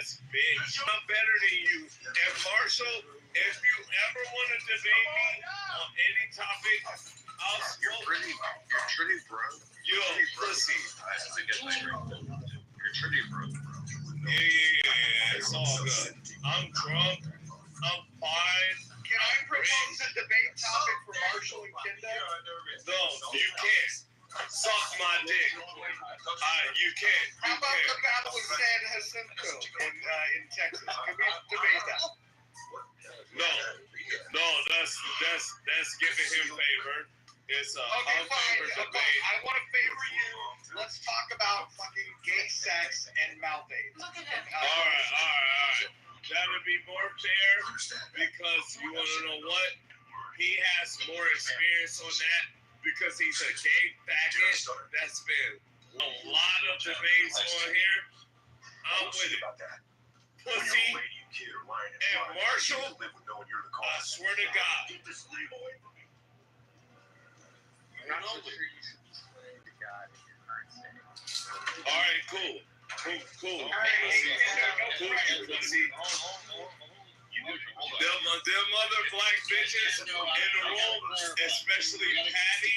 ass bitch. I'm better than you. And Marshall, if you ever want to debate me on any topic, I'll You're pretty bro. You're a pussy. You're pretty bro. Yeah. It's all good. I'm drunk. I'm fine. Can I propose a debate topic for Marshall and Kendo? No, you can't. Suck my dick. You can't. How about the battle of San Jacinto in Texas? Can we debate that? No, that's giving him favor. It's a fine. debate. I want to favor you. Let's talk about fucking gay sex and mouth aids. All right. That'll be more fair because you want to know what? He has more experience on that because he's a gay faggot. That's been a lot of debates on here. I'm with it. Pussy and Marshall, I swear to God. All right, cool. Them other black bitches in the room, especially Patty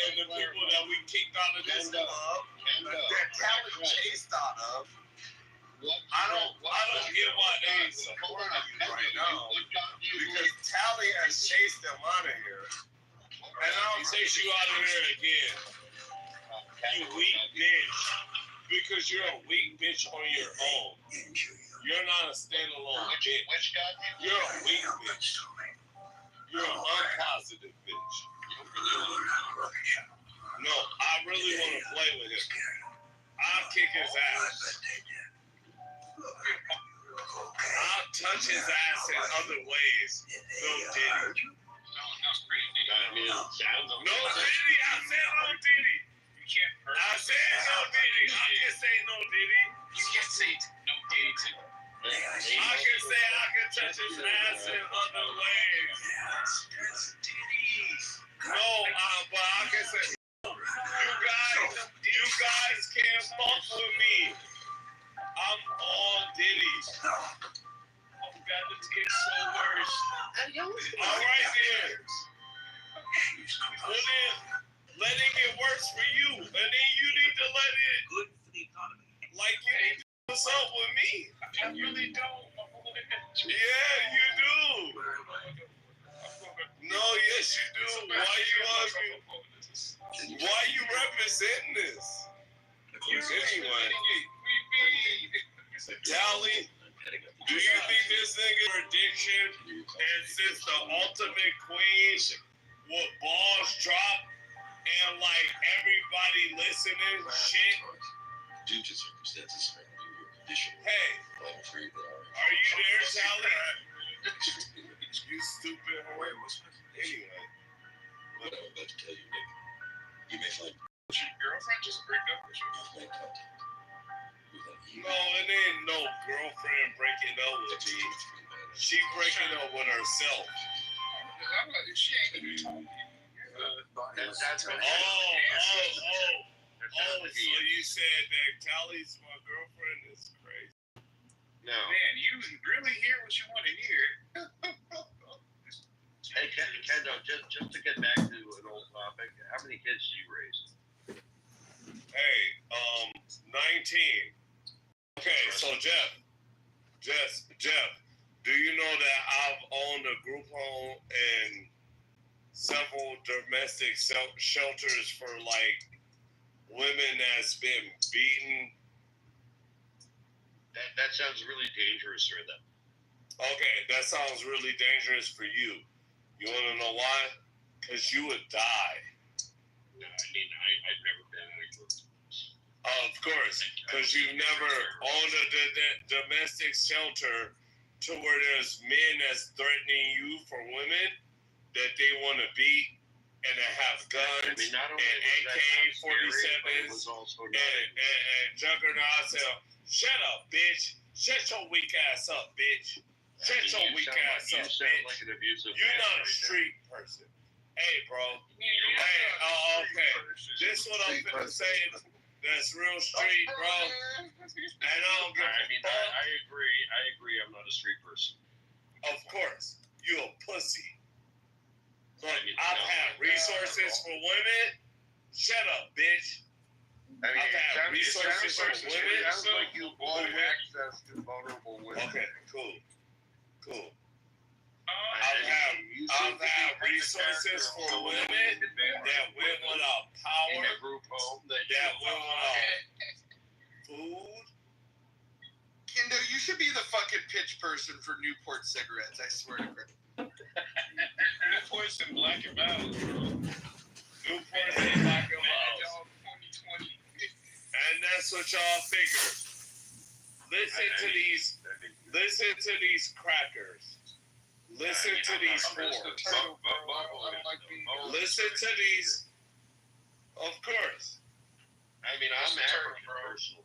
and the people that we kicked out of this club, that Callie chased out of. I don't get why they support you right now because Tally has chased them out of here, and I'll chase you out of here again. You weak bitch. Because you're a weak bitch on your own. You're not a standalone bitch. You're a weak bitch. You're an unpositive bitch. No, I really want to play with him. I'll kick his ass. I'll touch his ass in other ways. No Diddy. No Diddy. I said no Diddy. I said no Diddy. I can say no Diddy. You can't say no Diddy to I can say I can touch his ass in other ways. No, but I can say you guys can't fuck with me. I'm all Diddy. Oh God, this gets so worse. All right then. Well then. Let it get worse for you, and then you need to let it good for the economy. Like you need to do what's up with me. I really don't. Yeah, you do. No, yes you do. Why you representing this? Anyway, Tally, do you think this nigga addiction and since the ultimate queen with balls drop? And like everybody listening, shit. Due to circumstances, hey, are you there, Tally? You stupid whore. Anyway, what I'm about to tell you, Nick, you may find your girlfriend just break up with you. No, it ain't no girlfriend breaking up with me. She breaking up with herself. She ain't gonna be talking. So you said that Callie's my girlfriend is crazy. No. Man, you really hear what you want to hear. Hey, Kendo, just to get back to an old topic, how many kids do you raise? Hey, 19. Okay, so Jeff, do you know that I've owned a group home and several domestic shelters for like women that's been beaten? That sounds really dangerous for them. Okay, that sounds really dangerous for you. You want to know why? Because you would die. No, I mean, I've never been in a group. Of course, because you've never owned a domestic shelter to where there's men that's threatening you for women that they want to beat and that have guns I mean, not only and AK-47s and juggernauts. Shut up, bitch. Shut your weak ass up, bitch. Shut your weak ass up, bitch. Like an abusive You're not a street person. Hey, bro. Hey, okay. This what I'm gonna say. That's real street, bro. And I don't give a fuck. I agree. not a street person. Of course, you a pussy. Look, I mean, I've no, had resources for women. Shut up, bitch. I mean, I've had resources for women. It sounds like you want access to vulnerable women. Okay, cool. You I've seem to had be resources the for character women of that went without power, in a group home that that went without food. Kendo, you should be the fucking pitch person for Newport cigarettes. I swear to God. Newport's in black and mild, bro. Newport's in black and mild. Y'all 2020. And that's what y'all figure. Listen to these crackers. Listen to these whores. Listen to these. Of course. I mean, I'm African personally.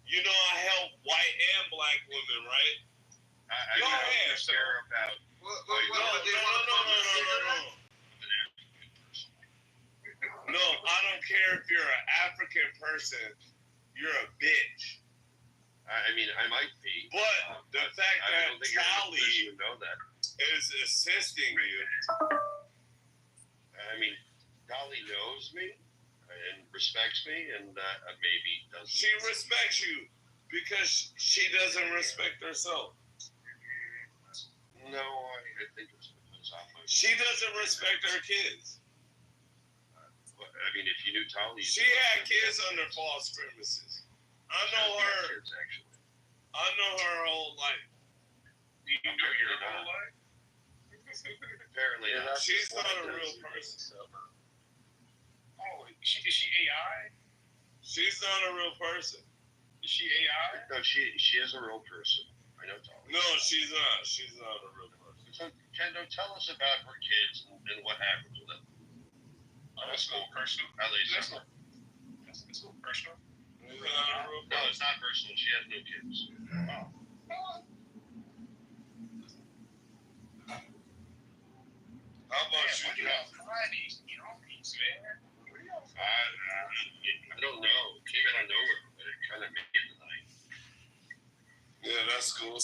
You know I help white and black women, right? I Go don't ahead. care about. No, I don't care if you're an African person. You're a bitch. I mean, I might be. But the fact I that don't think you're in a Callie position to know that. is assisting you. I mean, Dolly knows me and respects me, and maybe doesn't. She respects you because she doesn't respect herself. No, I think it's off. She doesn't respect her kids. I mean, if you knew Dolly, She had kids under false premises. I know her. Kids, actually. I know her whole life. Do you know your whole life? Apparently, not. She's not a real person. Oh, is she AI? She's not a real person. Is she AI? No, she is a real person. I know Dolly. No, she's not. She's not a real person. So, Kendo, tell us about her kids and what happens with them. Oh, that's a little personal. How they That's a suffer. little personal. She's not a real No, it's person. not personal. She has no kids. How about you, What do Jeff? y'all find these youngies, man? What do y'all find? I don't know. It came out of nowhere, but it kind of made it tonight. Yeah, that's cool.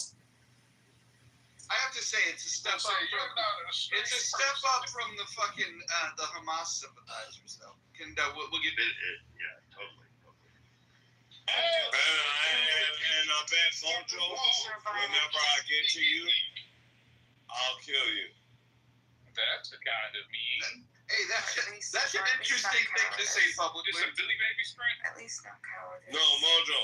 I have to say, it's a step So up. you're not a straight It's a step person. up from the fucking the Hamas sympathizers, though. Kendo, we'll get Yeah, totally. And I bet Mojo, whenever I get to you, I'll kill you. That's a kind of mean. Hey, that's an interesting thing to say publicly. Just a Billy Baby sprint. At least not cowardice. No, Mojo.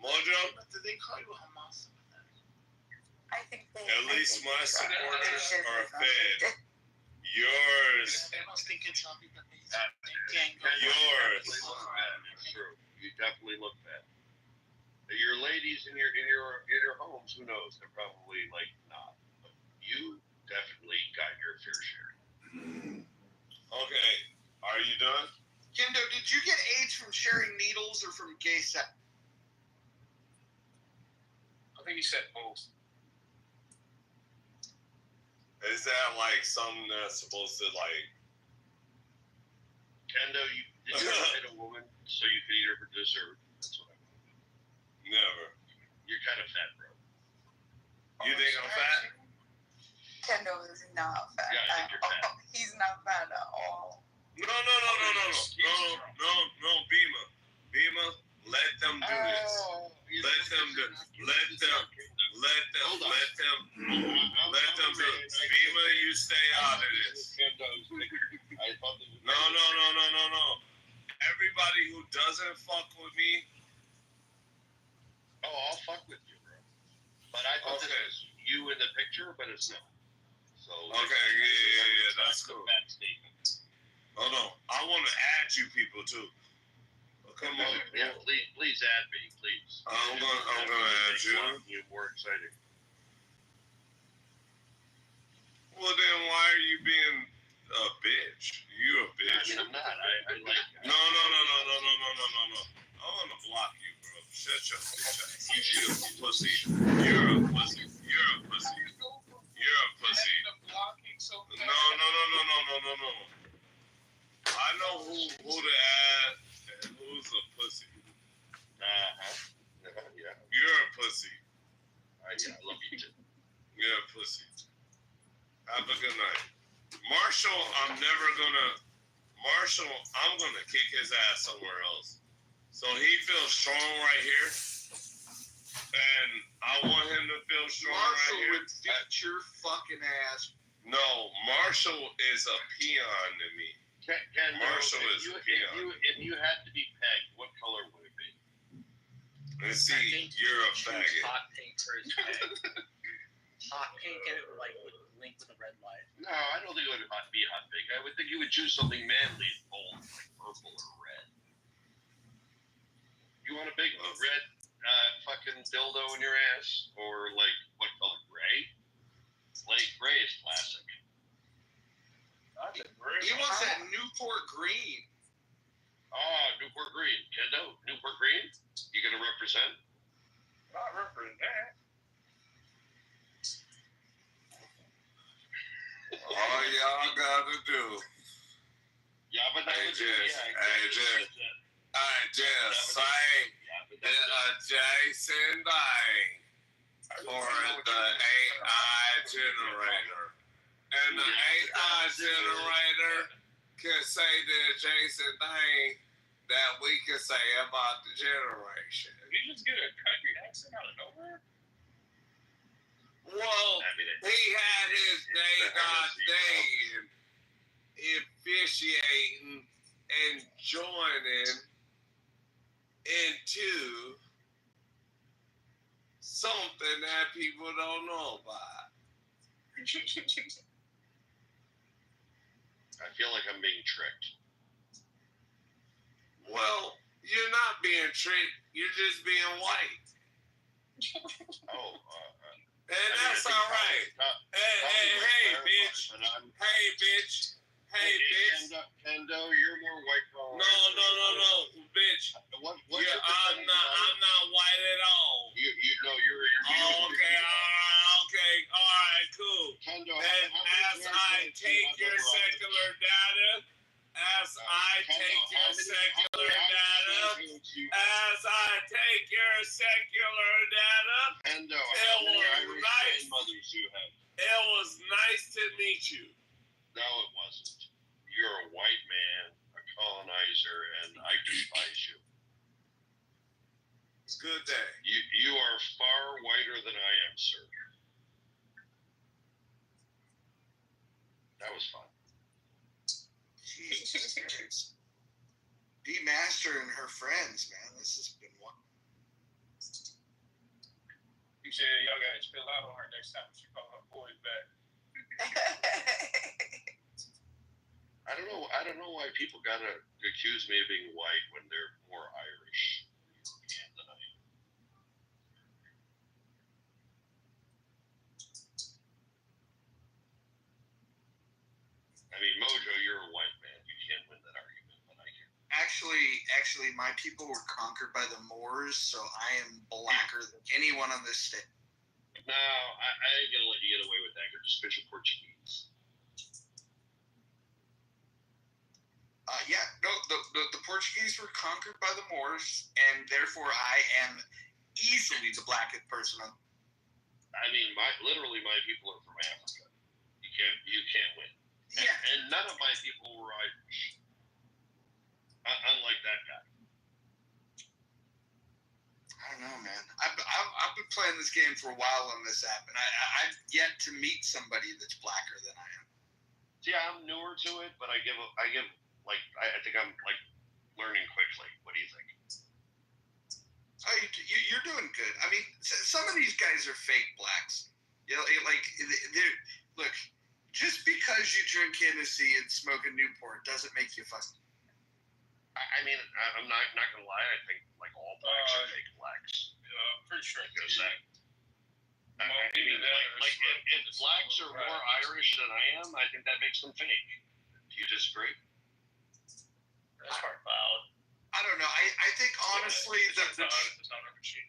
But do they call you a Hamas sympathizer? I think they. At least my supporters should are be fed. Yours. They must think it's something that they Yours. You definitely look bad. It's true. You definitely look bad. Your ladies in your homes, who knows? They're probably like not. But you definitely got your fair share. Okay, are you done? Kendo, did you get AIDS from sharing needles or from gay sex? I think he said both. Is that like something that's supposed to like? Kendo, did you ever hit a woman so you could eat her for dessert? That's what I mean. Never. You're kind of fat, bro. You think I'm fat? Kendall is not fat Yeah, I think at you're fat. all. He's not fat at all. No, Bima, let them do this. Let them do it. Let them do it. Bima, you stay out of this. No. Everybody who doesn't fuck with me. Oh, I'll fuck with you, bro. But I thought this was you in the picture, but it's not. So Okay, yeah, that's cool. Bad statement. Hold on, I want to add you people too. Come on. Yeah, please add me, please. I'm gonna add you. You're more exciting. Well, then why are you being a bitch? You a I bitch. mean, I'm not. I like. No. I want to block you, bro. Shut your bitch ass. You a pussy. You're a pussy. No. I know who to add and who's a pussy. Yeah. You're a pussy. Yeah, I love Good pussy. Have a good night. Marshall, I'm gonna kick his ass somewhere else. So he feels strong right here. And I want him to feel strong Marshall right here. would beat your fucking ass. No, Marshall is a peon to me. Marshall is a peon. If you had to be pegged, what color would it be? And see, you're a faggot. Hot pink for his head. Hot pink and it would like would link with a red light. No, I don't think it would be hot pink. I would think you would choose something manly and bold, like purple or red. You want a big red fucking dildo in your ass? Or like, what color? Gray? Light gray is classic. He wants that Newport green. Ah, Newport Green. Kendo, Newport Green? You gonna represent? Not referring that. All y'all gotta do. Yeah, but that was I just say the adjacent thing for the AI generator. And the AI generator can say the adjacent thing that we can say about the generation. Did you just get a country accent out of nowhere? Well, he had his day officiating and joining into something that people don't know about. I feel like I'm being tricked. Well, you're not being tricked. You're just being white. Oh, And that's all right. Hey, bitch. Hey, bitch. Hey, bitch. Kendo, you're more white collar. No, bitch. What's I'm not white at all. You're Okay. All right, cool. Kendo, And as I take your secular data, Kendo, it was nice to meet you. No, it wasn't. You're a white man, a colonizer, and I despise you. Good day. You are far whiter than I am, sir. That was fun. Jesus Christ. D-Master and her friends, man. This has been one. You said y'all gotta spill out on her next time she call her boys back. I don't know why people gotta accuse me of being white when they're more Irish than I am. I mean, Mojo, you're a white man. You can't win that argument, but I can. Actually, my people were conquered by the Moors, so I am blacker than anyone on this state. No, I ain't gonna let you get away with that. You're just bitching Portuguese. The Portuguese were conquered by the Moors, and therefore I am easily the blackest person on. I mean, literally, my people are from Africa. You can't win. Yeah. And none of my people were Irish. Unlike that guy. I don't know, man. I've been playing this game for a while on this app, and I've yet to meet somebody that's blacker than I am. See, I'm newer to it, but I think I'm like learning quickly. What do you think? Oh, you're doing good. I mean, some of these guys are fake blacks. You know, they're look. Just because you drink Hennessy and smoke a Newport doesn't make you fucking. I mean, I'm not gonna lie. I think like all blacks are fake blacks. Pretty sure it Goes goes that. I mean, like if blacks are more Irish than I am, I think that makes them fake. Do you disagree? That's part loud. I don't know. I think honestly it's not a machine.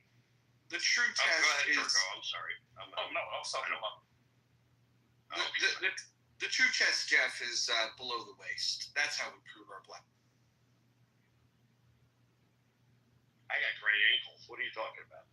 the true Go test ahead, is Turco. I'm sorry. Oh no, I was talking about. the true test, Jeff, is below the waist. That's how we prove our black. I got great ankles. What are you talking about?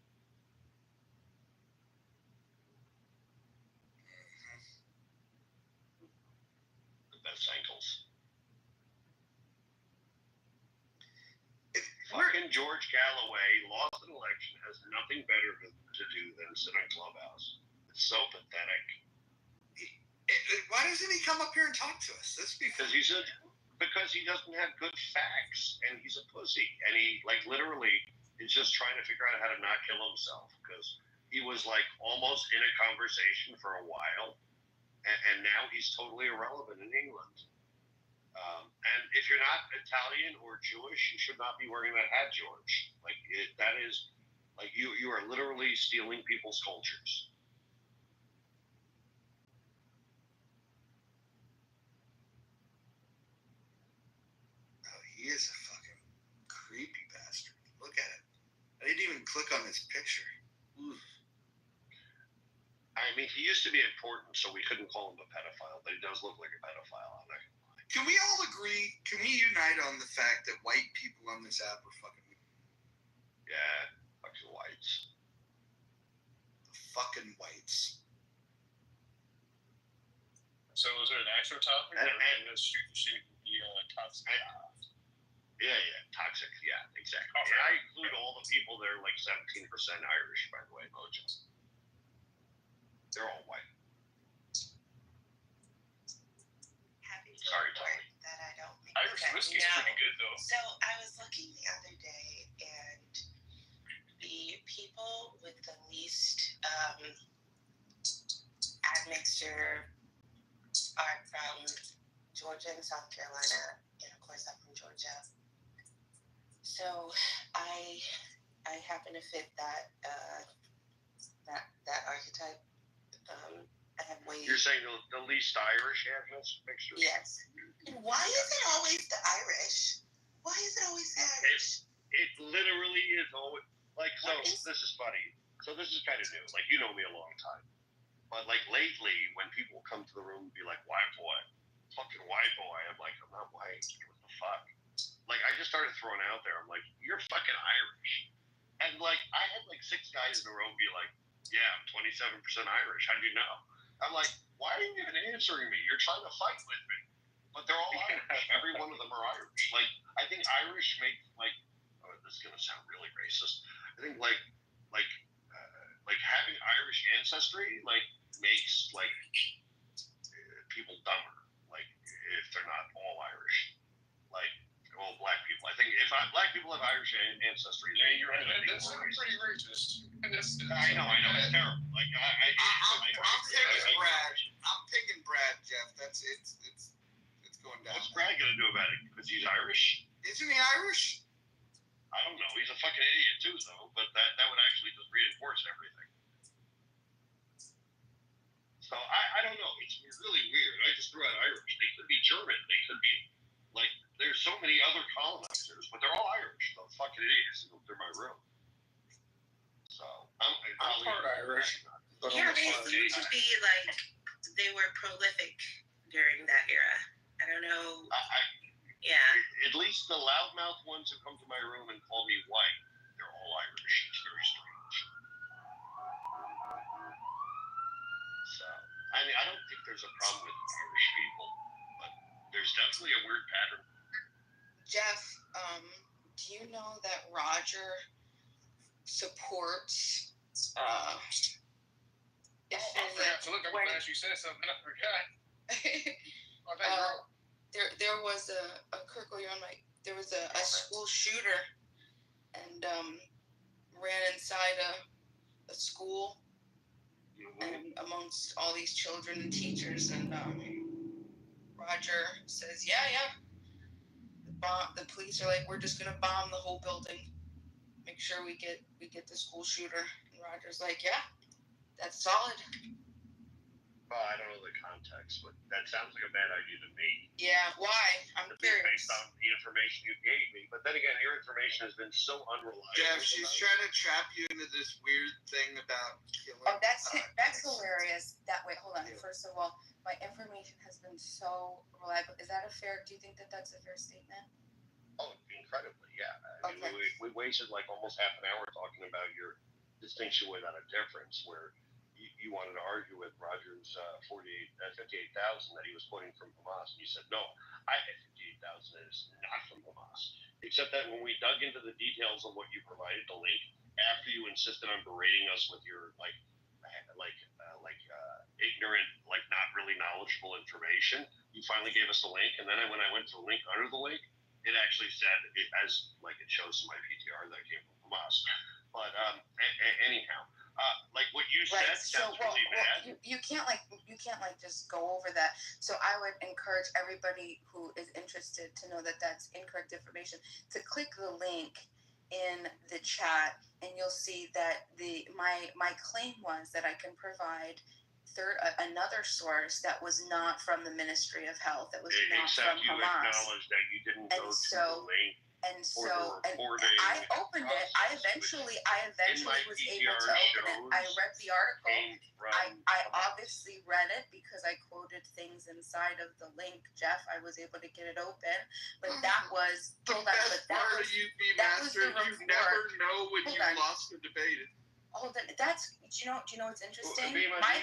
George Galloway lost an election, has nothing better to do than sit in Clubhouse. It's so pathetic. Why doesn't he come up here and talk to us? Because he doesn't have good facts, and he's a pussy, and he literally is just trying to figure out how to not kill himself, because he was almost in a conversation for a while, and now he's totally irrelevant in England. And if you're not Italian or Jewish, you should not be wearing that hat, George. That is, you are literally stealing people's cultures. Oh, he is a fucking creepy bastard. Look at it. I didn't even click on his picture. Oof. I mean, he used to be important, so we couldn't call him a pedophile, but he does look like a pedophile. I'm not gonna lie. Can we all agree? Can we unite on the fact that white people on this app are fucking? Yeah, fucking whites. The fucking whites. So is there an actual topic? And shoot the toxic. Yeah, toxic. Yeah, exactly. Okay. And I include all the people that are 17% Irish, by the way, Mojo. They're all white. Happy to Sorry, report Tony. that I don't make Irish that. whiskey's No. pretty good though. So I was looking the other day, and the people with the least admixture are from Georgia and South Carolina, and of course I'm from Georgia. So I happen to fit that archetype. I have ways. You're saying the least Irish mixture? Yes. Why is it always the Irish? Why is it always the Irish? It literally is always this is funny. So this is kind of new. You know me a long time. But lately, when people come to the room and be like, white boy, fucking white boy, I'm like, I'm not white. What the fuck? I just started throwing out there. I'm like, you're fucking Irish. And I had 6 guys in a row be like, yeah, I'm 27% Irish. How do you know? I'm like, why are you even answering me? You're trying to fight with me. But they're all Irish. Every one of them are Irish. I think Irish make oh, this is gonna sound really racist. I think having Irish ancestry makes people dumber. If they're not all Irish, all black people. I think if black people have Irish ancestry, Yeah, you're right. That's pretty racist. I know, it's terrible. I'm picking Brad, Jeff. That's it's going down. What's Brad gonna do about it? Because he's Irish? Isn't he Irish? I don't know. He's a fucking idiot too, though. But that would actually just reinforce everything. So I don't know. It's really weird. I just threw out Irish. They could be German. They could be there's so many other colonizers, but they're all Irish. Those fucking idiots in my room. So I'm part Irish. Yeah, they seem to be they were prolific during that era. I don't know. Yeah. At least the loudmouth ones who come to my room and call me white, they're all Irish. It's very strange. So, I mean, I don't think there's a problem with Irish people, but there's definitely a weird pattern. Jeff, do you know that Roger supports I forgot to look. I'm glad you said something. I forgot. There was a Kirk, you're on mic. There was a school shooter, and ran inside a school, and amongst all these children and teachers, and Roger says, yeah. The police are like, we're just gonna bomb the whole building, make sure we get the school shooter. And Roger's like, yeah, that's solid. Well, I don't know the context, but that sounds like a bad idea to me. Yeah, why? I'm curious. Based on the information you gave me, but then again, your information has been so unreliable. Jeff, she's trying to trap you into this weird thing about killing. Oh, that's hilarious. Hold on. First of all, my information has been so reliable. Is that a fair? Do you think that that's a fair statement? Oh, incredibly, yeah. I mean, we wasted almost half an hour talking about your distinction without a difference, where you wanted to argue with Roger's 58,000 that he was quoting from Hamas, and you said, no, I had 58,000 that is not from Hamas. Except that when we dug into the details of what you provided, the link, after you insisted on berating us with your ignorant, like not really knowledgeable information, you finally gave us the link, and then when I went to the link under the link, it actually said, it shows in my PTR that came from Hamas. But anyhow, like what you said sounds really bad. You can't just go over that. So I would encourage everybody who is interested to know that that's incorrect information to click the link in the chat, and you'll see that my claim was that I can provide another source that was not from the Ministry of Health, that was not from you Hamas. Acknowledge that you didn't go to the link. And I opened it. I eventually was able to open it. I read the article. I obviously read it because I quoted things inside of the link. Jeff, I was able to get it open, but that was the best part of you, B-Master. You never know when you lost the debate. Oh, that's do you know what's interesting? Well, my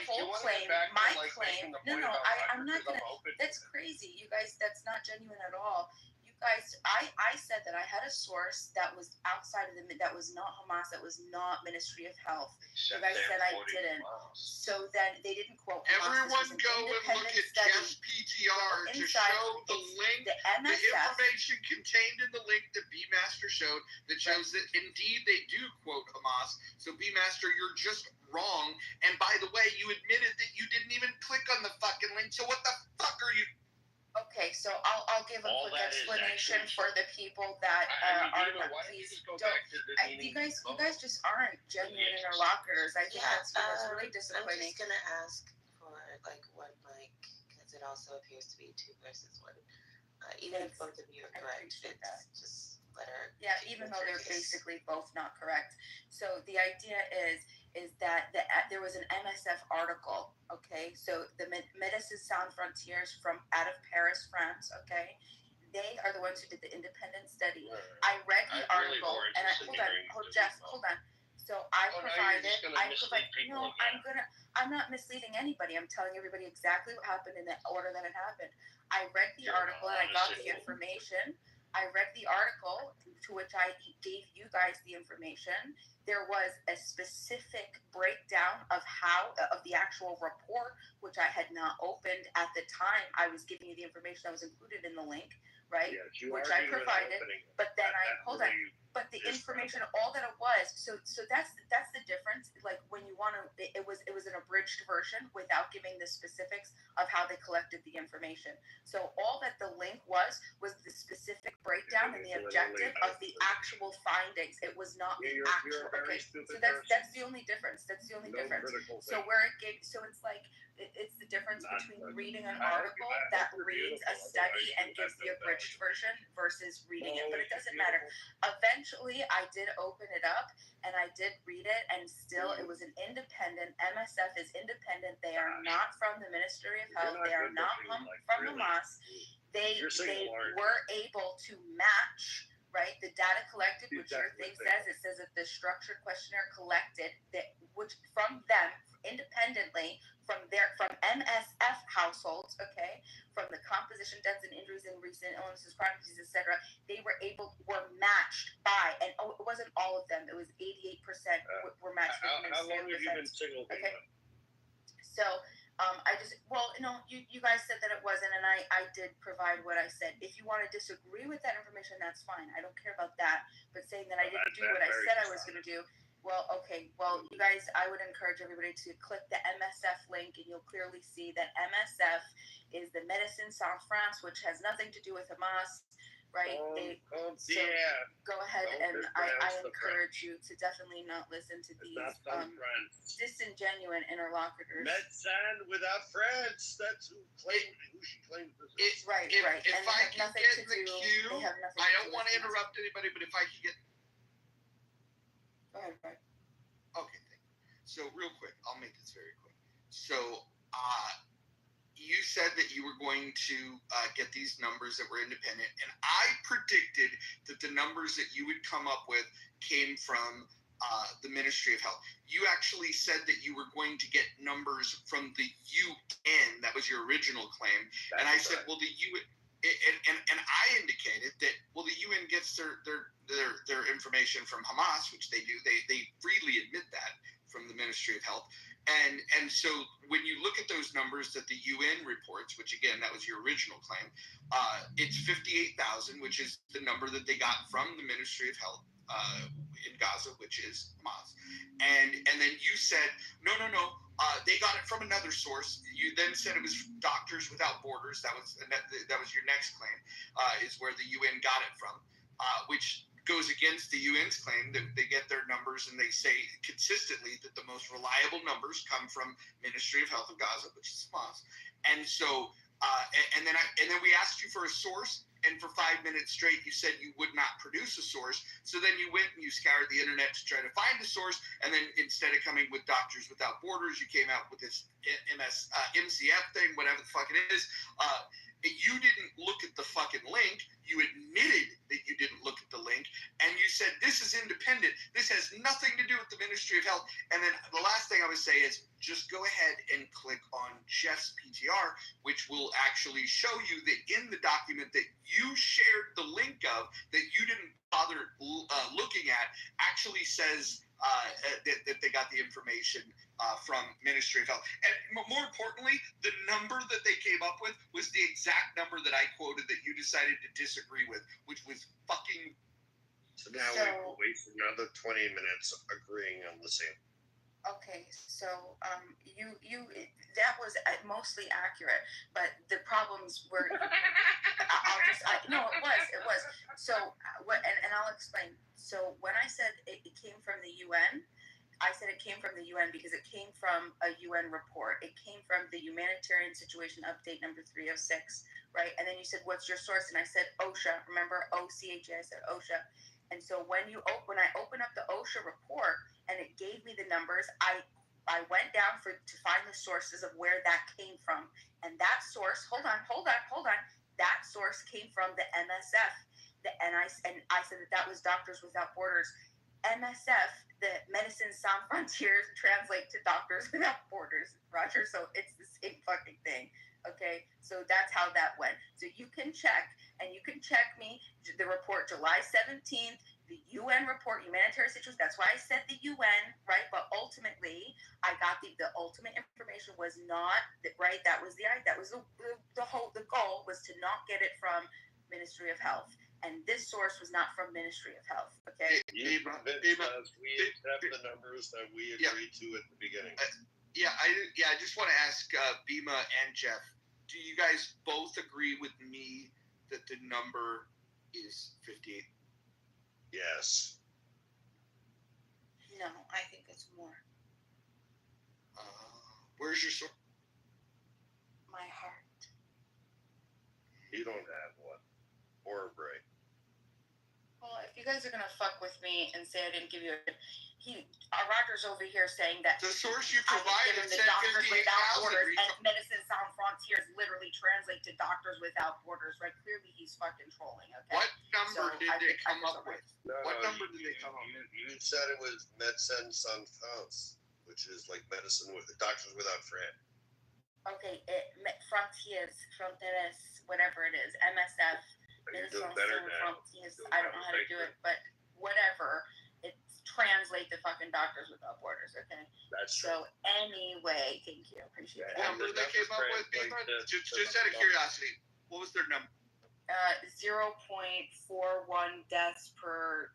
claim. No, I'm not gonna. Open. That's crazy, you guys. That's not genuine at all. Guys, I said that I had a source that was outside of that was not Hamas, that was not Ministry of Health. You guys said I didn't. So then they didn't quote Hamas. Everyone go and look at Jeff's PTR to show the link, the information contained in the link that B-Master showed that shows that indeed they do quote Hamas. So B-Master, you're just wrong. And by the way, you admitted that you didn't even click on the fucking link. So what the fuck are you? Okay, so I'll give a quick explanation for the people that are not. Please don't. You guys just aren't genuine interlocutors. I think that's really disappointing. I'm just gonna ask for what because it also appears to be 2 versus 1. Even if both of you are correct, just let her. Yeah, even though they're basically both not correct. So the idea is that there was an MSF article, okay? So the Médecins Sans Frontières from out of Paris, France, okay? They are the ones who did the independent study. I read the article, and Jeff, hold on. So I'm not misleading anybody. I'm telling everybody exactly what happened in the order that it happened. I read the article and I got the information. I read the article to which I gave you guys the information. There was a specific breakdown of the actual report, which I had not opened at the time. I was giving you the information that was included in the link, right? Yes, which I provided. But then but the information, all that it was, so that's the difference. Like when you want to, it was an abridged version without giving the specifics of how they collected the information. So all that the link was the specific breakdown and the objective of the actual findings. It was not the actual. Okay, so that's the only difference. That's the only difference. So where it gave, so it's like it's the difference between reading an article that reads a study and gives the abridged version versus reading it, but it doesn't matter. Eventually, I did open it up and I did read it, and still it was an independent. MSF is independent. They are not from the Ministry of Health. They are not from Hamas. They were able to match. Right, the data collected, which your thing says, it says that the structured questionnaire collected which from them independently from MSF households, okay, from the composition, deaths, and injuries in recent illnesses, chronic diseases, etc. They were matched by, and it wasn't all of them. It was 88% were matched. How long have you been single? Okay, so. You guys said that it wasn't, and I did provide what I said. If you want to disagree with that information, that's fine. I don't care about that. But saying that I didn't do what I said I was going to do, well, okay. Well, you guys, I would encourage everybody to click the MSF link, and you'll clearly see that MSF is the Médecins Sans France, which has nothing to do with Hamas. Right? Go ahead, and I encourage you to definitely not listen to these disingenuine interlocutors. Médecins without France. That's who she claims this is. Right. If and I can get in the queue, I don't want to interrupt anybody, but if I can get. Go ahead, Brad. Okay, thank you. So real quick, I'll make this very quick. So, you said that you were going to get these numbers that were independent, and I predicted that the numbers that you would come up with came from the Ministry of Health. You actually said that you were going to get numbers from the UN. That was your original claim. And I said, well, the UN, and I indicated that, well, the UN gets their information from Hamas, which they do. They freely admit that from the Ministry of Health. And so when you look at those numbers that the UN reports, which again, that was your original claim, it's 58,000, which is the number that they got from the Ministry of Health in Gaza, which is Hamas. And then you said, no, they got it from another source. You then said it was Doctors Without Borders. That was your next claim, is where the UN got it from, which goes against the UN's claim that they get their numbers, and they say consistently that the most reliable numbers come from Ministry of Health of Gaza, which is Hamas. And so, and then we asked you for a source. And for 5 minutes straight, you said you would not produce a source. So then you went and you scoured the internet to try to find a source. And then instead of coming with Doctors Without Borders, you came out with this MCF thing, whatever the fuck it is. You didn't look at the fucking link. You admitted that you didn't look at the link. And you said, this is independent. This has nothing to do with the Ministry of Health. And then the last thing I would say is just go ahead and click on Jeff's PTR, which will actually show you that in the document that you shared the link of, that you didn't bother looking at, actually says that they got the information from Ministry of Health. And more importantly, the number that they came up with was the exact number that I quoted that you decided to disagree with, which was fucking... So now we've wasted another 20 minutes agreeing on the same. Okay, so you that was mostly accurate, but the problems were. It was. So what? And I'll explain. So when I said it came from the UN, I said it came from the UN because it came from a UN report. It came from the Humanitarian Situation Update number 306, right? And then you said, "What's your source?" And I said OSHA. Remember OCHA? I said OSHA. And so when I open up the OSHA report and it gave me the numbers, I went down to find the sources of where that came from. And that source, hold on. That source came from the MSF. And I said that was Doctors Without Borders. MSF, the Medicine Sans Frontiers, translate to Doctors Without Borders, Roger. So it's the same fucking thing. Okay, so that's how that went. So you can check, and you can check me, the report July 17th, the UN report, humanitarian situation. That's why I said the UN, right? But ultimately, I got the ultimate information was not, right? That was the goal was to not get it from Ministry of Health. And this source was not from Ministry of Health, okay? We accept the numbers that we agreed to at the beginning. I just want to ask Bima and Jeff, do you guys both agree with me that the number is 58? Yes. No, I think it's more. Where's your source? My heart. You don't have one. Or a brain. Well, if you guys are gonna fuck with me and say I didn't give you Roger's over here saying that the source you provided said 58,000. And Medicine Sans Frontiers literally translate to Doctors Without Borders, right? Clearly he's fucking trolling, okay? What number did they come up with? What number did they come up with? You said it was Medicine Sans France, which is like medicine with Doctors Without France. Okay, Frontiers, whatever it is, MSF. You're doing better now. I don't know how to do it, but whatever. Translate the fucking Doctors Without Borders, okay? That's true. So anyway, thank you. Appreciate What number they came up with, Bima? Just out of curiosity, what was their number? 0.41 deaths per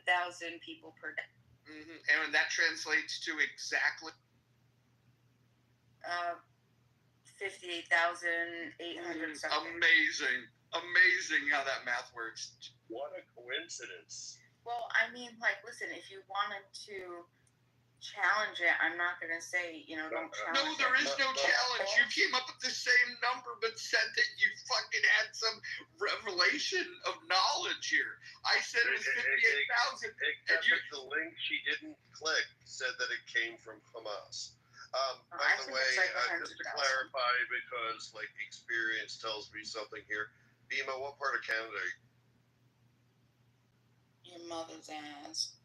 10,000 people per day. Mm-hmm. And that translates to exactly 58,800 something. Amazing how that math works. What a coincidence. Well, I mean, listen, if you wanted to challenge it, I'm not going to say, don't challenge it. No, there is no challenge. You came up with the same number, but said that you fucking had some revelation of knowledge here. I said it was 58,000. Except the link she didn't click said that it came from Hamas. By the way, just to clarify, because experience tells me something here. Bima, what part of Canada are you? Your mother's ass.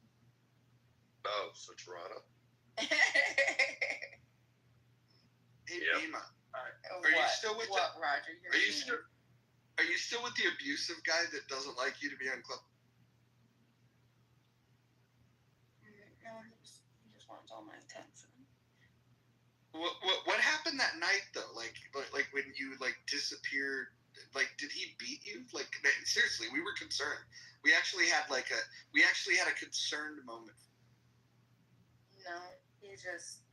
Oh, so Toronto. Hey, Yep. Bima, are you still with what, Roger? Are you still? Are you still with the abusive guy that doesn't like you to be on club? No, he just wants all my attention. What happened that night though? Like when you like disappeared. Like, did he beat you? Like, seriously, we were concerned. We actually had a concerned moment. No, he just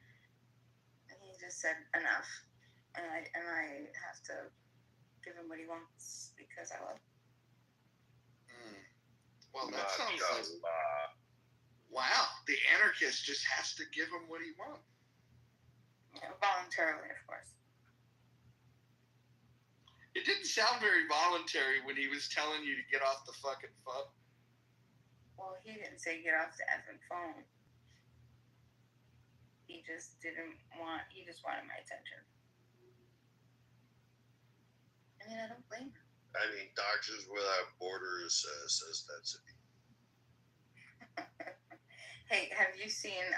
said enough, and I have to give him what he wants because I love him. Well, that sounds like wow. The anarchist just has to give him what he wants. Yeah, voluntarily, of course. It didn't sound very voluntary when he was telling you to get off the fucking phone. Well, he didn't say get off the effing phone. He just wanted my attention. I mean, I don't blame him. I mean, Doctors Without Borders says that's it. Hey, have you seen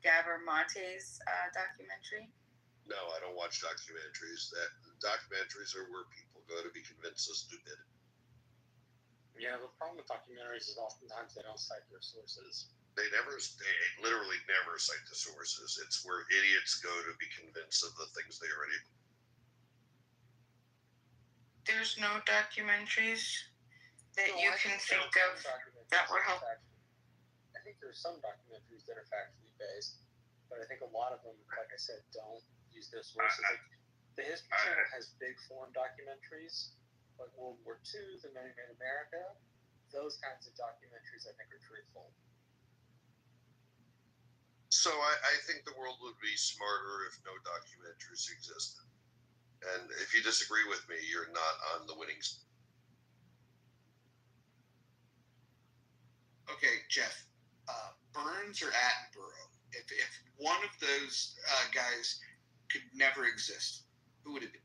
Gabor Mate's documentary? No, I don't watch documentaries. Documentaries are where people go to be convinced of stupidity. Yeah, the problem with documentaries is oftentimes they don't cite their sources. They literally never cite the sources. It's where idiots go to be convinced of the things they already. There's no documentaries that you can think of that would help. I think there's some documentaries that are factually based, but I think a lot of them, like I said, don't use their sources. Like the History Channel has big form documentaries, like World War II, The Men Who Made America. Those kinds of documentaries, I think, are truthful. So I think the world would be smarter if no documentaries existed. And if you disagree with me, you're not on the winning side. Okay, Jeff, Burns or Attenborough? If one of those guys could never exist, who would it be?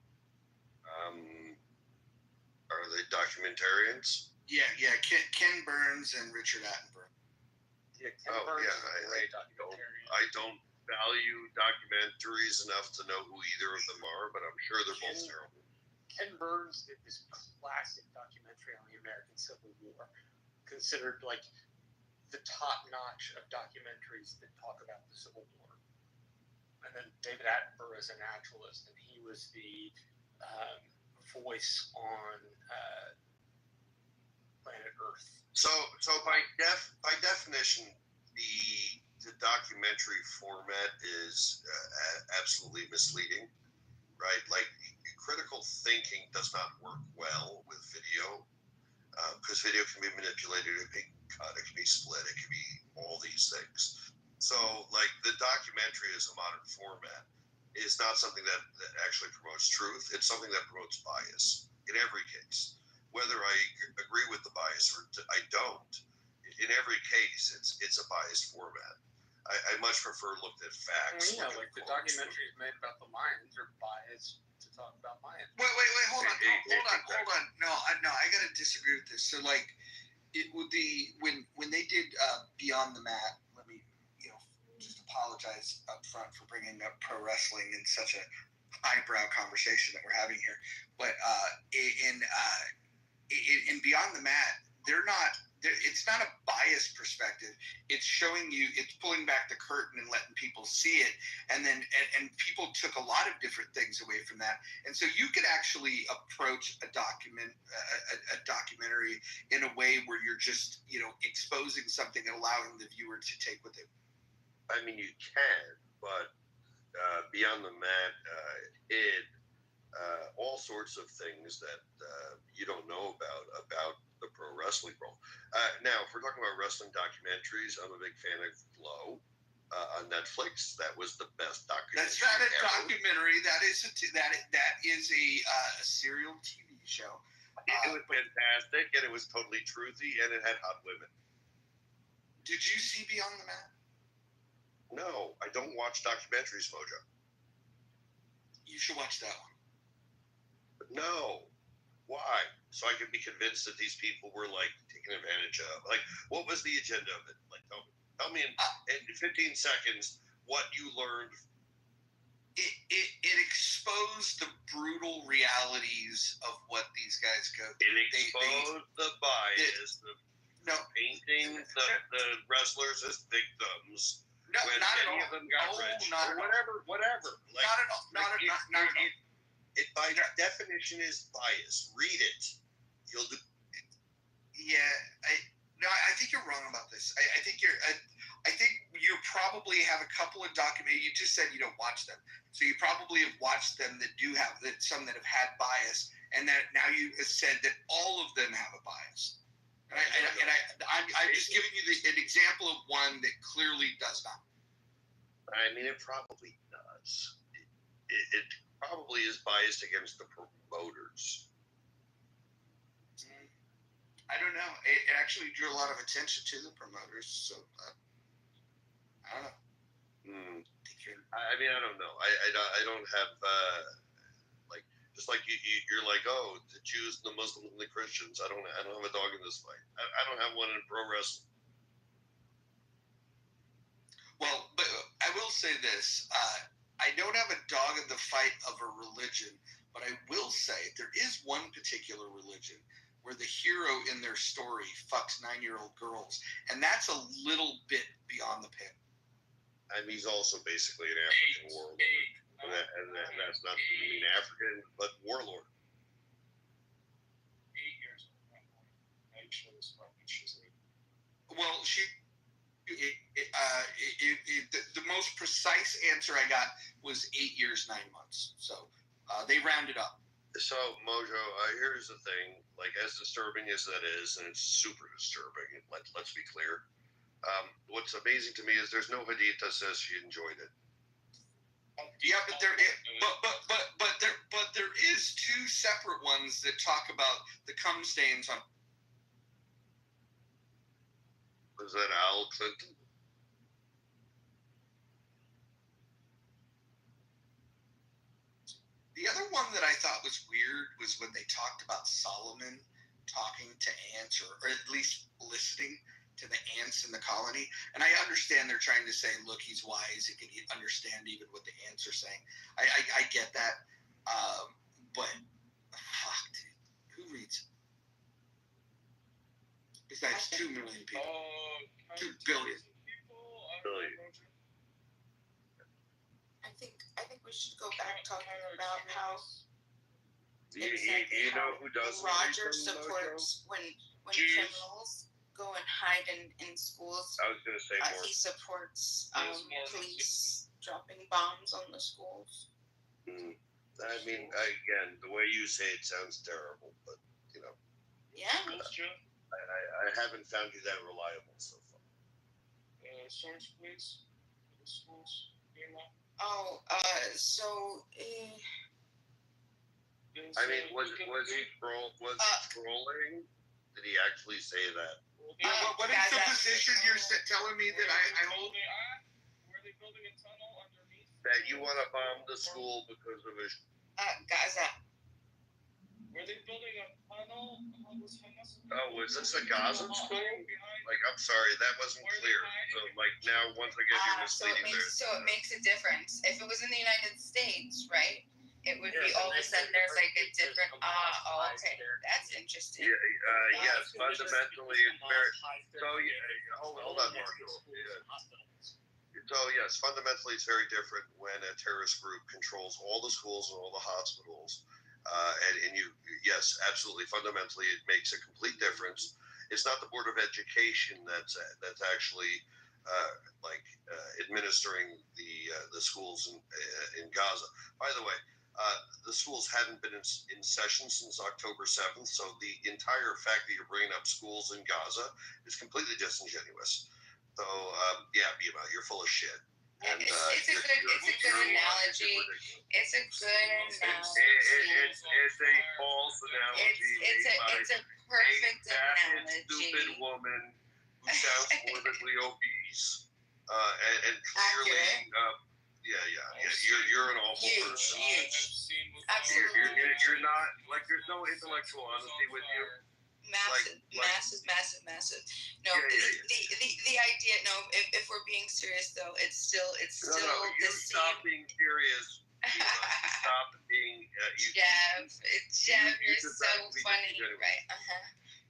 Are they documentarians? Yeah, Ken Burns and Richard Attenborough. Yeah, Ken Burns is a great documentarian. I don't value documentaries enough to know who either of them are, but I'm sure they're both terrible. Ken Burns did this classic documentary on the American Civil War, considered like the top notch of documentaries that talk about the Civil War. And then David Attenborough is a naturalist, and he was the voice on planet Earth. So by definition, the documentary format is absolutely misleading, right? Like critical thinking does not work well with video because video can be manipulated, it can be cut, it can be split, it can be all these things. So like the documentary as a modern format is not something that actually promotes truth. It's something that promotes bias in every case. Whether I agree with the bias or I don't, in every case, it's a biased format. I much prefer looked at facts. Well, yeah, like the documentaries made about the Mayans are biased to talk about Mayans. Wait, hold on. No, I gotta disagree with this. So like, it would be when they did Beyond the Mat. Let me just apologize up front for bringing up pro wrestling in such a highbrow conversation that we're having here. But in Beyond the Mat, it's not a biased perspective. It's showing you, it's pulling back the curtain and letting people see it. And then, and people took a lot of different things away from that. And so you could actually approach a documentary in a way where you're just, exposing something and allowing the viewer to take with it. I mean, you can, but Beyond the Mat hid all sorts of things that you don't know about the pro wrestling world. Now, if we're talking about wrestling documentaries, I'm a big fan of Glow on Netflix. That was the best documentary. That's not a documentary. That is a serial TV show. It was fantastic, and it was totally truthy, and it had hot women. Did you see Beyond the Mat? No, I don't watch documentaries, Mojo. You should watch that one. No. Why? So I could be convinced that these people were like taken advantage of. Like, what was the agenda of it? Like, tell me. Tell me in 15 seconds what you learned. It exposed the brutal realities of what these guys go through. It exposed the bias, painting the wrestlers as victims. No, when not at many all. of them got rich, not or at all. whatever. Like, Not at all. Not at all. It by definition is bias. Read it. You'll do. Yeah, I think you're wrong about this. I think you probably have a couple of documents. You just said you don't watch them, so you probably have watched them that do have some that have had bias, and that now you have said that all of them have a bias. I'm just giving you an example of one that clearly does not. I mean, it probably does. It probably is biased against the promoters. I don't know. It actually drew a lot of attention to the promoters, so I don't know. I mean, I don't know. I don't have just like you're like, oh, the Jews and the Muslims and the Christians. I don't have a dog in this fight. I don't have one in pro wrestling. Well, but I will say this. I don't have a dog in the fight of a religion, but I will say there is one particular religion where the hero in their story fucks 9-year-old girls, and that's a little bit beyond the pin. And he's also basically an African warlord. And that's not to mean African, but warlord. 8 years old. Well, the most precise answer I got was 8 years, 9 months. So they rounded up. So, Mojo, here's the thing. Like, as disturbing as that is, and it's super disturbing, let's be clear. What's amazing to me is there's no hadith that says she enjoyed it. Yeah, but there is two separate ones that talk about the cum stains on. Was that Al Clinton? The other one that I thought was weird was when they talked about Solomon talking to ants, or at least listening to the ants in the colony. And I understand they're trying to say, look, he's wise. He can understand even what the ants are saying. I get that. But fuck, dude. Who reads? Besides 2 million people. 2 billion. I think we should go back talking about how You know who doesn't Roger read them, supports when Jews. criminals go and hide in schools. I was going to say more. He supports Yes, police dropping bombs on the schools. I mean, again, the way you say it sounds terrible, but, you know. Yeah. That's true. I haven't found you that reliable so far. Source, please. The schools. Oh, so. I mean, was he trolling? Did he actually say that? What is the position you're telling me that I hold? Were they building a tunnel underneath? That you want to bomb the school because of his... Gaza. Were they building a tunnel? Oh, was this a Gaza school? Like, I'm sorry, that wasn't clear. So, like, now, once again, you're misleading there. So it makes a difference. If it was in the United States, right? It would be all of a sudden there's like a different. Okay, that's interesting. Yes, fundamentally, it's very. So, hold on, Marco. So, yes, fundamentally, it's very different when a terrorist group controls all the schools and all the hospitals. And yes, absolutely, fundamentally, it makes a complete difference. It's not the Board of Education that's actually administering the schools in Gaza. By the way, the schools hadn't been in session since October 7th, so the entire fact that you're bringing up schools in Gaza is completely disingenuous. So, you're full of shit. And, it's a good analogy. It's a good analogy. It's a false analogy. It's a perfect analogy. Stupid woman who sounds morbidly obese, and clearly, you're an awful person. Huge. Absolutely. You're not, like, there's no intellectual honesty with you. massive. No, the idea. No, if we're being serious though, it's still You the stop same. being serious. You stop being. Jeff, you're so funny. Right.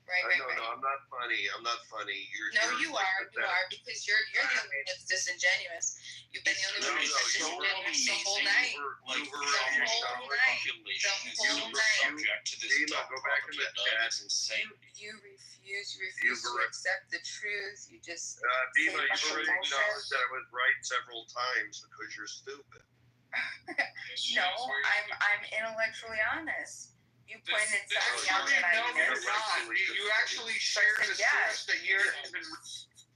Right. No, I'm not funny. You are because you're the only one that's disingenuous. You've been the only one that's disingenuous the whole night. Subject to this Dima, go back in the chat. It's insane. You refuse to accept the truth. You just Dima, say you've already bullshit. acknowledged that I was right several times because you're stupid. No, I'm intellectually honest. You pointed something out that I No, you're missed. not. You actually shared a source that you didn't even.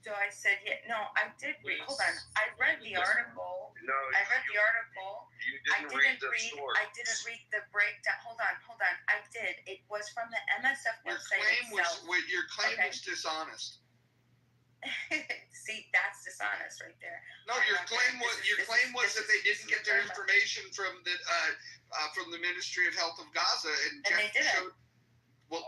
So I said, yeah, no, I did read. Hold on, I read the article. No, I read the article. You didn't read the source. I didn't read the breakdown. Hold on. I did. It was from the MSF Your website claim itself. was dishonest. See, that's dishonest right there. No, your claim was that they didn't get their information from the Ministry of Health of Gaza, and Jeff they didn't.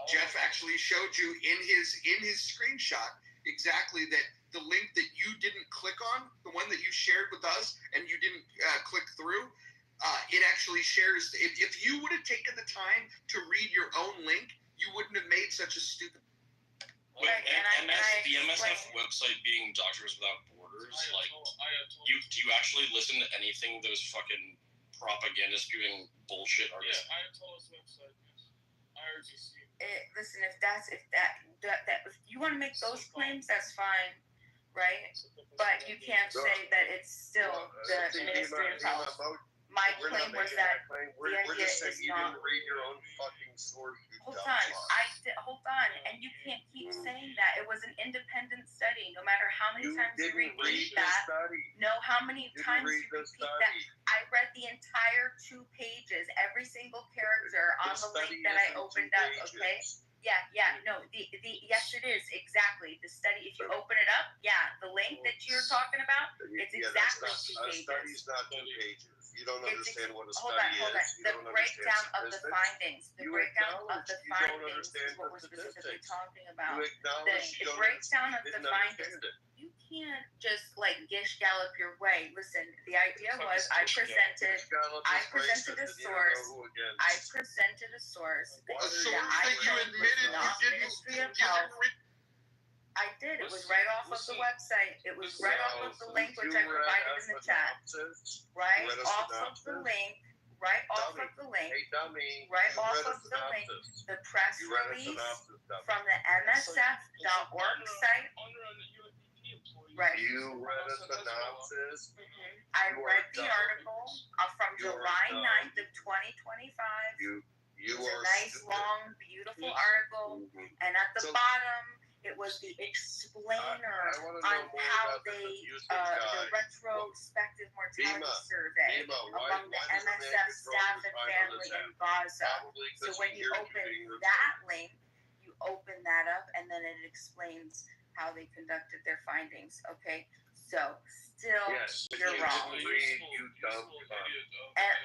Jeff actually showed you in his screenshot exactly that the link that you didn't click on, the one that you shared with us, and you didn't click through. It actually shares. If you would have taken the time to read your own link, you wouldn't have made such a stupid. Wait, the MSF website being Doctors Without Borders, like, do you actually listen to anything those fucking propaganda spewing bullshit artists? Yeah, Ayatollah's website, yes. IRGC. Listen, if you want to make those claims, that's fine, right? But you can't say that it's still the Ministry of Health. My claim was that we're idea just saying is you not- didn't read your own fucking source. Hold on, and you can't keep saying that. It was an independent study. No matter how many times you repeat that, how many times you repeat that. I read the entire 2 pages, every single character on the link that I opened up. Okay. Yes, it is exactly the study. If you open it up, the link that you're talking about, it's exactly 2 pages. A study's not 2 pages. You don't understand what a Hold study on. is. You The don't breakdown understand of the statistics. findings. The You breakdown of acknowledge the you don't findings understand is what the we're specifically statistics. talking about. You acknowledge you The don't breakdown of the didn't findings. understand it. You can't just gish gallop your way. Listen, the idea was I presented a source. I presented a source. A source that you admitted you didn't read. I did. It was right off of the website. It was right off of the link which I provided in the chat. Right off of the link. Right off of the link. Hey, dummy. Right You off read a of the link. synopsis. The press You read a release synopsis, dummy. from the MSF.org site. Right. You read a synopsis. I You read are the dumb. article from You are July dumb. 9th of 2025. You It was are a nice, stupid. long, beautiful article. Mhm. And at the So- bottom, it was the explainer I wanna know on more how about this they, abusive the guy. retrospective mortality Dima, survey why among the does the man MSF get staff thrown and behind on family the in Gaza. Probably So 'cause when he you hears open being that link, you open that up and then it explains how they conducted their findings. Okay, so still Yes, but you're you wrong. didn't read, you dumb cunt. And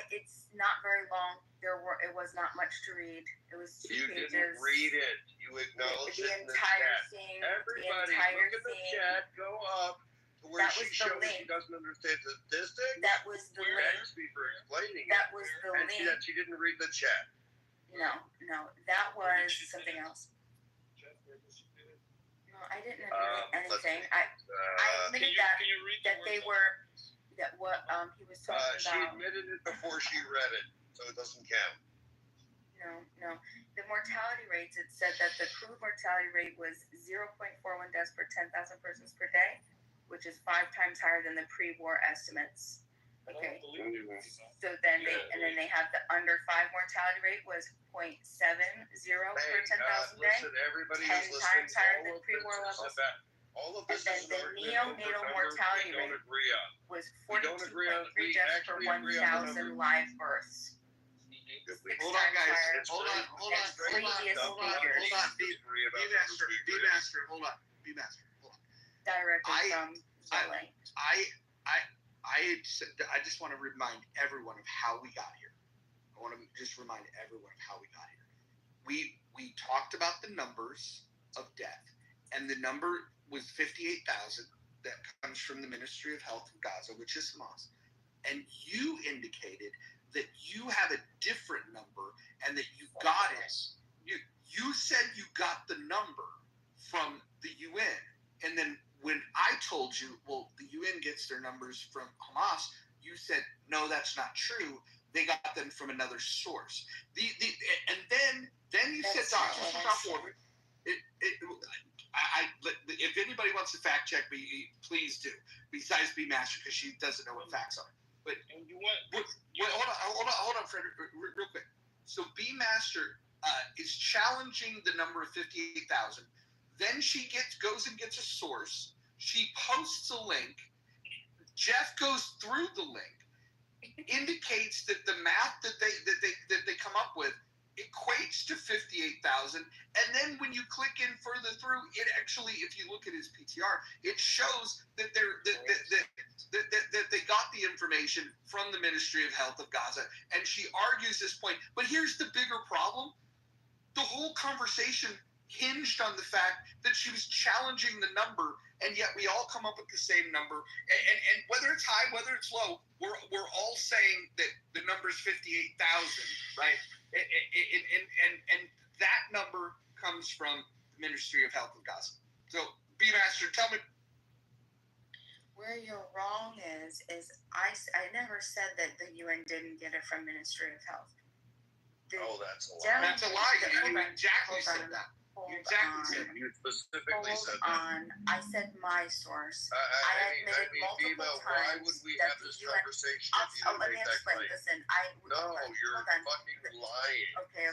it's not very long. It was not much to read. It was 2 You pages. didn't read it. You acknowledged The it in the entire chat. thing. Everybody, the entire look at the thing. chat. Go up to where That she was the shows link. she doesn't understand statistics. That was the link. Thanks me for explaining That it. was the And link. she didn't read the chat. No, that was something else. No, I didn't admit anything. I admitted that they were what he was talking She about. admitted it before she read it, so it doesn't count. No. The mortality rates, it said that the crude mortality rate was 0.41 deaths per 10,000 persons per day, which is 5 times higher than the pre-war estimates. Okay. So then they have the under 5 mortality rate was 0.70 per 10,000 day. Listen, everybody 10 is listening. times higher All than of pre-war this is levels. about. All of this And is then an the argument over neonatal numbers mortality we don't rate agree on. was We don't agree on- 42.3 we deaths per actually agree on the 1,000 numbers. live births. Six Hold on, times guys. higher. Hold on. Previous figures. B-Master, hold on. B-Master, hold on. Directly from Zoe. I just want to remind everyone of how we got here. I want to just remind everyone of how we got here. we talked about the numbers of death, and the number was 58,000 that comes from the Ministry of Health of Gaza, which is Hamas. And you indicated that you have a different number and that you got it. You said you got the number from the UN. And then when I told you, well, the UN gets their numbers from Hamas, you said, no, that's not true. They got them from another source. And then you said Doctors Without Borders. If anybody wants to fact check me, please do. Besides B Master, because she doesn't know what facts are. But hold on, Frederick, real quick. So B Master is challenging the number of 58,000. Then she goes and gets a source. She posts a link. Jeff goes through the link, indicates that the math that they come up with equates to 58,000, and then when you click in further through, it actually, if you look at his PTR, it shows that they got the information from the Ministry of Health of Gaza, and she argues this point. But here's the bigger problem: the whole conversation hinged on the fact that she was challenging the number, and yet we all come up with the same number, and whether it's high, whether it's low, we're all saying that the number is 58,000, right? And that number comes from the Ministry of Health of Gaza. So, B Master, tell me. Where you're wrong is I never said that the UN didn't get it from Ministry of Health. That's a lie. That's a lie. You exactly said that. You specifically said that. I said my source. I admitted multiple female, times why would we that have the this UN conversation if you let me make that explain. claim? Listen, No, you're hold on. fucking lying. Okay.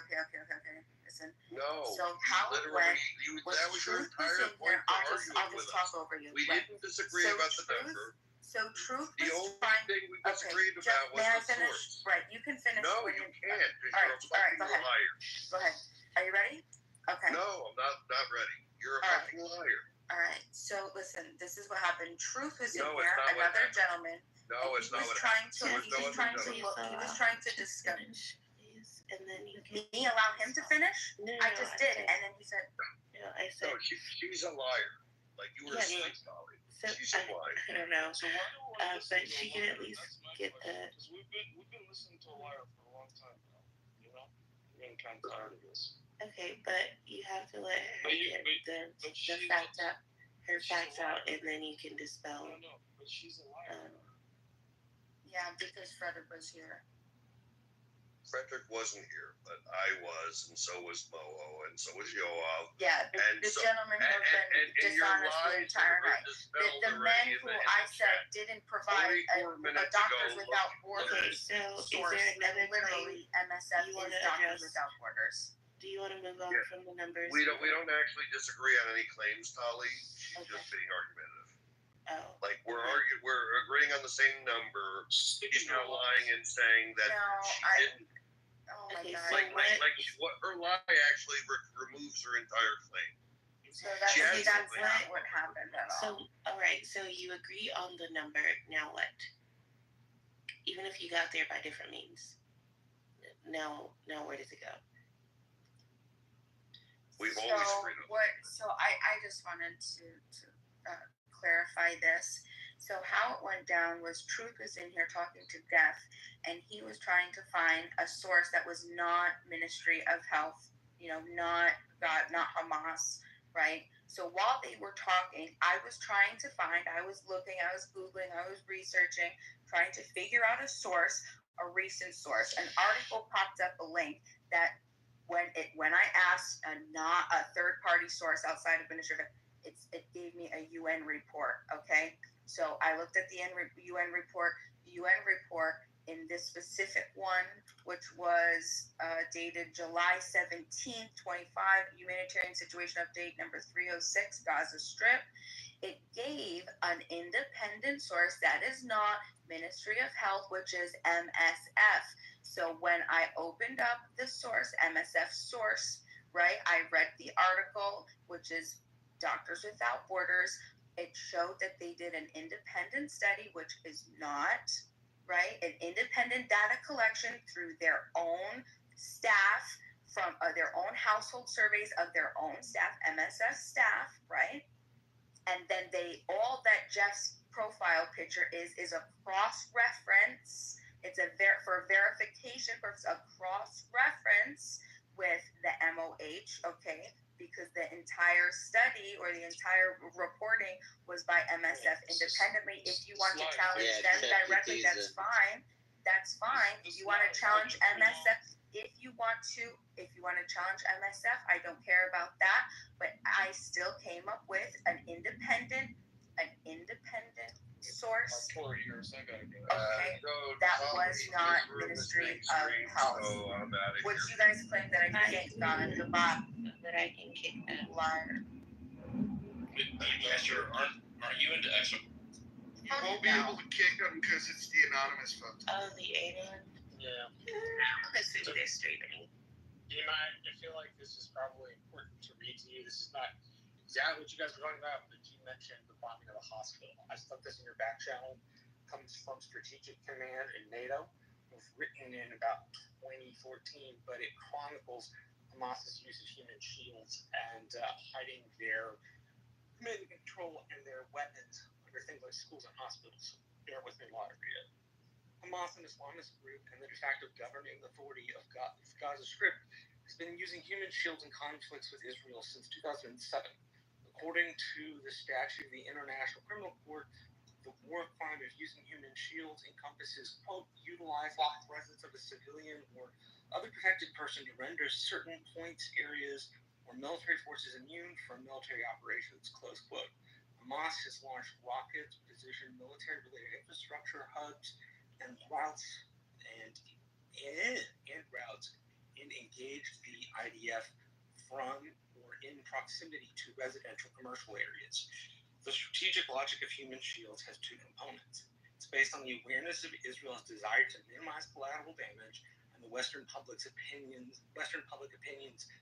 Listen. No, So how it went that was your truth was entire in point here. for I'll arguing just with talk us. over you. We Right. didn't disagree So about the truth- number. So truth The was only fine. thing we Okay, disagreed Jeff, about was may I the finish? source. Right, you can finish. No, when you you- can't, because all you're a right, fucking go ahead. liar. Go ahead. Are you ready? Okay. No, I'm not ready. You're a All right. fucking liar. All right. So listen, this is what happened. Truth was in No, it's here. not what Another happened. gentleman. No, it's not what trying happened. to. There was He no was other trying to. gentleman. He was trying to discuss. Finish, please, and then you can. Me allow him to finish? No, I just did, and then he said, No, I said. No, she's a liar. Like you were Yeah. asleep, Dolly. So She's a liar. I don't know. So why do we But listen to she a can liar? at least That's my get question. the- 'Cause we've been listening to a liar for a long time now. You know, we're getting kind of tired of this. Okay, but you have to let her But you- get but the she's facts a- out, her she's a facts out, liar. and then you can dispel. No, but she's a liar. yeah, because Frederick was here. Frederick wasn't here, but I was, and so was Moho, and so was Yoav. Yeah, And the so- gentleman who has been And your dishonest the lies entire were night. dispelled The men already who in the I said chat. didn't provide 44 a minutes Doctors ago, Without Okay, Borders so is source, there and another literally claim? MSF you is wanna Doctors address? Without Borders. Do you want to move on Yeah. from the numbers? We don't actually disagree on any claims, Tali. She's Okay. just being argumentative. Oh, Like we're Okay. we're agreeing on the same number. She's now lying and saying that No, she didn't. Oh my Okay, God. so What her lie actually removes her entire claim. So that's, She has that's something. not what happened at all. so all right. So you agree on the number. Now what? Even if you got there by different means. Now where does it go? We've always agreed on So I just wanted to clarify this. So how it went down was Truth was in here talking to Death, and he was trying to find a source that was not Ministry of Health, not God, not Hamas, right? So while they were talking, I was trying to find, I was looking, I was Googling, I was researching, trying to figure out a source, a recent source. An article popped up, a link that when I asked not a third party source outside of Ministry of Health, it gave me a UN report, okay? So I looked at the UN report. The UN report in this specific one, which was dated July 17th, 25, Humanitarian Situation Update number 306, Gaza Strip. It gave an independent source that is not Ministry of Health, which is MSF. So when I opened up the source, MSF source, right, I read the article, which is Doctors Without Borders. It showed that they did an independent study, which is not, right, an independent data collection through their own staff, from their own household surveys of their own staff, MSF staff, right? And then all that Jeff's profile picture is a cross-reference. It's for verification purpose, a cross-reference with the MOH, okay? Because the entire study or the entire reporting was by MSF independently. If you want to challenge them directly, that's fine. That's fine. If you want to challenge MSF, if you want to challenge MSF, I don't care about that. But I still came up with an independent source. Okay, that was not Ministry of Health. Which you guys claim that I kicked on the bot, that I can kick them. Liar. Esther, aren't you into extra? You won't be able to kick them because it's the anonymous folks. Oh, the Anon? Yeah. Listen to this streaming. I feel like this is probably important to read to you. This is not exactly what you guys were talking about, but you mentioned the bombing of the hospital. I stuck this in your back channel. Comes from Strategic Command in NATO. It was written in about 2014, but it chronicles Hamas's use of human shields and hiding their command and control and their weapons under things like schools and hospitals. Bear with me while I read it. Hamas, an Islamist group and the de facto governing authority of Gaza Strip, has been using human shields in conflicts with Israel since 2007. According to the statute of the International Criminal Court, the war crime of using human shields encompasses, quote, utilizing the presence of a civilian or other protected person to render certain points, areas, or military forces immune from military operations, close quote. Hamas has launched rockets, positioned military-related infrastructure hubs, and routes and engaged the IDF from or in proximity to residential commercial areas. The strategic logic of human shields has two components. It's based on the awareness of Israel's desire to minimize collateral damage and the Western public opinion's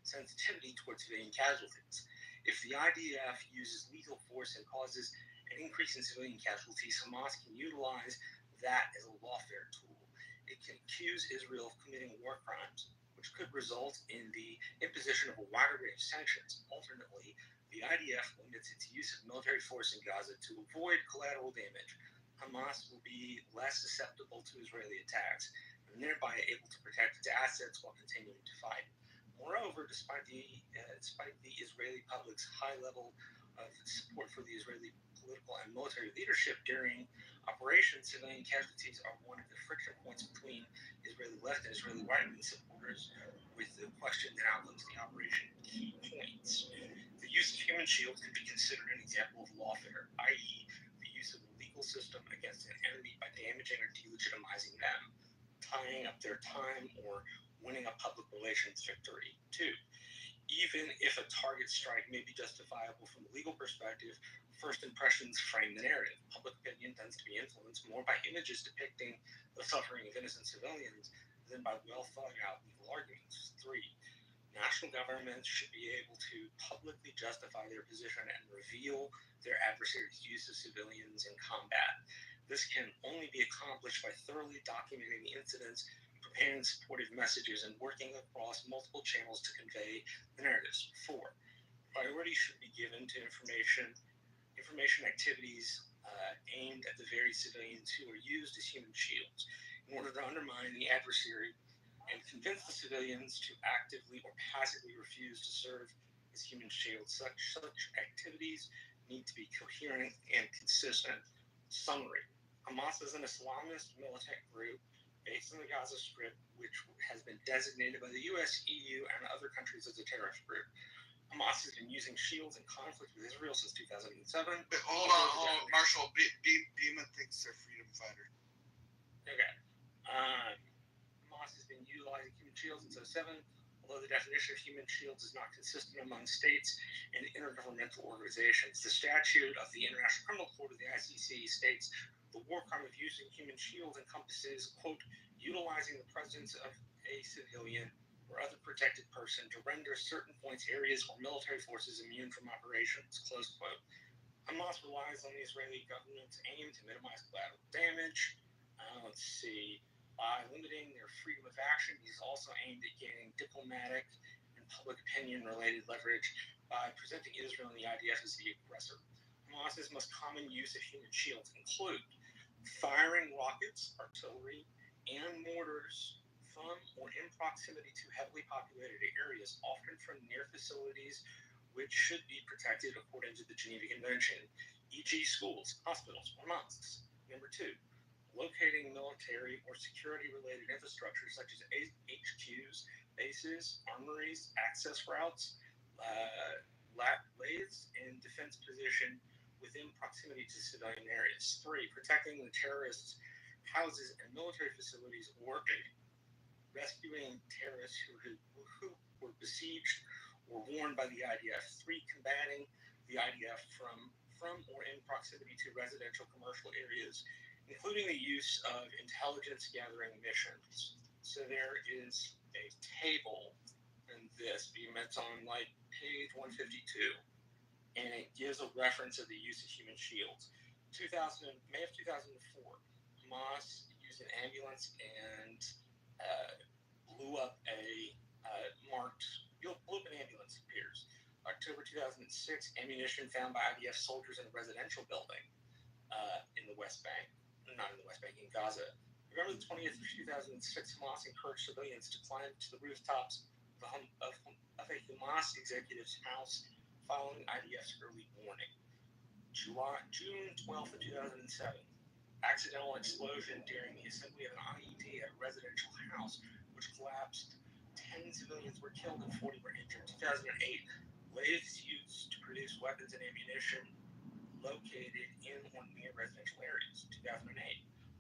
sensitivity towards civilian casualties. If the IDF uses lethal force and causes an increase in civilian casualties, Hamas can utilize that as a lawfare tool. It can accuse Israel of committing war crimes, which could result in the imposition of a wider range of sanctions. Alternately, the IDF limits its use of military force in Gaza to avoid collateral damage. Hamas will be less susceptible to Israeli attacks and thereby able to protect its assets while continuing to fight. Moreover, despite the Israeli public's high level of support for the Israeli political and military leadership during operations, civilian casualties are one of the friction points between Israeli left and Israeli right-wing supporters, with the question that outlines the operation key points. The use of human shields can be considered an example of lawfare, i.e., the use of the legal system against an enemy by damaging or delegitimizing them, tying up their time, or winning a public relations victory. 2. Even if a target strike may be justifiable from a legal perspective, first impressions frame the narrative. Public opinion tends to be influenced more by images depicting the suffering of innocent civilians than by well-thought-out legal arguments. 3. National governments should be able to publicly justify their position and reveal their adversaries' use of civilians in combat. This can only be accomplished by thoroughly documenting the incidents, preparing supportive messages, and working across multiple channels to convey the narratives. 4. Priority should be given to information activities aimed at the very civilians who are used as human shields in order to undermine the adversary and convince the civilians to actively or passively refuse to serve as human shields. Such activities need to be coherent and consistent. Summary. Hamas is an Islamist militant group based in the Gaza Strip, which has been designated by the U.S., EU, and other countries as a terrorist group. Hamas has been using shields in conflict with Israel since 2007. But hold on, Marshall. Beeman thinks they're freedom fighters. Okay. Hamas has been utilizing human shields since 2007, although the definition of human shields is not consistent among states and intergovernmental organizations. The statute of the International Criminal Court of the ICC states the war crime of using human shields encompasses, quote, utilizing the presence of a civilian or other protected person to render certain points, areas, or military forces immune from operations, close quote. Hamas relies on the Israeli government's aim to minimize collateral damage. By limiting limiting their freedom of action. He's also aimed at gaining diplomatic and public opinion-related leverage by presenting Israel and the IDF as the aggressor. Hamas's most common use of human shields include firing rockets, artillery, and mortars from or in proximity to heavily populated areas, often from near facilities which should be protected according to the Geneva Convention, e.g. schools, hospitals, or mosques. Number 2, locating military or security-related infrastructure such as HQs, bases, armories, access routes, lathes, and defense position within proximity to civilian areas. 3, protecting the terrorists' houses and military facilities or rescuing terrorists who were besieged or warned by the IDF. 3, combating the IDF from or in proximity to residential commercial areas, including the use of intelligence gathering missions. So there is a table in this, it's on like page 152, and it gives a reference of the use of human shields. May of 2004, Hamas used an ambulance and blew up an ambulance, it appears. October 2006, ammunition found by IDF soldiers in a residential building in the West Bank, not in the West Bank, in Gaza. November the 20th of 2006, Hamas encouraged civilians to climb to the rooftops of a Hamas executive's house following IDF's early warning. June 12th of 2007, accidental explosion during the assembly of an IED at a residential house, which collapsed. 10 civilians were killed and 40 were injured. 2008, lathes used to produce weapons and ammunition located in or near residential areas. 2008,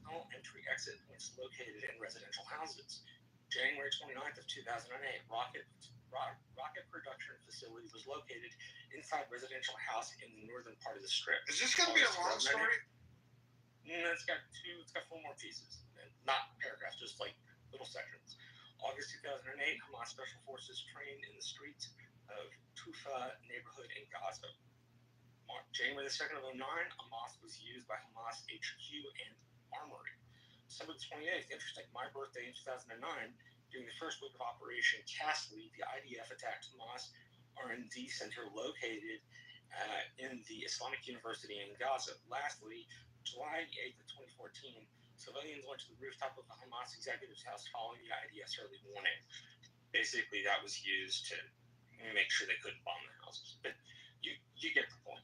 tunnel entry-exit points located in residential houses. January 29th of 2008, rocket production facility was located inside residential house in the northern part of the strip. Is this going to be a long story? It's got 4 more pieces, not paragraphs, just like little sections. August 2008, Hamas Special Forces trained in the streets of Tufa neighborhood in Gaza. January the 2nd of 2009, a mosque was used by Hamas HQ and armory. December the 28th, interesting, my birthday in 2009, during the first week of Operation Castle, the IDF attacked Hamas R&D center located in the Islamic University in Gaza. Lastly, July 8th of 2014, civilians went to the rooftop of the Hamas executive's house following the IDF's early warning. Basically, that was used to make sure they couldn't bomb the houses. But you get the point.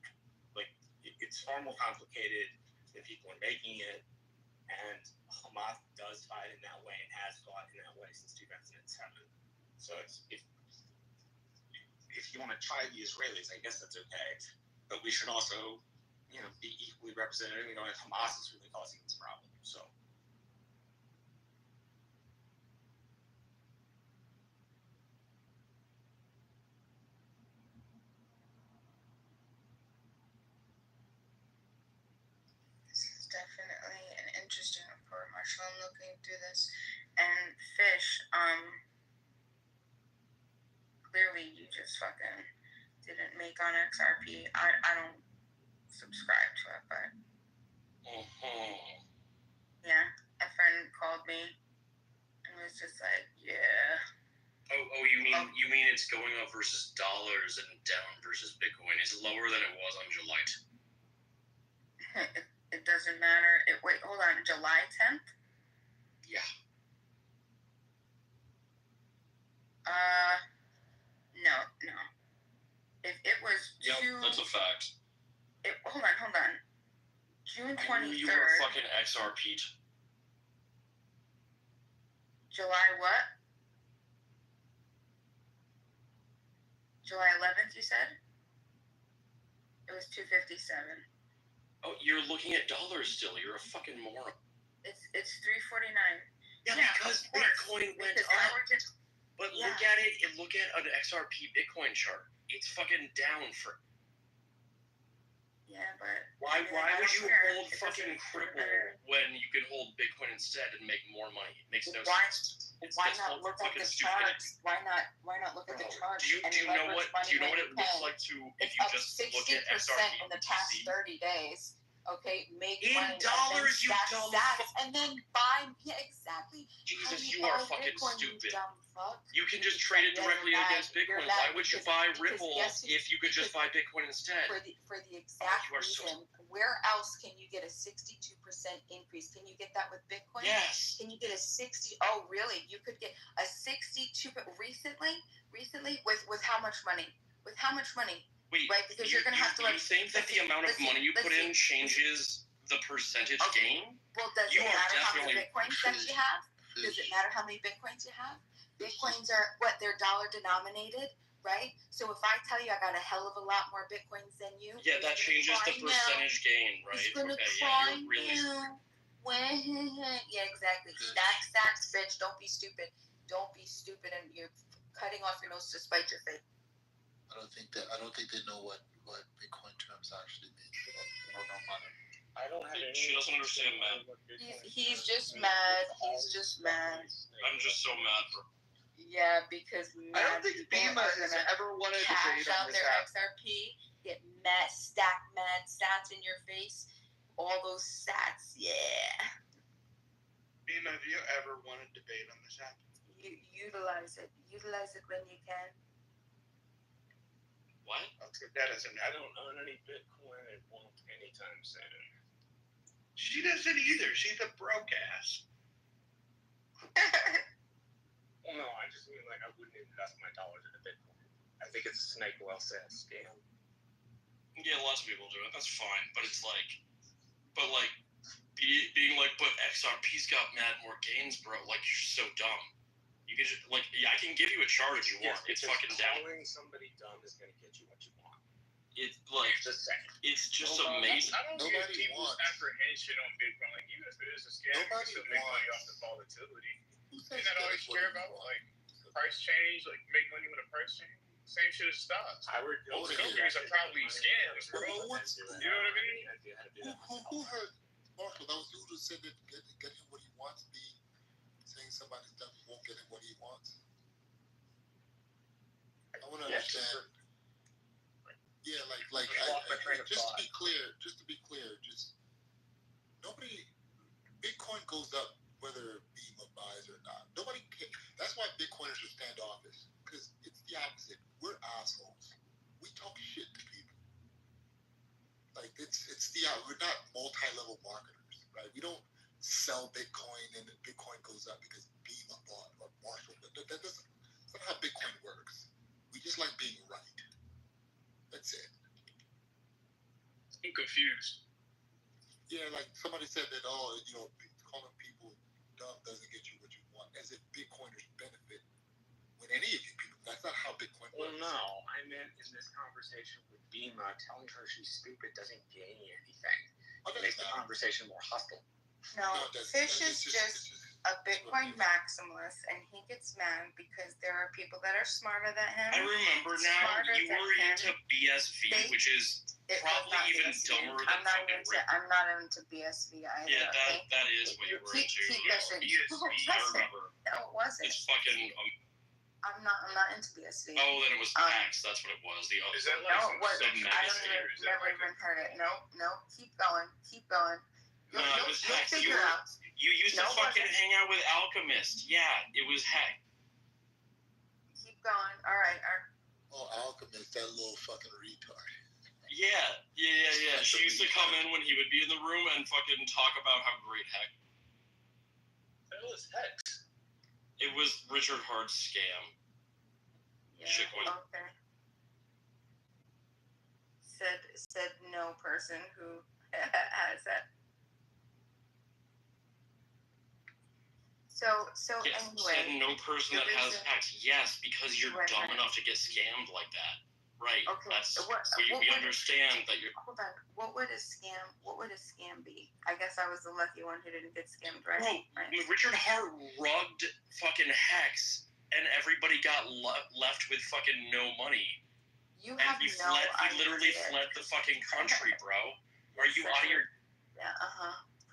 Like, it's far more complicated than people are making it, and Hamas does fight in that way and has fought in that way since 2007. So if you want to try the Israelis, I guess that's okay. But we should also, be equally represented. Hamas is really causing this problem. So. This is definitely an interesting report, Marshall. I'm looking through this. And Fish, clearly you just fucking didn't make on XRP. I don't subscribe to it, but yeah, a friend called me and was just like, yeah. Oh, you mean it's going up versus dollars and down versus Bitcoin? It's lower than it was on July 10th. It doesn't matter. Wait, hold on. July 10th? Yeah. No. If it was that's a fact. Hold on. June 23rd. You were fucking XRP'd. July what? July 11th, you said? It was 257. Oh, you're looking at dollars still. You're a fucking moron. It's 349. Yeah, because Bitcoin went up. But look at it and look at an XRP Bitcoin chart. It's fucking down for. Yeah, but why would you hold fucking Cripple when you can hold Bitcoin instead and make more money? It makes no sense. Why not look at the charts? Why not look at the charts? Do you know what it looks like if you just look at XRP in the past 30 days? Okay, make in money dollars, you dumb and then buy. Yeah, exactly. Jesus Jesus, you you are buy fucking Bitcoin, you stupid. dumb fuck. You can just trade it directly You're against mad. Bitcoin. You're mad Why would you because- buy because Ripple yes, if you could just buy Bitcoin instead? For the exact you are so- reason, where else can you get a 62% increase? Can you get that with Bitcoin? Yes. Can you get a 60? Oh, really? You could get a 62 recently with how much money? With how much money? Wait, Right, because you're gonna have to, You think that the amount of money you put in changes the percentage gain? Well, does You it are matter how many definitely- Bitcoins that you have? Does it matter how many Bitcoins you have? Bitcoins are what? They're dollar denominated, right? So if I tell you I got a hell of a lot more Bitcoins than you, Yeah, that changes the percentage gain, right? It's gonna Okay, cry you're really. now. Yeah, exactly. Stacks, bitch. Don't be stupid. Don't be stupid, and you're cutting off your nose to spite your face. I don't think they know what Bitcoin terms actually mean. They don't know money. I don't have any. She doesn't understand math. He's just mad. He's just mad. I'm just so mad for. Yeah, because I don't think people Bima are has gonna ever wanted to cash debate on out this their app. XRP, get mad stats in your face, all those stats. Yeah. Bima, have you ever wanted to debate on this app? Utilize it when you can. What? I'll take that as a I no. don't own any Bitcoin and won't anytime soon. She doesn't either. She's a broke ass. Well, no, I just mean like I wouldn't invest my dollars in a Bitcoin. I think it's a snake oil sales scam. Yeah, lots of people do it. That's fine, but it's like, being like, but XRP's got mad more gains, bro. Like you're so dumb. You can just I can give you a chart if you want. It's fucking down. Calling somebody dumb is gonna get you what you want. It's like Just saying. it's just amazing. I don't Nobody get people's wants- apprehension on Bitcoin. Like, even if it is a scam, you can Nobody still make money off wants- the volatility. Who Isn't says that all you that's what care we about? want? Like, price change, like, make money when a price change? Same shit as stocks. Most companies are probably scams, bro. Who wants- You know what I mean? Who heard Marshall? That was you who said that get him what he wants. Saying somebody's done won't get him what he wants. I want to understand. Yeah, just to be clear, nobody. Bitcoin goes up whether Bima buys or not. Nobody cares. That's why Bitcoiners are standoffish, because it's the opposite. We're assholes. We talk shit to people. Like we're not multi-level marketers, right? We don't sell Bitcoin and then Bitcoin goes up because Bima bought or Marshall. That's not how Bitcoin works. We just like being right. That's it. I'm confused. Yeah, like somebody said that, calling people dumb doesn't get you what you want. As if Bitcoiners benefit when any of you people. That's not how Bitcoin Well, works. no, I meant in this conversation with Bima, telling her she's stupid doesn't gain you anything. Oh, It makes the conversation more hostile. No, No, it doesn't. Fish It's is just a Bitcoin maximalist, and he gets mad because there are people that are smarter than him. I remember now. Smarter You than were him. into BSV, which is It was probably not even BSV. dumber than I'm not fucking into. Ripple. I'm not into BSV either. Yeah, okay? that is what you were Keep into. guessing. BSV, I remember. No, it wasn't. It's fucking. I'm not into BSV. Oh, then it was tax. That's what it was. The other. Is that No, like it wasn't. some I medicine, or is that never like even heard it. No. Keep going. No, it was You'll hex. figure out. You used No, to it fucking wasn't. hang out with Alchemist. Yeah, it was heck. Keep going. All right. Oh, Alchemist, that little fucking retard. Yeah. She used to come in when he would be in the room and fucking talk about how great heck. That was hex. It was Richard Hard's scam. Yeah. Shitcoin. Okay. Said no person who has that. So Yes, anyway. said no person the that has reason- hex. Yes, because you're Right, dumb right. enough to get scammed like that. Right. Okay, That's what we would- understand that you're. Hold on. What would a scam be? I guess I was the lucky one who didn't get scammed, right? Bro, Right. Richard Hart rugged fucking hex, and everybody got left with fucking no money. You And have he no fled. He idea. literally fled the fucking country, bro. Are you out of your? Yeah.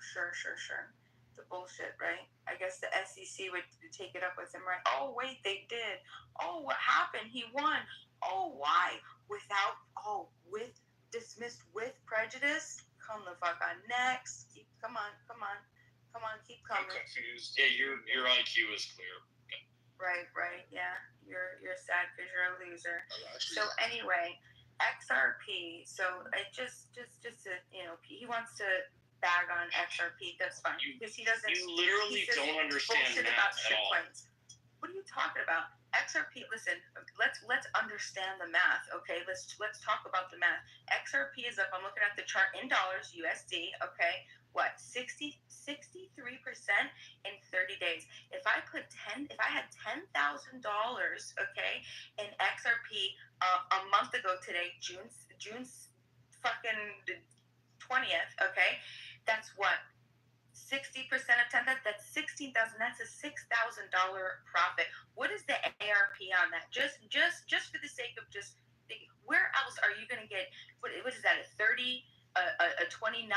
Sure. The bullshit, right? I guess the SEC would take it up with him, right? Oh wait, they did. Oh, what happened? He won. Oh, why? Dismissed with prejudice. Come the fuck on. Next. Come on. Come on, keep I'm coming. confused. Yeah, your IQ is clear. Right. Yeah, you're sad because you're a loser. Actually, So anyway, XRP. So it just he wants to bag on XRP. That's fine because he doesn't. You literally don't understand bullshit math about at all. shitcoins. What are you talking about? XRP. Listen, let's understand the math. Okay, let's talk about the math. XRP is up. I'm looking at the chart in dollars USD. Okay, what 63% in 30 days. If I had $10,000, okay, in XRP a month ago today, June's fucking 20th, okay, that's what 60% of 10, that's 16,000. That's a $6,000 profit. What is the ARP on that? Just for the sake of just thinking, where else are you going to get? What is that? A 29,000%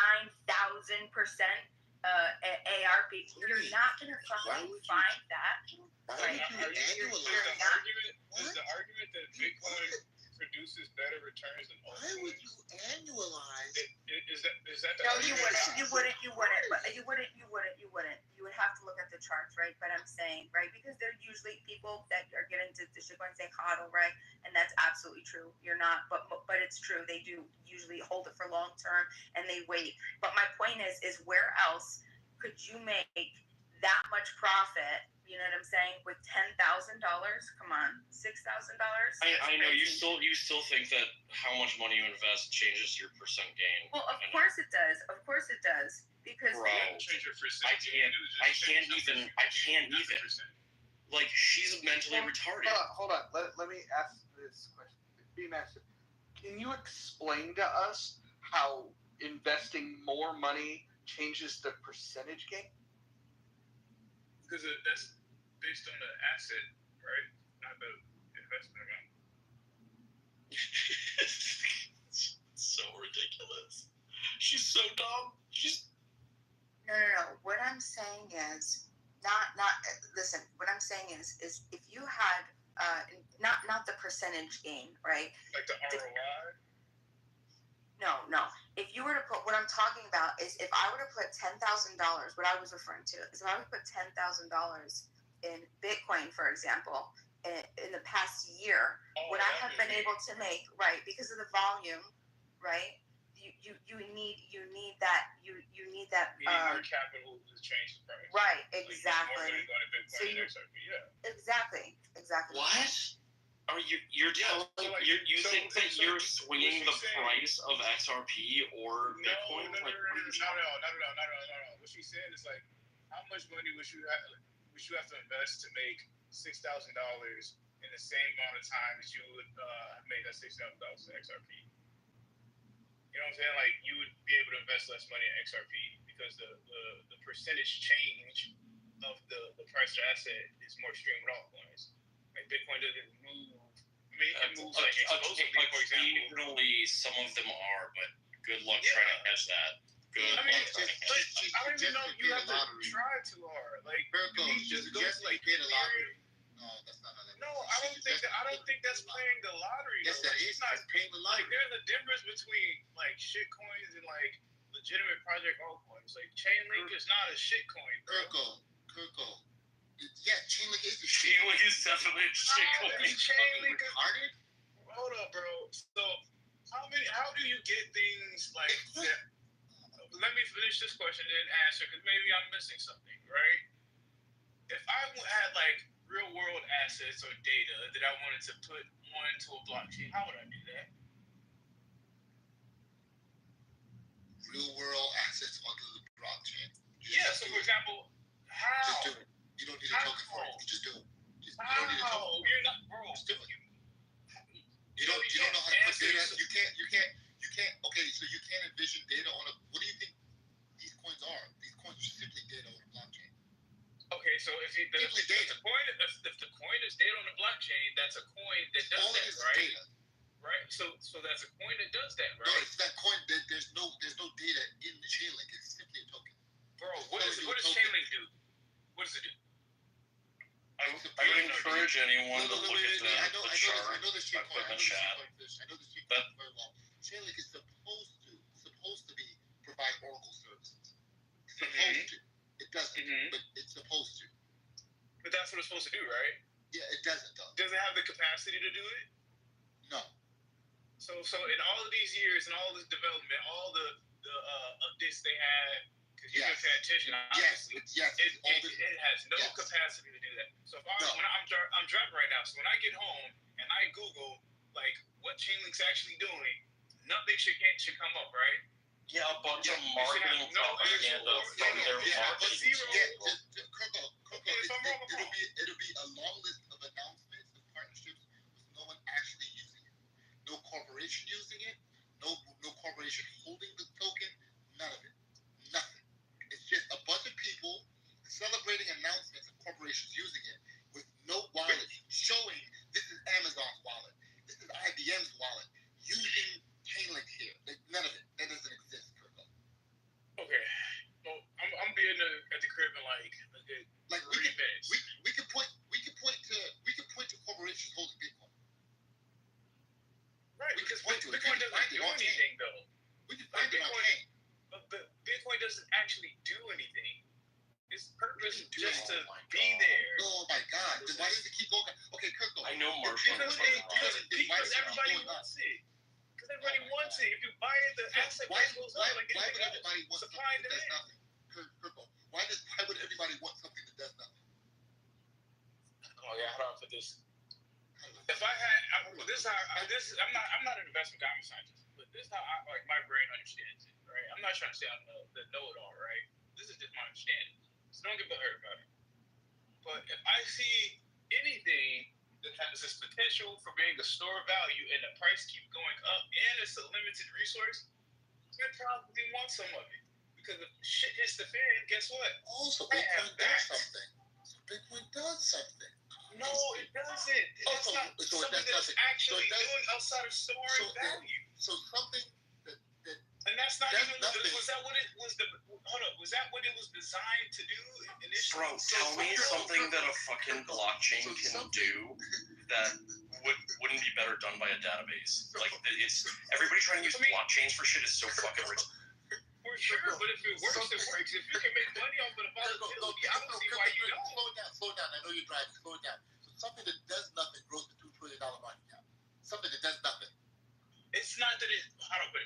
ARP? You're not going to fucking find that. Why would you annualize? Is the argument that Bitcoin produces better returns than Why would you annualize? Is that the No, argument? you wouldn't. You would have to look at the charts, right? But I'm saying, right, because they're usually people that are getting into the shitcoin say hodl, right? And that's absolutely true. You're not, but it's true. They do usually hold it for long term and they wait. But my point is where else could you make that much profit? You know what I'm saying? With $10,000, come on, $6,000. I know you still think that how much money you invest changes your percent gain. Well, of course it does. Of course it does. Because Bro, I can't even. Like, she's mentally retarded. Hold on. Let me ask this question. Be massive. Can you explain to us how investing more money changes the percentage gain? Because that's based on the asset, right? Not the investment amount. So ridiculous. She's so dumb. No. What I'm saying is listen. What I'm saying is if you had not the percentage gain, right? Like the ROI. No. If you were to put, what I'm talking about is if I were to put $10,000, what I was referring to is if I would put $10,000 in Bitcoin, for example, in the past year, would I have been able to make, right, because of the volume, right? You need that. You need more capital to change the price. Right, exactly. Like more money going to Bitcoin and XRP, yeah. Exactly. What? Are you're telling you think that you're swinging the price of XRP or Bitcoin? No. What she's saying is like, how much money would you have to invest to make $6,000 in the same amount of time that you would have made that $6,000 in XRP? You know what I'm saying? Like, you would be able to invest less money in XRP because the percentage change of the price of the asset is more extreme with altcoins. Like, Bitcoin doesn't move. I mean, it moves like explosively, for example. Occasionally, some of them are, but good luck trying to catch that. I don't even know if you have to try too hard. Like, you just go like get a lottery. No, that's not how that. No, I don't think that's playing the lottery. Yes, that is. That's paying the lottery. Like, there's a difference between like shit coins and like legitimate project altcoins. Like, Chainlink is not a shit coin, bro. Kirko. Yeah, Chainlink is the shit. Chainlink is definitely a shit coin. Chainlink is retarded. Hold up, bro. So how do you get things like that? Let me finish this question and then answer, because maybe I'm missing something, right? If I had like real world assets or data that I wanted to put onto a blockchain, how would I do that? Real world assets onto the blockchain. Yeah, so for example, how? Just do it. You don't need a token for it. You just do it. You don't need a token. You're not, bro. Just do it. You don't know how to put data. You can't. Okay, so you can't envision data on a. What do you think these coins are? These coins are simply data on a blockchain. Okay, so if the coin is data on the blockchain, that's a coin that does all that, right? Data. Right. So that's a coin that does that, right? No, it's that coin. There's no data in the Chainlink. It's simply a token. Bro, what does Chainlink do? What does it do? I would encourage anyone to look at the chart I know this shit I put in the coin. chat. I know this shit coin very well. Chainlink is supposed to provide Oracle services. Supposed to. It doesn't, Mhm. but it's supposed to. But that's what it's supposed to do, right? Yeah, it doesn't though. Does it have the capacity to do it? No. So in all of these years and all this development, all the updates they had, because you've been paying attention, obviously, it has no capacity to do that. So if I'm driving right now, so when I get home and I Google like what Chainlink's actually doing, nothing should come up, right? Yeah, a bunch of marketing propaganda from their marketing. It'll be a long list of announcements and partnerships with no one actually using it. No corporation using it. No corporation holding the token. None of it. Nothing. It's just a bunch of people celebrating announcements of corporations using it with no wallet showing this is Amazon's wallet. This is IBM's wallet using Chainlink here. None of it. That doesn't exist, Kirko. Okay. Well, I'm being at the crib in like we can point to corporations holding Bitcoin. Right, because Bitcoin doesn't do anything though. We can find it on chain. But Bitcoin doesn't actually do anything. Its purpose is just to be there. Oh my God! Then why does it keep going? Okay, Kirko. I know Marshall. Because everybody wants it. Because everybody wants it. If you buy it, the asset price goes up. Like why would everybody want something supply and that does demand. nothing? Kirko, why would everybody want something that does nothing? Oh yeah, how do I put this? If I had, I'm not an investment guy, I'm a scientist, but this is how my brain understands it, right? I'm not trying to say I'm the know-it-all, right? This is just my understanding. So don't get hurt about it. But if I see anything that has this potential for being a store of value and the price keeps going up and it's a limited resource, I probably want some of it. Because if shit hits the fan, guess what? Also, Bitcoin does something. Bitcoin does something. No, it doesn't. That's not something that's actually doing outside of storing value. So something that and that's not even. nothing. Was that what it was? Hold up. Was that what it was designed to do initially? Bro, tell me something that a fucking blockchain can do that wouldn't be better done by a database. Like it's everybody trying to use blockchains for shit is so fucking rich. For sure, but if it works, it works. If you can make money off of the volatility, I don't see why you don't. Slow down. I know you're driving. Slow it down. So something that does nothing grows to $2 trillion market cap. Something that does nothing. It's not that it. I don't know.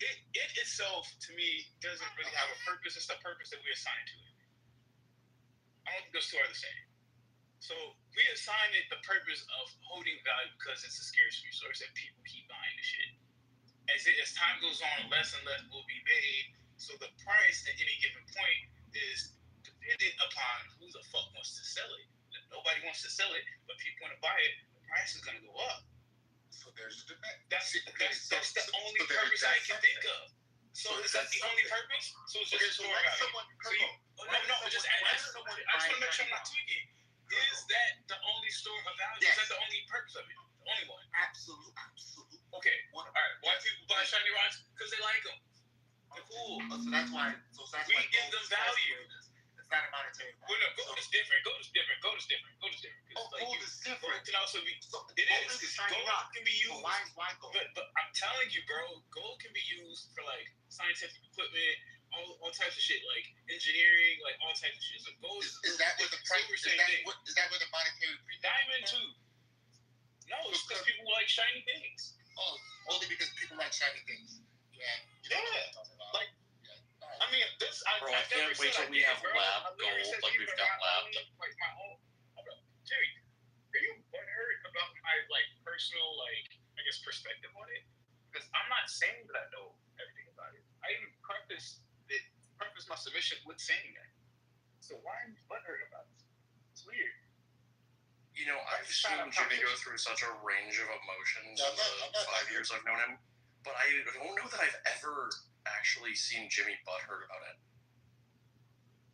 It itself, to me, doesn't really have a purpose. It's the purpose that we assign to it. I don't think those two are the same. So we assign it the purpose of holding value because it's a scarce resource and people keep buying the shit. As time goes on, less and less will be made. So the price at any given point is dependent upon who the fuck wants to sell it. If nobody wants to sell it, but people want to buy it, the price is going to go up. So there's the demand. That's the only purpose I can think of. So is that the only purpose? So it's just store value. I just want to make sure I'm not tweaking. Is that the only store of value? Is that the only purpose of it? The only one? Absolutely. Okay. All right. Why people buy shiny rocks? Because they like them. They're cool. So that's why. We give them value. It's not a monetary value. Well, no, gold is different. Gold is different. Gold is different. Gold can also be. It is. Shiny Gold rock. can be used. Why gold? But I'm telling you, bro, gold can be used for like scientific equipment, all types of shit, like engineering, like all types of shit. So gold is that where the price? Is that where the monetary premium? Diamond too. No, it's because people like shiny things. Oh, only because people like shiny things. Yeah. Like, I mean, this. Bro, I can't wait till we have lab gold like we've got lab. Like my own. Jerry, are you butthurt about my like personal I guess perspective on it? Because I'm not saying that I know everything about it. I even preface my submission with saying that. So why are you butthurt about it? It's weird. You know, I've seen Jimmy go through such a range of emotions in the 5 years I've known him, but I don't know that I've ever actually seen Jimmy butthurt about it.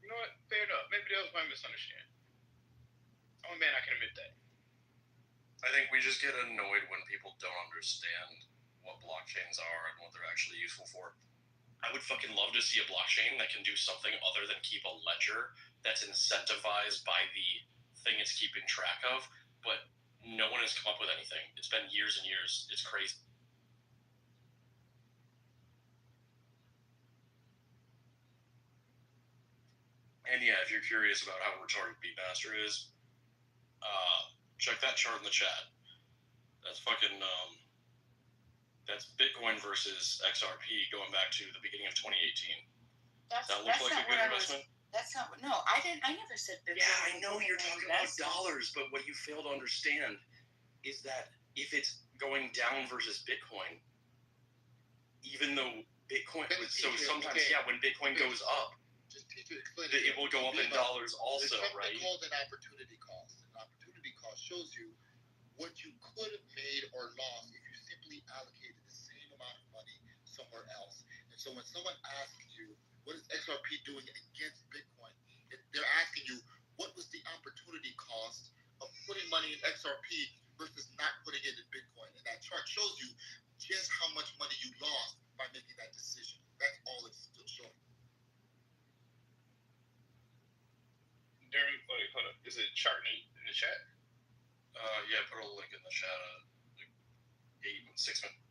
You know what? Fair enough. Maybe that was my misunderstanding. Oh man, I can admit that. I think we just get annoyed when people don't understand what blockchains are and what they're actually useful for. I would fucking love to see a blockchain that can do something other than keep a ledger that's incentivized by the thing it's keeping track of, but no one has come up with anything. It's been years and years. It's crazy. And yeah, if you're curious about how retarded Beatmaster is, check that chart in the chat. That's fucking that's Bitcoin versus XRP going back to the beginning of 2018. That looks like a good investment. That's not what. No, I didn't. I never said Bitcoin. Yeah, I know you're talking about dollars, but what you fail to understand is that if it's going down versus Bitcoin, even though Bitcoin, sometimes when Bitcoin goes up, just teacher explain it will go up in dollars also, right? It's called an opportunity cost. An opportunity cost shows you what you could have made or lost if you simply allocated the same amount of money somewhere else. And so when someone asks you, what is XRP doing against Bitcoin? They're asking you, what was the opportunity cost of putting money in XRP versus not putting it in Bitcoin? And that chart shows you just how much money you lost by making that decision. That's all it's still showing. Darren, wait, hold up. Is it chart in the chat? Yeah, put a link in the chat. 6 minutes.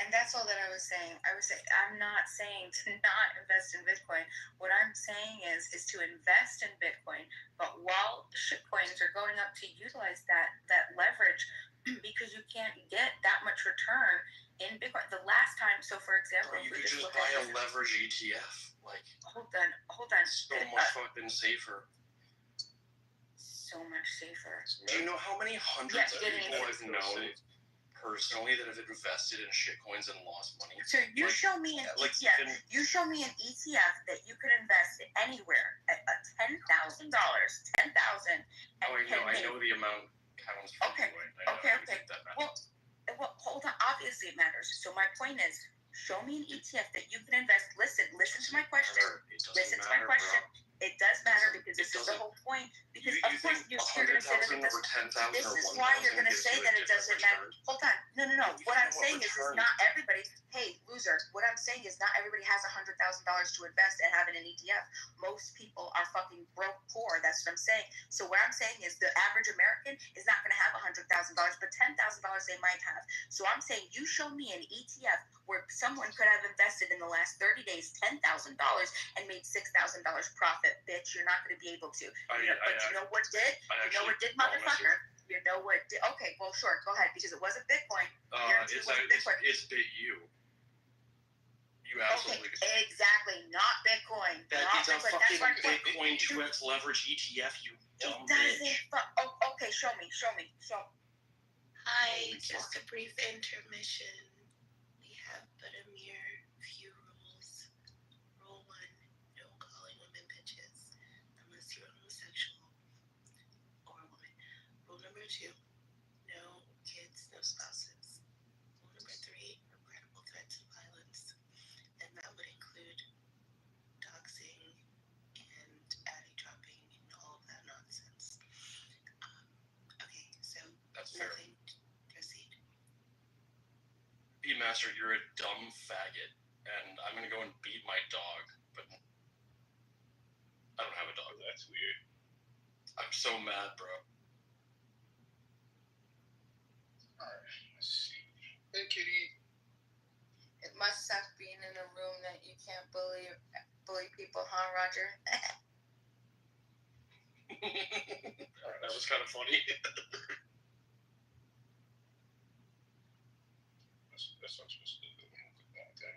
And that's all that I was saying. I'm not saying to not invest in Bitcoin. What I'm saying is to invest in Bitcoin, but while shitcoins are going up, to utilize that leverage, because you can't get that much return in Bitcoin. The last time, so for example, you could just buy a leverage ETF. Like, hold on. So much fucking safer. So much safer. Do you know how many hundreds of people I've known personally that have invested in shitcoins and lost money? So you show me an ETF. You show me an ETF that you could invest anywhere at $10,000. $10,000. I know the amount counts. Okay. Well, hold on. Obviously, it matters. So my point is, show me an ETF that you can invest. Listen to my question. Listen to my question. Bro. It does matter because this is the whole point. Because of course you're going to say that it doesn't. This is why you're going to say that it doesn't matter. Hold on. No. What I'm saying is not everybody. Hey, loser. What I'm saying is not everybody has $100,000 to invest and have it in an ETF. Most people are fucking broke poor. That's what I'm saying. So what I'm saying is the average American is not going to have $100,000, but $10,000 they might have. So I'm saying you show me an ETF where someone could have invested in the last 30 days $10,000 and made $6,000 profit. Bitch, you're not going to be able to. You know what did, motherfucker? You know what did? Okay, well, sure, go ahead, because it wasn't Bitcoin. It's BitU. You absolutely. Okay, exactly, not Bitcoin. It's a fucking Bitcoin 2x leverage ETF. You dumb bitch. Okay, show me. Hi, just a brief intermission. We have but a mere few rules. Rule 1, no calling women bitches unless you're homosexual or a woman. Rule number 2, no kids, no spouses. Rule number 3, regrettable threats of violence. And that would include doxing and addy dropping and all of that nonsense. Okay, so that's fair. Proceed. Beatmaster, you're a dumb faggot, and I'm gonna go and beat my dog, but I don't have a dog. That's weird. I'm so mad, bro. Alright, let's see. Hey, kitty. It must suck being in a room that you can't bully people, huh, Roger? That was kind of funny. That's what I'm supposed to do. Okay.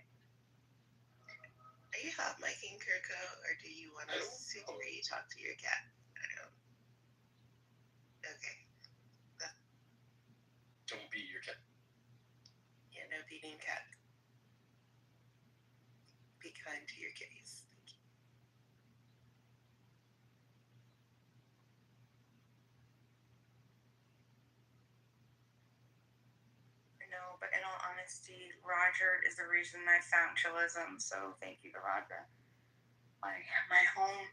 Are you hot micing Kirko, or do you want us to hear you talk to your cat? I don't. Okay. Don't beat your cat. Yeah, no beating cat. Be kind to your kitties. Thank you. No, but in all honesty, Roger is the reason I found chillism. So thank you to Roger. My home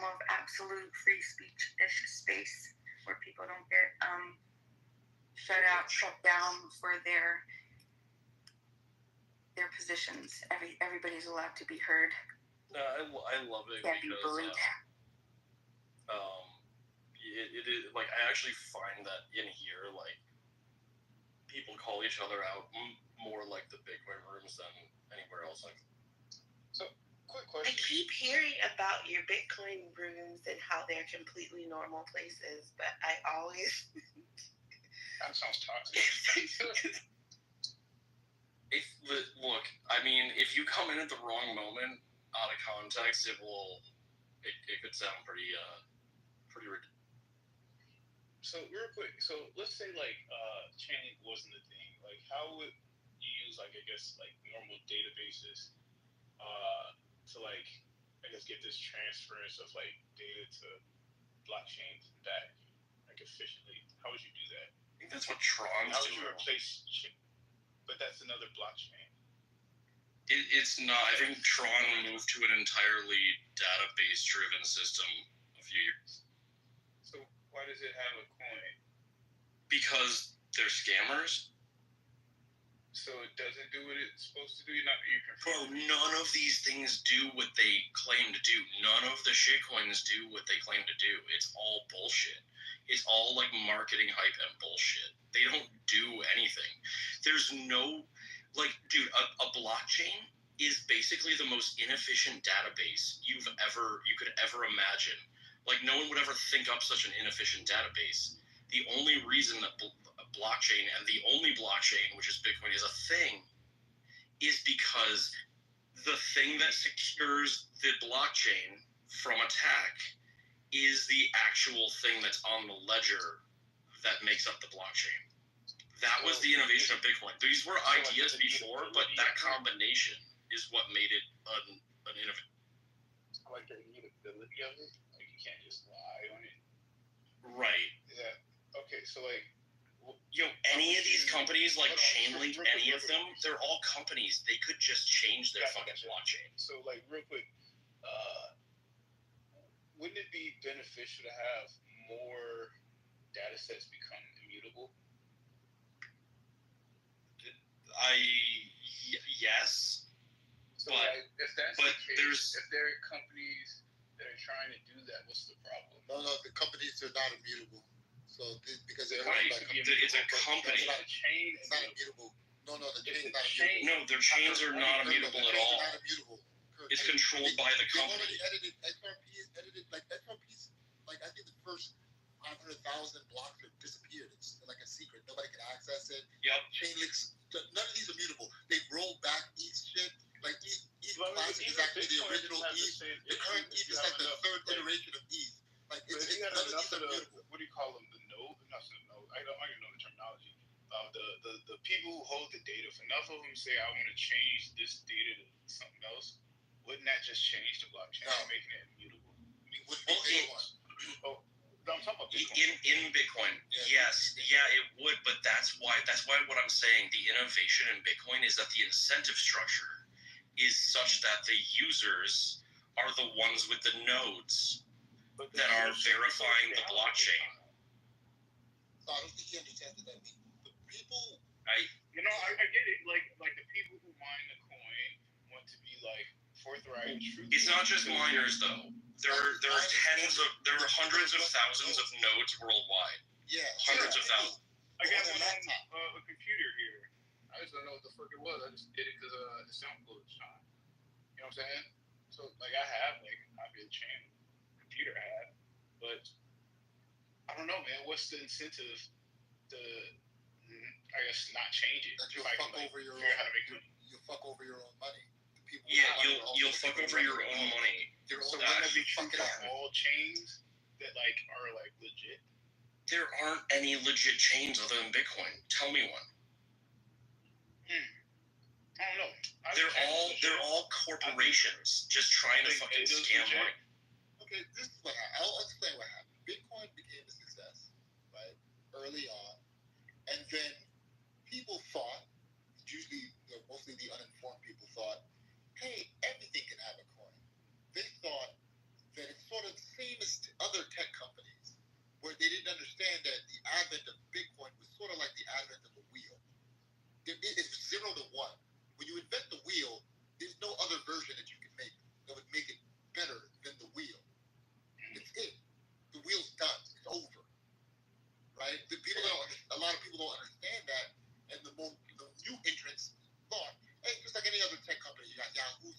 of absolute free speech space where people don't get shut down for their positions. Everybody's allowed to be heard. I love it Can't because be bullied. It is like I actually find that in here like people call each other out more like the Bitcoin rooms than anywhere else. Like, so quick I question. keep hearing about your Bitcoin rooms and how they're completely normal places, but I always That sounds toxic. Look, I mean, if you come in at the wrong moment, out of context, it could sound pretty ridiculous. So real quick, so let's say like Chainlink wasn't a thing. Like, how would you use like normal databases to like get this transference of like data to blockchains and back like efficiently? How would you do that? I think that's what Tron's How would doing. you replace? But that's another blockchain. It's not. I think Tron moved to an entirely database-driven system a few years. So why does it have a coin? Because they're scammers. So it doesn't do what it's supposed to do. Bro, none of these things do what they claim to do. None of the shitcoins do what they claim to do. It's all bullshit. It's all like marketing hype and bullshit. They don't do anything. There's no, like, dude, a blockchain is basically the most inefficient database you could ever imagine. Like, no one would ever think up such an inefficient database. The only reason that blockchain and the only blockchain, which is Bitcoin, is a thing is because the thing that secures the blockchain from attack is the actual thing that's on the ledger that makes up the blockchain. That was the innovation of Bitcoin. These were ideas before, but that combination is what made it an innovation. Like the immutability of it, like you can't just lie on it. Right. Yeah. Okay, so like, any of these companies, like Chainlink, any of them, they're all companies. They could just change their fucking blockchain. So, like, real quick, wouldn't it be beneficial to have more data sets become immutable? Yes. So, but, like, if that's but the case, if there are companies that are trying to do that, what's the problem? No, the companies are not immutable. So because they're right, it's a company. It's not a chain. It's not immutable. No, the chain is not immutable. No, their chains are not immutable at all. Not immutable. It's controlled by the company. They already edited XRPs. Like I think the first 500,000 blocks have disappeared. It's like a secret. Nobody can access it. Yep. Chainlinks. None of these are mutable. They roll back ETH shit. Like ETH Classic is actually the original ETH. The current ETH is like the third iteration of ETH. Like it's none of these are mutable. What do you call them? The node? Not the node. I don't even know the terminology. The people who hold the data. If enough of them say, I want to change this data to something else, wouldn't that just change the blockchain, making it immutable? I mean, I'm talking about Bitcoin. In Bitcoin, yes, it would, but that's why what I'm saying, the innovation in Bitcoin is that the incentive structure is such that the users are the ones with the nodes that are verifying the blockchain. So I don't think he understands what that means. The people, I get it. Like the people who mine the coin want to be like forthright, truthful. It's not just miners though. There are hundreds of thousands of nodes worldwide. Yeah, hundreds of thousands. I got a computer here. I just don't know what the fuck it was. I just did it because the sound cool at the time. You know what I'm saying? So like I have a chain computer I have, but I don't know, man. What's the incentive to not change it? That you'll fuck over your own. You'll fuck over your own money. You'll fuck over your own money. So wouldn't that be true for all chains that are legit? There aren't any legit chains other than Bitcoin. Tell me one. I don't know. They're all corporations just trying to fucking scam money. Okay, this is what happened. I'll explain what happened. Bitcoin became a success, right? Early on, and then people thought, mostly the uninformed people thought, hey, everything can have a coin. They thought that it's sort of the same as other tech companies, where they didn't understand that the advent of Bitcoin was sort of like the advent of a wheel. It's 0 to 1. When you invent the wheel, there's no other version that you can make that would make it better than the wheel. It's it. The wheel's done. It's over. Right? A lot of people don't understand that, and the new entrants thought, hey, just like any other tech company, you got Yahoo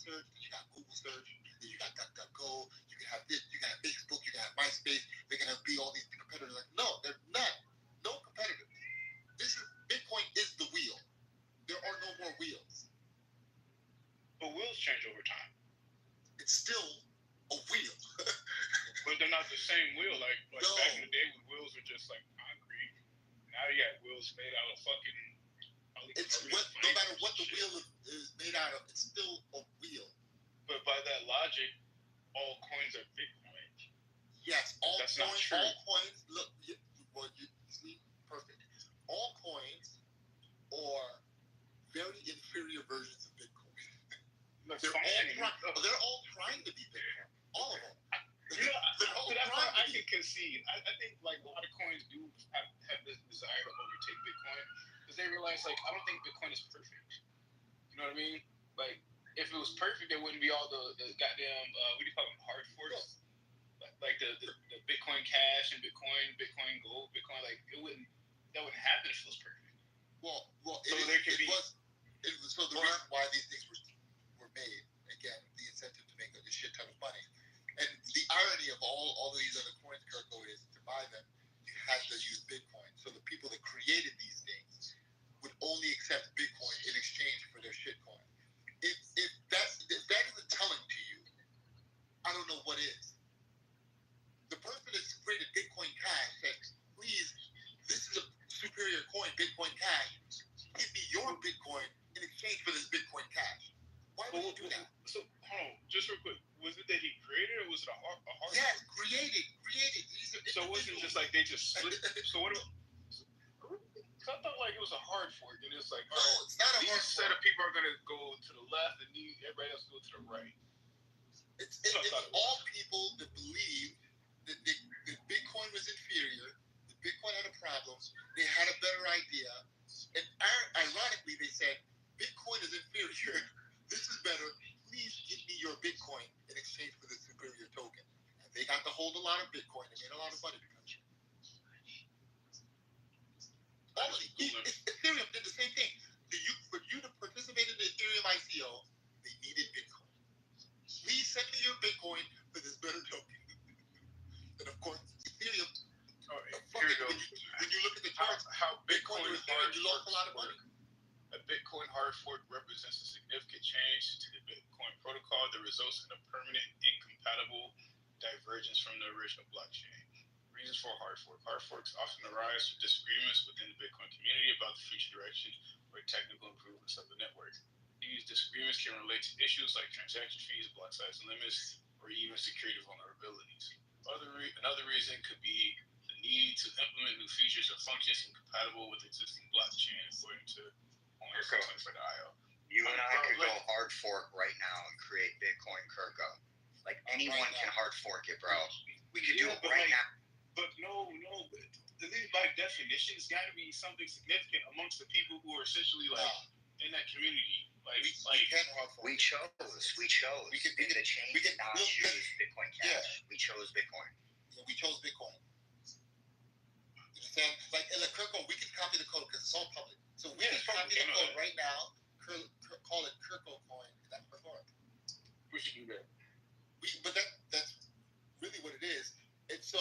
not the same wheel. Like No. back in the day when wheels were just like concrete. Now you got wheels made out of fucking. No matter what the wheel is made out of, it's still a wheel. But by that logic, all coins are Bitcoin. Yes, all That's not coins. true. All coins. Look, you see, perfect. All coins are very inferior versions of Bitcoin. They're all trying to be Bitcoin. All of them. You know, They're all to that point, I trying to can concede. I think like a lot of coins do have this desire to overtake Bitcoin because they realize like I don't think Bitcoin is perfect. You know what I mean? Like if it was perfect, there wouldn't be all the goddamn what do you call them, hard forks? Like the Bitcoin Cash and Bitcoin Gold, Bitcoin, like that wouldn't happen if it was perfect. Well, so there could be. So the reason why these things were made, again, the incentive to make a shit ton of money, and the irony of all of these other coins, Kirko, is to buy them, you had to use Bitcoin. So the people that created these things would only accept Bitcoin in exchange for their shitcoin. If that isn't telling to you, I don't know what is. The person that's created Bitcoin Cash said, please, this is a superior coin, Bitcoin Cash. Give me your Bitcoin in exchange for this Bitcoin Cash. Why would you do that? So, hold on, just real quick. Was it that he created or was it a hard Yes, created. These are so it wasn't just like they just split. So what about... I thought like it was a hard fork, and it's like, no, it's not a hard fork. These set of people are going to go to the left, and everybody else go to the right. It's all people that believe that Bitcoin was inferior, that Bitcoin had a problem, they had a better idea, and ironically they said, Bitcoin is inferior, this is better, please give me your Bitcoin in exchange for this superior token. And they got to hold a lot of Bitcoin and made a lot of money because of it. Ethereum did the same thing. For you to participate in the Ethereum ICO, they needed Bitcoin. Please send me your Bitcoin for this better token. And of course, Ethereum. Here we go. When you look at the charts, how Bitcoin was there, you lost a lot of money. A Bitcoin hard fork represents a significant change to the Bitcoin protocol that results in a permanent, incompatible divergence from the original blockchain. Reasons for a hard fork. Hard forks often arise from disagreements within the Bitcoin community about the future direction or technical improvements of the network. These disagreements can relate to issues like transaction fees, block size limits, or even security vulnerabilities. Another reason could be the need to implement new features or functions incompatible with existing blockchain, according to owners for the IO. You and I could go hard fork right now and create Bitcoin Kirko. Like anyone can hard fork it, bro. We could do it right now. But no. At least by definition, it's got to be something significant amongst the people who are essentially like in that community. We chose. We could not choose Bitcoin Cash. Yeah. We chose Bitcoin. Yeah, we chose Bitcoin. You understand? Like in the Kirko, we can copy the code because it's all public. So we can copy the code right now. Call it Kirko coin. That's before. We should do that. But that's really what it is. And so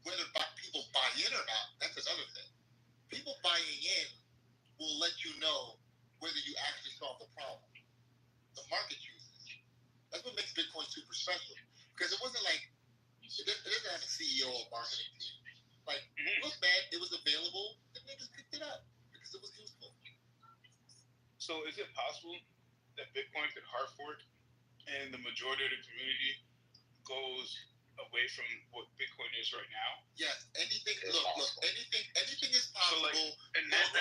whether people buy in or not, that's another thing. People buying in will let you know whether you actually solve the problem. The market uses. That's what makes Bitcoin super special. Because it wasn't like, it doesn't have a CEO or marketing team. Like, look, man, it was available, and they just picked it up because it was useful. So is it possible that Bitcoin could hard fork and the majority of the community goes away from what Bitcoin is right now? Yes, anything is possible. So and that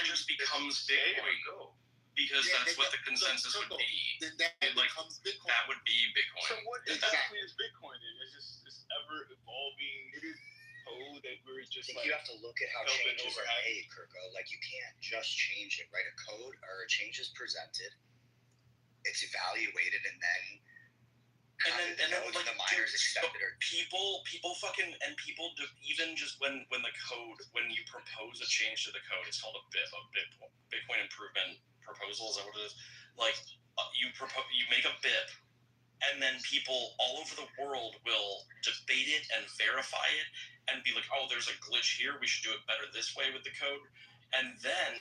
just becomes Bitcoin. Because that's what the consensus would be. Then that becomes Bitcoin. That would be Bitcoin. So what exactly is Bitcoin? It's just this ever evolving code that we're just you have to look at how changes are made, Kirko. Like you can't just change it, right? A code or a change is presented, it's evaluated, and then the miners accept it. People do, even just when you propose a change to the code, it's called a Bitcoin improvement proposal. Is that what it is? Like you make a BIP, and then people all over the world will debate it and verify it and be like, oh, there's a glitch here, we should do it better this way with the code. And then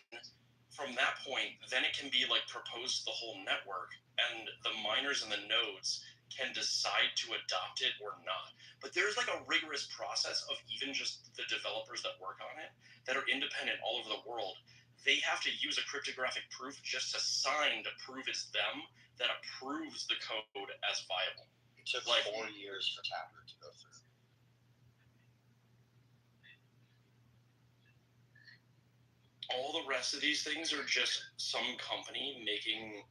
from that point, then it can be like proposed to the whole network, and the miners and the nodes can decide to adopt it or not. But there's like a rigorous process of even just the developers that work on it that are independent all over the world. They have to use a cryptographic proof just to sign to prove it's them that approves the code as viable. It took 4 years for Tapper to go through. All the rest of these things are just some company making,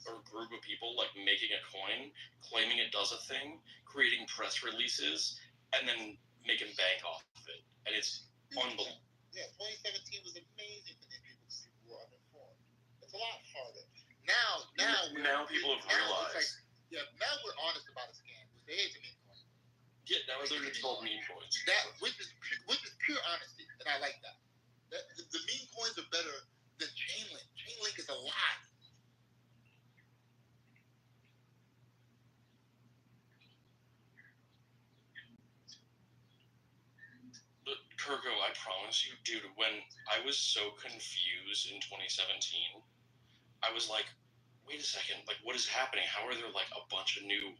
or group of people like making a coin, claiming it does a thing, creating press releases, and then making bank off of it. And it's unbelievable. Yeah, 2017 was amazing for these people because people were uninformed. It's a lot harder. Now people have realized. Now we're honest about a scam. We say, hey, it's a meme coin. Yeah, now they're called meme coins. That, which is pure honesty, and I like that. The meme coins are better than Chainlink. Chainlink is a lie. Kirko, I promise you, dude, when I was so confused in 2017, I was like, wait a second, like what is happening? How are there like a bunch of new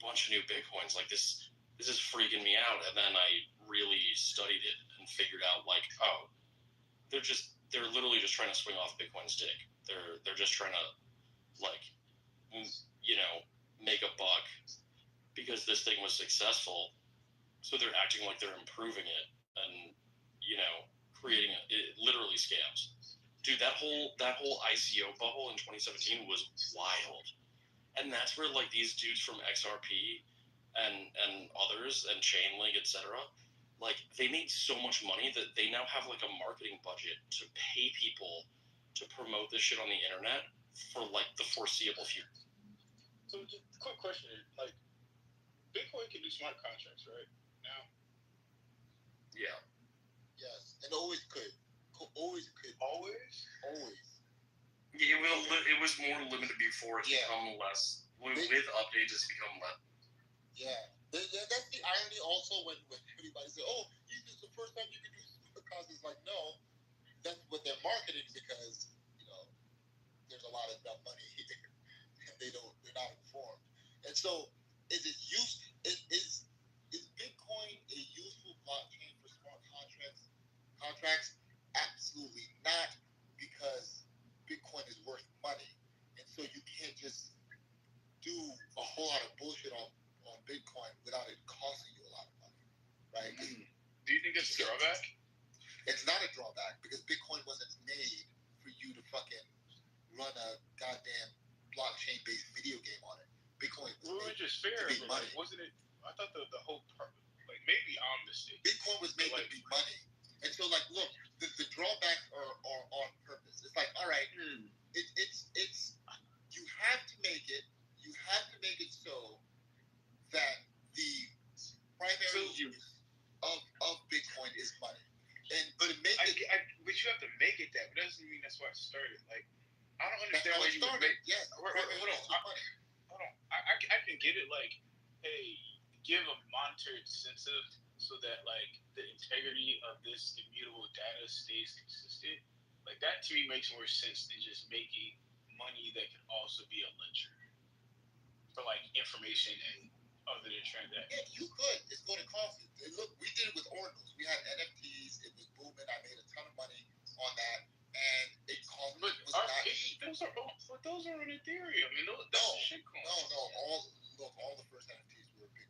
Bitcoins? Like this is freaking me out. And then I really studied it and figured out like, oh, they're literally just trying to swing off Bitcoin's dick. They're just trying to like, you know, make a buck because this thing was successful. So they're acting like they're improving it and, you know, creating it literally scams. Dude, that whole ICO bubble in 2017 was wild. And that's where like these dudes from XRP and others and Chainlink, etc., like they made so much money that they now have like a marketing budget to pay people to promote this shit on the internet for like the foreseeable future. So just a quick question, like Bitcoin can do smart contracts, right? Now. Yeah. Yes, and always could. Always could. Always. Yeah, it was more limited before. It's become less. With updates, it's become less. Yeah. That's the irony also when everybody says, oh, this is the first time you can do smart contracts. It's like, no, that's what they're marketing because, you know, there's a lot of dumb money here and they're not informed. And so is Bitcoin a useful blockchain for smart contracts? Absolutely not, because Bitcoin is worth money. And so you can't just do a whole lot of bullshit on Bitcoin without it costing you a lot of money. Right? Do you think it's a drawback? It's not a drawback because Bitcoin wasn't made for you to fucking run a goddamn blockchain-based video game on it. Bitcoin was made which is fair, to be money. Like, wasn't it? I thought the whole part, like maybe I'm mistaken. Bitcoin was made to be money. And so, like, look, the drawbacks are on purpose. It's like, all right, it's you have to make it so that the primary use of Bitcoin is money. But you have to make it that. But that doesn't mean that's why it started. Like, I don't understand why you would make. Yes. Hold on. I can get it. Like, hey, give a monetary incentive so that like the integrity of this immutable data stays consistent. Like that to me makes more sense than just making money that can also be a ledger for like information and other than transactions. Yeah, you could. It's going to cost you. Look, we did it with ordinals. We had NFTs. It was booming. I made a ton of money on that, and it cost me. Those are on Ethereum. I mean, that's shitcoins. No. All the first NFTs were big.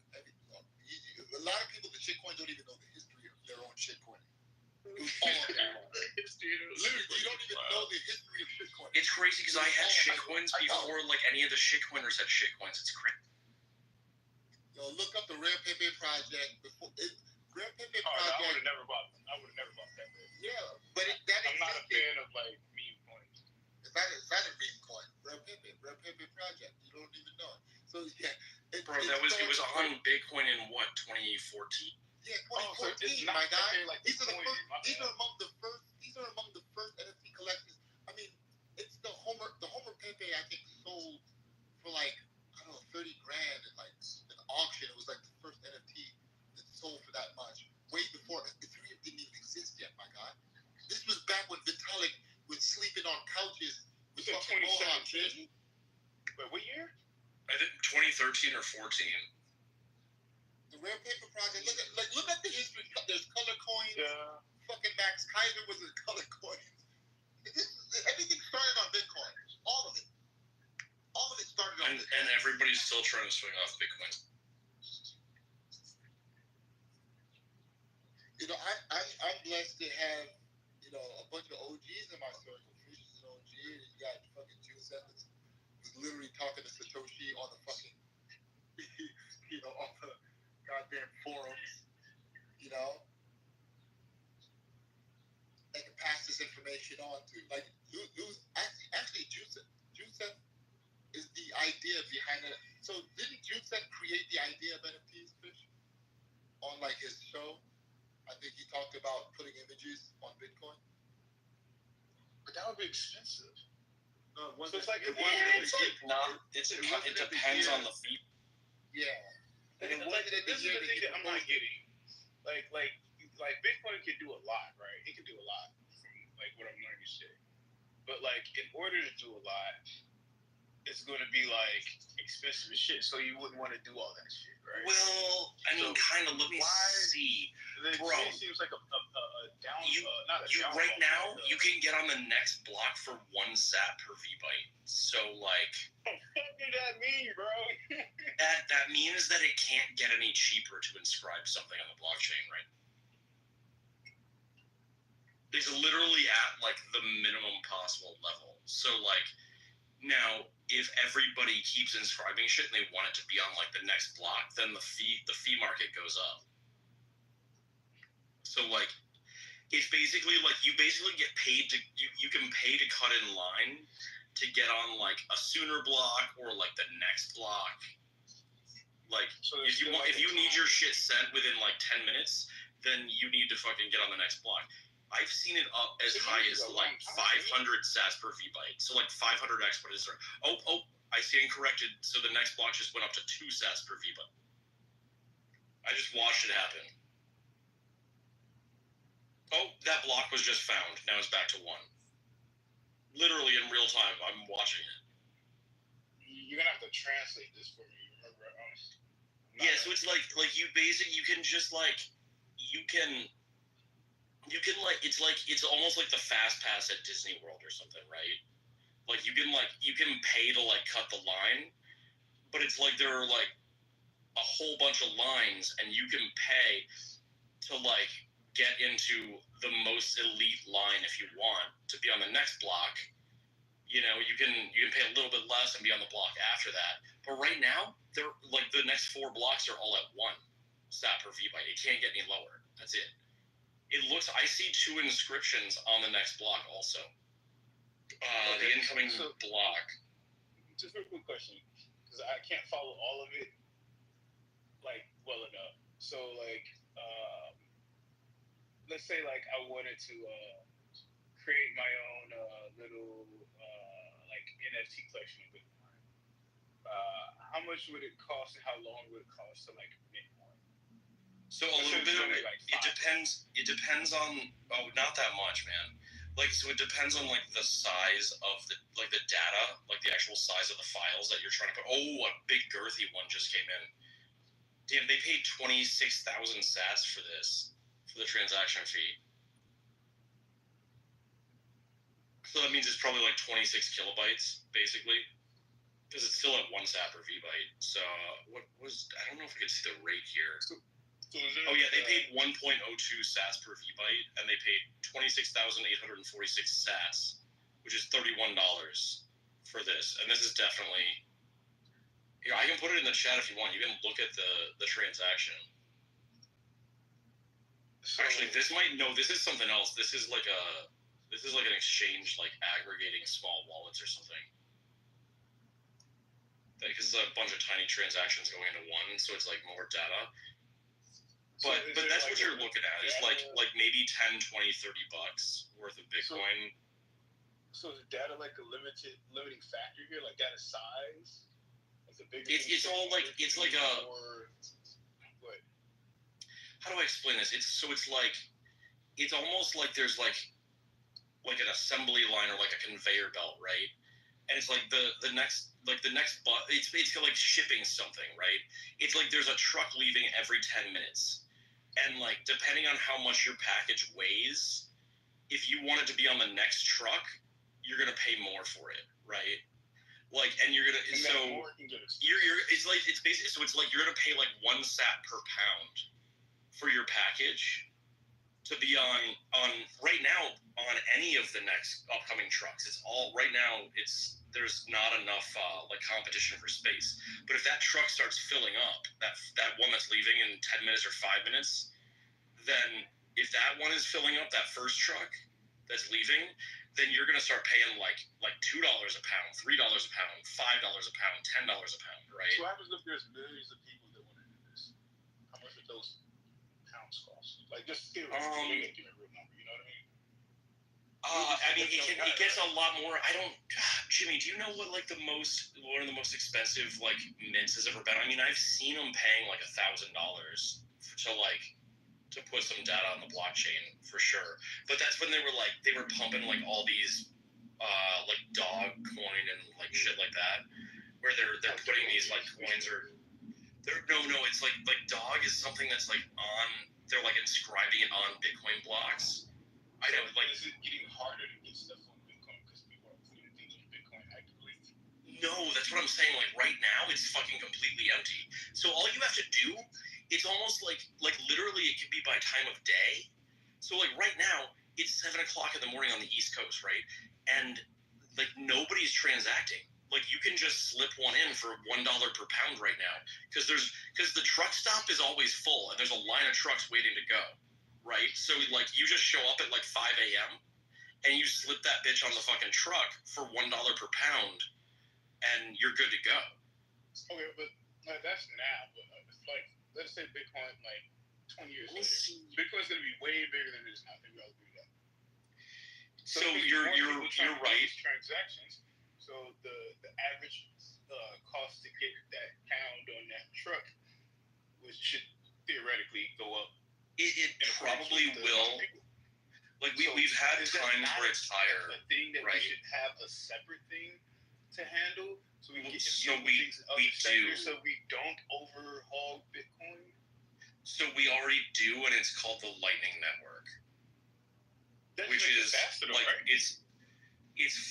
A lot of people, the shitcoins don't even know the history of their own shitcoin. It was all on their own. Literally, you don't even know the history of shitcoin. It's crazy because I had shitcoins before like any of the shitcoiners had shitcoins. It's crazy. Yo, look up the Rare Pepe project. Rare Pepe project. I would have never bought that. Yeah, but I'm not a fan of like meme coins. It's not a meme coin. Rare Pepe project. You don't even know it. So yeah. It was on Bitcoin in what, 2014? Yeah, 2014, my guy. These are among the first NFT collections. I mean, it's the Homer Pepe. I think sold for like I don't know $30,000 in like an auction. It was like the first NFT that sold for that much. Way before Ethereum didn't even exist yet, my guy. This was back when Vitalik was sleeping on couches with fucking mohawks. Wait, what year? I think 2013 or or 14. The rare paper project. Look at the history. There's color coins. Yeah. Fucking Max Kaiser was a color coin. Everything started on Bitcoin. All of it. All of it started on Bitcoin. And everybody's still trying to swing off Bitcoin. You know, I'm blessed to have, you know, a bunch of OGs in my circle. Fish is an OG, and you got fucking Juice Evans, who's literally talking to Satoshi on the fucking, you know, on the goddamn forums, you know. They can pass this information on to, like, actually Juice is the idea behind it. So didn't Juice create the idea of NFTs, Fish? On, like, his show? I think he talked about putting images on Bitcoin. But that would be expensive. No, So it's like It depends on the fee. Yeah. And it like, wasn't at the this is year the that thing he that I'm not proposed it. getting. Like Bitcoin can do a lot, right? It can do a lot from like what I'm learning shit. But like in order to do a lot, it's going to be like expensive as shit. So you wouldn't want to do all that shit, right? Well, I mean, kind of. Let me see. The Bro, chain seems like a down. Not a down. Right now, you can get on the next block for 1 sat per V-byte. So, like, What does that mean, bro? that means that it can't get any cheaper to inscribe something on the blockchain, right? It's literally at like the minimum possible level. So, like, now if everybody keeps inscribing shit and they want it to be on like the next block, then the fee market goes up. So like it's basically like you basically get paid to you can pay to cut in line to get on like a sooner block or like the next block. Like So if you need your shit sent within like 10 minutes, then you need to fucking get on the next block. I've seen it up as high as like 500 sats per V-byte. So like 500 exponents. Oh, I stand corrected. So the next block just went up to 2 sats per V-byte. I just watched it happen. Oh, that block was just found. Now it's back to 1. Literally in real time, I'm watching it. You're gonna have to translate this for me. Remember? Yeah, so it's like you can just like you can like it's almost like the fast pass at Disney World or something, right? Like you can pay to like cut the line, but it's like there are like a whole bunch of lines and you can pay to like get into the most elite line if you want to be on the next block. You know, you can pay a little bit less and be on the block after that. But right now, they're like the next 4 blocks are all at 1 sat per V-byte. It can't get any lower. That's it. I see 2 inscriptions on the next block also. The incoming block. Just a quick question, because I can't follow all of it like well enough. So like, let's say like I wanted to create my own little like NFT collection of Bitcoin. How much would it cost and how long would it cost to like mint one? So a little bit of it, it depends on, not that much, man. Like, so it depends on like the size of the data, like the actual size of the files that you're trying to put. Oh, a big girthy one just came in. Damn, they paid 26,000 sats for this, for the transaction fee. So that means it's probably like 26 kilobytes, basically. Because it's still at 1 sat per V-byte. So, I don't know if we can see the rate here. Oh yeah, they paid 1.02 sats per V-byte, and they paid 26,846 sats, which is $31 for this. And this is definitely. Here, I can put it in the chat if you want. You can look at the transaction. Actually, this is something else. This is like an exchange, like aggregating small wallets or something. Because it's a bunch of tiny transactions going into one, so it's like more data. But that's what you're looking at. It's like maybe 10, 20, $30 worth of Bitcoin. So is data like a limiting factor here? Like data size? It's all like it's like a. What? How do I explain this? It's almost like there's like an assembly line or like a conveyor belt, right? and it's like the next bus. It's like shipping something, right? It's like there's a truck leaving every 10 minutes, and like depending on how much your package weighs, if you want it to be on the next truck, you're gonna pay more for it, right? Like, and you're gonna it's basically, so it's like you're gonna pay like 1 sat per pound for your package to be on right now on any of the next upcoming trucks. It's all right now. There's not enough like competition for space. But if that truck starts filling up, that one that's leaving in 10 minutes or 5 minutes, then if that one is filling up, that first truck that's leaving, then you're going to start paying like $2 a pound, $3 a pound, $5 a pound, $10 a pound, right? So what happens if there's millions of people that want to do this? How much would those pounds cost? Like just theoretically, give me a real number. You know what I mean? I mean, it gets a lot more. Jimmy, do you know what like one of the most expensive like mints has ever been? I mean, I've seen them paying like $1,000 to put some data on the blockchain for sure. But that's when they were pumping like all these like dog coin and like shit like that, where they're putting these like coins or it's like dog is something that's like on, they're like inscribing it on Bitcoin blocks. I know, like, is it getting harder to get stuff on Bitcoin because people are putting things on Bitcoin actively? No, that's what I'm saying. Like right now, it's fucking completely empty. So all you have to do, it's almost like literally it can be by time of day. So like right now, it's 7 o'clock in the morning on the East Coast, right? And like nobody's transacting. Like you can just slip one in for $1 per pound right now because the truck stop is always full and there's a line of trucks waiting to go, right? So like you just show up at like 5 a.m. and you slip that bitch on the fucking truck for $1 per pound, and you're good to go. Okay, but that's now. But like, let's say Bitcoin, like 20 years later, Bitcoin's gonna be way bigger than it is now. I think we all agree with that. So you're right. Transactions. So the average cost to get that pound on that truck, which should theoretically go up. It probably will. Like we've had times where it's higher. A thing that right? We should have a separate thing to handle, so we can get so we don't overhaul Bitcoin. So we already do, and it's called the Lightning Network, which is faster, like right? it's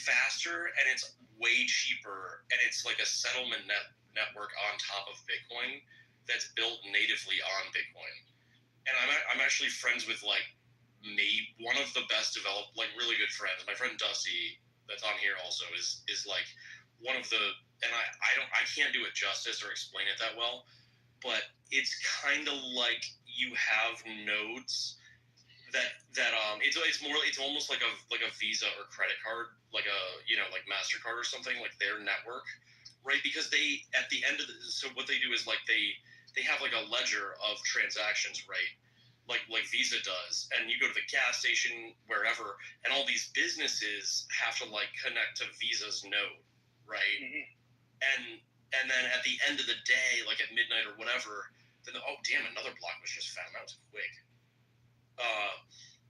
faster and it's way cheaper, and it's like a settlement network on top of Bitcoin that's built natively on Bitcoin. And I'm actually friends with like maybe one of the best developed, like really good friends. My friend Dusty, that's on here also, is like one of the, and I can't do it justice or explain it that well, but it's kind of like you have nodes that it's almost like a Visa or credit card, like a like MasterCard or something, like their network, right? Because they at the end of so what they do is like they have like a ledger of transactions, right? Like Visa does, and you go to the gas station wherever, and all these businesses have to like connect to Visa's node, right? Mm-hmm. And then at the end of the day, like at midnight or whatever, then oh damn, another block was just found. That was quick.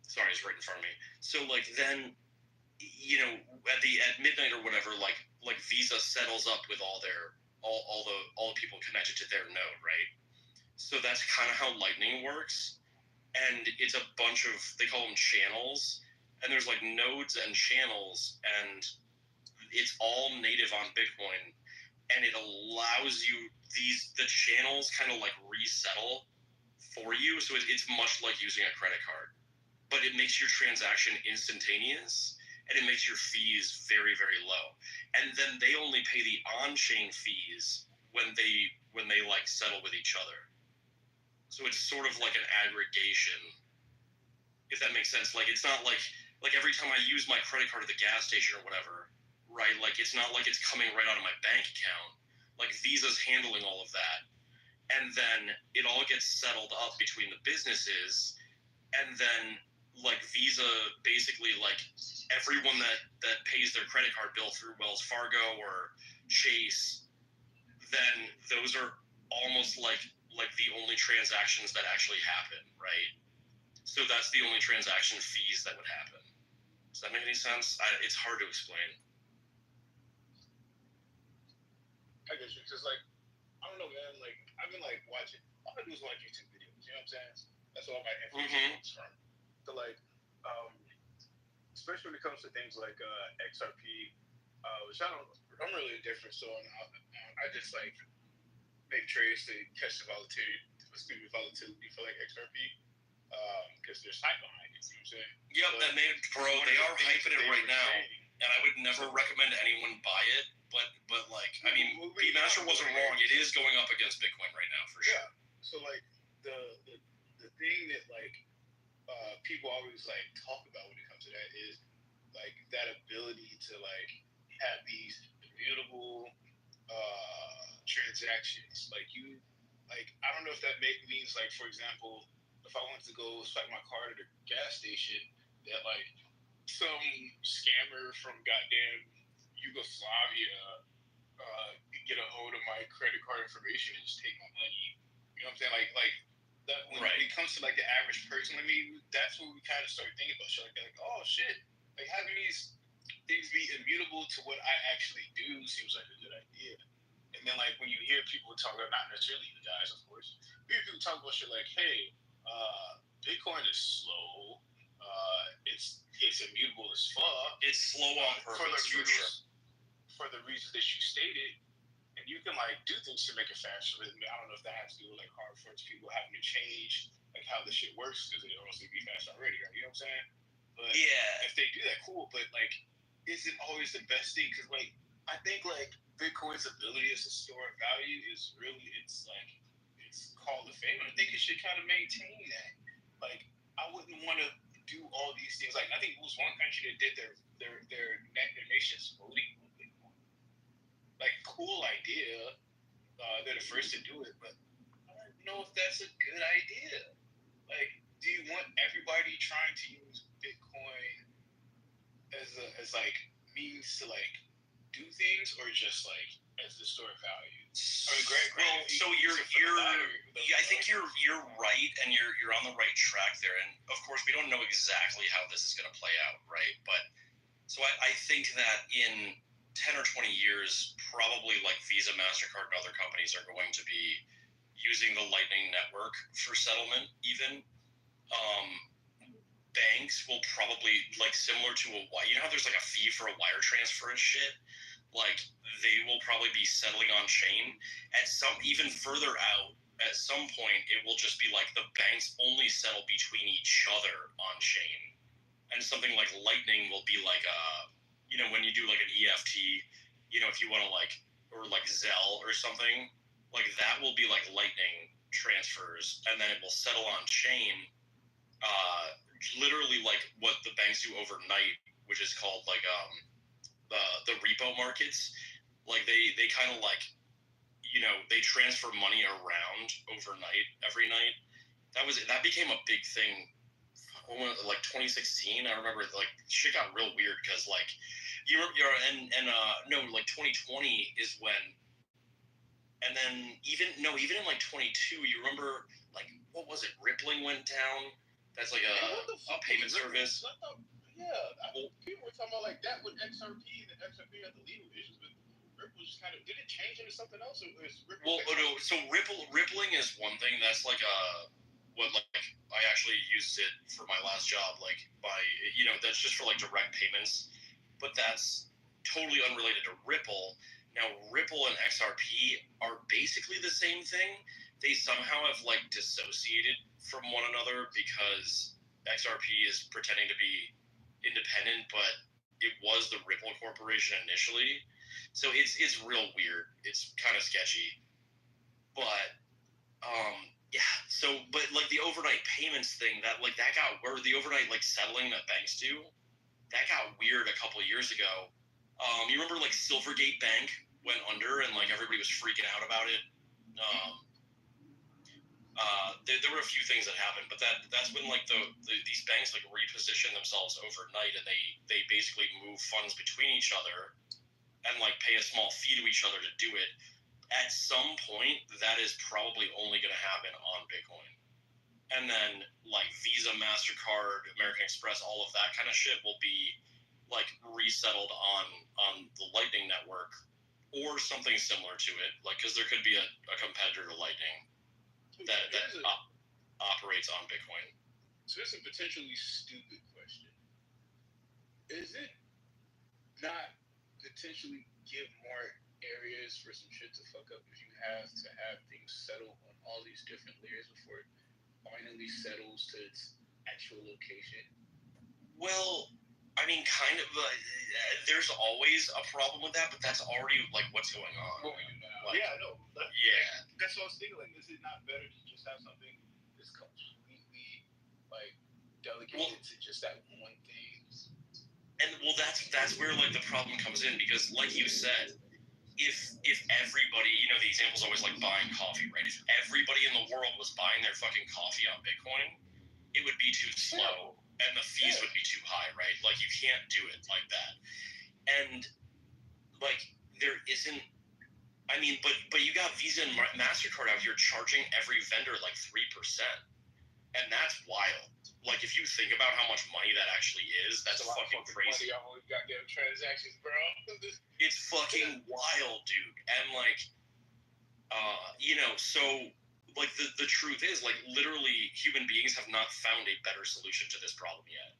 Sorry, it's right in front of me. So like then, at midnight or whatever, like Visa settles up with all the people connected to their node, right? So that's kind of how Lightning works. And it's a bunch of, they call them channels, and there's like nodes and channels, and it's all native on Bitcoin, and it allows you the channels kind of like resettle for you, so it's much like using a credit card, but it makes your transaction instantaneous, and it makes your fees very, very low, and then they only pay the on-chain fees when they like settle with each other. So it's sort of like an aggregation, if that makes sense. Like it's not like every time I use my credit card at the gas station or whatever, right? Like it's not like it's coming right out of my bank account. Like Visa's handling all of that. And then it all gets settled up between the businesses. And then like Visa basically like everyone that pays their credit card bill through Wells Fargo or Chase, then those are almost like the only transactions that actually happen, right? So that's the only transaction fees that would happen. Does that make any sense? It's hard to explain. I guess because like I don't know, man. Like I've been like watching. All I do is watch YouTube videos. You know what I'm saying? That's all my information comes from. So like, especially when it comes to things like XRP, which I'm really indifferent. So I just like make trades to catch the volatility for like XRP, because there's hype behind it. You know what I'm saying? Yep, But and they are hyping it right now, and I would never recommend anyone buy it. But like, I mean, B-Master wasn't wrong. It is going up against Bitcoin right now for sure. Yeah. So like the thing that like people always like talk about when it comes to that is like that ability to like have these immutable transactions. Like I don't know if that means like, for example, if I wanted to go swipe my card at a gas station, that like some scammer from goddamn Yugoslavia get a hold of my credit card information and just take my money. You know what I'm saying? Like that when it comes to like the average person, I mean, that's what we kind of start thinking about shit like that. Like, oh shit, like having these things be immutable to what I actually do seems like a good idea. And then like when you hear people talk about, not necessarily you guys, of course, you hear people talk about shit like, hey, Bitcoin is slow. It's immutable as fuck. It's slow on purpose for the reasons that you stated. And you can like do things to make it faster. I don't know if that has to do with like hard forks, people having to change like how the shit works because they don't be fast already, right? You know what I'm saying? But yeah, if they do that, cool. But like, is it always the best thing? Because like, I think like Bitcoin's ability as a store of value is really it's called the fame. I think it should kind of maintain that. Like, I wouldn't want to do all these things. Like, I think it was one country that did their nation's voting. Like, cool idea. They're the first to do it, but I don't know if that's a good idea. Like, do you want everybody trying to use Bitcoin as like means to like do things, or just like as the store of value? I mean, well, so I think you're right, and you're on the right track there. And of course, we don't know exactly how this is going to play out, right? But so I think that in 10 or 20 years, probably like Visa, MasterCard, and other companies are going to be using the Lightning Network for settlement even. Banks will probably, like similar to you know how there's like a fee for a wire transfer and shit? Like they will probably be settling on chain. At some, even further out, at some point, it will just be like the banks only settle between each other on chain. And something like Lightning will be like you know, when you do like an EFT, you know, if you want to like, or like Zelle or something, like that will be like Lightning transfers, and then it will settle on chain, literally like what the banks do overnight, which is called like the repo markets. Like they kind of like, you know, they transfer money around overnight every night. That became a big thing. Like 2016, I remember like shit got real weird because like like 2020 is when, and then even in like 22, you remember like what was it? Rippling went down. That's like a payment service. People were talking about like that with XRP, and XRP had the legal issues, but Ripple just kind of did it change into something else? Or is Ripple so rippling is one thing. That's like I actually used it for my last job, like you know, that's just for like direct payments, but that's totally unrelated to Ripple. Now Ripple and XRP are basically the same thing. They somehow have like dissociated from one another because XRP is pretending to be independent, but it was the Ripple Corporation initially. So it's real weird. It's kind of sketchy. But yeah, so but like the overnight payments thing, that got, or the overnight like settling that banks do, that got weird a couple of years ago. You remember like Silvergate Bank went under and like everybody was freaking out about it. There were a few things that happened, but that's when like these banks like reposition themselves overnight, and they basically move funds between each other and like pay a small fee to each other to do it. At some point, that is probably only going to happen on Bitcoin. And then like Visa, MasterCard, American Express, all of that kind of shit will be like resettled on the Lightning Network. or something similar to it, like because there could be a competitor to Lightning that operates on Bitcoin. So it's a potentially stupid question. Is it not potentially give more areas for some shit to fuck up if you have to have things settle on all these different layers before it finally settles to its actual location? Well, I mean, kind of. There's always a problem with that, but that's already like what's going on. What we do now. Like, yeah, I know. Yeah. That's what I was thinking. Like, is it not better to just have something that's completely like delegated to just that one thing? And well, that's where like the problem comes in, because like you said, if everybody, the example's always like buying coffee, right? If everybody in the world was buying their fucking coffee on Bitcoin, it would be too slow and the fees would be too high, right? Like you can't do it like that. And like there isn't, I mean, but you got Visa and MasterCard out here charging every vendor like 3%. And that's wild. Like if you think about how much money that actually is, that's fucking crazy. Money on all goddamn transactions, bro. It's fucking wild, dude. And like, so like the truth is, like, literally human beings have not found a better solution to this problem yet.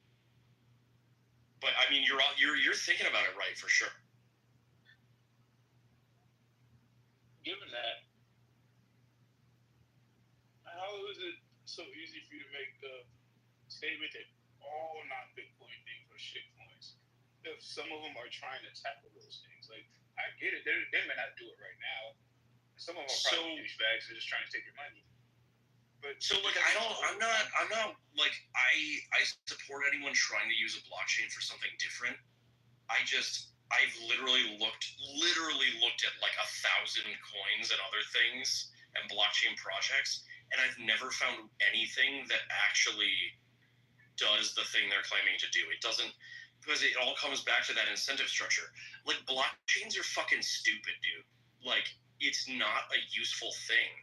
But I mean, you're thinking about it right, for sure. Given that, how is it so easy for you to make the statement that all non-Bitcoin things are shitcoins? If some of them are trying to tackle those things, like I get it, they may not do it right now. Some of them are probably douchebags who are just trying to take your money. But so like I'm not like I support anyone trying to use a blockchain for something different. I've literally looked at like 1,000 coins and other things and blockchain projects, and I've never found anything that actually does the thing they're claiming to do. It doesn't, because it all comes back to that incentive structure. Like blockchains are fucking stupid, dude. Like it's not a useful thing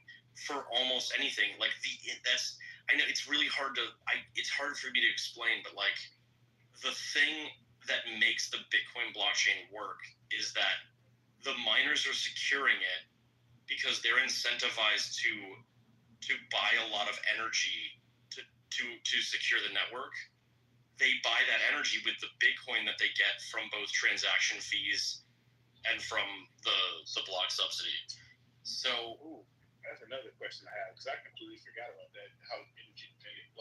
for almost anything. Like I know it's really hard it's hard for me to explain, but like the thing that makes the Bitcoin blockchain work is that the miners are securing it because they're incentivized to buy a lot of energy to secure the network. They buy that energy with the Bitcoin that they get from both transaction fees and from the block subsidy. So that's another question I have, because I completely forgot about that, how energy dependent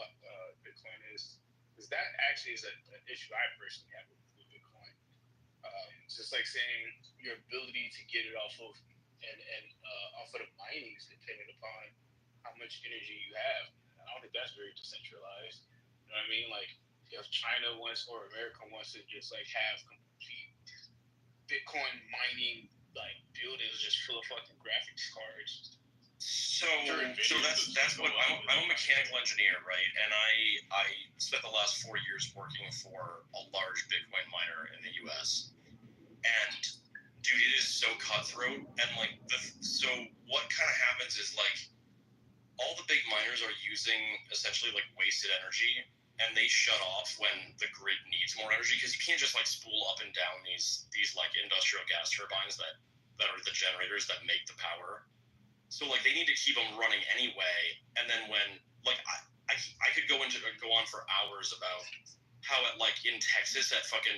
Bitcoin is. Because that actually is an issue I personally have with Bitcoin. Just like saying your ability to get it off of off of the mining is dependent upon how much energy you have. I don't think that's very decentralized. You know what I mean? Like if China wants or America wants to just like have complete Bitcoin mining like buildings just full of fucking graphics cards. So that's what I'm a mechanical engineer, right? And I spent the last 4 years working for a large Bitcoin miner in the US. And dude, it is so cutthroat. And like so what kind of happens is like all the big miners are using essentially like wasted energy, and they shut off when the grid needs more energy, because you can't just like spool up and down these like industrial gas turbines that are the generators that make the power. So like they need to keep them running anyway. And then when like I could go on for hours about how at like in Texas at fucking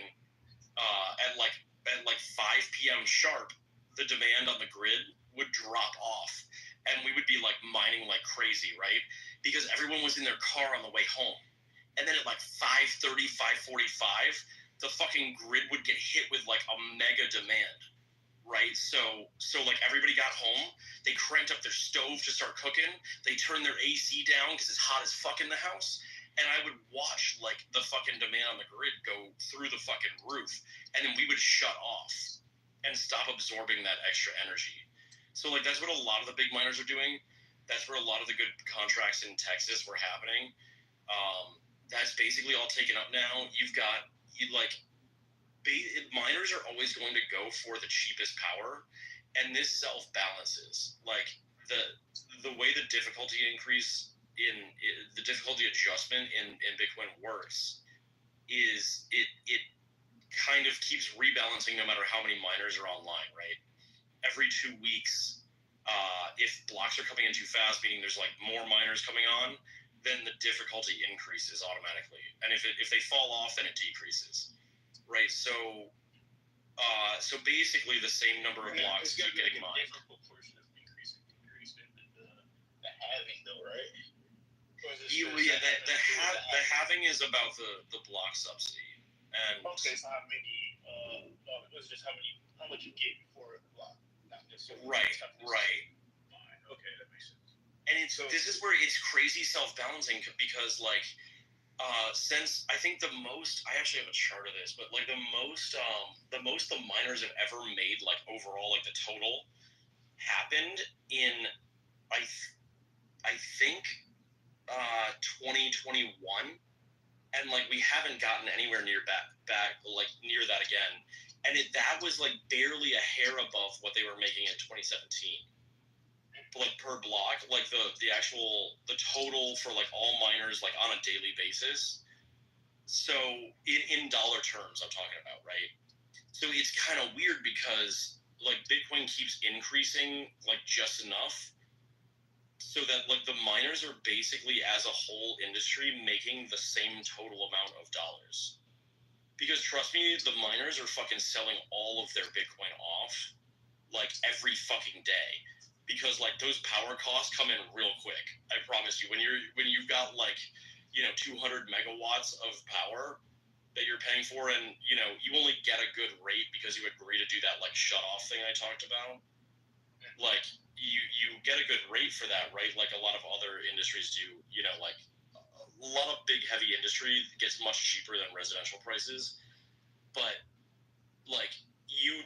at like 5 p.m. sharp, the demand on the grid would drop off, and we would be like mining like crazy, right? Because everyone was in their car on the way home. And then at like 5:30, 5:45, the fucking grid would get hit with like a mega demand, right? So like everybody got home, they cranked up their stove to start cooking, they turned their AC down because it's hot as fuck in the house, and I would watch like the fucking demand on the grid go through the fucking roof, and then we would shut off and stop absorbing that extra energy. So like that's what a lot of the big miners are doing. That's where a lot of the good contracts in Texas were happening. That's basically all taken up now. Miners are always going to go for the cheapest power, and this self-balances. Like the way the difficulty increase the difficulty adjustment in Bitcoin works is it kind of keeps rebalancing no matter how many miners are online, right? every 2 weeks, if blocks are coming in too fast, meaning there's like more miners coming on, then the difficulty increases automatically. And if they fall off, then it decreases, right? So basically the same number of blocks keep getting mined. Different proportion of increase than the halving, though, right? The halving is about the block subsidy. And okay, so how many? It's just how much you get for the block, not necessarily. Right. Okay, that makes sense. And this is where it's crazy self-balancing because like since I think I actually have a chart of this, but like the most the miners have ever made, like overall, like the total happened in I think 2021, and like we haven't gotten anywhere near back like near that again, and that was like barely a hair above what they were making in 2017, like per block, like the total for like all miners like on a daily basis. So in dollar terms I'm talking about, right? So it's kind of weird because like Bitcoin keeps increasing like just enough so that like the miners are basically as a whole industry making the same total amount of dollars. Because trust me, the miners are fucking selling all of their Bitcoin off like every fucking day. Because like those power costs come in real quick. I promise you. When you've got like, 200 megawatts of power that you're paying for, and you only get a good rate because you agree to do that like shut off thing I talked about. Like you get a good rate for that, right? Like a lot of other industries do, like a lot of big heavy industry gets much cheaper than residential prices. But like you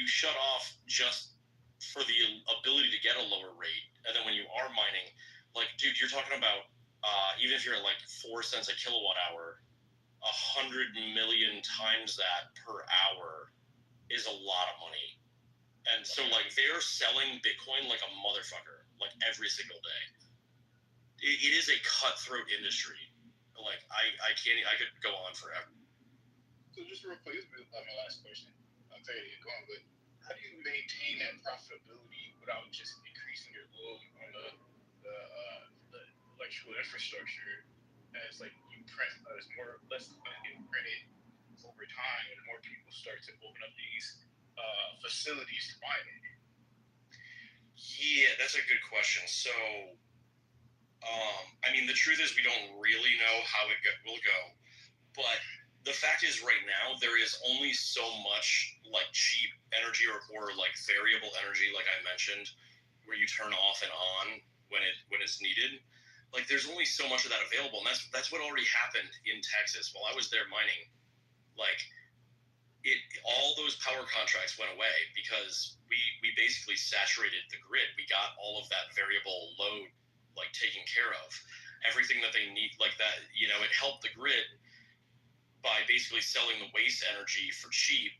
shut off just for the ability to get a lower rate. And then when you are mining, like, dude, you're talking about, even if you're at like 4 cents a kilowatt hour, 100 million times that per hour is a lot of money. And so, like, they're selling Bitcoin like a motherfucker, like, every single day. It is a cutthroat industry. Like, I could go on forever. So just real quick, this is my last question. I'll tell you to get going, but how do you maintain that profitability without just increasing your load on the electrical infrastructure as, like, you print, less money getting printed over time and more people start to open up these facilities to mine it? Yeah, that's a good question. So, I mean, the truth is we don't really know how it will go, but the fact is right now there is only so much like cheap energy or like variable energy, like I mentioned, where you turn off and on when it's needed. Like there's only so much of that available, and that's what already happened in Texas while I was there mining. Like all those power contracts went away because we basically saturated the grid. We got all of that variable load like taken care of. Everything that they need, like that, it helped the grid by basically selling the waste energy for cheap,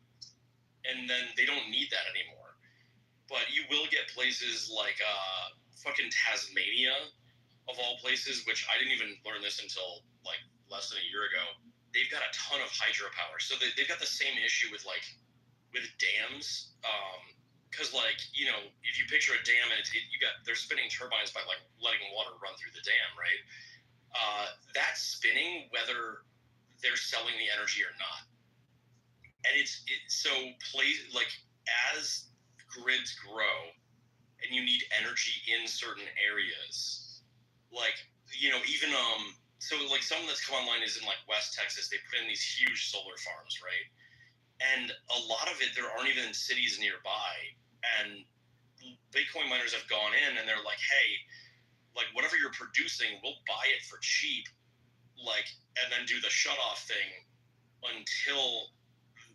and then they don't need that anymore. But you will get places like fucking Tasmania, of all places, which I didn't even learn this until like less than a year ago. They've got a ton of hydropower, so they've got the same issue with dams, because like if you picture a dam and they're spinning turbines by like letting water run through the dam, right? That's spinning whether they're selling the energy or not, and like as grids grow and you need energy in certain areas, like even so like some that's come online is in like West Texas. They put in these huge solar farms, right? And a lot of it, there aren't even cities nearby. And Bitcoin miners have gone in and they're like, hey, like whatever you're producing, we'll buy it for cheap, like, and then do the shut off thing until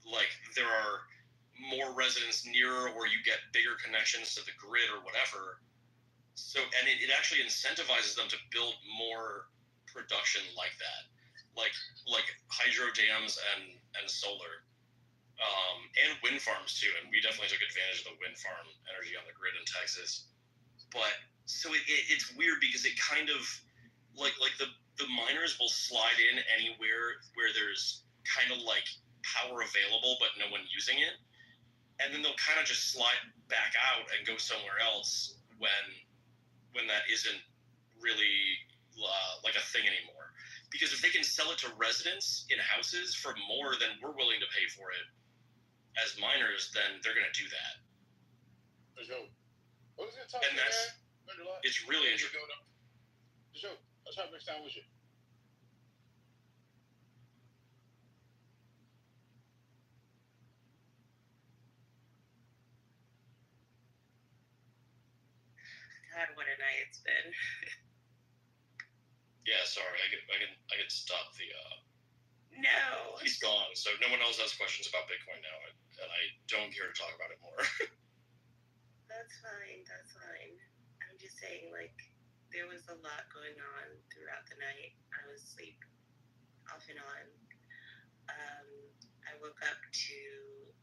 like there are more residents nearer or you get bigger connections to the grid or whatever. So, and it actually incentivizes them to build more production like that, like hydro dams and solar, and wind farms too. And we definitely took advantage of the wind farm energy on the grid in Texas. But so it's weird because it kind of like the miners will slide in anywhere where there's kind of like power available but no one using it. and then they'll kind of just slide back out and go somewhere else when that isn't really like a thing anymore. Because if they can sell it to residents in houses for more than we're willing to pay for it as minors, then they're going to do that. What was it talking And that's, it's really interesting. I'll talk next time with you. God, what a night it's been. Yeah, sorry, I can stop the. No. He's gone, so no one else has questions about Bitcoin now, and I don't care to talk about it more. That's fine. I'm just saying, like, there was a lot going on throughout the night. I was asleep off and on. I woke up to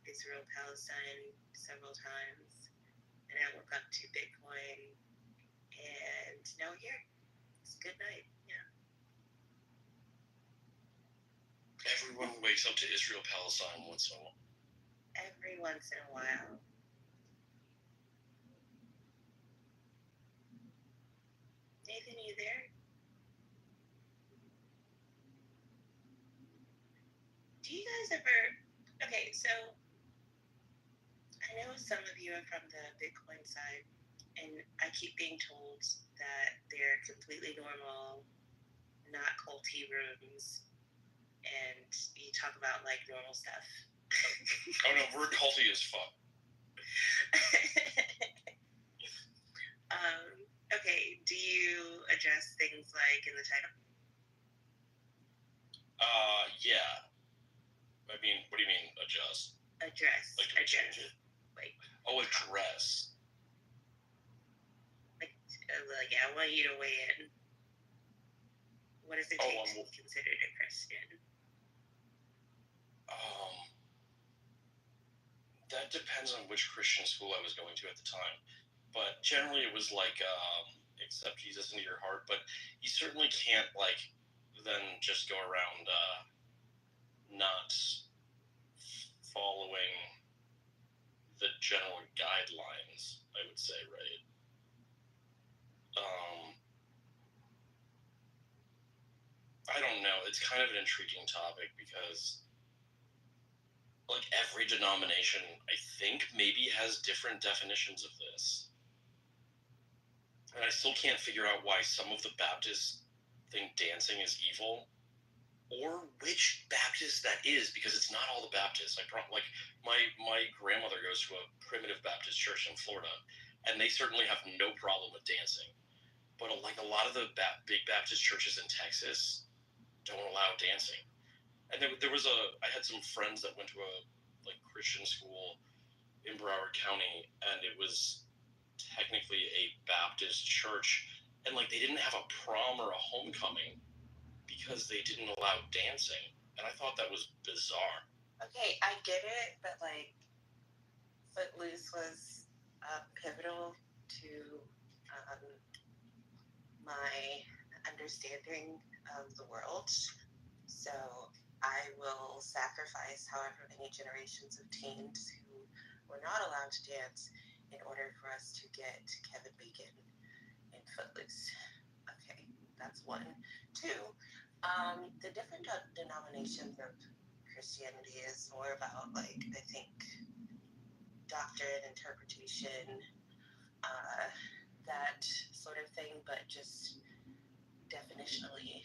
Israel-Palestine several times, and I woke up to Bitcoin, and now we're here. It's a good night. Yeah. Everyone wakes up to Israel-Palestine once in a while. Every once in a while. Nathan, you there? Do you guys ever... Okay, so I know some of you are from the Bitcoin side, and I keep being told that they're completely normal, not culty rooms, and you talk about, like, normal stuff. Oh no, we're culty as fuck. Okay, do you address things like in the title? Yeah. I mean, what do you mean, adjust? Address. Like, do we change it? Like, address. Like, I want you to weigh in. What does it take to be considered a Christian? That depends on which Christian school I was going to at the time. But generally it was like, accept Jesus into your heart. But you certainly can't, like, then just go around not following the general guidelines, I would say, right? I don't know. It's kind of an intriguing topic because, like, every denomination, I think, maybe has different definitions of this. And I still can't figure out why some of the Baptists think dancing is evil, or which Baptist that is, because it's not all the Baptists. My grandmother goes to a primitive Baptist church in Florida, and they certainly have no problem with dancing. But like a lot of the big Baptist churches in Texas don't allow dancing. And I had some friends that went to a Christian school in Broward County, and it was technically a Baptist church, and like they didn't have a prom or a homecoming because they didn't allow dancing, and I thought that was bizarre. Okay, I get it, but like Footloose was pivotal to my understanding of the world, so I will sacrifice however many generations of teens who were not allowed to dance in order for us to get Kevin Bacon in Footloose. Okay, that's one. Two, the different denominations of Christianity is more about, like, I think, doctrine, interpretation, that sort of thing, but just definitionally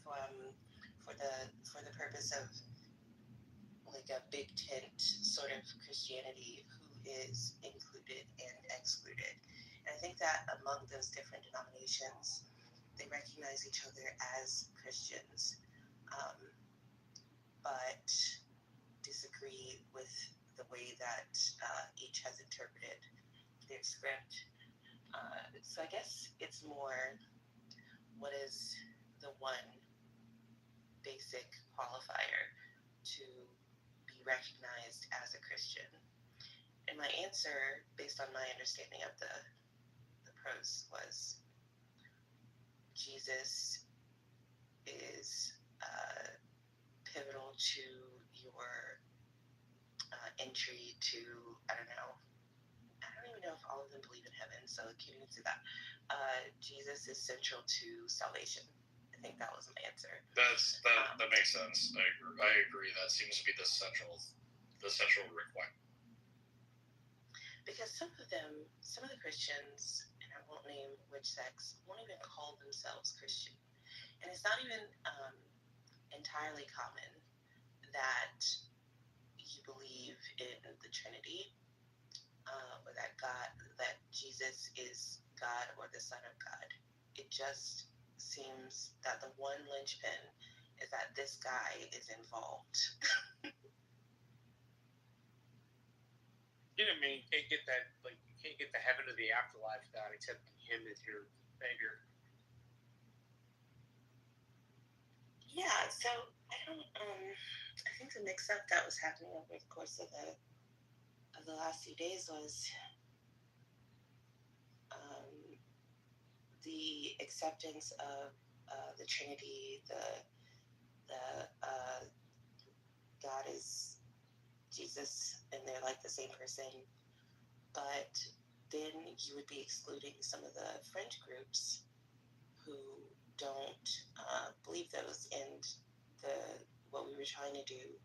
for the purpose of like a big tent sort of Christianity, who is included and excluded. And I think that among those different denominations, they recognize each other as Christians, but disagree with the way that each has interpreted their script. So I guess it's more, what is the one basic qualifier to be recognized as a Christian? And my answer, based on my understanding of the prose, was Jesus is pivotal to your entry to, I don't even know if all of them believe in heaven, so getting into that. Jesus is central to salvation. I think that was my answer. That makes sense. I agree. That seems to be the central requirement. Because some of the Christians, and I won't name which sects, won't even call themselves Christian. And it's not even entirely common that you believe in the Trinity, or that Jesus is God or the Son of God. It just seems that the one linchpin is that this guy is involved. You know what I mean? You can't get that, like, you can't get the heaven or the afterlife without accepting him as your savior. Yeah, so I think the mix-up that was happening over the course of the last few days was the acceptance of the Trinity, the God is Jesus, and they're like the same person, but then you would be excluding some of the fringe groups who don't believe those, and what we were trying to do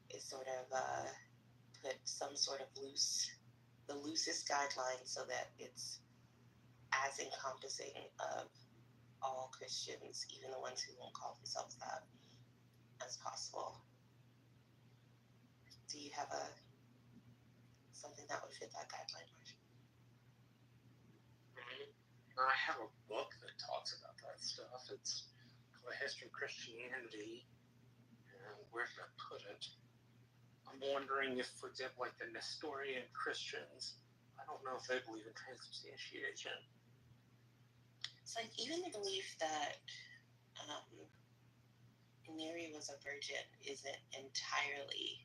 is sort of put some sort of the loosest guideline so that it's as encompassing of all Christians, even the ones who won't call themselves that, as possible. Do you have something that would fit that guideline, Marshall? I have a book that talks about that stuff. It's called A History of Christianity. And where did I put it? I'm wondering if, for example, like the Nestorian Christians, I don't know if they believe in transubstantiation. It's like even the belief that Mary was a virgin isn't entirely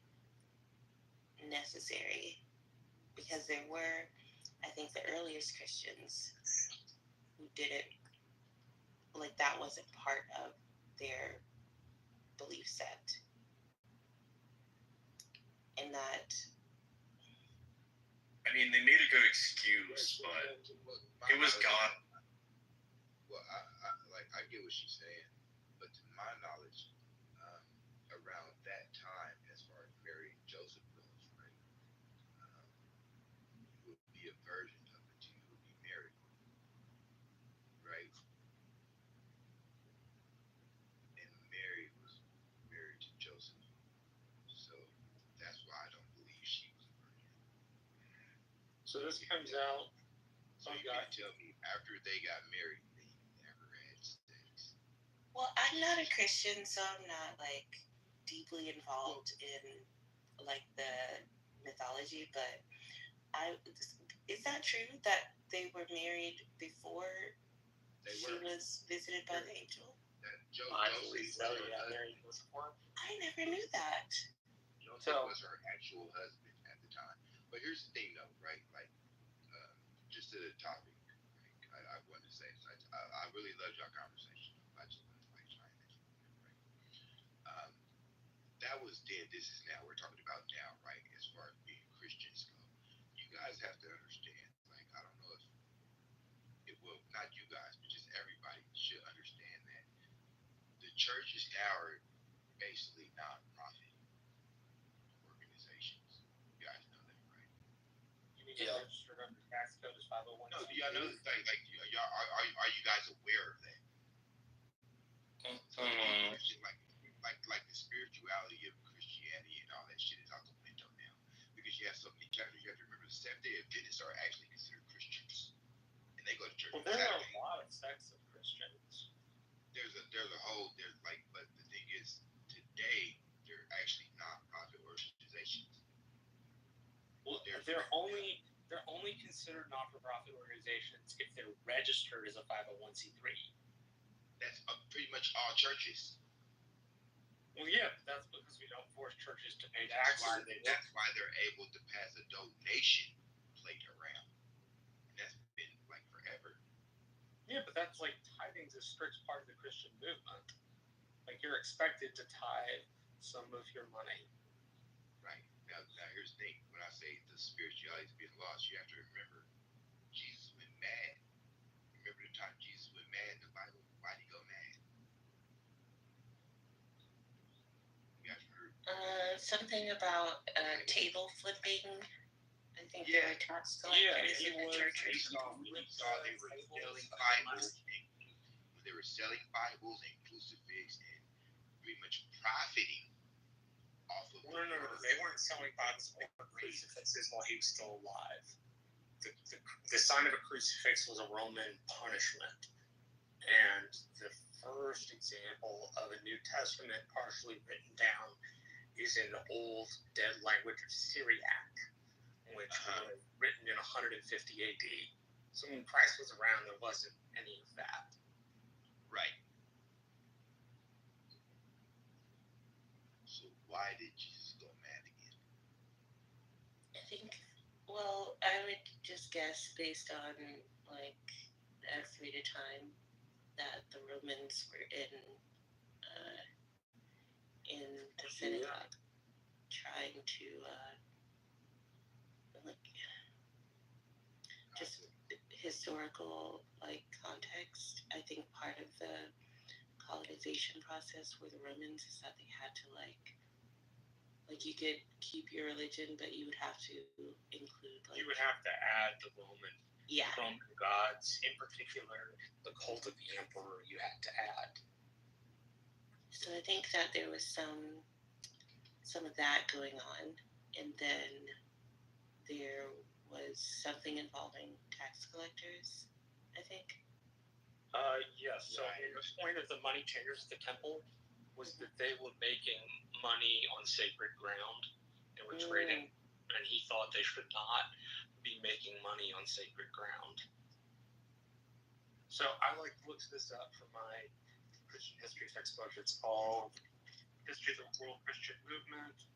necessary, because there were, I think, the earliest Christians who didn't, like, that wasn't part of their belief set. And that, I mean, they made a good excuse, but it was God. Well, I get what she's saying, but to my knowledge, around that time, as far as Mary and Joseph goes, right, you would be a virgin up until you would be married, right? And Mary was married to Joseph, so that's why I don't believe she was a virgin. So this comes out. So you can tell me after they got married, they never had sex. well, I'm not a Christian, so I'm not, like, deeply involved in, like, the mythology, but is that true that they were married before she was visited by the angel? I believe so, yeah. Mary was born. I never knew that. Joseph was her actual husband at the time. But here's the thing, though, right? Like, just to the topic, right? I wanted to say, I really loved your conversation. I just wanted to chime in, right? That was then. This is now. We're talking about now, right? As far as being Christians go, you guys have to understand. Like, I don't know if it will, not you guys, but just everybody should understand that the churches now are basically non-profit organizations. You guys know that, right? You need to register under tax code as 501. No, do y'all know? Y'all are you guys aware of that? So, like the spirituality of Christianity and all that shit is out the window now, because you have so many churches. You have to remember the Seventh-day Adventists are actually considered Christians, and they go to church. Well, there are a lot of sects of Christians. There's a whole but the thing is, today they're actually non-profit organizations. Well, they're only considered not-for-profit organizations if they're registered as a 501c3. That's pretty much all churches. Well, yeah, but that's because we don't force churches to pay taxes. That's why they're able to pass a donation plate around. And that's been like forever. Yeah, but that's like tithing's a strict part of the Christian movement. Like, you're expected to tithe some of your money. Right. Now here's the thing. When I say the spirituality is being lost, you have to remember Jesus went mad. Remember the time Jesus went mad in the Bible? Why did he go mad? You guys heard? Something about table flipping. I think Yeah. there were tax collectors in the church. He saw they were selling Bibles, when they were selling Bibles and crucifix and pretty much profiting off of No, they weren't selling Bibles or crucifixes while he was still alive. The sign of a crucifix was a Roman punishment. And the first example of a New Testament partially written down is in the old dead language of Syriac, which was written in 150 AD. So when Christ was around, there wasn't any of that. Right. So why did Jesus go mad again? I think, well, I would just guess based on, like, the estimated time that the Romans were in the synagogue trying to, like, just historical, like, context. I think part of the colonization process for the Romans is that they had to, like you could keep your religion, but you would have to include, like... You would have to add the Roman gods, in particular, the cult of the emperor you had to add. So I think that there was some of that going on, and then there was something involving tax collectors, I think. Yes. So the point of the money changers at the temple was that they were making money on sacred ground and were trading, and he thought they should not be making money on sacred ground. So I like to look this up for my Christian history textbook. It's called History of the World Christian Movement,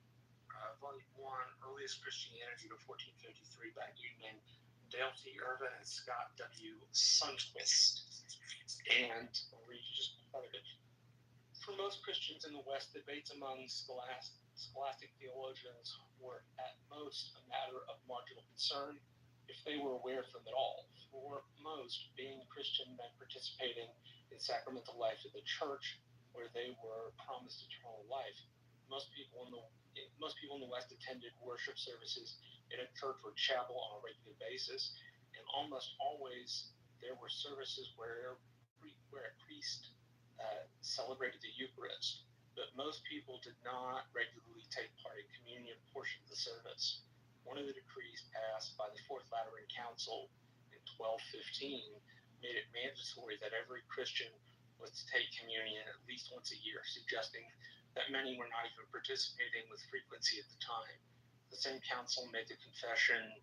Volume 1, Earliest Christianity to 1453 by Newman, Dale T. Irvin, and Scott W. Sundquist. And I'll read you just part of it. For most Christians in the West, debates among scholastic theologians were at most a matter of marginal concern, if they were aware of them at all. For most, being Christian meant participating in sacramental life of the church, where they were promised eternal life. Most people in the West attended worship services in a church or chapel on a regular basis, and almost always there were services where a priest celebrated the Eucharist, but most people did not regularly take part in communion portion of the service. One of the decrees passed by the Fourth Lateran Council in 1215 made it mandatory that every Christian was to take communion at least once a year, suggesting that many were not even participating with frequency at the time. The same council made the confession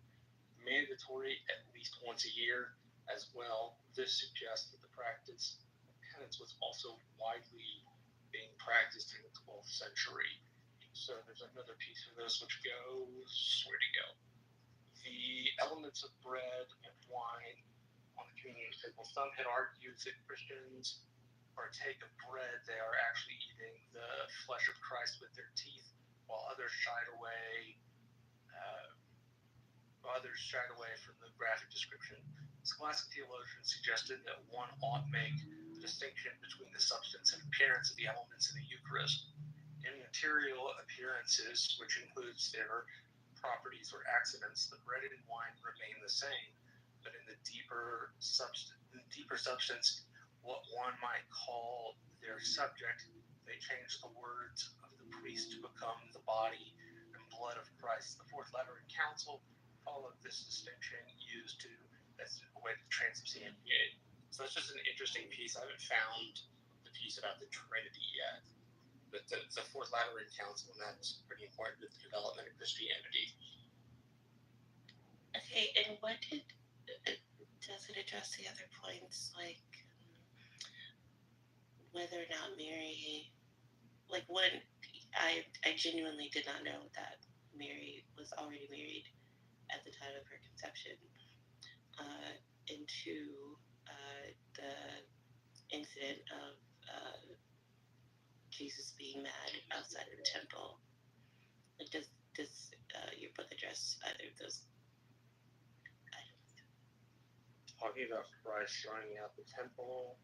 mandatory at least once a year as well. This suggests that the practice of penance was also widely being practiced in the 12th century. So there's another piece of this which goes, where to go? The elements of bread and wine on the communion table. Some had argued that Christians partake of bread, they are actually eating the flesh of Christ with their teeth, while others shied away from the graphic description. Scholastic theologians suggested that one ought make the distinction between the substance and appearance of the elements in the Eucharist. In material appearances, which includes their properties or accidents, the bread and wine remain the same, but in the deeper substance, what one might call their subject, they change the words of the priest to become the body and blood of Christ. The Fourth Lateran Council followed this distinction as a way to transubstantiate. So it's just an interesting piece. I haven't found the piece about the Trinity yet, but the Fourth Lateran Council, and that's pretty important to the development of Christianity. Okay, and what does it address the other points, like whether or not Mary, like one, I genuinely did not know that Mary was already married at the time of her conception, and two, the incident of Jesus being mad outside of the temple. Like, does your book address either of those items. Talking about Christ throwing out the temple.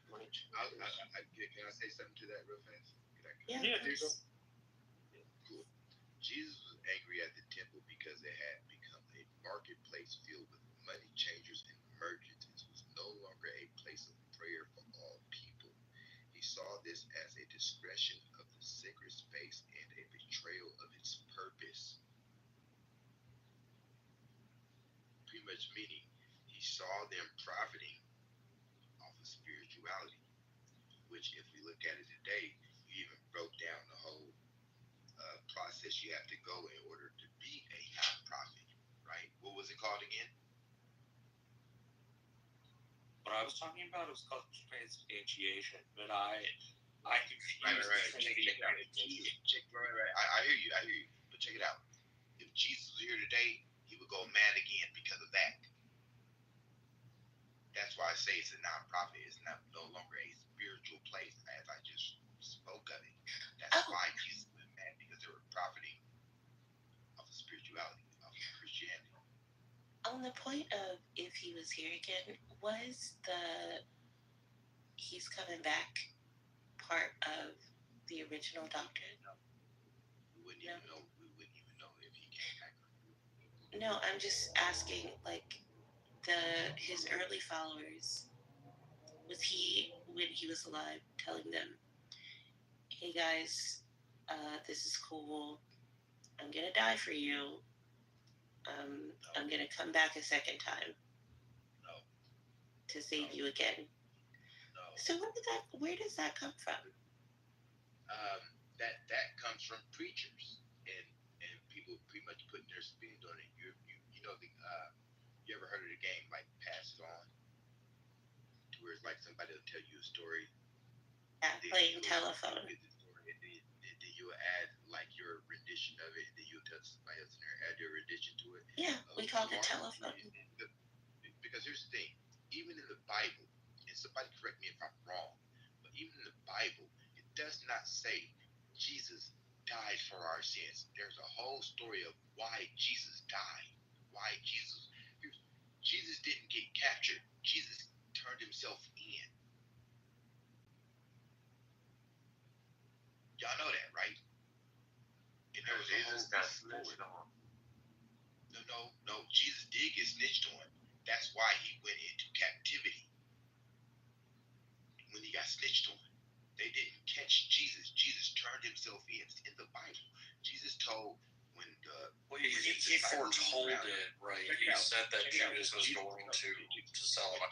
Can I say something to that real fast? Yeah, Yeah, dude. Cool. Jesus was angry at the temple because it had become a marketplace filled with money changers and merchants. It was no longer a place of prayer for all people. He saw this as a discretion of the sacred space and a betrayal of its purpose. Pretty much meaning he saw them profiting off of spirituality, which if we look at it today, you even broke down the whole process you have to go in order to be a nonprofit, right? What was it called again? What I was talking about was called transubstantiation, but I confused Right. Trinity and I hear you. But check it out. If Jesus was here today, he would go mad again because of that. That's why I say it's a nonprofit. It's no longer a spiritual place, as I just spoke of it. That's why Jesus was mad, because they were profiting of spirituality, of Christianity. On the point of if he was here again, was the he's coming back part of the original doctrine? We wouldn't even know if he came back. No, I'm just asking, like, his early followers, was he, when he was alive, telling them, hey guys, this is cool, I'm gonna die for you, I'm gonna come back a second time to save you again? No. So where does that come from? That comes from preachers and people pretty much putting their spin on it. You know you ever heard of the game like Pass It On, to where it's like somebody will tell you a story. Yeah, playing telephone. Then you'll add like your rendition of it, and then you'll tell somebody else in there, add your rendition to it. Yeah, we call it telephone. Because here's the thing, even in the Bible, and somebody correct me if I'm wrong, but even in the Bible, it does not say Jesus died for our sins. There's a whole story of why Jesus died. Why Jesus didn't get captured. Jesus turned himself in. Y'all know that, right? And there was Jesus got snitched on. No. Jesus did get snitched on. That's why he went into captivity. When he got snitched on, they didn't catch Jesus. Jesus turned himself in. It's in the Bible. Jesus told when he foretold it, right? He said that Judas was going to sell him.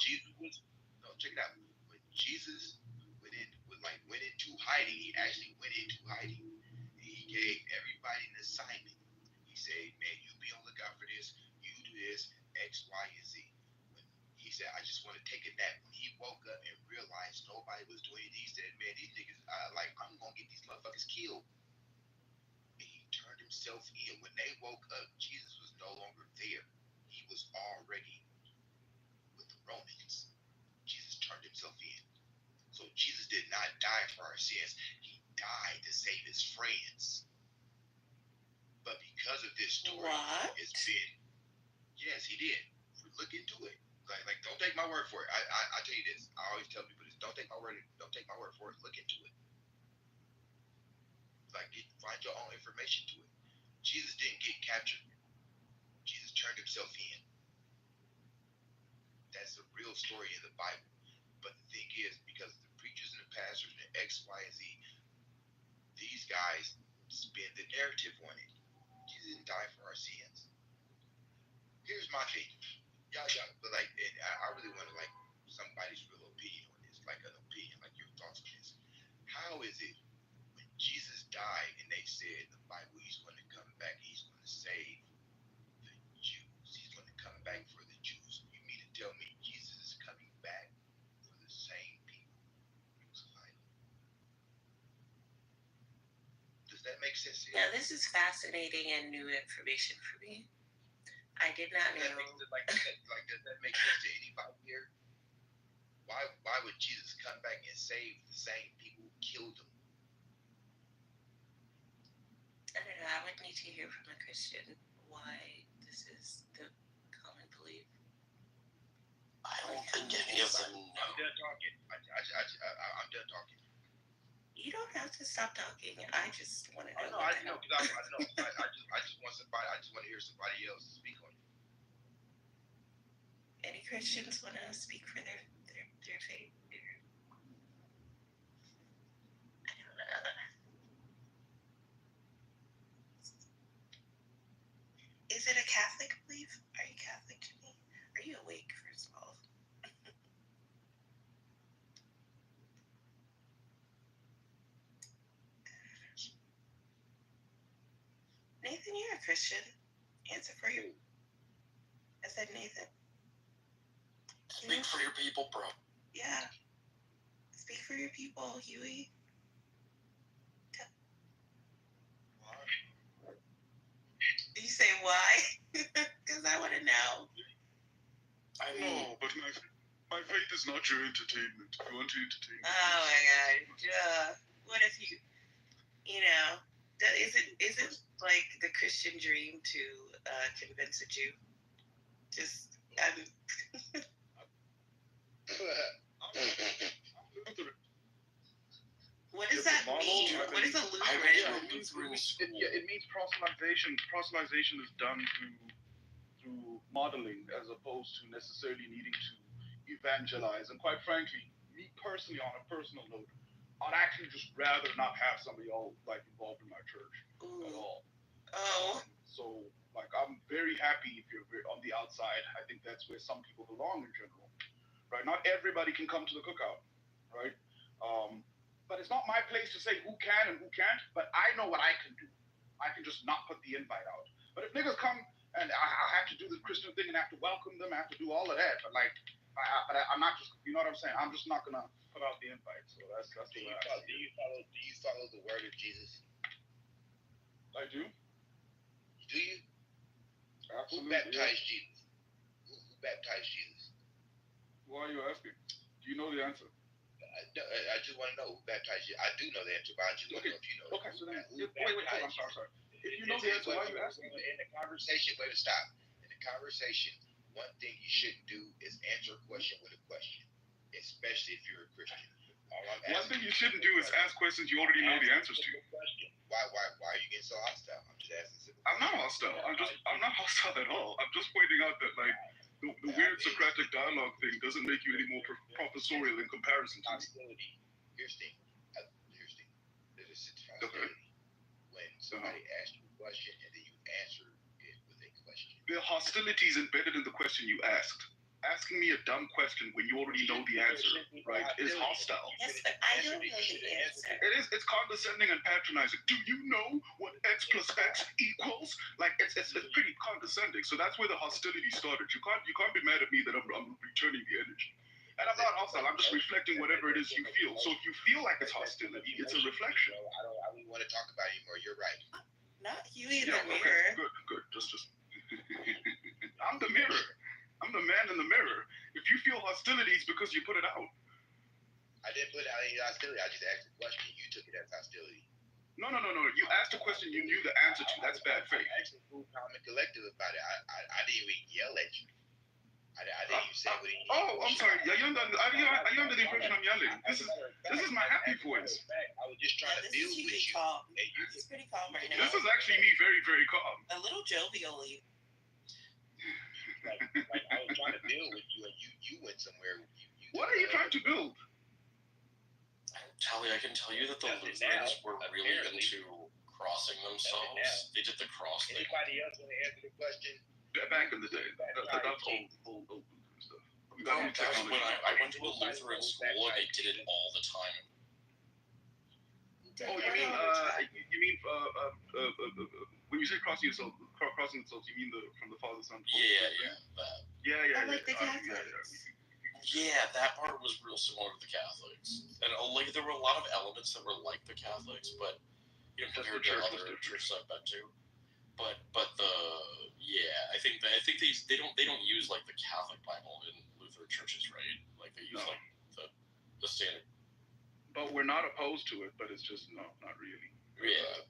Check it out. When Jesus went into hiding, he actually went into hiding. He gave everybody an assignment. He said, man, you be on the lookout for this. You do this, X, Y, and Z. When he said, I just want to take a nap. When he woke up and realized nobody was doing it, he said, man, these niggas, I'm going to get these motherfuckers killed. And he turned himself in. When they woke up, Jesus was no longer there. He was already with the Romans. Jesus turned himself in. So Jesus did not die for our sins. He died to save his friends. But because of this story, it's been, yes, he did. Look into it. Like, don't take my word for it. I tell you this. I always tell people this. Don't take my word for it. Look into it. Like, find your own information to it. Jesus didn't get captured. Jesus turned himself in. That's a real story in the Bible. But the thing is, because the preachers and the pastors and the X, Y, and Z, these guys spin the narrative on it. Jesus didn't die for our sins. Here's my thing. Y'all, but like, and I really want to like somebody's real opinion on this, like an opinion, like your thoughts on this. How is it when Jesus died and they said in the Bible he's going to come back, he's going to save the Jews, he's going to come back for the Jews? You mean to tell me Jesus is coming back for the same people he was fighting? Does that make sense to you? Now, this is fascinating and new information for me. I did not know. Does that make sense to anybody here? Why would Jesus come back and save the same people who killed him? I don't know. I would need need to hear from a Christian why this is the common belief. I don't think any of them know. I'm done talking. I'm done talking. You don't have to stop talking. I just want to know. I know, because I just want somebody. I just want to hear somebody else speak on it. Any Christians want to speak for their faith? I don't know. Is it a Catholic belief? Are you Catholic, Jimmy? Are you awake, first of all? Nathan, you're a Christian. Answer for you. I said Nathan. Speak for your people, bro. Yeah. Speak for your people, Huey. You say why? Because I want to know. I know, but my faith is not your entertainment. If you want to entertain me. Oh my God. What if is it like the Christian dream to convince a Jew? Just, what does that mean? What is a Lutheran? It means proselytization. Proselytization is done through modeling as opposed to necessarily needing to evangelize. And quite frankly, me personally, on a personal note, I'd actually just rather not have somebody all involved in my church at all. Oh. So I'm very happy if you're on the outside. I think that's where some people belong in general, right? Not everybody can come to the cookout, right? But it's not my place to say who can and who can't, but I know what I can do. I can just not put the invite out. But if niggas come and I have to do the Christian thing and have to welcome them, I have to do all of that. But I'm not just, you know what I'm saying? I'm just not gonna put out the invite. So that's the way I see it. Do you follow the word of Jesus? I do. Do you? Absolutely. Who baptized Jesus? Who baptized Jesus? Why are you asking? Do you know the answer? I just want to know who baptized you. I do know the answer, but I just want to know if you know. Okay, so then, wait, I'm sorry. If you know the answer, why are you asking? In the conversation, wait a stop. In the conversation, one thing you shouldn't do is answer a question with a question, especially if you're a Christian. One thing you shouldn't do is ask questions you already know the answers to. Why are you getting so hostile? I'm just asking. I'm not hostile. I'm not hostile at all. I'm just pointing out that the weird Socratic dialogue thing doesn't make you any more professorial in comparison to me. Here's the thing. There's a sense of hostility when somebody asks you a question and then you answer it with a question. The hostility is embedded in the question you asked. Asking me a dumb question when you already know the answer, right, is hostile. Yes, but I don't know the answer. It's condescending and patronizing. Do you know what X plus X equals? It's pretty condescending. So that's where the hostility started. You can't be mad at me that I'm returning the energy. And I'm not hostile. I'm just reflecting whatever it is you feel. So if you feel like it's hostility, it's a reflection. I don't even want to talk about it anymore. You're right. Not Huey in the mirror. Good. Just. I'm the mirror. I'm the man in the mirror. If you feel hostility, it's because you put it out. I didn't put out any hostility. I just asked a question. You took it as hostility. No. You asked a question you knew the answer to. That's bad faith. I actually moved calm and collective about it. I didn't even yell at you. I didn't even say what he. Oh, I'm sorry. Are you under the impression I'm yelling? This is my happy voice. I was just trying to build with you. Calm. This is pretty calm right now. This is actually me very, very calm. A little jovial. Like I was trying to build with you, and you went somewhere. What are you trying to build? I can tell you that the Lutherans were really into crossing themselves. They did the cross thing. Anybody else want to answer the question? Back in the day, that's old Lutheran stuff. That was when I went to a Lutheran school, and they did it all the time. Oh, you mean when you say crossing themselves, you mean from the Father, Son? Yeah, that. Yeah. Like the Catholics. Yeah, that part was real similar to the Catholics, and there were a lot of elements that were like the Catholics, but compared to other churches I've been to. But I think they don't use like the Catholic Bible in Lutheran churches, right? Like they use like the standard. But we're not opposed to it, but it's just not really. Yeah.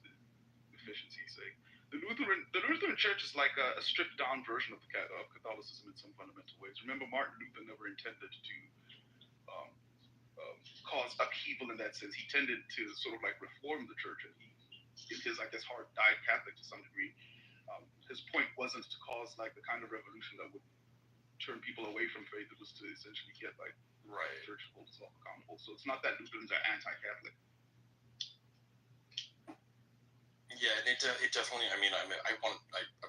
Efficiency's sake. The Lutheran Church is like a stripped down version of Catholicism in some fundamental ways. Remember, Martin Luther never intended to um, cause upheaval in that sense. He tended to sort of like reform the church, and he, in his, I guess, heart, died Catholic to some degree. His point wasn't to cause like the kind of revolution that would turn people away from faith. It was to essentially get like the church hold itself accountable. So it's not that Lutherans are anti-Catholic. Yeah, and it definitely. I mean, I'm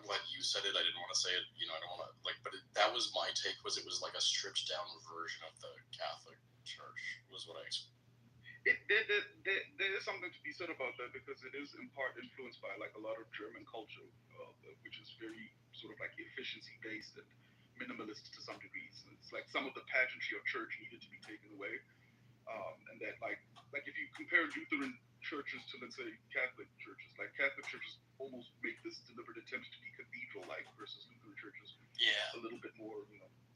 glad you said it. I didn't want to say it. You know, I don't want to like, but that was my take. Was it was like a stripped down version of the Catholic Church? Was what I. There is something to be said about that because it is in part influenced by like a lot of German culture, which is very sort of like efficiency based and minimalist to some degrees. It's like some of the pageantry of church needed to be taken away, and that like if you compare Lutheran churches to, let's say, Catholic churches, like Catholic churches almost make this deliberate attempt to be cathedral-like versus Lutheran churches. Yeah. A little bit more,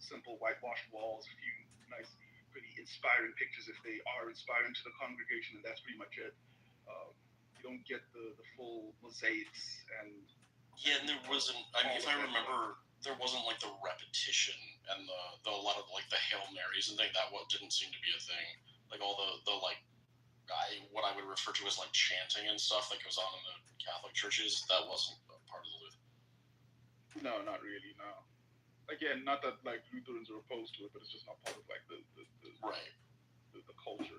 simple whitewashed walls, a few nice, pretty inspiring pictures if they are inspiring to the congregation, and that's pretty much it. You don't get the full mosaics and. Yeah, and there wasn't. I mean, if I remember, there wasn't like the repetition and the a lot of like the Hail Marys and things that didn't seem to be a thing. Like all the like. What I would refer to as like chanting and stuff that goes on in the Catholic churches, that wasn't a part of the Lutheran. No, not really. No. Again, not that like Lutherans are opposed to it, but it's just not part of like the right the culture.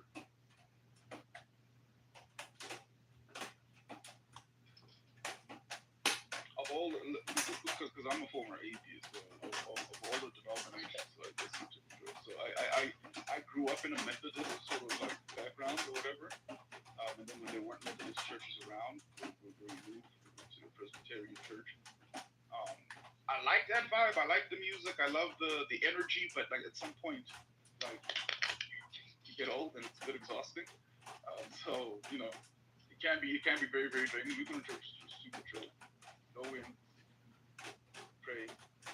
Of all, because I'm a former atheist, so of all the denominations I listen to, so I grew up in a Methodist sort of like background or whatever, and then when there weren't Methodist churches around, we moved to the Presbyterian church. I like that vibe. I like the music. I love the energy, but like at some point, like you get old and it's a bit exhausting. So it can be very very draining. Lutheran church is just super chill. Go in, pray,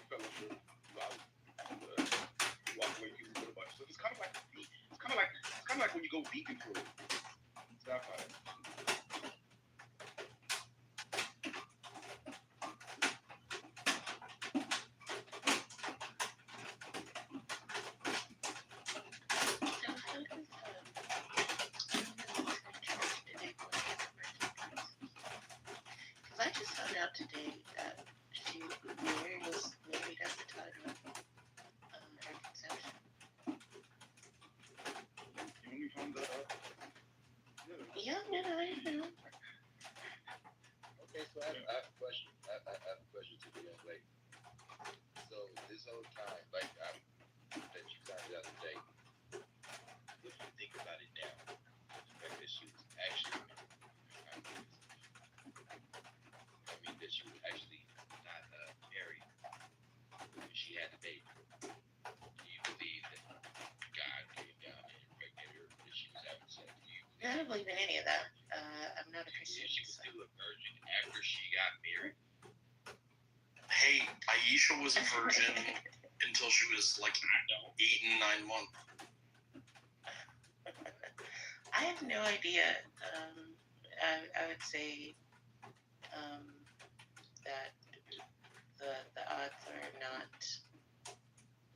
fellowship, loud, and walk away feeling good about it. So it's kind of like when you go vegan for it. It's that vibe. I just found out today that Mary was married at the time of her conception. You only found that out? Yeah, no, I know. Okay, so I have a question. I have a question to the young lady. So this whole time, like that you found out today, what do you think about it now? The fact that she was actually that she was actually not married when she had the baby. Do you believe that God came down and impregnated her when she was having sex? I don't believe in any of that. I'm not a Christian. She was still a virgin after she got married? Hey, Aisha was a virgin until she was like 8 and 9 months. I have no idea. I would say that the odds are not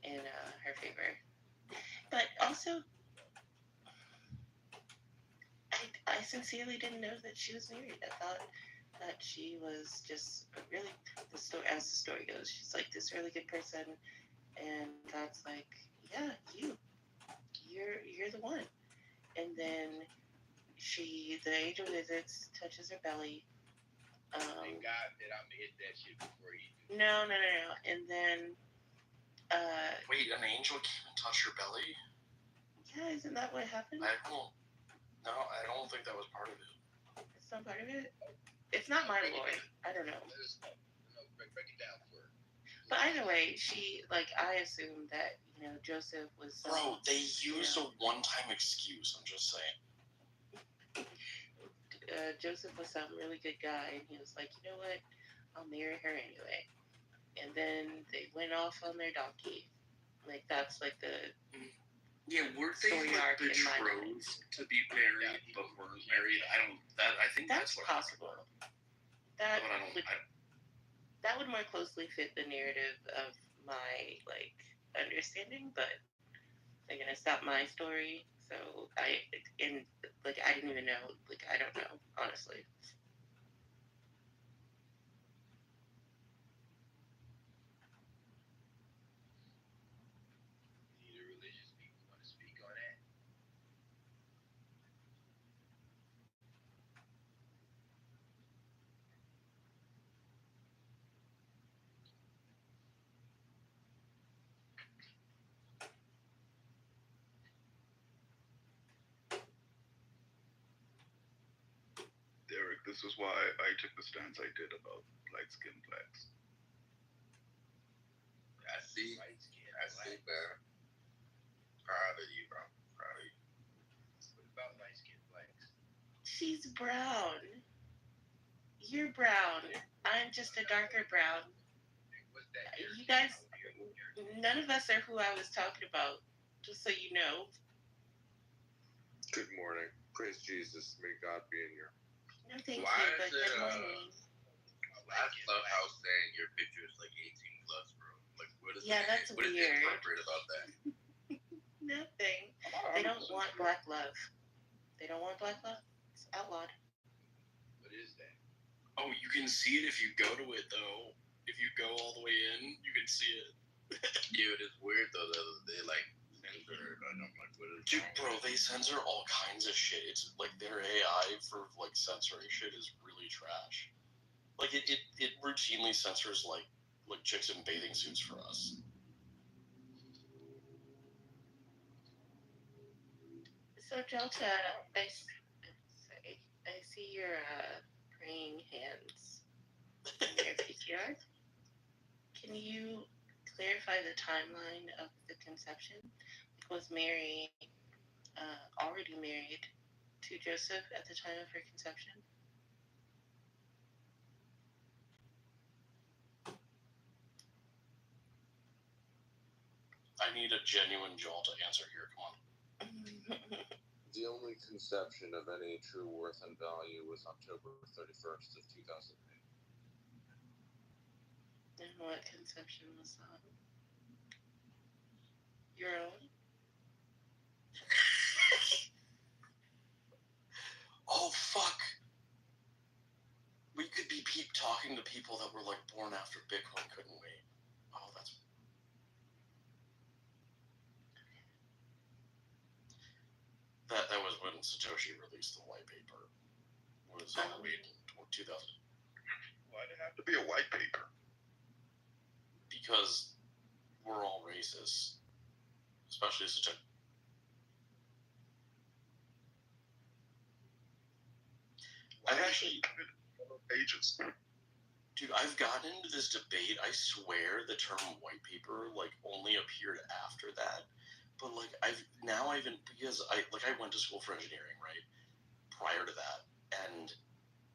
in her favor. But also, I sincerely didn't know that she was married. I thought that she was just really, as the story goes, she's like this really good person, and God's like, yeah, you're the one. And then the angel visits, touches her belly. Thank God that I'm gonna hit that shit before he do. No. And then wait, an angel came and touched her belly? Yeah, isn't that what happened? I don't think that was part of it. It's not part of it? It's not my Lord. I don't know. Break it down for her. But either way, I assumed that, Joseph was... Bro, they used a one-time excuse, I'm just saying. Joseph was some really good guy, and he was like, you know what? I'll marry her anyway. And then they went off on their donkey. Like, that's like the... Yeah, were they betrothed to be married but weren't married? I think that's what possible. That But that would more closely fit the narrative of my like understanding, but again, it's not my story, so I didn't even know. Like, I don't know, honestly. Need a religious people want to speak on that? Derek, this is why I took the stance I did about light-skinned blacks. I see, bro. Proud of you, bro. Proud of you. What about light-skinned blacks? She's brown. You're brown. I'm just a darker brown. What's that? You guys, none of us are who I was talking about, just so you know. Good morning. Praise Jesus. May God be in your. No, thank Why you, is but it, good morning. I love how saying your picture is like 18 plus, bro. Like, what is Yeah, that's what is weird. inappropriate about that? Nothing. They don't want black love. They don't want black love. It's outlawed. What is that? Oh, you can see it if you go to it, though. If you go all the way in, you can see it. Yeah, it is weird though. They like censor it. I don't like what it is. Dude, bro, they censor all kinds of shit. It's like their AI for like censoring shit is really trash. Like it routinely censors like chicks in bathing suits for us. So Delta, I see your praying hands in your PTR. Can you clarify the timeline of the conception? Was Mary already married to Joseph at the time of her conception? I need a genuine Jolta answer here. Come on. The only conception of any true worth and value was October 31st of 2008. And what conception was that? Your own? Oh fuck! We could be talking to people that were like born after Bitcoin, couldn't we? Oh, that's. That was when Satoshi released the white paper. It was Halloween 2000. Why'd it have to be a white paper? Because we're all racist, especially Satoshi. I've actually pages. Dude, I've gotten into this debate. I swear the term white paper like only appeared after that. But like because I went to school for engineering, right? Prior to that. And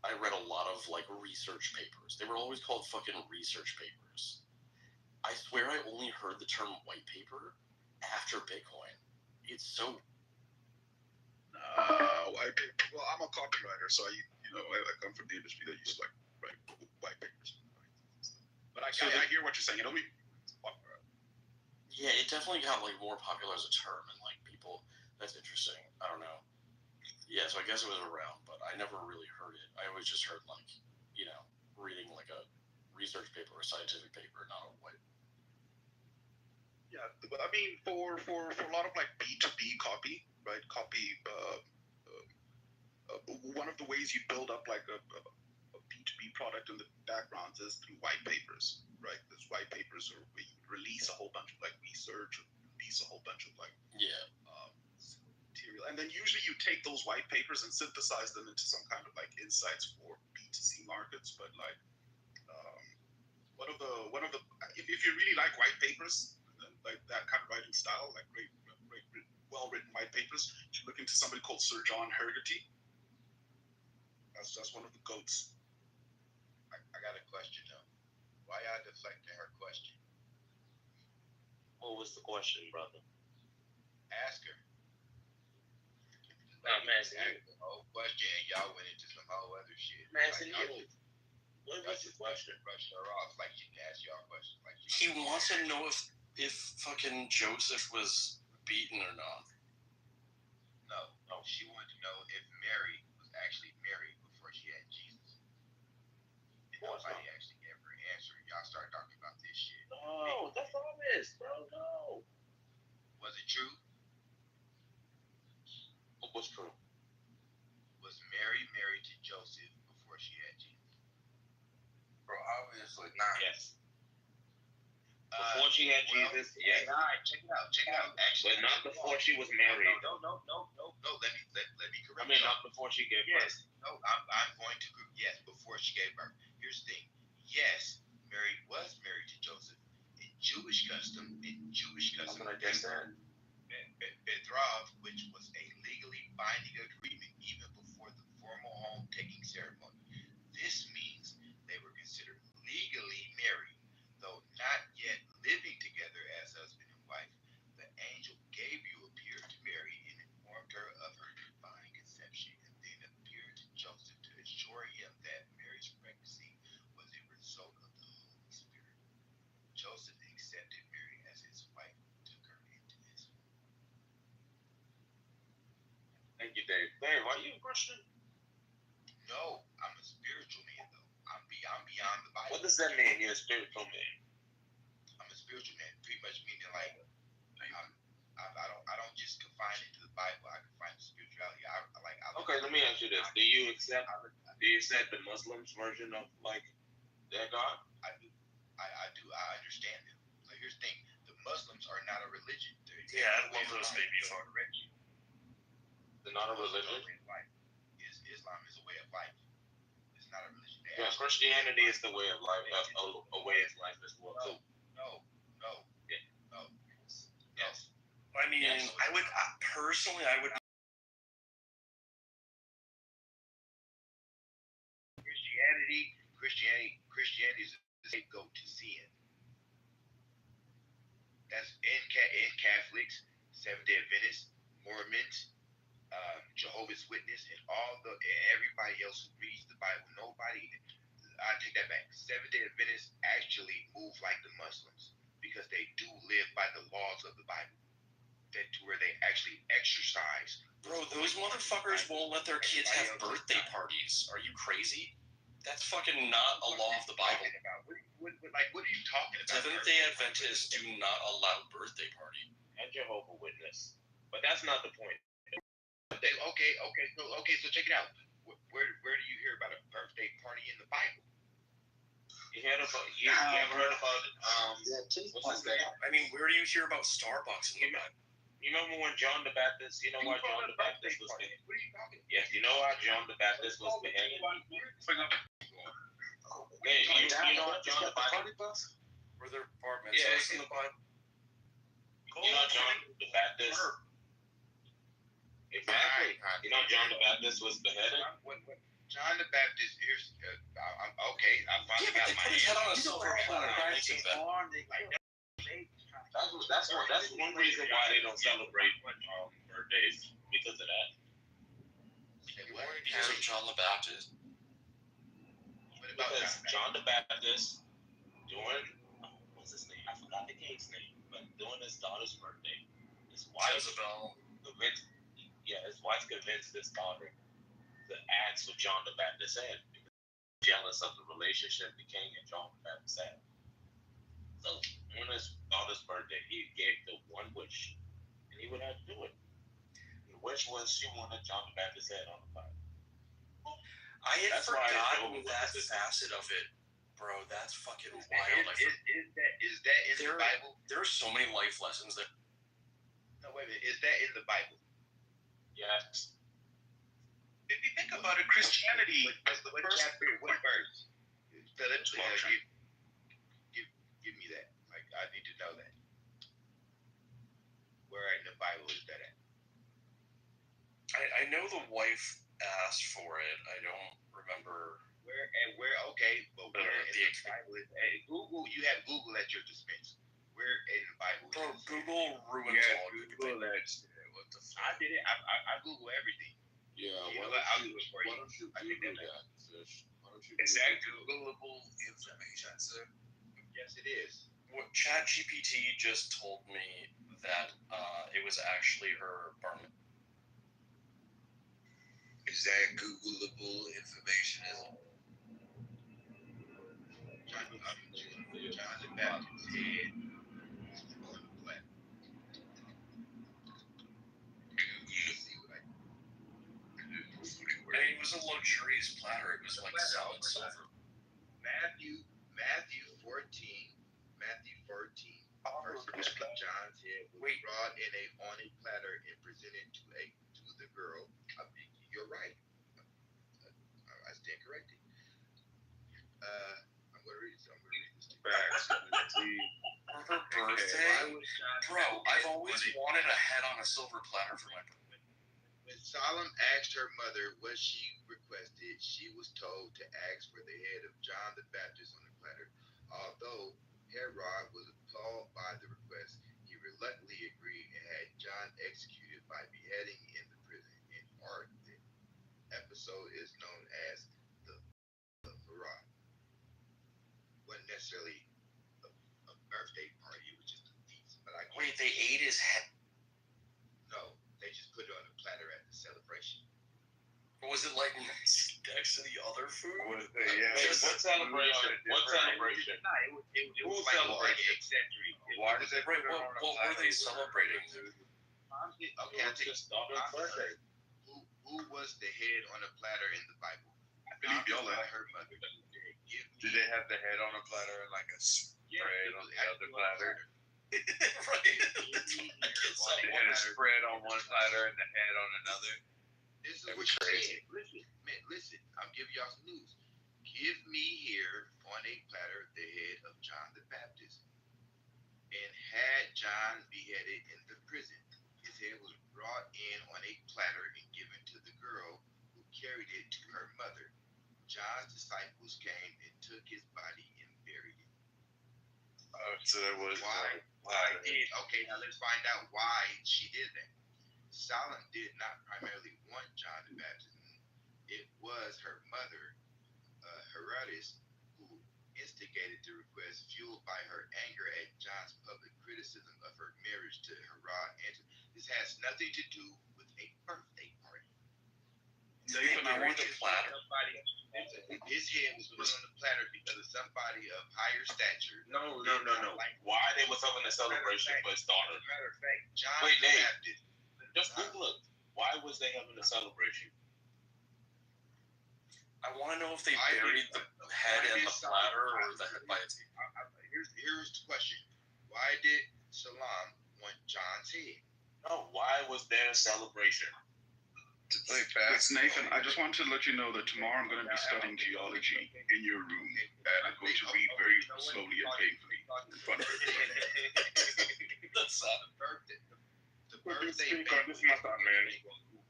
I read a lot of like research papers. They were always called fucking research papers. I swear I only heard the term white paper after Bitcoin. It's so White paper. Well, I'm a copywriter, so I come from the industry that used to like write white papers. But I hear what you're saying. Yeah, it definitely got like more popular as a term, and like people. That's interesting. I don't know. Yeah, so I guess it was around, but I never really heard it. I always just heard like, reading like a research paper or scientific paper, not a white. Yeah, I mean, for a lot of like B2B copy, right? One of the ways you build up like a B2B product in the background is through white papers, right? Those white papers are where you release a whole bunch of like research, or release a whole bunch of like material, and then usually you take those white papers and synthesize them into some kind of like insights for B2C markets. But like, one of the if you really like white papers, like that kind of writing style, like great well written white papers, you look into somebody called Sir John Hergety. That's one of the goats. I got a question though. Why y'all deflecting her question? What was the question, brother? Ask her. I'm asking you. The whole question, and y'all went into some whole other shit. I'm asking you. What's your question? Brushing her off like she can ask y'all questions. Like He wants to know if fucking Joseph was beaten or not. No. She wanted to know if Mary was actually Mary before she had Jesus. And nobody actually gave her an answer. Y'all start talking about this shit. No, that's all this, bro. No. Was it true? What's true? Was Mary married to Joseph before she had Jesus? Bro, obviously not. Yes. Before she had Jesus, yes. All right, check it out. Actually, but not before she was married. No. Let me correct. I mean, not before she gave birth. No, I'm going to. Yes, before she gave birth. Here's the thing. Yes, Mary was married to Joseph in Jewish custom. I'm gonna guess that. Betroth, which was a legally binding agreement even before the formal home-taking ceremony. This means they were considered legally married, though not yet living together as husband and wife. The angel Gabriel appeared to Mary and informed her of her divine conception, and then appeared to Joseph to assure him that Mary's pregnancy was a result of the Holy Spirit. Joseph accepted Mary as his wife and took her into his home. Thank you, Dave. Dave, are you a Christian? No, I'm a spiritual man, though. I'm beyond the Bible. What does that mean? You're a spiritual man. I'm a spiritual man, pretty much meaning like I don't just confine it to the Bible. I confine it to spirituality. Okay, let me ask you this: Do you accept the Muslims' version of like their God? I do. I understand them. So here's the thing: the Muslims are not a religion. Yeah, I love those baby fuck. They're not a religion. Islam is a way of life. It's not a religion. Yeah, Christianity is the way of life. A way of life as well. No. Yes. I mean, Yes. I would personally, I would. Christianity is a scapegoat to sin. That's in Catholics, Seventh-day Adventists, Mormons, Jehovah's Witness, and everybody else who reads the Bible. I take that back. Seventh-day Adventists actually move like the Muslims because they do live by the laws of the Bible. To where they actually exercise. Bro, those motherfuckers won't let their kids have birthday parties. Are you crazy? That's fucking not a law of the Bible. What are you talking about? Seventh-day Adventists do not allow birthday party. And Jehovah's Witness. But that's not the point. Okay, so check it out. Where do you hear about a birthday party in the Bible? You ever heard about what's his name? I mean, where do you hear about Starbucks in the Bible? You remember when John the Baptist? You know why John the Baptist was beheaded? What are you talking about? Yes, you know why John the Baptist was beheaded? Hey, you know John the Baptist? Were there bar mitzvahs in the Bible? You know John the Baptist? Exactly. You know John the Baptist was beheaded? John the Baptist, here's, okay, I finally got my Put his head on a silver platter. That's one reason why they don't celebrate birthdays, because of that. Because of John the Baptist. Because John the Baptist, during, what's his name? I forgot the king's name, but during his daughter's birthday, his wife convinced his daughter to ask what John the Baptist had, because he was jealous of the relationship the king and John the Baptist had. So on his daughter's birthday, he gave the one wish, and he would have to do it. The wish was she wanted John the Baptist's head on the Bible. I had forgotten that facet of it, bro. That's fucking wild. Is that in the Bible? There are so many life lessons there. No, wait a minute. Is that in the Bible? Yes. If you think about it, Christianity, what chapter, what verse? Give me that. Like, I need to know that. Where in the Bible is that at? I know the wife asked for it. I don't remember where. Okay, but where in the Bible is? Hey, Google. You have Google at your disposal. Where in the Bible? Bro, Google ruins all Google. What the fuck? I did it. I Google everything. Yeah, why don't you Google that, Fish? Why Is that Googleable information, sir? Yes, it is. What ChatGPT just told me that it was actually her bar mitzvah. Is that Googleable information? John the Baptist's head on the planet. And it was a luxurious platter. It was like solid silver. Matthew 14. First John's head was brought on a platter and presented to the girl. You're right. I stand corrected. I'm gonna read this. For her birthday, bro, I've always wanted a head on a silver platter for my birthday. When Solomon asked her mother what she requested, she was told to ask for the head of John the Baptist on the platter. Although Herod was appalled by the request, he reluctantly agreed and had John executed by beheading in the prison. In art, the episode is known as the Herod. Wasn't necessarily a birthday party, it was just a feast. But Wait, they ate his head? No, they just put it on a platter at the celebration. Was it like next to the other food? What celebration? What celebration? No, it was like eccentric. Why did they put it on a What were they celebrating? Okay, I'll take birthday. Who was the head on a platter in the Bible? I believe y'all are. Her mother. Did they have the head on a platter and like a spread on the other platter? Right. They had a spread on one platter and the head on another. This is what crazy. Listen, I'm giving y'all some news. Give me here on a platter the head of John the Baptist, and had John beheaded in the prison. His head was brought in on a platter and given to the girl who carried it to her mother. John's disciples came and took his body and buried it. So there was why? Okay, now let's find out why she did that. Solomon did not primarily want John the Baptist. It was her mother, Herodes, who instigated the request, fueled by her anger at John's public criticism of her marriage to Herod. And this has nothing to do with a birthday party. I want the platter. His head was put on the platter because of somebody of higher stature. No. Why they was having a celebration for his daughter? As a matter of fact, John Wait, the Dave. Baptist. Just Google it. Why was they having a celebration? I want to know if they buried the head in the platter or the head by its. Here's the question: why did Solomon want John's head? No, why was there a celebration? It's Nathan. I just want to let you know that tomorrow I'm going to be studying geology in your room, and I'm going to read very slowly and painfully in front of you. That's The birthday This matter, man.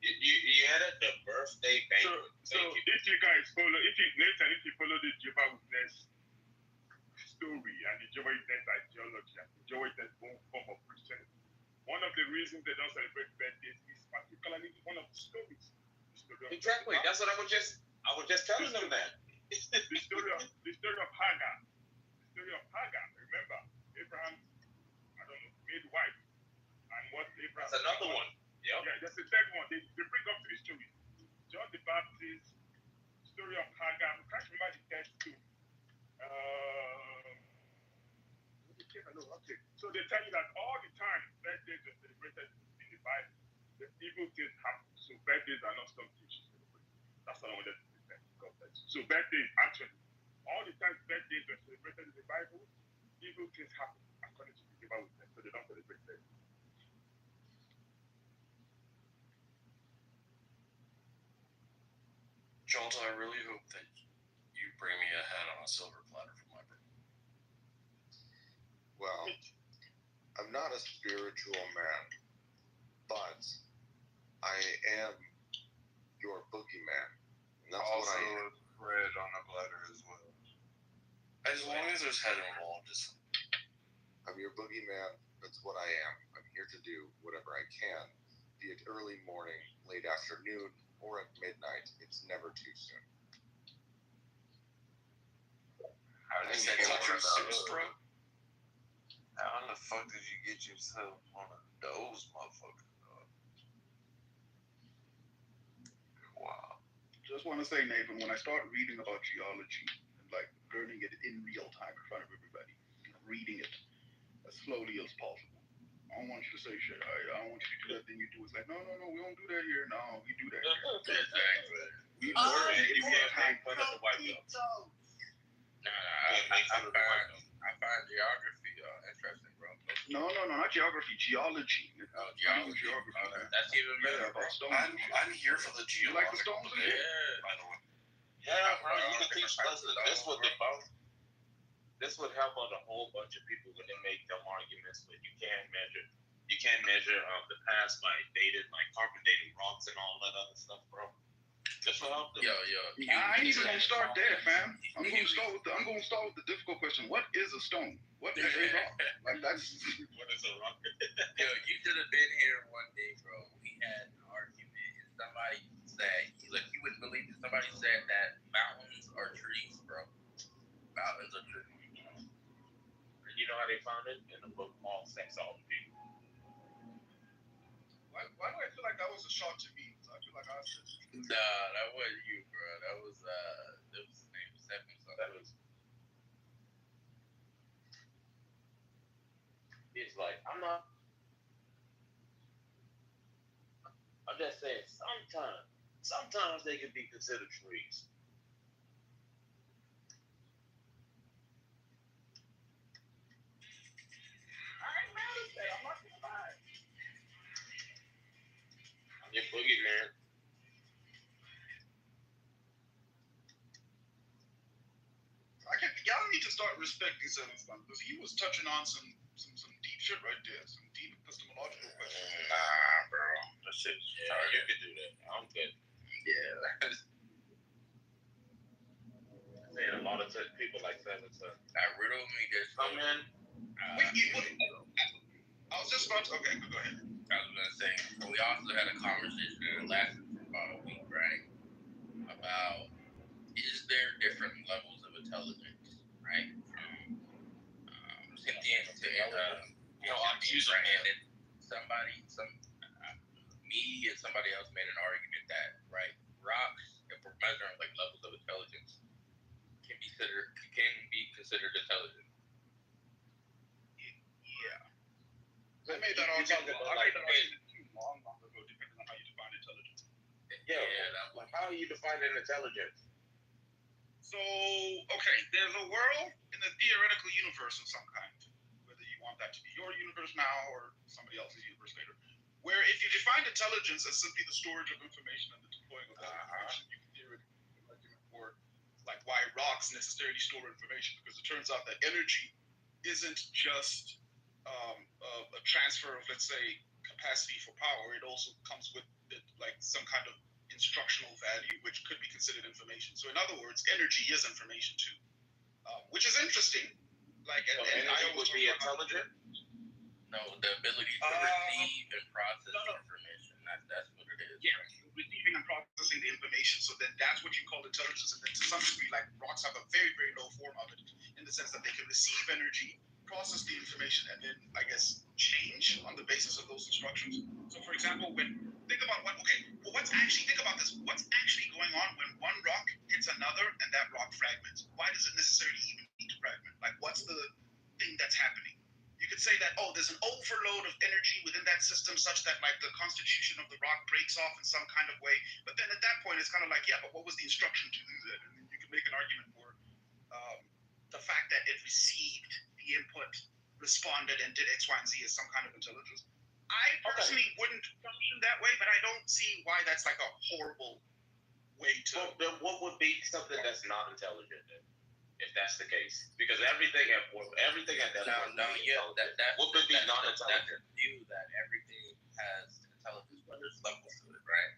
You had it, the birthday banquet. So if you guys follow, Nathan, if you follow the Jehovah's Witness story and the Jehovah's Witness ideology and the Jehovah's Witness form of Christianity, one of the reasons they don't celebrate birthdays is particularly one of the stories. Exactly. That's what I was just telling them that. the story of Hagar. The story of Hagar. Remember, Abraham, midwife. And what Abraham. That's another one. Yep. Yeah, that's the third one. They bring up to the story. John the Baptist, story of Hagar. I can't remember the text too. Okay. So they tell you that all the time birthdays are celebrated in the Bible. The evil things happen. So birthdays are not something you should celebrate. That's what I wanted to say. So birthdays actually, all the time birthdays are celebrated in the Bible, evil things happen according to the Jehovah's Witness. So they don't celebrate birthdays. Jolta, I really hope that you bring me a head on a silver platter for my birthday. Well, I'm not a spiritual man, but I am your boogeyman. And that's Also, what I am. bread on a platter as well. As long as there's head involved, it's I'm your boogeyman. That's what I am. I'm here to do whatever I can, be it early morning, late afternoon, or at midnight. It's never too soon. How I said touch your suits, bro. How in the fuck did you get yourself one of those motherfuckers, dog? Wow. Just want to say, Nathan, when I start reading about geology and like learning it in real time in front of everybody, reading it as slowly as possible. I don't want you to say shit. I don't want you to do that thing you do. It's like, no, we don't do that here. No, we do that here. Exactly. We learn it in real time. Fun of the white belt. I find geography interesting, bro. No, not geography. Geology. Geology. That's even better, bro. About stones. I'm here for the You like the geological stones? debate, by the way. Yeah, bro, you can teach lessons. This would help out a whole bunch of people when they make them arguments when you can't measure the past by carbon dating rocks and all that other stuff, bro. This will help them. Yo. I ain't even gonna start there, fam. I'm gonna start with the difficult question. What is a stone? What is a rock? Like that's What is a rock? Yo, you should have been here one day, bro. We had an argument, and somebody said, look, you wouldn't believe it. Somebody said that mountains are trees, bro. Mountains are trees. And you know how they found it? In the book All Sexology. why do I feel like that was a shot to me? I feel like I said. Nah, that wasn't you, bro. That was his name, Stephen. That was. It's like I'm just saying. Sometimes they can be considered trees. I'm your boogeyman. Y'all need to start respecting Seven Sun because he was touching on some deep shit right there, some deep epistemological questions. Nah, bro. That shit. You could do that. I'm good. Yeah. Man, a lot of people like Seven Sun. Riddle me this. Come in. Wait. I was just about to. Okay, go ahead. I was gonna say we also had a conversation that lasted for about a week, right? About is there different levels of intelligence, right? From sentient to user and me and somebody else made an argument that rocks, if we're measuring like levels of intelligence, can be considered intelligent. I made that argument too long ago, depending on how you define intelligence. Yeah. How are you defining intelligence? So, okay, there's a world in the theoretical universe of some kind, whether you want that to be your universe now or somebody else's universe later, where if you define intelligence as simply the storage of information and the deploying of that information, you can theoretically make an argument for like why rocks necessarily store information, because it turns out that energy isn't just a transfer of, let's say, capacity for power. It also comes with like some kind of instructional value, which could be considered information. So in other words, energy is information too, which is interesting. Like, and I would be intelligent. No, the ability to receive and process information. That's what it is. Yeah, receiving and processing the information. So then that's what you call intelligence. And then to some degree, like rocks have a very, very low form of it, in the sense that they can receive energy, process the information, and then I guess change on the basis of those instructions. So for example, think about what's actually going on when one rock hits another and that rock fragments? Why does it necessarily even need to fragment? Like what's the thing that's happening? You could say that, there's an overload of energy within that system such that like the constitution of the rock breaks off in some kind of way. But then at that point it's kind of like, yeah, but what was the instruction to do that? And then you can make an argument for the fact that it received the input, responded, and did X, Y, and Z as some kind of intelligence. I personally wouldn't function that way, but I don't see why that's like a horrible way to. Well, then what would be something that's not intelligent then, if that's the case? Because everything at that point what could be not intelligent? That's a view that everything has intelligence, but there's levels to it, right?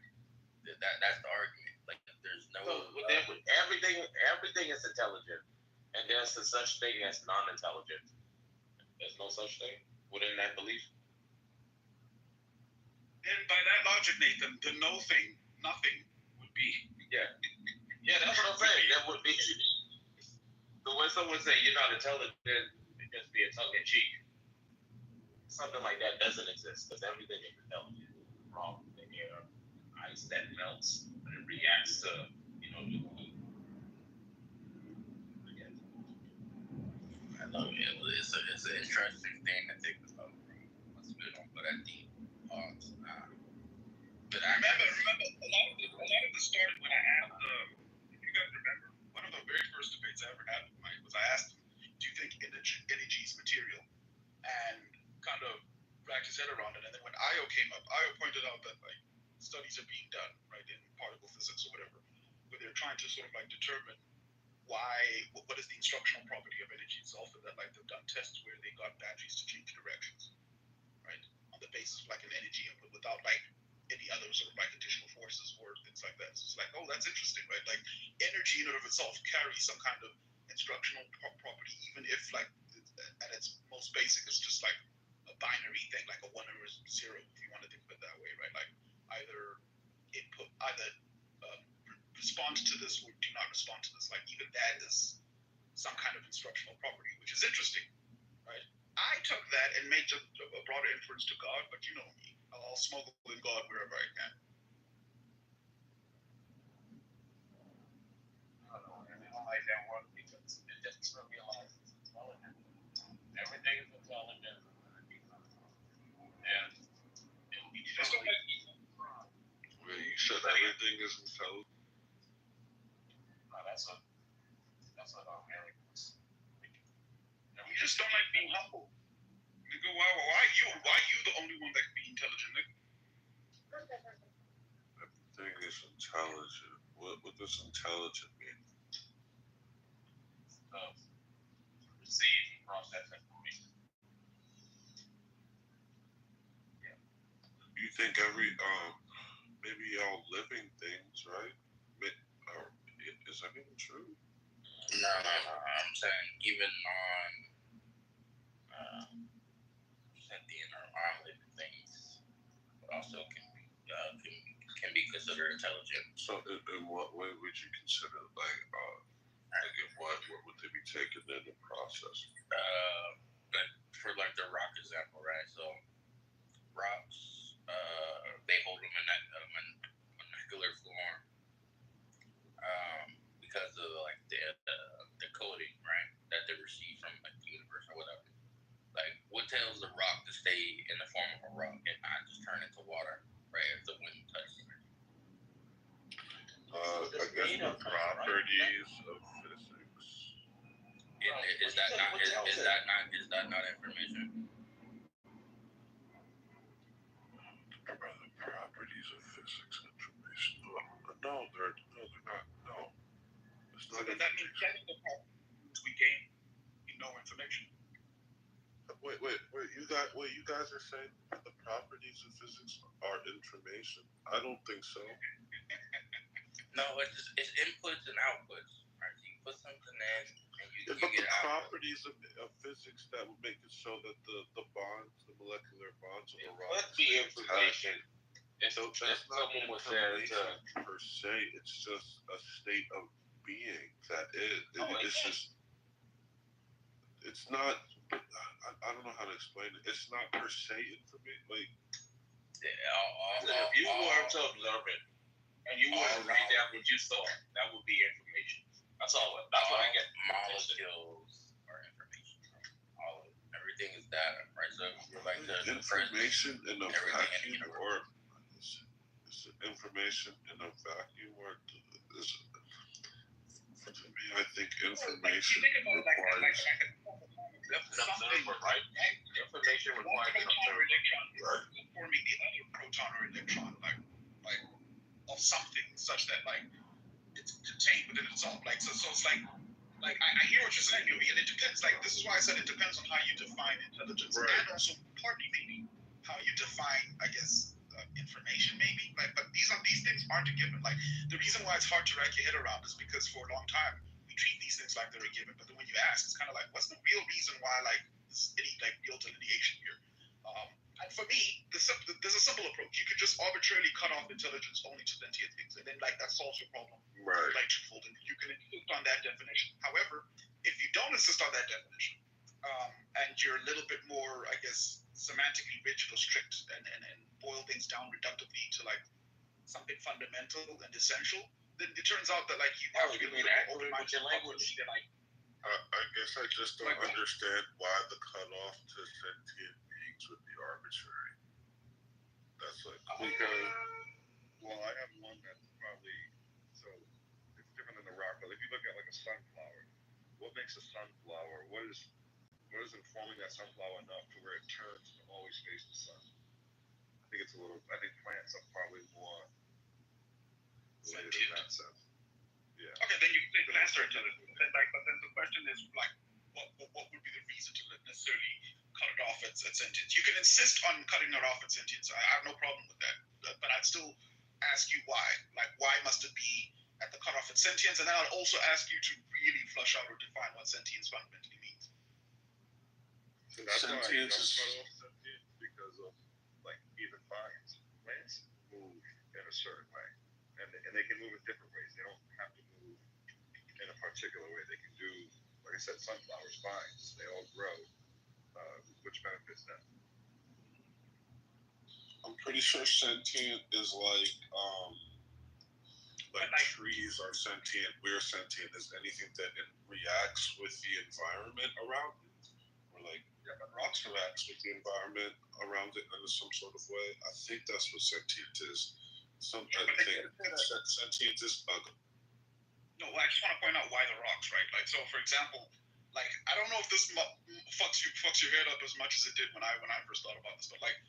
That's the argument. Like there's no. So everything is intelligent. And there's a such thing as non-intelligent. There's no such thing within that belief. And by that logic, Nathan, the nothing would be. Yeah, that's what I'm saying. That would be. So when someone would say you're not intelligent and just being tongue in cheek. Something like that doesn't exist because everything is intelligent. Wrong in air, ice that melts, but it reacts to new heat. I know it's an interesting thing to think about. Once we don't put that deep pause. But I remember a lot of this started when I asked. If you guys remember, one of the very first debates I ever had with Mike was I asked him, "Do you think energy is material?" And kind of wrapped his head around it. And then when Io came up, Io pointed out that like studies are being done, right, in particle physics or whatever, where they're trying to sort of like determine what is the instructional property of energy itself, and that like they've done tests where they got batteries to change directions, right, on the basis of like an energy input without like any other sort of like additional forces or things like that. So it's like, oh, that's interesting, right? Like energy in and of itself carries some kind of instructional property, even if like at its most basic, it's just like a binary thing, like a 1 or a 0, if you want to think of it that way, right? Like either respond to this or do not respond to this. Like even that is some kind of instructional property, which is interesting, right? I took that and made a broader inference to God, but you know me, I'll smuggle in God wherever I can. I don't know, man. I don't like that word because it just realizes it's intelligent. Everything is intelligent. And you just don't like Well, you said everything is intelligent. No, that's what Americans. You just don't like being humble. Nigga, why you the only one that can be intelligent, nigga? Everything is intelligent. What does intelligent mean? Receive and process information. Yeah. You think maybe all living things, right? Is that even true? No. I'm saying even on sentient or non-living things also can be considered intelligent. So, in what way would you consider like in what would they be taken in the process? But for like the rock example, right? So rocks, they hold them in that molecular form. Because of like the coding, right, that they receive from like the universe or whatever. Like, what tells the rock to stay in the form of a rock and not just turn into water, right, if the wind touches it? I guess the properties of physics. Is that not information? The properties of physics information. No, they're not. No. So then that means technical properties we gain, information. Wait. You guys are saying that the properties of physics are information? I don't think so. No, it's inputs and outputs. Right? So you put something in and you get the output. Properties of physics that would make it so that the bonds, the molecular bonds of the rock. Let's be information. So that's not information per se. It's just a state of being that is. It's just. It's not. I don't know how to explain it. It's not per se information. Like. If you were to observe it and you were to write down what you saw, that would be information. That's all. That's what I get. Molecules are information. All of it. Everything is data, right? So you're like the information in a vacuum, or is information in a vacuum, or is. To me, I think information requires. Something, right? Information requires an proton or electron. Right. Forming the other proton or electron, like of something, such that like it's contained within itself. Like so it's like I hear what you're saying, Yogi, and it depends. Like this is why I said it depends on how you define intelligence, right. And also partly maybe how you define, I guess, information maybe. Like, but these things aren't a given. Like the reason why it's hard to wrap your head around is because for a long time we treat these things like they're a given. But then when you ask, it's kind of like, what's the real reason why like there's any like real delineation here? And for me, there's a simple approach. You could just arbitrarily cut off intelligence only to sentient things, and then like that solves your problem. Right. Like twofold, and you can insist on that definition. However, If you don't insist on that definition, and you're a little bit more, I guess, semantically rigid or strict, and boil things down reductively to like something fundamental and essential, then it turns out that like you have to be a little bit open-minded with your language. Like, I guess I just don't understand why the cutoff to sentient beings would be arbitrary. That's like because, well, I have one that's probably so it's different than the rock. But if you look at like a sunflower, what makes a sunflower? What is informing that sunflower enough to where it turns to always face the sun? I think plants are probably more related in that sense. Yeah. Okay, then you can say plants are intelligent. But then the question is like, what would be the reason to necessarily cut it off at sentience? You can insist on cutting it off at sentience. I have no problem with that. But I'd still ask you why. Like, why must it be at the cutoff at sentience? And then I'll also ask you to really flush out or define what sentience fundamentally means. So that's sentience is sentience because of like even vines. Plants move in a certain way, and they can move in different ways. They don't have to move in a particular way. They can do, like I said, sunflowers, vines. They all grow, which benefits them. I'm pretty sure sentient is like trees are sentient. We're sentient. Is anything that reacts with the environment around it, or like rocks reacts with the environment around it in some sort of way. I think that's what sentient is. Sentient is ugly. No, I just want to point out why the rocks, right? Like, so for example, like I don't know if this fucks your head up as much as it did when I first thought about this, but like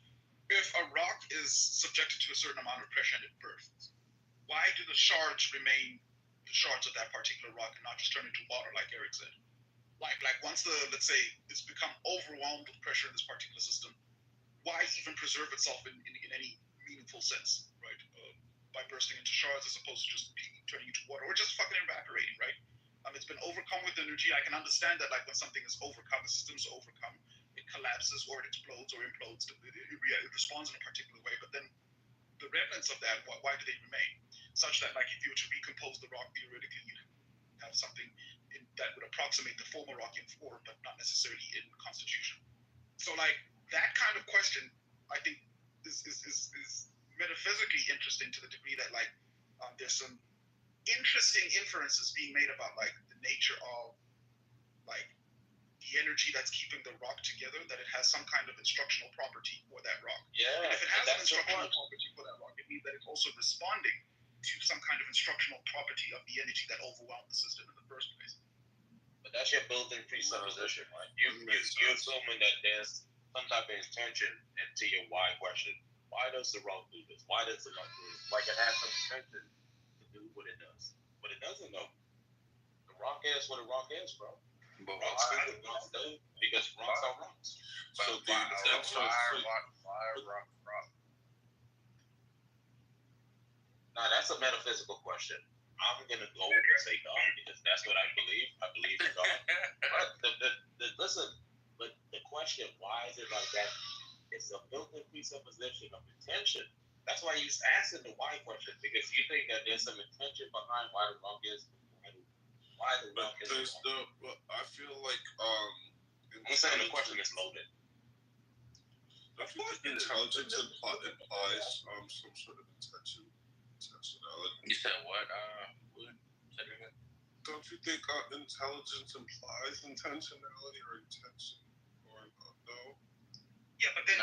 if a rock is subjected to a certain amount of pressure and it bursts, why do the shards remain the shards of that particular rock and not just turn into water, like Eric said? Like once let's say it's become overwhelmed with pressure in this particular system, why even preserve itself in any meaningful sense, right? By bursting into shards as opposed to just turning into water or just fucking evaporating, right? It's been overcome with energy. I can understand that, like when something is overcome, the system's overcome, it collapses or it explodes or implodes. It responds in a particular way, but then the remnants of that, why do they remain? Such that, like, if you were to recompose the rock, theoretically, you'd have something that would approximate the former rock in form, but not necessarily in constitution. So, like, that kind of question, I think, is metaphysically interesting to the degree that, like, there's some interesting inferences being made about, like, the nature of, like, the energy that's keeping the rock together, that it has some kind of instructional property for that rock. Yeah. And if it has an instructional property for that rock, it means that it's also responding to some kind of instructional property of the energy that overwhelmed the system in the first place. But that's your built-in presupposition, right? You're assuming that there's some type of intention into your why question. Why does the rock do this? Why does the rock do this? Like it has some intention to do what it does. But it doesn't know. The rock is what a rock is, bro. But rocks do what rocks do because rocks are rocks. So why rock? Now that's a metaphysical question. I'm gonna go and say God because that's what I believe. I believe in God. But listen, but the question, why is it like that? It's a built-in presupposition of intention. That's why he's asking the why question, because you think that there's some intention behind why the rock is. Why the rock is. I feel like I'm saying the question is loaded. I feel like intelligence implies some sort of intentionality. You said what? Don't you think intelligence implies intentionality or intention? Or no? Yeah, but then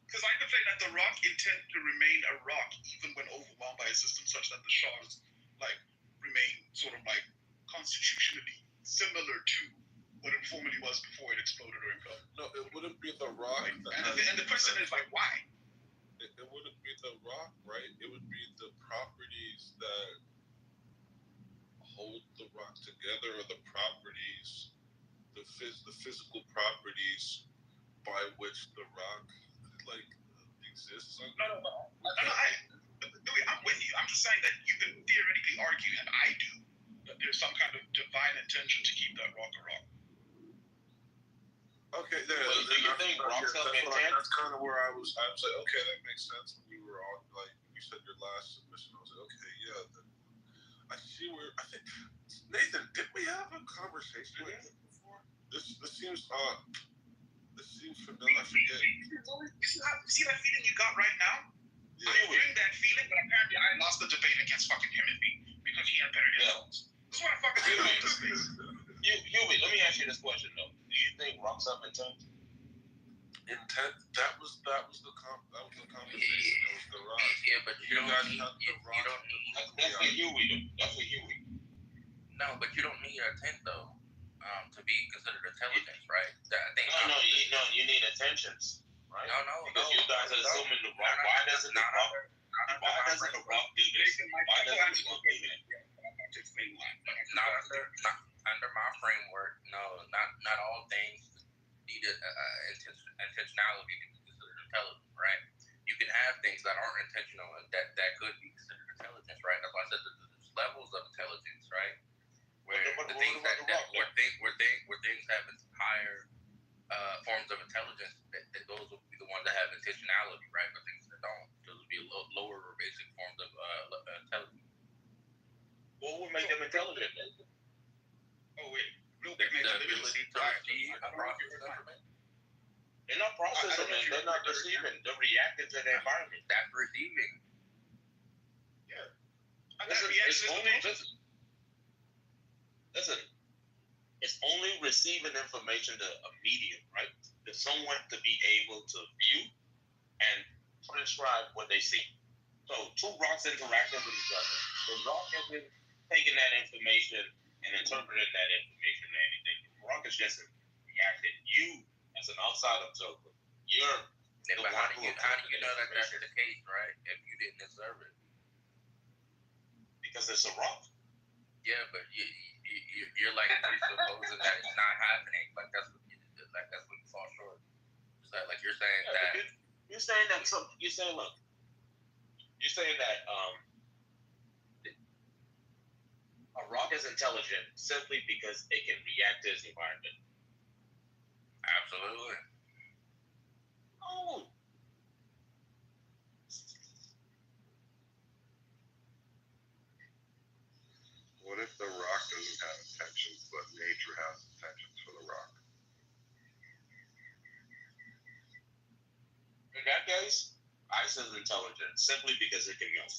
because I could say that the rock intends to remain a rock even when overwhelmed by a system such that the shards like remain sort of like constitutionally similar to what it formerly was before it exploded or imploded. No, it wouldn't be the rock. And the question is like, why? It wouldn't be the rock, right? It would be the properties that hold the rock together, or the properties, the physical properties by which the rock like exists. No, I'm with you. I'm just saying that you can theoretically argue, and I do, that there's some kind of divine intention to keep that rock a rock. Okay, do you think rocks have intent? That's kind of where I was like, okay, that makes sense. When you were on, like, you said your last submission, I was like, okay, yeah. I I see where I think Nathan, did we have a conversation with him before? This seems odd. This seems familiar. I forget. See that feeling you got right now? Yeah. I bring that feeling, but apparently I lost the debate against fucking him and me because he had better insults. That's what I fucking do in this space. Huey, let me ask you this question though. Do you think rocks up intent? Intent. That was the conversation. That was the rocks. Yeah, but you don't guys need. have the You rocks. don't need. That's for Huey though. That's for Huey. No, but you don't need intent though, to be considered intelligence, right? I think. You need intentions, right? No. Because you guys are assuming the rock. Why doesn't the rock do this? Why doesn't the rock do that? Not under my framework. No, not all things need intentionality to be considered intelligent, right? You can have things that aren't intentional and that could be considered intelligence, right? That's why I said there's levels of intelligence, right? Where the things where things have higher forms of intelligence, that those will be the ones that have intentionality, right? But things that don't, those will be lower or basic forms of intelligence. What would make them intelligent? Oh wait, real The quick, man. ability to receive and process information. They're not processing it. They're not receiving. They're reacting to the environment. That's receiving. Listen, it's only receiving information to a medium, right? To someone to be able to view and transcribe what they see. So two rocks interacting with each other. The rock isn't taking that information and interpreting that information to anything. The rock is just reacting. You, as an outside observer, you're the one how do you know that that's the case, right? If you didn't observe it. Because it's a rock. Yeah, but you're like presupposing that it's not happening. Like that's when you fall short. It's like you're saying that. You're saying that you're saying that a rock is intelligent simply because it can react to its environment. Absolutely. Oh. What if the rock doesn't have intentions, but nature has intentions for the rock? In that case, ice is intelligent simply because it can melt.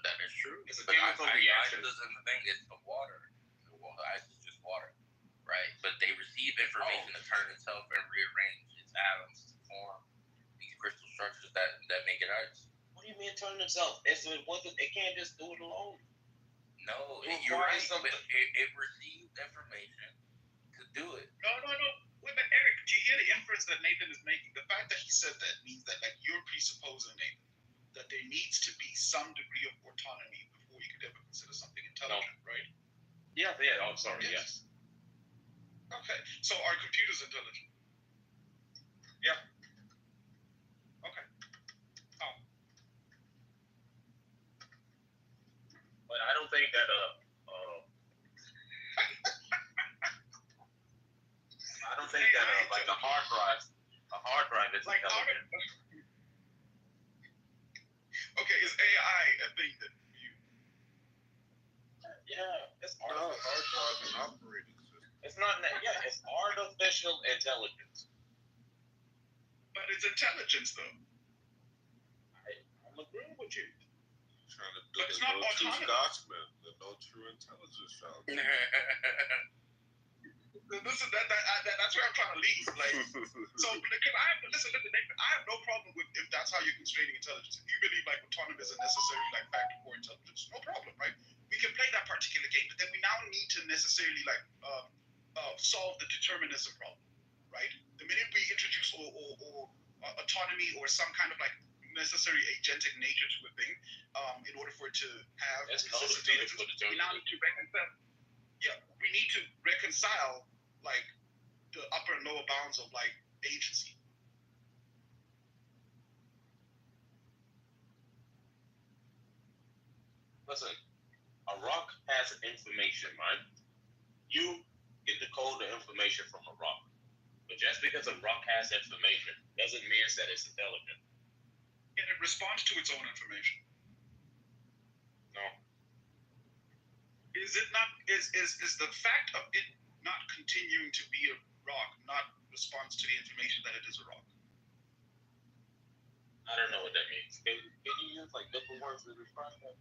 That is true. It's a chemical reaction. Ice isn't the thing. It's the water. The ice is just water, right? But they receive information to turn itself and rearrange its atoms to form these crystal structures that make it ice. What do you mean turn itself? It can't just do it alone. No, you're right. But it receives information to do it. No. Wait, but Eric, do you hear the inference that Nathan is making? The fact that he said that means that, like, you're presupposing, Nathan, that there needs to be some degree of autonomy before you could ever consider something intelligent, right? Yeah. I'm sorry. Yes. Okay. So are computers intelligent? Yeah. Okay. But I don't think that like a hard drive is like intelligent. Okay, is AI a thing that you? Yeah, it's hard drive and operating system. It's not. Yeah, it's artificial intelligence. But it's intelligence, though. I'm agreeing with you. Trying to do but it's not true autonomous. Scotsman, the no true intelligence found. That's where I'm trying to lead. Like, so because I have no problem with if that's how you're constraining intelligence. If you believe like autonomy is a necessary like factor for intelligence, no problem, right? We can play that particular game, but then we now need to necessarily like solve the determinism problem, right? The minute we introduce or autonomy or some kind of like necessary agentic nature to a thing, in order for it to have intelligence, we now need to reconcile. Yeah, we need to reconcile like the upper and lower bounds of like agency. Listen, a rock has information, right? You can decode the information from a rock. But just because a rock has information doesn't mean that it's intelligent. And it responds to its own information. No. Is it not? Is the fact of it not continuing to be a rock not response to the information that it is a rock? I don't know what that means. Can you use like different words to describe that?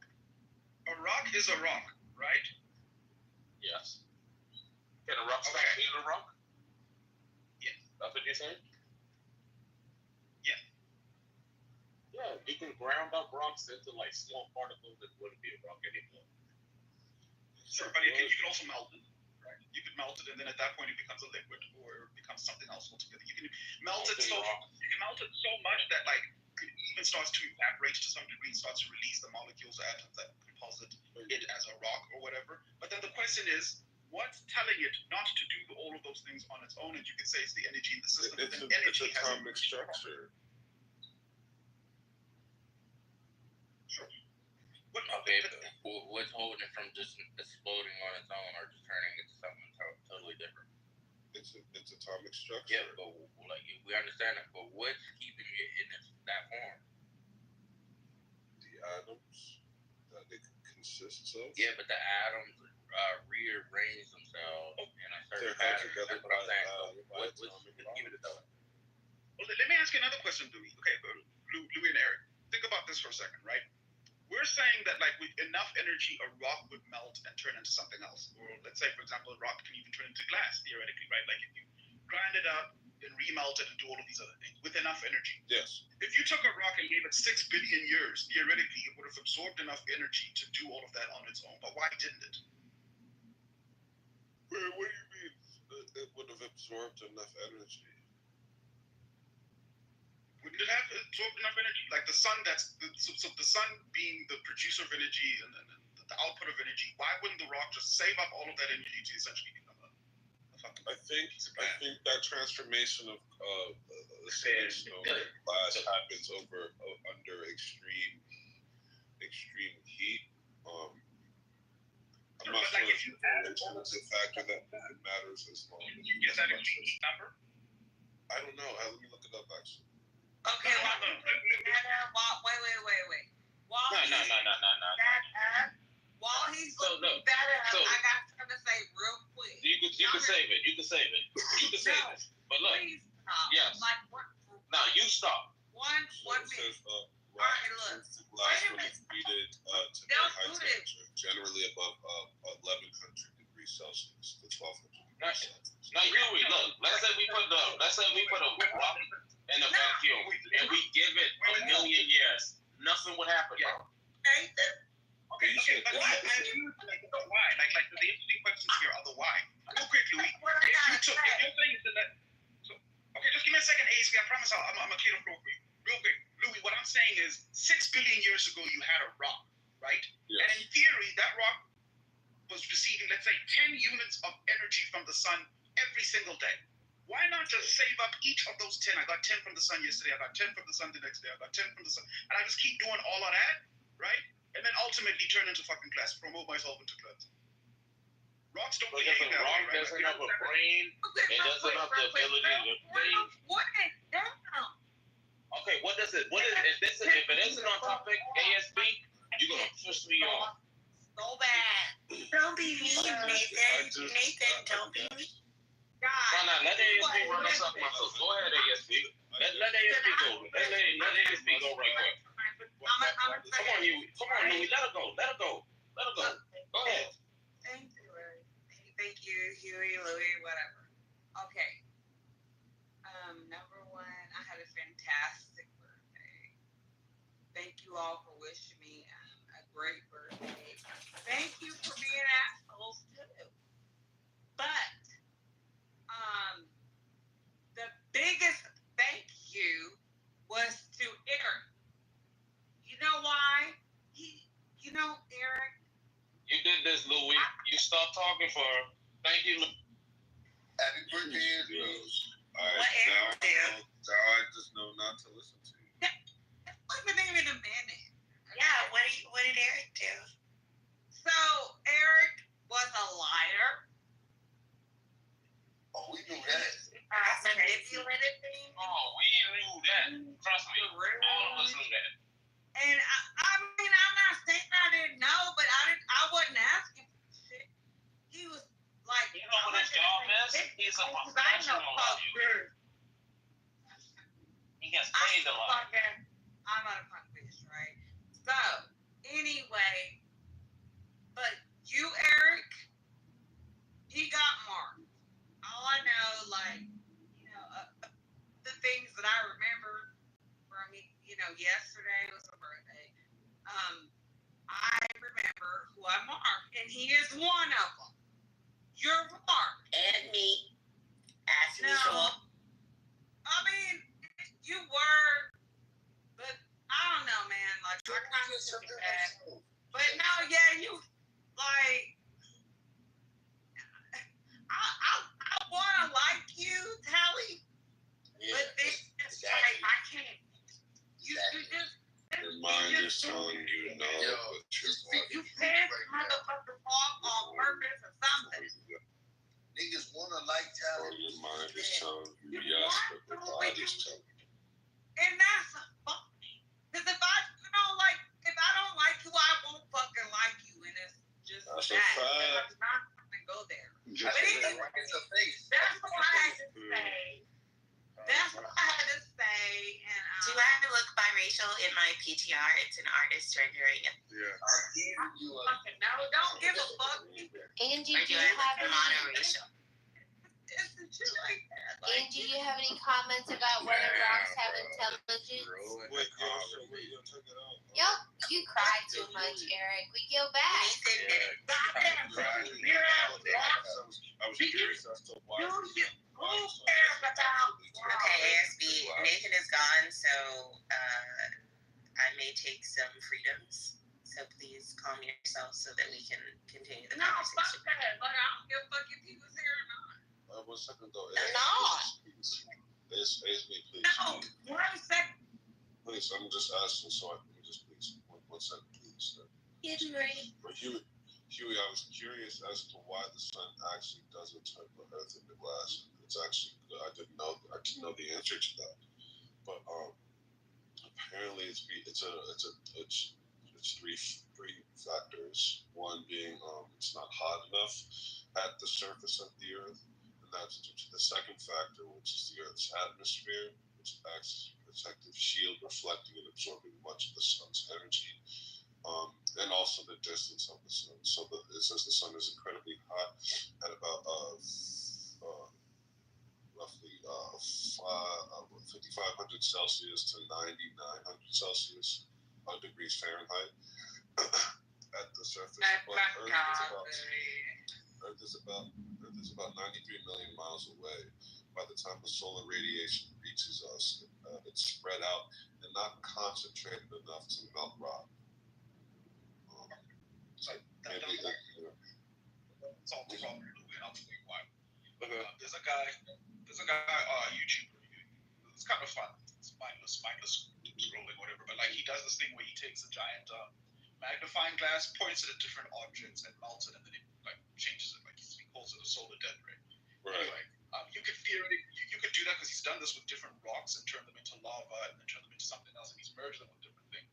A rock is a rock, right? Yes. Can a rock stop being a rock? Yes. That's what you're saying? Yeah. Yeah, you can ground up rocks into like small particles that wouldn't be a rock anymore. Sure, but you can also melt it, right? You could melt it, and then at that point it becomes a liquid, or it becomes something else altogether. You can melt it so much that like it even starts to evaporate to some degree, starts to release the molecules or atoms that composite it as a rock or whatever. But then the question is, what's telling it not to do all of those things on its own? And you could say it's the energy in the system. It's atomic structure. Sure. Okay, but what's holding it from just exploding on its own or just turning into something totally different? It's atomic structure. Yeah, but like we understand that, but what's keeping it in that form? The atoms that it consists of. Yeah, but the atoms rearrange themselves in a certain They're held pattern. together That's what I'm saying. by So what's keeping it that way? Well, let me ask you another question, Louis. Okay, Louis and Eric, think about this for a second, right? We're saying that like with enough energy, a rock would melt and turn into something else. Or let's say, for example, a rock can even turn into glass, theoretically, right? Like if you grind it up and remelt it and do all of these other things with enough energy. Yes. If you took a rock and gave it 6 billion years, theoretically, it would have absorbed enough energy to do all of that on its own. But why didn't it? What do you mean? It would have absorbed enough energy. Wouldn't it have absorbed enough energy? Like the sun, so the sun being the producer of energy and the output of energy, why wouldn't the rock just save up all of that energy to essentially become a fucking I think that transformation of glass happens under extreme heat. I'm not sure if it's a factor that matters as long. You get that extreme number? I don't know. Let me look it up actually. Okay, wait. While he's looking that up, I got something to say real quick. You can save it. You can save it. But look. Please stop. Yes. Like what? Now you stop. One minute. All right, look. Glass when it's heated to very high temperature, generally above 1100 degrees Celsius to 1200 degrees Celsius. Now, Huey, look. Let's say we put a rock in a vacuum and we give it a million years. Nothing would happen, bro. Okay, but why? Like the interesting questions here are the why. Real quick, Louis. If you're saying that, okay, just give me a second, Ace. I promise I'm a kid on floor for you. Real quick, Louis. What I'm saying is, 6 billion years ago, you had a rock, right? Yes. And in theory, that rock was receiving, let's say, 10 units of energy from the sun every single day. Why not just save up each of those 10? I got 10 from the sun yesterday. I got 10 from the sun the next day. I got 10 from the sun, and I just keep doing all of that, right? And then ultimately turn into fucking glass, promote myself into glass. Rocks don't behave that way, right? Rock doesn't have a brain. It doesn't have the ability to think. Okay, what is it? If it isn't on topic, ASB, you're gonna push me off. So bad. Don't be mean, Nathan. Nathan, don't be mean. No, let ASB run us up myself. Go ahead, ASB. Let ASB go. Let ASB go right quick. Come on, Louis. Let her go. Go ahead. Thank you, Larry. Thank you, Huey, Louie, whatever. Okay. Number one, I had a fantastic birthday. Thank you all for wishing me a great birthday. Thank you for being assholes too. But the biggest thank you was to Eric. You know why? Eric. You did this, Louis. You stopped talking for her. Thank you. Happy birthday, Andrew. All right, now I just know not to listen to you. It wasn't even a minute. Yeah, what did Eric do? So Eric was a liar. Oh, we knew that. Manipulated me. Oh, we knew that. Trust me. All of us knew that. And I mean, I'm not saying I didn't know, but I wasn't asking for shit. some Because I know professional fuck you. bitch. He gets paid a lot. I'm not a punk bitch, right? So, anyway, but you, Eric, he got marked. All I know, like, the things that I remember from, yesterday was a birthday. I remember who I marked, and he is one of them. You're marked. And me. As usual. I mean, you were, but I don't know, man. Like, I kind of took it back. But no, yeah, you, like, I want to like you, Tally, but then it's like, I can't. You just. Your mind is telling you no, but your body. You pissed motherfucker off on purpose or something. Niggas wanna like Or your mind is telling you yes, but your body's telling you. And that's a fuck me. Because if I don't like you, I won't fucking like you. And it's just That's that. a fact. I'm not gonna go there. Just But anyway, that's what I had to say. That's what I had to say. And Do I look biracial in my PTR? It's an artist rendering. Yeah. fucking no, don't give a fuck. Angie, Or do do you I have look any? monoracial? It's the shit like that. Like, Angie, do you have any comments about whether rocks have intelligence? Wait, you took it out. Yup, you cry too much, Eric. We go back. I was curious as to why. who cares about? Okay, ASB, Nathan is gone, so I may take some freedoms. So please calm yourself so that we can continue the No, fuck conversation. that. Like, I don't give a fuck if he was here or not. 1 second though. ASB, please. No, 1 second. Please, I'm just asking, so I can just please. 1 second, please. Yes, Marie. But Huey, I was curious as to why the sun actually doesn't turn the earth into glass. It's actually good. I didn't know the answer to that. But apparently it's three factors. One being it's not hot enough at the surface of the earth, and that's due to the second factor, which is the earth's atmosphere, which acts as a protective shield, reflecting and absorbing much of the sun's energy. And also the distance of the sun. So it says the sun is incredibly hot at about roughly 5,500 Celsius to 9,900 Celsius degrees Fahrenheit at the surface. But Earth is about 93 million miles away. By the time the solar radiation reaches us, it's spread out and not concentrated enough to melt rock. It's all probably and I'll tell you why. There's a guy, YouTuber. It's kind of fun. It's mindless scrolling, whatever. But like, he does this thing where he takes a giant magnifying glass, points it at different objects, and melts it, and then it like changes it. Like he calls it a solar dead ray. Right. Anyway, you could do that because he's done this with different rocks and turned them into lava and then turned them into something else, and he's merged them with different things.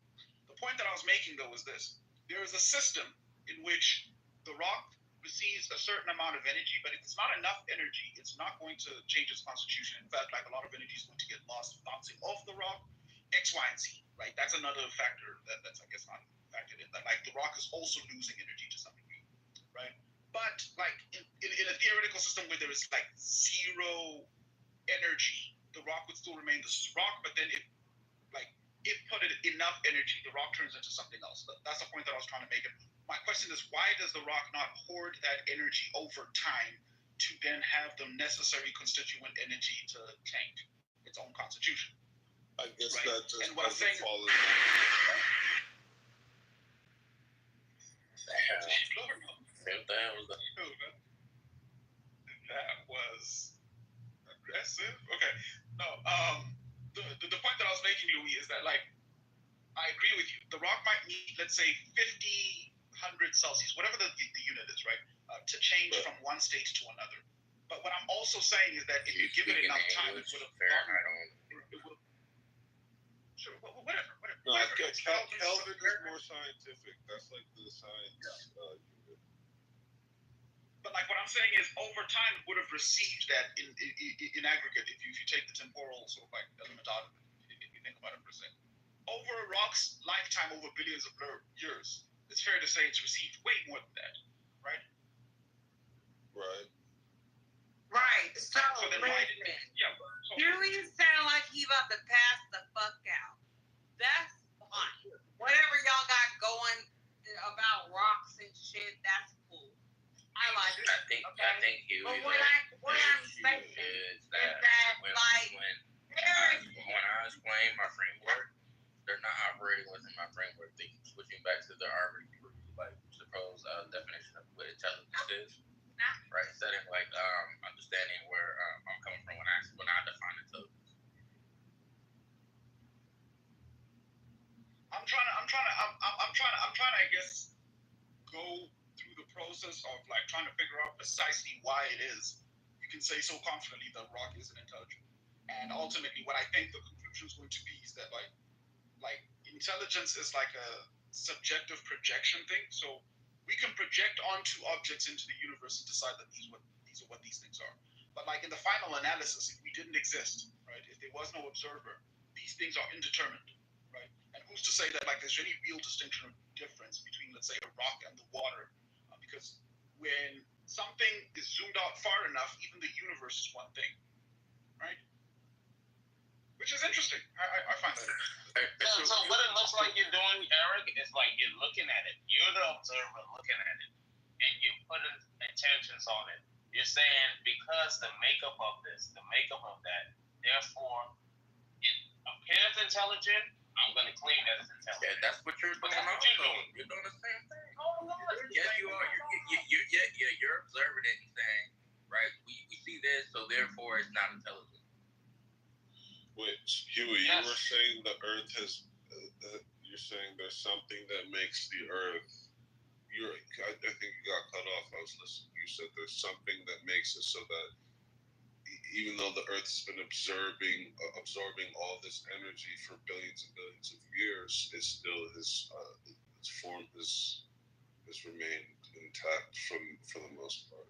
The point that I was making though is this: there is a system in which the rock receives a certain amount of energy, but if it's not enough energy, it's not going to change its constitution. In fact, like a lot of energy is going to get lost bouncing off the rock, X, Y, and Z, right? That's another factor that's I guess not factored in. That like the rock is also losing energy to some degree, right? But like in a theoretical system where there is like zero energy, the rock would still remain the rock, but then if put it enough energy, the rock turns into something else. That's the point that I was trying to make. My question is, why does the rock not hoard that energy over time to then have the necessary constituent energy to tank its own constitution? I guess right? that just and what I'm saying is, that was aggressive. Okay, no. The point that I was making, Louis, is that like I agree with you. The rock might need, let's say, 100 Celsius, whatever the unit is, right, to change from one state to another. But what I'm also saying is that if you give it enough time, it would have. Sure, whatever. No, Kelvin is more scientific. That's like the science unit. But like what I'm saying is, over time, it would have received that in aggregate if you take the temporal sort of like element out of it, if you think about it for a second. Over a rock's lifetime, over billions of years, it's fair to say it's received way more than that, right? Right. Right. So then why did Huey sound like he about to pass the fuck out. That's fine. Whatever y'all got going about rocks and shit, that's cool. I like it. I think Huey. But what I'm saying is that when when I explain my framework, they're not operating within my framework. They keep switching back to their already like supposed definition of what intelligence is. Right, instead of like understanding where I'm coming from when I define intelligence. I'm trying to I guess go through the process of like trying to figure out precisely why it is you can say so confidently that rock isn't intelligent. And ultimately what I think the conclusion is going to be is that like intelligence is like a subjective projection thing. So we can project onto objects into the universe and decide that these are what these things are. But like in the final analysis, if we didn't exist, right? If there was no observer, these things are indeterminate, right? And who's to say that like there's any real distinction or difference between, let's say, a rock and the water? Because when something is zoomed out far enough, even the universe is one thing, right? Which is interesting. I find that interesting. So what it looks like you're doing, Eric, is like you're looking at it. You're the observer looking at it, and you're putting intentions on it. You're saying because the makeup of this, the makeup of that, therefore it appears intelligent. I'm going to claim that it's intelligent. Yeah, that's what you're doing. You're doing the same thing. Oh no! Yes, you are. You're observing it and saying, right? We see this, so therefore it's not intelligent. Wait, Huey, you were saying the Earth has. You're saying there's something that makes the Earth. I think you got cut off. I was listening. You said there's something that makes it so that even though the Earth has been absorbing all this energy for billions and billions of years, it still its form has remained intact for the most part.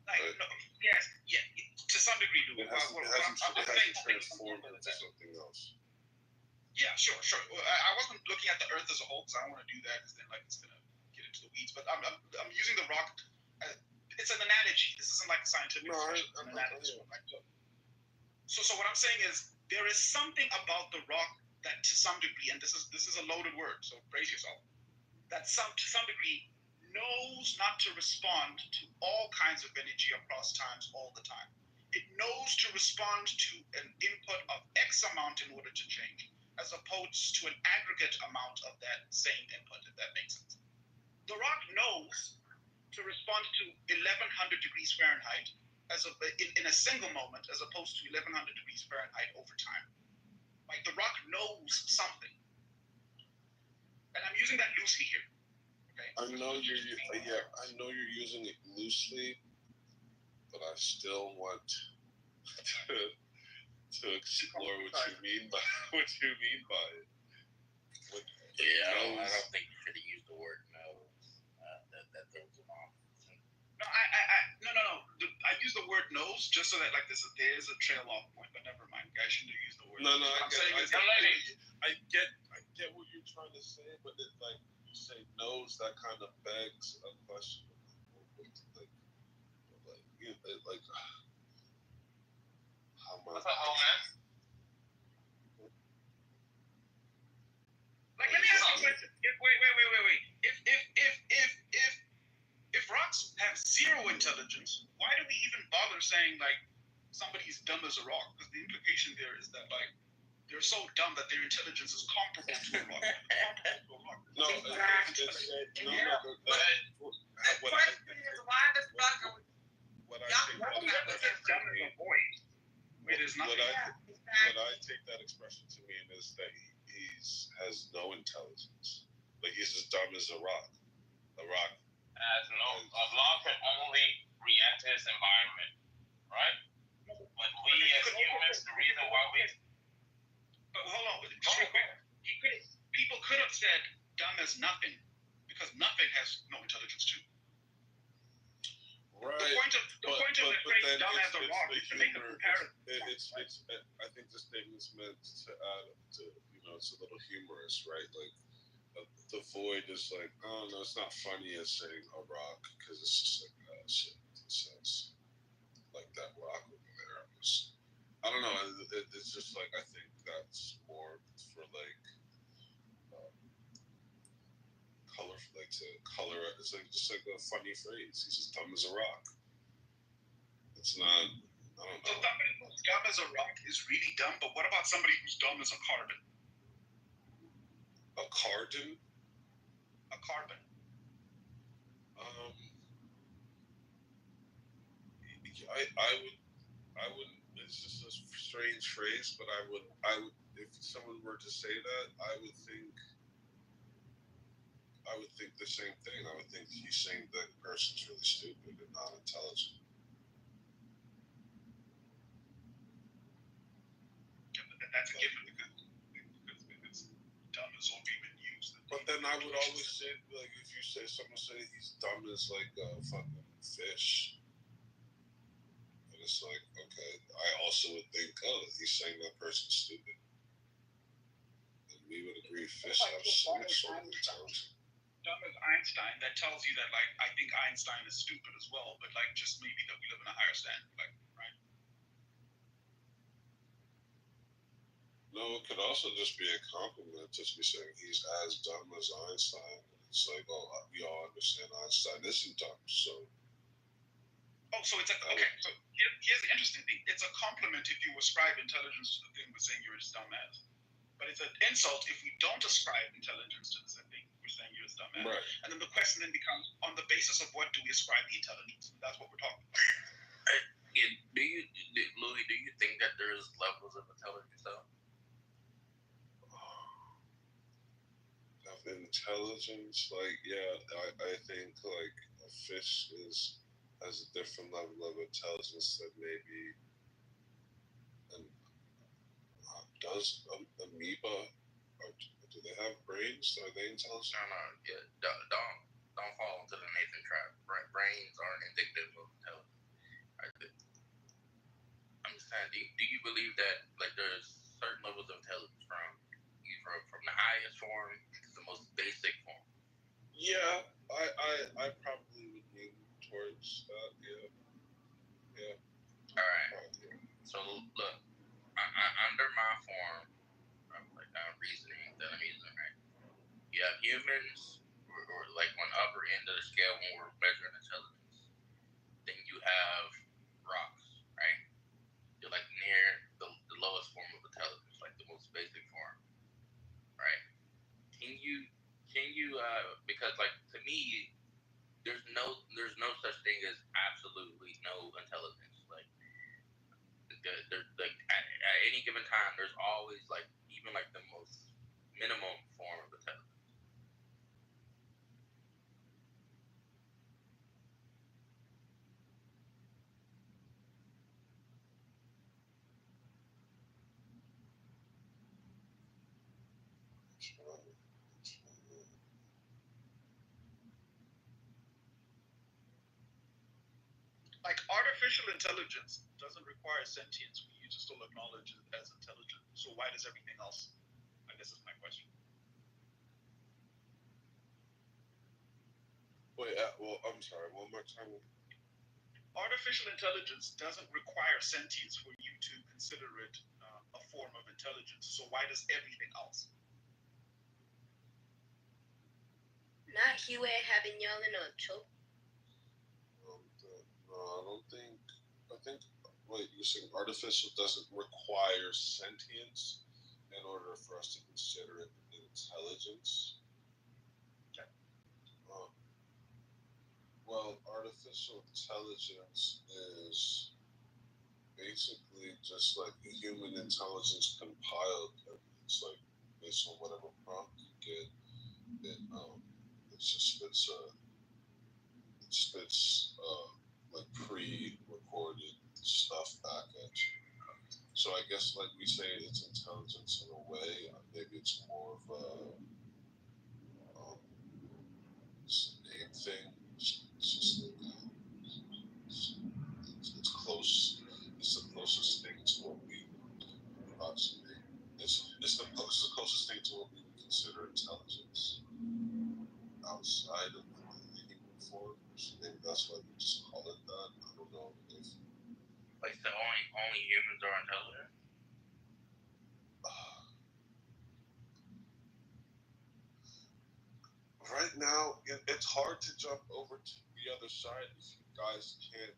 Like, right? No, yes, yeah, to some degree, it hasn't transformed into something else. Yeah, sure. I wasn't looking at the Earth as a whole because I don't want to do that because then like it's gonna get into the weeds. But I'm using the rock. It's an analogy. This isn't like a scientific discussion. It's an analogy. So what I'm saying is there is something about the rock that to some degree, and this is a loaded word, so brace yourself. That to some degree knows not to respond to all kinds of energy across times all the time. It knows to respond to an input of X amount in order to change, as opposed to an aggregate amount of that same input, if that makes sense. The rock knows to respond to 1100 degrees Fahrenheit in a single moment, as opposed to 1100 degrees Fahrenheit over time. Like the rock knows something. And I'm using that loosely here. Okay? I know you're using it loosely, but I still want to explore what you mean by it. I don't think you should have used the word nose. That throws them off. No. I use the word nose just so that like there is a trail off point, but never mind. I shouldn't have used the word. No, I get what you're trying to say, but it's like you say nose, that kind of begs a question. Like how much? What's up, old man? Like, let me ask you a question. Wait. If rocks have zero intelligence, why do we even bother saying like somebody's dumb as a rock? Because the implication there is that like they're so dumb that their intelligence is comparable to a rock. No, The question is why the fuck are we? What I take that expression to mean is that he has no intelligence. Like he's as dumb as a rock. A rock. A rock can only react to its environment, right? But we as humans, the reason why we. But hold on, people could have said dumb as nothing, because nothing has no intelligence too. Right. The point of the phrase "dumb as a rock" is to make a comparison. I think the statement's meant to add to, it's a little humorous, right? Like the void is like, oh no, it's not funny as saying a rock because it's just like, oh shit, it says like that rock over there. I don't know. It's just like I think that's more for like color, like to color it. It's like just like a funny phrase. He's just dumb as a rock. It's not. I don't know. So somebody who's dumb as a rock is really dumb, but what about somebody who's dumb as a carbon? A carbon? A carbon. I would. It's just a strange phrase, but I would. If someone were to say that, I would think the same thing. I would think he's saying that person's really stupid and not intelligent. That's a given because dumb is all we've been used. But then I would always say, like, if you say someone say he's dumb as like a fucking fish, and it's like, okay, I also would think, oh, he's saying that person's stupid, and we would agree fish have some sort of intelligence. Dumb as Einstein, that tells you that, like, I think Einstein is stupid as well, but like just maybe that we live in a higher standard, like, right? No, it could also just be a compliment, just be saying he's as dumb as Einstein. It's like, oh, we all understand Einstein isn't dumb, so. Oh, so it's okay. So here's the interesting thing. It's a compliment if you ascribe intelligence to the thing we're saying you're as dumb as. But it's an insult if we don't ascribe intelligence to the thing we're saying you're as dumb as. Right. And then the question then becomes, on the basis of what do we ascribe the intelligence? That's what we're talking about. Louis, do you think that there's levels of intelligence though? Of intelligence, like, yeah, I think like a fish has a different level of intelligence than maybe does amoeba, or do they have brains? Are they intelligent? No, yeah, don't fall into the Nathan trap. Brains aren't indicative of intelligence. I'm just saying, do you believe that like there's certain levels of intelligence from the highest form to the most basic form? Yeah, I probably would lean towards that. Yeah. All right. So look, under my form of like reasoning that I'm using, right? You have humans, or like on the upper end of the scale when we're measuring intelligence. Then you have rocks, right? You're like near the lowest form of intelligence, like the most basic form, right? Can you because like to me, there's no such thing as absolutely no intelligence. Like at any given time, there's always like even like the most minimum form of intelligence. Like artificial intelligence doesn't require sentience. You just still acknowledge it as intelligent. So why does everything else? I guess is my question. Wait, well, I'm sorry. One more time. Artificial intelligence doesn't require sentience for you to consider it a form of intelligence. So why does everything else? Not Huey having yelling on choke. No, I don't think. I think. Wait, you're saying artificial doesn't require sentience in order for us to consider it intelligence? Okay. Well, artificial intelligence is basically just like human intelligence compiled. It's like based on whatever prompt you get, it just spits like pre-recorded stuff back at you. So I guess like we say it's intelligence in a way. Maybe it's more of a just a name thing. It's just like consider intelligence outside of the human forms. Maybe that's why we just call it that. I don't know if Like the only humans are intelligent. Right now, it's hard to jump over to the other side if you guys can't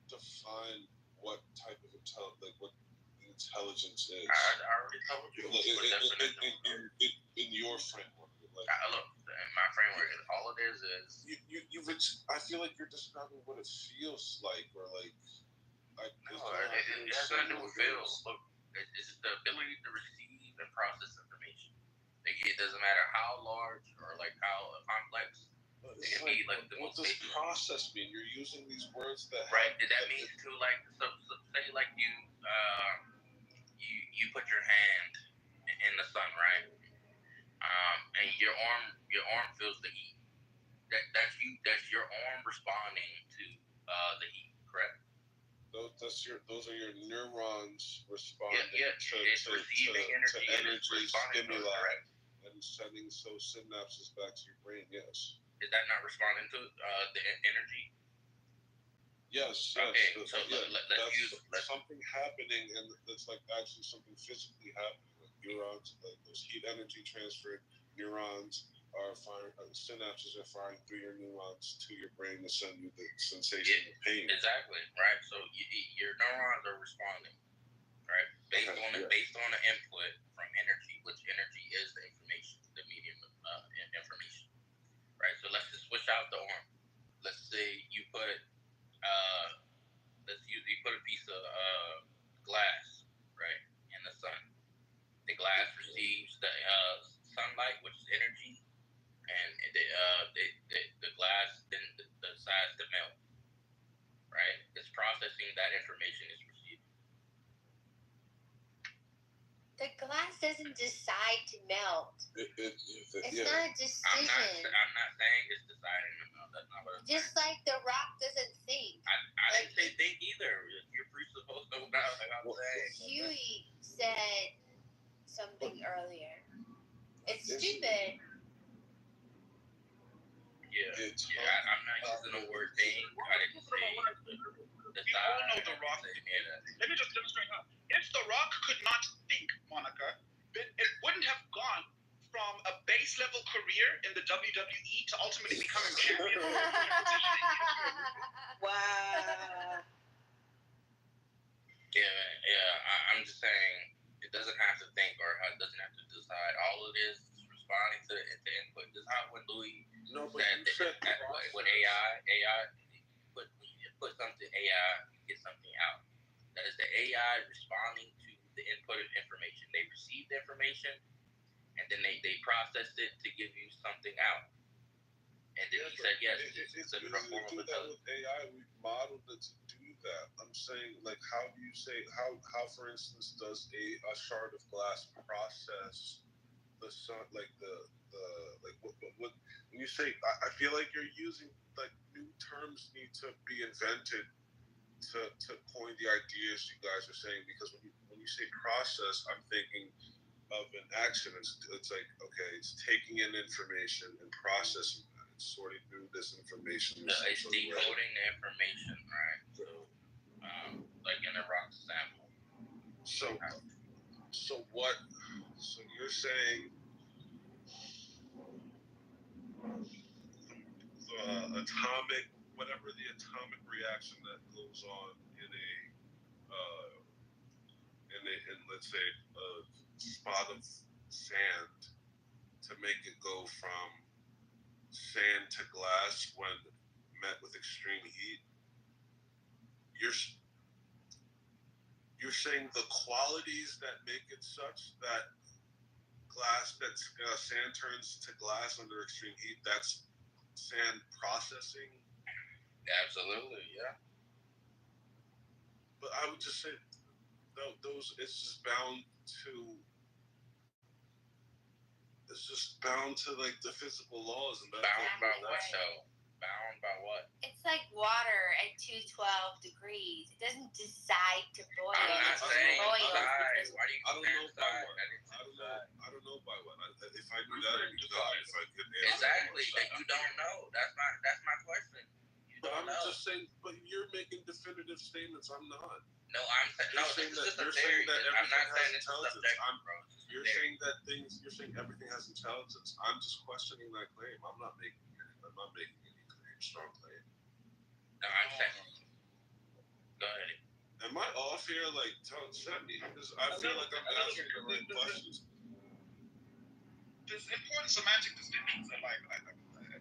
define what type of what intelligence is. I already told you what definition. In your framework. Look, in my framework, all it is I feel like you're describing what it feels like, or like. No, it has nothing to do with feels. Look, it's just the ability to receive and process information. Like, it doesn't matter how large or like how complex. It can be like the what most does basic. Process mean? You're using these words that. Right. That means to like say like you put your hand in the sun, right? And your arm feels the heat. That's your arm responding to the heat, correct? Those are your neurons responding it's receiving energy and it's responding to it, correct? And sending synapses back to your brain. Yes. Is that not responding to the energy? Yes. Okay, so let's use something happening, and it's like actually something physically happening. Like neurons, like those heat energy transferred neurons are firing. Synapses are firing through your neurons to your brain to send you the sensation of pain. Exactly. Right. So your neurons are responding, right, based on the input from energy, which energy is the information, the medium of information. Right. So let's just switch out the arm. Let's say you put a piece of glass, right, in the sun. The glass receives the sunlight, which is energy, and the glass then decides to melt. Right? It's processing that information it's receiving. The glass doesn't decide to melt. It's not a decision. I'm not saying it's deciding to melt. That's not what I'm Just saying. like the rock doesn't think. I didn't say think either. You're presupposed to know, like I'm saying. Huey said something earlier. It's stupid. I'm not using the word think. I didn't say decide. We all know the rock. Let me just demonstrate how. If the rock could not think, Monica, then it wouldn't have gone from a base level career in the WWE to ultimately becoming champion. Wow. I'm just saying it doesn't have to think or it doesn't have to decide. All it is responding to the input. This is how when Louis said that with AI when you put something AI, you get something out. That is the AI responding to the input of information. They receive the information and then they processed it to give you something out. And then he said, yes, it's a form of intelligence. With AI, we've modeled it to do that. I'm saying, like, how do you say, how for instance, does a shard of glass process the sun, like what when you say, I feel like you're using, like, new terms need to be invented to coin the ideas you guys are saying, because when you say process, I'm thinking of an action. It's like, okay, it's taking in information and processing that. It's sorting through this information. It's decoding the information, right? So, like in a rock sample. So you're saying atomic, whatever the atomic reaction that goes on in let's say a spot of sand to make it go from sand to glass when met with extreme heat, you're saying the qualities that make it such that sand turns to glass under extreme heat, that's sand processing? Absolutely, yeah. But I would just say those, it's just bound to like the physical laws, and bound by what though? bound by what? It's like water at 212 degrees. It doesn't decide to boil. I'm not saying boils size. Why do you I don't know by size? what. I don't know by what. If I knew that, if I could answer Exactly. That you don't know. That's my question. You But don't I'm know. just saying. But you're making definitive statements. I'm not. No, I'm saying no. This is just a theory. I'm not saying it's subjective, bro. You're saying that things. You're saying everything has intelligence. I'm just questioning that claim. I'm not making any claim, strong claim. No, I'm saying. Go ahead. Am I off here? Like, set me, because I feel like I'm asking the right questions. There's important semantic distinctions that I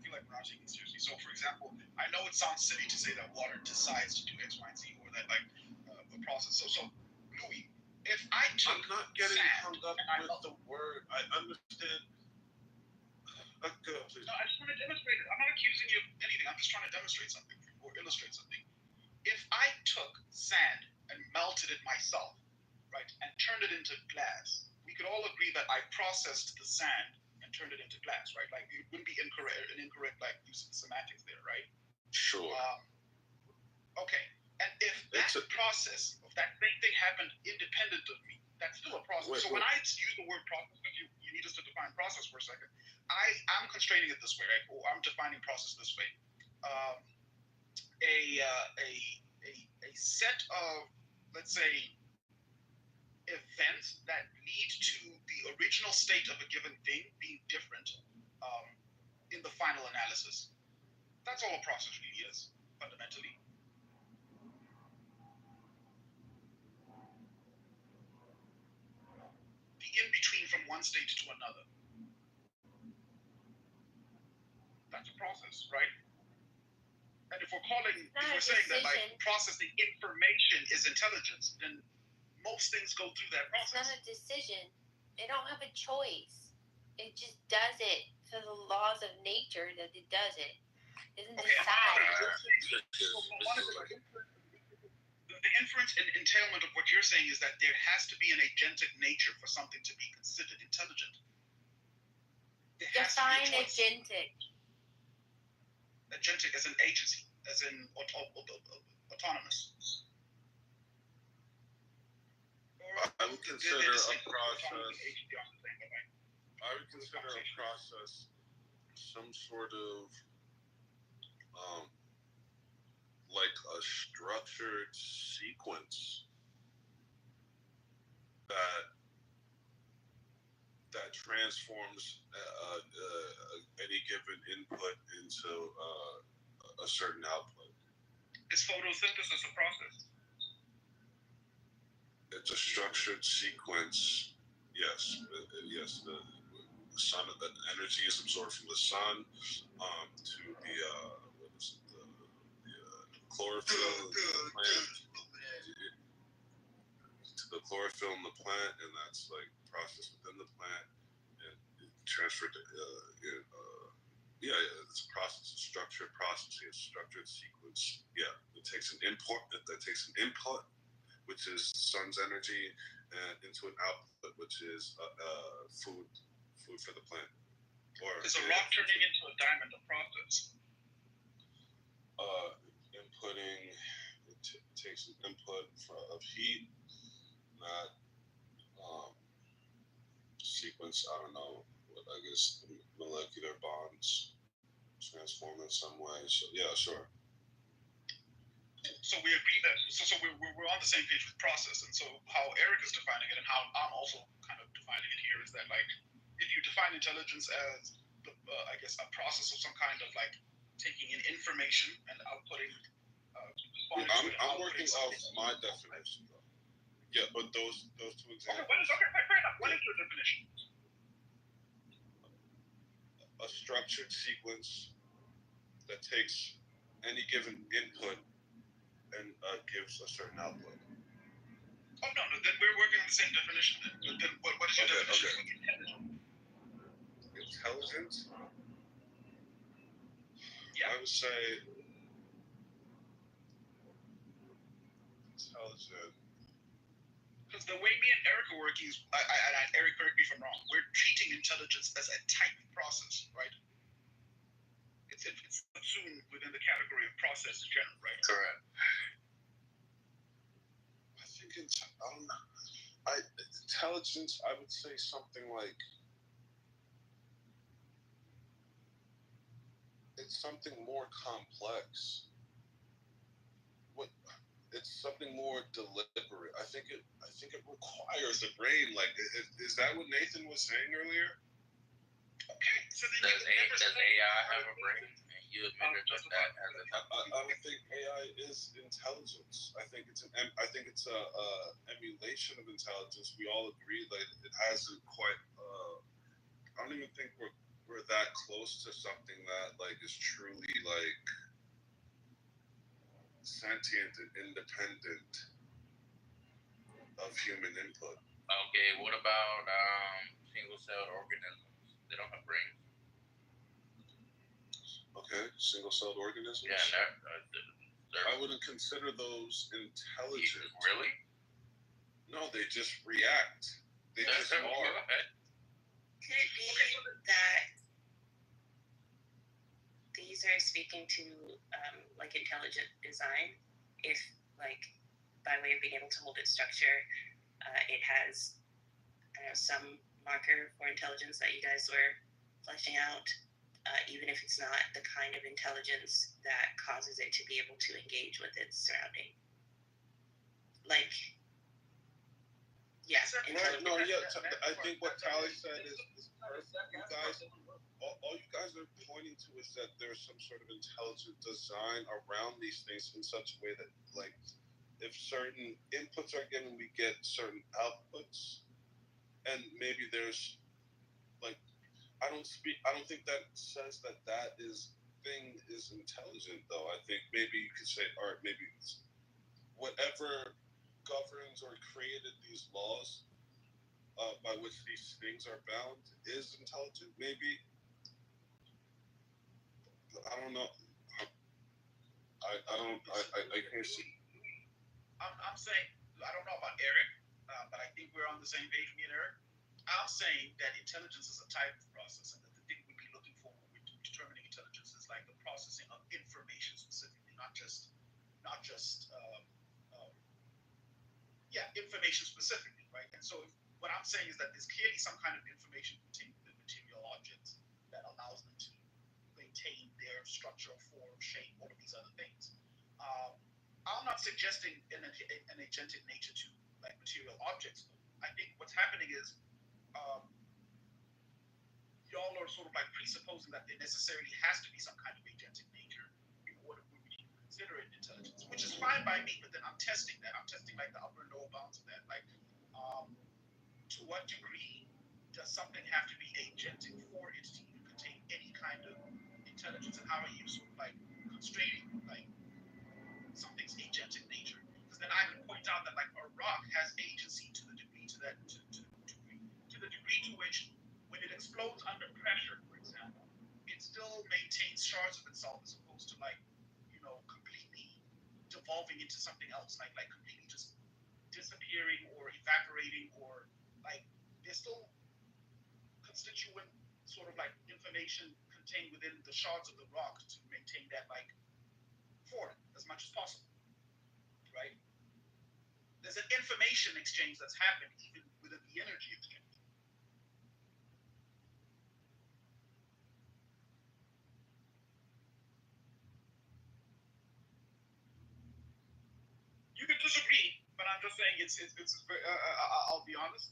feel like we're not taking seriously. So, for example, I know it sounds silly to say that water decides to do X, Y, and Z, or that the process. So Louis, if I took I'm not getting sand hung up with the word. I understand. Go, please. No, I just want to demonstrate it. I'm not accusing you of anything. I'm just trying to demonstrate something or illustrate something. If I took sand and melted it myself, right, and turned it into glass, we could all agree that I processed the sand and turned it into glass, right? Like, it wouldn't be incorrect like use of semantics there, right? Sure. Okay. And if that process of that same thing happened independent of me, that's still a process. When I use the word process, because you need us to define process for a second, I'm constraining it this way, right? Or I'm defining process this way. A set of, let's say, events that lead to the original state of a given thing being different in the final analysis. That's all a process really is, fundamentally. The in-between from one state to another. That's a process, right? And if we're saying that like processing information is intelligence, then most things go through that process. It's not a decision. They don't have a choice. It just does it for the laws of nature that it does it. It doesn't decide. The inference and entailment of what you're saying is that there has to be an agentic nature for something to be considered intelligent. Define agentic. Agentic as an agency, as in autonomous. I would consider a process. I would consider a process some sort of like a structured sequence that transforms any given input into a certain output. Is photosynthesis a process? It's a structured sequence. Yes, yes. The sun, the energy is absorbed from the sun to the chlorophyll in the plant, to the chlorophyll in the plant, and that's like processed within the plant and transferred. It's a process, a structured processing, a structured sequence. Yeah, it takes an input. That takes an input, which is the sun's energy, into an output, which is food for the plant. Is a rock turning into a diamond a process? Inputting, takes an input of heat, that sequence, I don't know, I guess molecular bonds transform in some way. So yeah, sure. So we agree that we're on the same page with process, and so how Eric is defining it and how I'm also kind of defining it here is that, like, if you define intelligence as I guess a process of some kind of like taking in information and outputting. I'm working off my definition though. Yeah, but those two examples. Okay, fair enough. What is your definition? A structured sequence that takes any given input and gives a certain output. Oh no, then we're working on the same definition. Then what is your definition of intelligence? Yeah. I would say intelligent. Because the way me and Eric are working is, Eric, correct me if I'm wrong, we're treating intelligence as a type process, right? it's subsumed within the category of process in general, right? Correct. I think intelligence, I would say something like it's something more complex. It's something more deliberate. I think it requires a brain. Like, is that what Nathan was saying earlier? Okay, so then does AI have a brain? And you admitted that as a I don't think AI is intelligence. I think it's a emulation of intelligence. We all agree that it hasn't quite. I don't even think we're that close to something that like is truly like sentient and independent of human input. Okay, what about single-celled organisms? They don't have brains. Okay, single-celled organisms. Yeah, I wouldn't consider those intelligent. Really? No, they just react. They just are. Could it be that these are speaking to like intelligent design? If like by way of being able to hold its structure, it has some marker for intelligence that you guys were fleshing out, even if it's not the kind of intelligence that causes it to be able to engage with its surrounding. Like, yeah. Right, no, yeah. I think what Tally said is perfect. You guys, all you guys are pointing to is that there's some sort of intelligent design around these things in such a way that, like, if certain inputs are given, we get certain outputs, and maybe there's, like, I don't think that says that thing is intelligent, though. I think maybe you could say, or maybe whatever governs or created these laws by which these things are bound is intelligent, maybe. I don't know. I can't see. I'm saying, I don't know about Eric, but I think we're on the same page, me and Eric. I'm saying that intelligence is a type of process, and that the thing we'd be looking for when we're determining intelligence is like the processing of information specifically, not just information specifically, right? And so what I'm saying is that there's clearly some kind of information contained within material objects that allows them to maintain their structure, form, shape, all of these other things. I'm not suggesting an agentic nature to like material objects. I think what's happening is y'all are sort of like presupposing that there necessarily has to be some kind of agentic nature in order for me to consider it intelligence, which is fine by me, but then I'm testing that. I'm testing like the upper and lower bounds of that. Like, to what degree does something have to be agentic for it to even contain any kind of intelligence, and how are you sort of like constraining like something's agentic nature? Because then I can point out that like a rock has agency to the degree to the degree to which when it explodes under pressure, for example, it still maintains shards of itself as opposed to like, completely devolving into something else, like completely just disappearing or evaporating, or like there's still constituent sort of like information contained within the shards of the rock to maintain that like form as much as possible, right? There's an information exchange that's happened even within the energy exchange. You can disagree, but I'm just saying it's very, I'll be honest.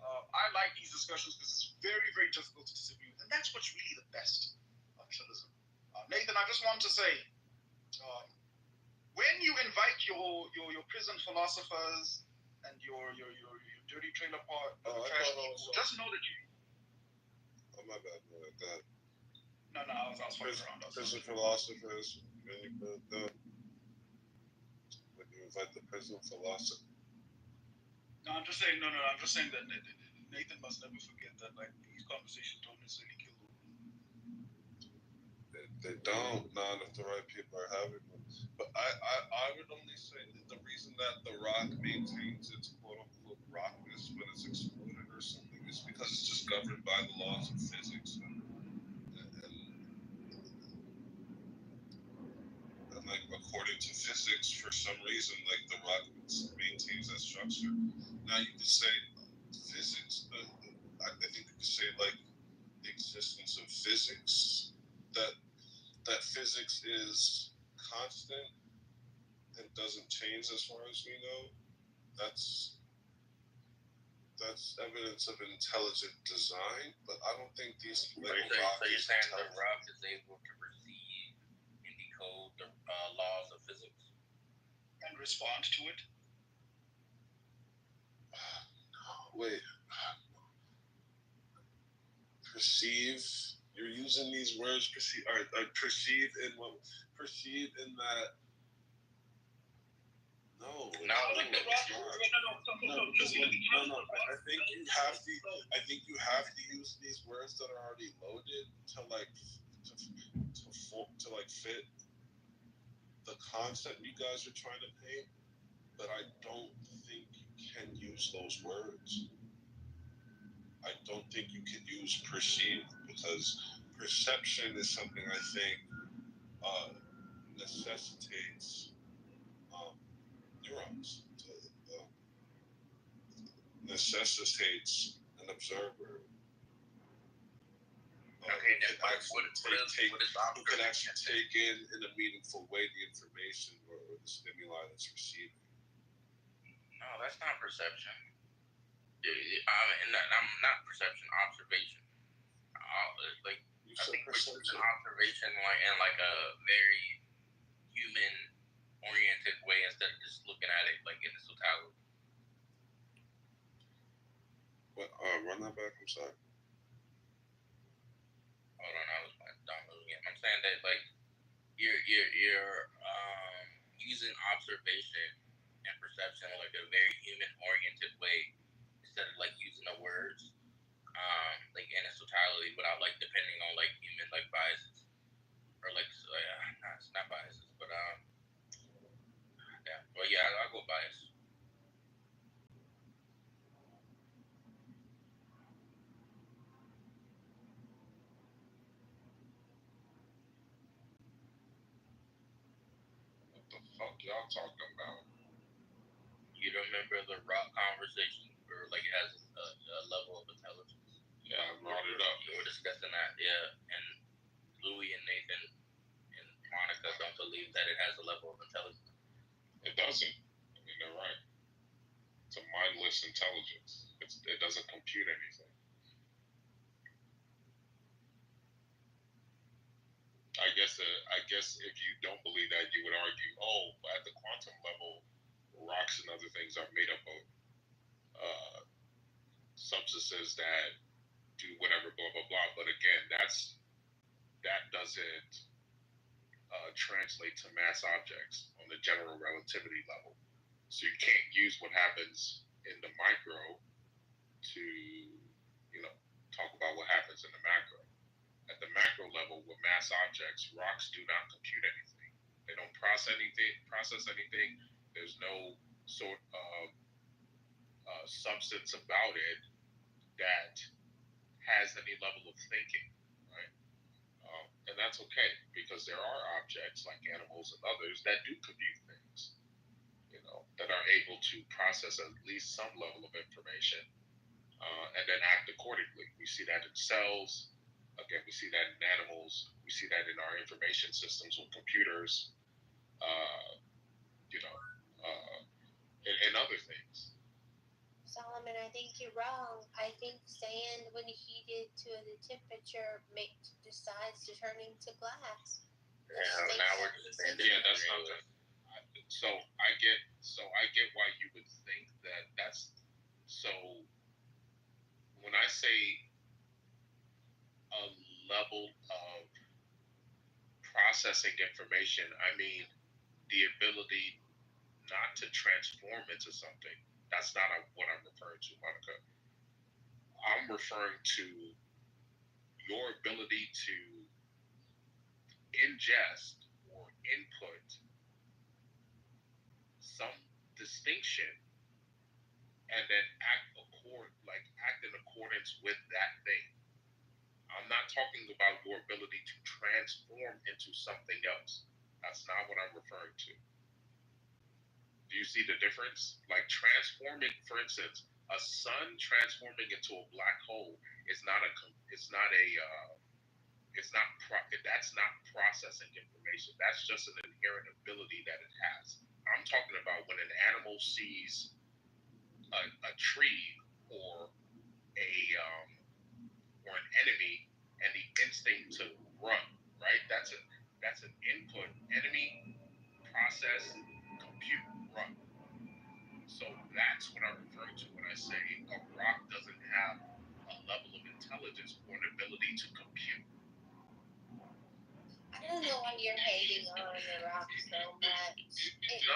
I like these discussions because it's very, very difficult to disagree with, and that's what's really the best of chillism. Nathan, I just want to say, when you invite your prison philosophers and your dirty trailer park trash people, just know that you. Oh my bad, no, like that. No, I was fucking around. Prison philosophers, really good. When you invite the prison philosopher. No, I'm just saying. I'm just saying that Nathan must never forget that like these conversations don't necessarily kill the room. They don't, not if the right people are having them. But I would only say that the reason that the rock maintains its quote unquote rockness when it's exploded or something is because it's just governed by the laws of physics. And according to physics, for some reason, like the rock maintains that structure. Now you could say physics. I think you could say like the existence of physics. That physics is constant and doesn't change as far as we know. That's evidence of intelligent design, but I don't think these like So you're saying the rock is able to perceive and decode the laws of physics and respond to it? Wait. Perceive. You're using these words. Perceive. Perceive in what? Perceive in that. No. No. I think you have to use these words that are already loaded to fit the concept you guys are trying to paint. But I don't think you can use those words. I don't think you can use perceive because perception is something I think necessitates neurons. Necessitates an observer. Who can actually take in a meaningful way the information or the stimuli that's receiving. No, that's not perception. I'm not perception, observation. I think perception, observation, in a very human-oriented way instead of just looking at it in its totality. What? Run that back. I'm sorry. Hold on, I was downloading it. I'm saying that you're using observation and perception in a very human-oriented way instead of using the words in its totality without depending on human biases or it's not biases but yeah. Well, yeah, I'll go bias. What the fuck y'all talking about? You remember the rock conversation where it has a level of intelligence? Yeah, I brought it up. We were discussing that, yeah. And Louis and Nathan and Monica don't believe that it has a level of intelligence. It doesn't. I mean, they're right. It's a mindless intelligence. It doesn't compute anything. I guess if you don't believe that, you would argue, at the quantum level, rocks and other things are made up of substances that do whatever, blah blah blah. But again, that doesn't translate to mass objects on the general relativity level. So you can't use what happens in the micro to talk about what happens in the macro. At the macro level, with mass objects, rocks do not compute anything. They don't process anything. There's no sort of substance about it that has any level of thinking, right? And that's okay because there are objects like animals and others that do compute things, that are able to process at least some level of information and then act accordingly. We see that in cells. Again, we see that in animals. We see that in our information systems with computers, and other things. Solomon, I think you're wrong. I think sand, when heated to the temperature, decides to turn into glass. Yeah, now we're just saying that's something. So I get why you would think that that's so. When I say a level of processing information, I mean the ability not to transform into something. That's not what I'm referring to, Monica. I'm referring to your ability to ingest or input some distinction and then act in accordance with that thing. I'm not talking about your ability to transform into something else. That's not what I'm referring to. Do you see the difference? Like transforming, for instance, a sun transforming into a black hole is not a. It's not a. That's not processing information. That's just an inherent ability that it has. I'm talking about when an animal sees a tree or an enemy and the instinct to run. Right. That's an input. Enemy, process, compute, run. So that's what I'm referring to when I say a rock doesn't have a level of intelligence or an ability to compute. I don't know why you're hating on the rock so much. It's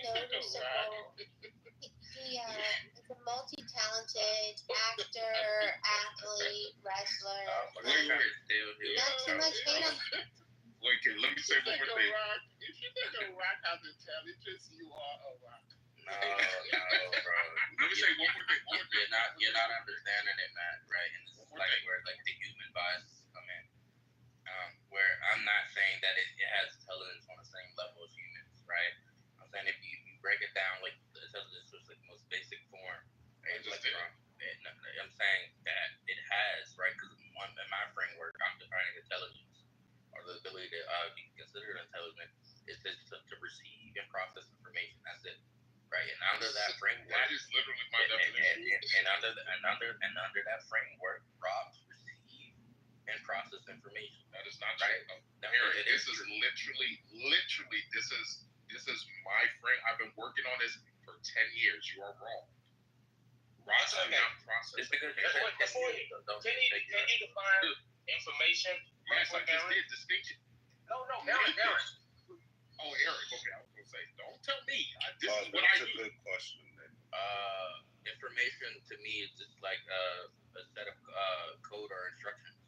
noticeable. He's a multi-talented actor, athlete, wrestler. Not too much hate on. Wait, let me say one more thing. If you think a rock has intelligence, you are a rock. No, bro. Let me say one more thing. You're not understanding it, man. Right? And this is like where like the human biases come in. Where I'm not saying that it has intelligence on the same level as humans, right? I'm saying if you break it down like the intelligence was like the most basic form. Right? I'm saying that it has, right? Because in my framework, I'm defining intelligence or the ability to be considered intelligent is to receive and process information. That's it, right? And under that framework, that is literally my definition. And under that framework, rocks receive and process information. That is not right. Eric, this is literally. This is my frame. I've been working on this for 10 years. You are wrong. Rocks are not processing. Can you define information? Yes, I just did distinction. No, Eric. Oh, Eric. Okay, I was gonna say, don't tell me. This is what that's I a do. good question. Then. Information to me is just like a set of code or instructions.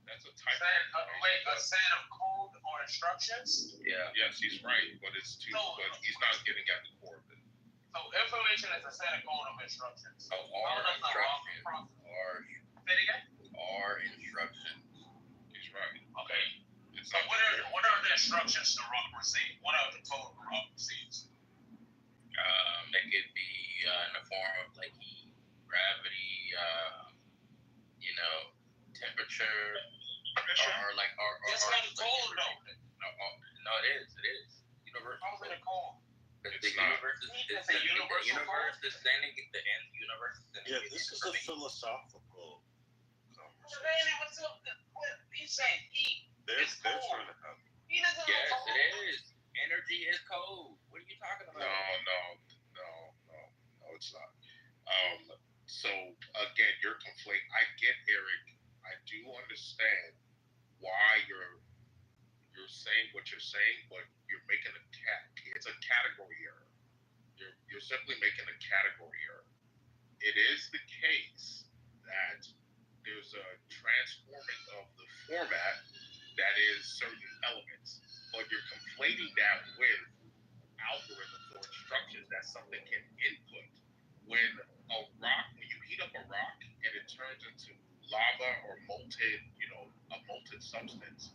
That's a type. A set of code or instructions. Yeah. Yes, he's right, but it's too. But he's not getting at the core of it. So information is a set of code of instructions. Or instructions. Say it again. Or instructions. He's right. Okay. So what are the instructions the rock receive? What are the code the rock receives? It could be in the form of like heat, gravity, temperature, or like It's not a code though. No, it is. Universal. How's it a code? The universe is sending the end. Universe is sending. Yeah, this is a philosophical conversation. What you saying? Heat. They're trying to have. He doesn't know Yes, code. it is. Energy is code. What are you talking about? No, it's not. So again, you're conflating. I get Eric. I do understand why you're saying what you're saying, but you're making it's a category error. You're simply making a category error. It is the case that there's a transforming of the format that is certain elements, but you're conflating that with algorithms or instructions that something can input. When you heat up a rock and it turns into lava or a molten substance,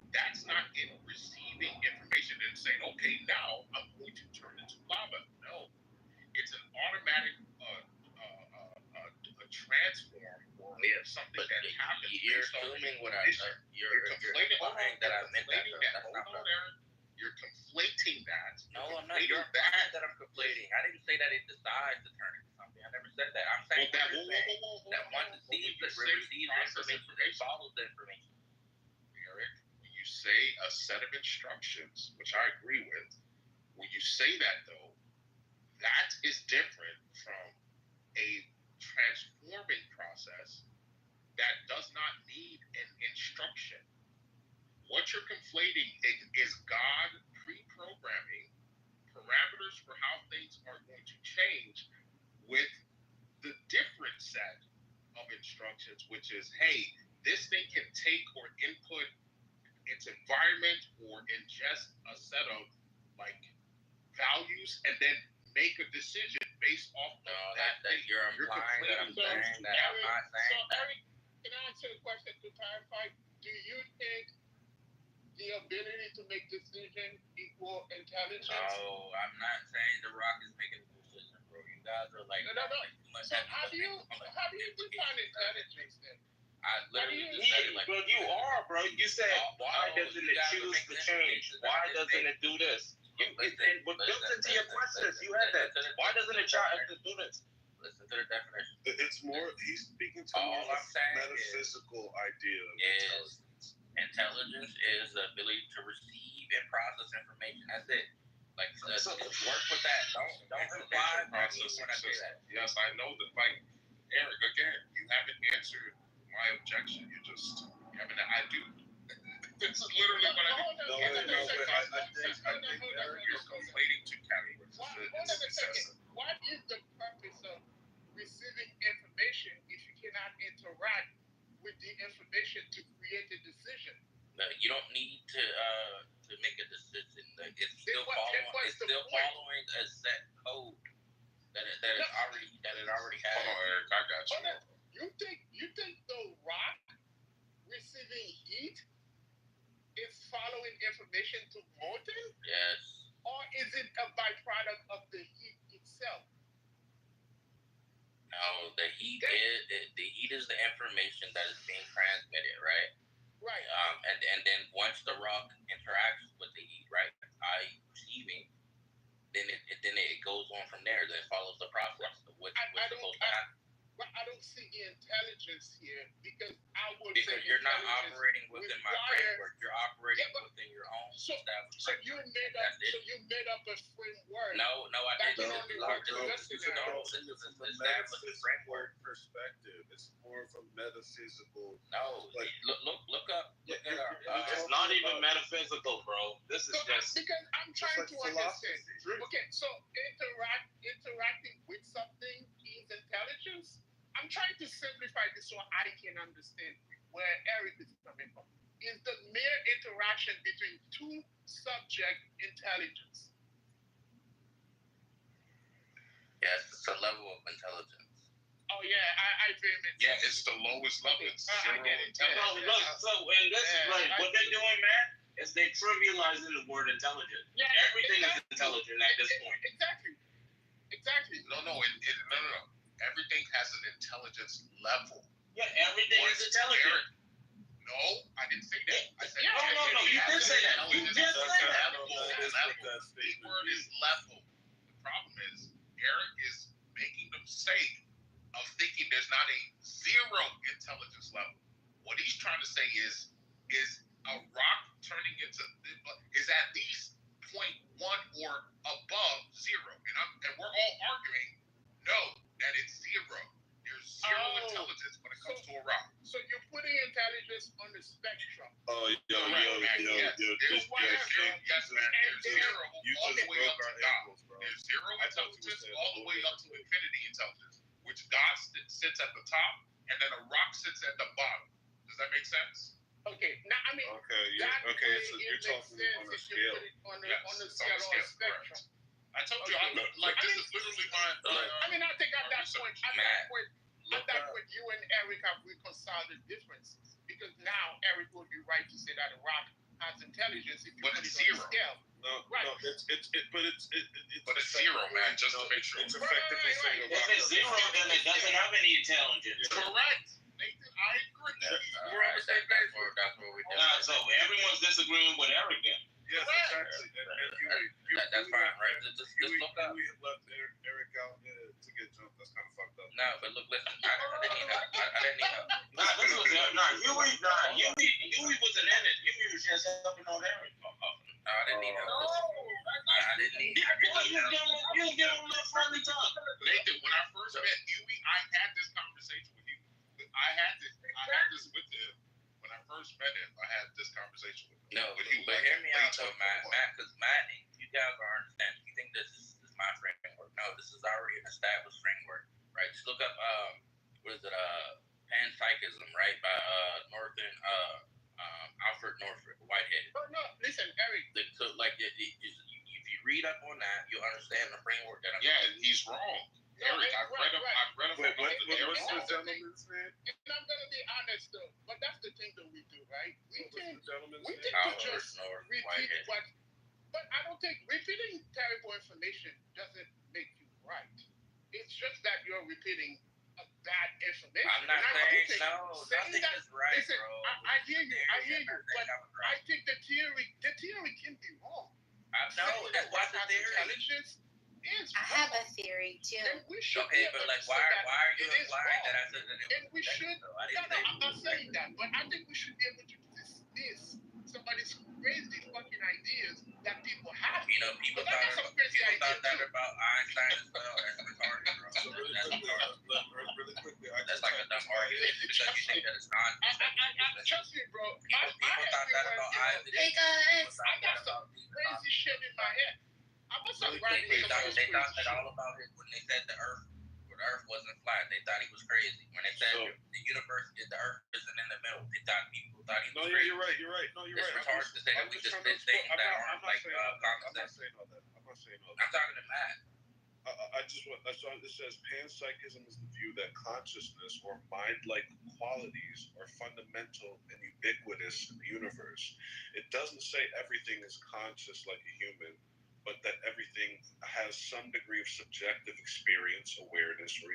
that's not it receiving information and saying, okay, now I'm going to turn into lava. No, it's an automatic transform or something that happens. You're assuming you're conflating that I meant that. You're conflating that. No, I'm not. You're saying that I'm conflating. I didn't say that it decides to turn into something. I never said that. I'm saying that once it receives information, it follows the information. Eric, when you say a set of instructions, which I agree with, when you say that though, that is different from a transforming process that does not need an instruction. What you're conflating is God pre-programming parameters for how things are going to change with the different set of instructions, which is, hey, this thing can take or input its environment or ingest a set of values and then make a decision based off of that. You're implying that I'm saying that I'm not saying that. Eric, can I answer the question to clarify? Do you think decision equal intelligence? Oh, I'm not saying The Rock is making a decision, bro. You guys are like, No. So how do you define intelligence then? Bro, you are, bro. You said, why doesn't it choose to change? Why doesn't it do this? What built into your questions, you had that. Why doesn't it try to do this? Listen to the definition. It's more. He's speaking to All more I'm saying metaphysical idea of is intelligence is the ability to receive and process information. That's it. Like, just work with that. Don't reply when I say that. Yes, I know that. Like, Eric, again, you haven't answered my objection. You just haven't. I do. This is literally what I do. I think Eric is conflating two categories. What is the purpose of receiving information if you cannot interact with the information to create a decision? You don't need to make a decision. It's still following a set code that it already has. Hold on, Eric, I got you. You think the rock receiving heat is following information to molten? Yes. Or is it a byproduct of the heat itself? No, the heat is the information that is being transmitted, right? Right. And then once the rock interacts with the heat, right, i.e. receiving, then it goes on from there. Then it follows the process of what's supposed to happen. Well, I don't see the intelligence here because Because you're not operating within my framework. You're operating within your own established framework. So you made up a framework. No, I didn't. This is from a framework perspective. It's more from metaphysical. No, like look up. It's not even metaphysical, bro. This is just because I'm trying to understand. Okay, so interacting with something is intelligence. I'm trying to simplify this so I can understand where Eric is coming from. Is the mere interaction between two subject intelligence? Yes, it's a level of intelligence. Oh yeah, I very much. Yeah, it's the lowest level. It's zero intelligence. And this is like what they're doing, man, is they trivializing the word intelligent. Yeah, everything is intelligent at this point. Exactly. No. Everything has an intelligence level. Yeah, everything is intelligent. No, I didn't say that. I said no. You did say that. You just said that. The word is level. The problem is Eric is making the mistake of thinking there's not a zero intelligence level. What he's trying to say is a rock turning into is at least 0.1 or above zero, and we're all arguing no that it's zero. There's zero intelligence when it comes to a rock. So you're putting intelligence on the spectrum. Oh, Yes, man. There's zero all the way up to God. There's zero intelligence all the way up to infinity intelligence, which God sits at the top, and then a rock sits at the bottom. Does that make sense? Okay. Now, I mean, so you're talking on a scale. On a scale or a spectrum. I told you, this is literally my. I think at that point, you and Eric have reconciled the differences because now Eric would be right to say that a rock has intelligence if you put it on a scale. No, it's zero, man. Just to make sure. It's effectively saying a rock. If it's zero, then it doesn't have any intelligence. Correct. Nathan, I agree. We're on the same page. That's what we do. So everyone's disagreeing with Eric then. Yes, exactly. That's fine, right? Just look up. We left Eric out to get jumped. That's kind of fucked up. No, but look, listen. I didn't need help. Huey wasn't in it. Huey was just helping on Eric. No, I didn't need help. I didn't need You give him a little friendly talk. Nathan, when I first met Huey, I had this conversation with him. I had this with him. When I first met him, I had this conversation with him. No, but hear me out though, Matt, because Matt, you guys are understanding. You think this is my framework. No, this is already an established framework, right? Just look up, panpsychism, right, by Alfred Northrup, Whitehead. Oh, no, listen, Eric. So, like, if you read up on that, you'll understand the framework that I'm and he's wrong. Eric, I've read him. What's the gentleman's name? And I'm gonna be honest though, but that's the thing that we do, right? We tend to just repeat what don't think repeating terrible information doesn't make you right. It's just that you're repeating bad information. I'm not saying no. Nothing is right, listen, bro. I hear you, but I think the theory can be wrong. I know that's why the theory. Intelligence is I have a theory too. And we should Okay, but like, why are you implying that I said that it and we should. though? I No, didn't say I'm not saying that, but I think we should be able to dismiss somebody's crazy fucking ideas that people have. You know, people thought that about Einstein as well. That's retarded, bro. So really quickly, That's like a dumb argument because you think that it's not. Trust me, bro. People thought that about Isaac. Hey guys. I got some crazy shit in my head. I must have They thought that all about it when they said the Earth wasn't flat. They thought he was crazy. When they said the universe, the Earth isn't in the middle, people thought he was crazy. You're right. It's retarded to say that we just fit things that aren't like common sense. I'm not saying all that. I'm talking to Matt. It says panpsychism is the view that consciousness or mind-like qualities are fundamental and ubiquitous in the universe. It doesn't say everything is conscious like a human, but that everything has some degree of subjective experience, awareness, or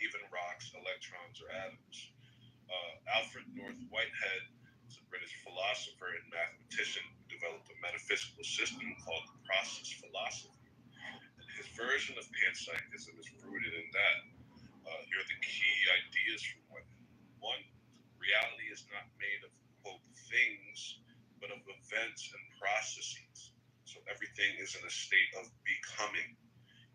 even rocks, electrons, or atoms. Alfred North Whitehead is a British philosopher and mathematician who developed a metaphysical system called process philosophy. And his version of panpsychism is rooted in that. Here are the key ideas from Whitehead. One, reality is not made of, quote, things, but of events and processes. So everything is in a state of becoming.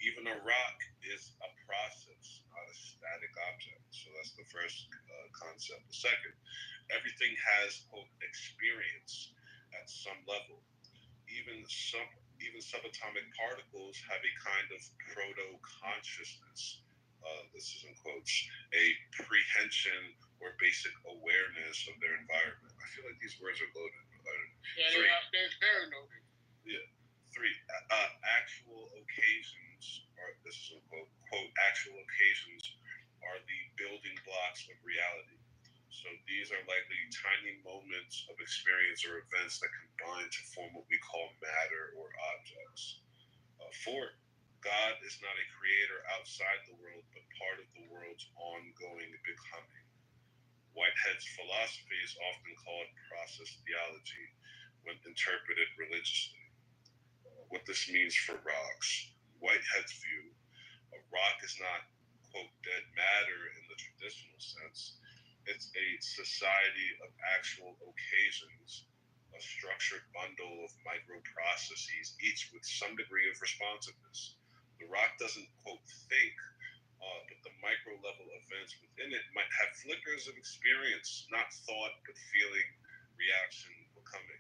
Even a rock is a process, not a static object. So that's the first concept. The second, everything has, quote, experience at some level. Even subatomic particles have a kind of proto-consciousness. This is in quotes, a prehension or basic awareness of their environment. I feel like these words are loaded. They're very loaded. Yeah. 3. Actual occasions, or this is a quote, actual occasions are the building blocks of reality. So these are likely tiny moments of experience or events that combine to form what we call matter or objects. 4. God is not a creator outside the world, but part of the world's ongoing becoming. Whitehead's philosophy is often called process theology when interpreted religiously. What this means for rocks. Whitehead's view, a rock is not, quote, dead matter in the traditional sense. It's a society of actual occasions, a structured bundle of microprocesses, each with some degree of responsiveness. The rock doesn't, quote, think, but the micro level events within it might have flickers of experience, not thought, but feeling, reaction, becoming.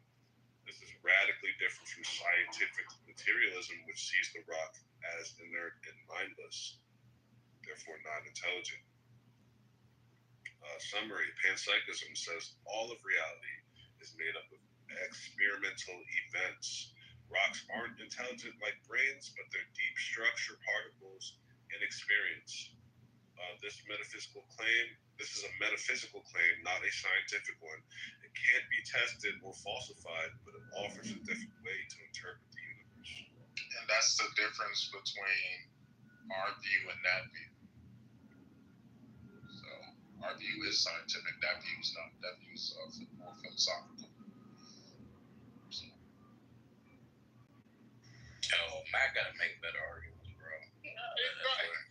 This is radically different from scientific materialism, which sees the rock as inert and mindless, therefore not intelligent. Summary, panpsychism says all of reality is made up of experimental events. Rocks aren't intelligent like brains, but they're deep structure particles in experience. This is a metaphysical claim, not a scientific one. It can't be tested or falsified, but it offers a different way to interpret the universe. And that's the difference between our view and that view. So our view is scientific, that view is not. That view is more philosophical. So. Oh, Matt gotta make better arguments, bro.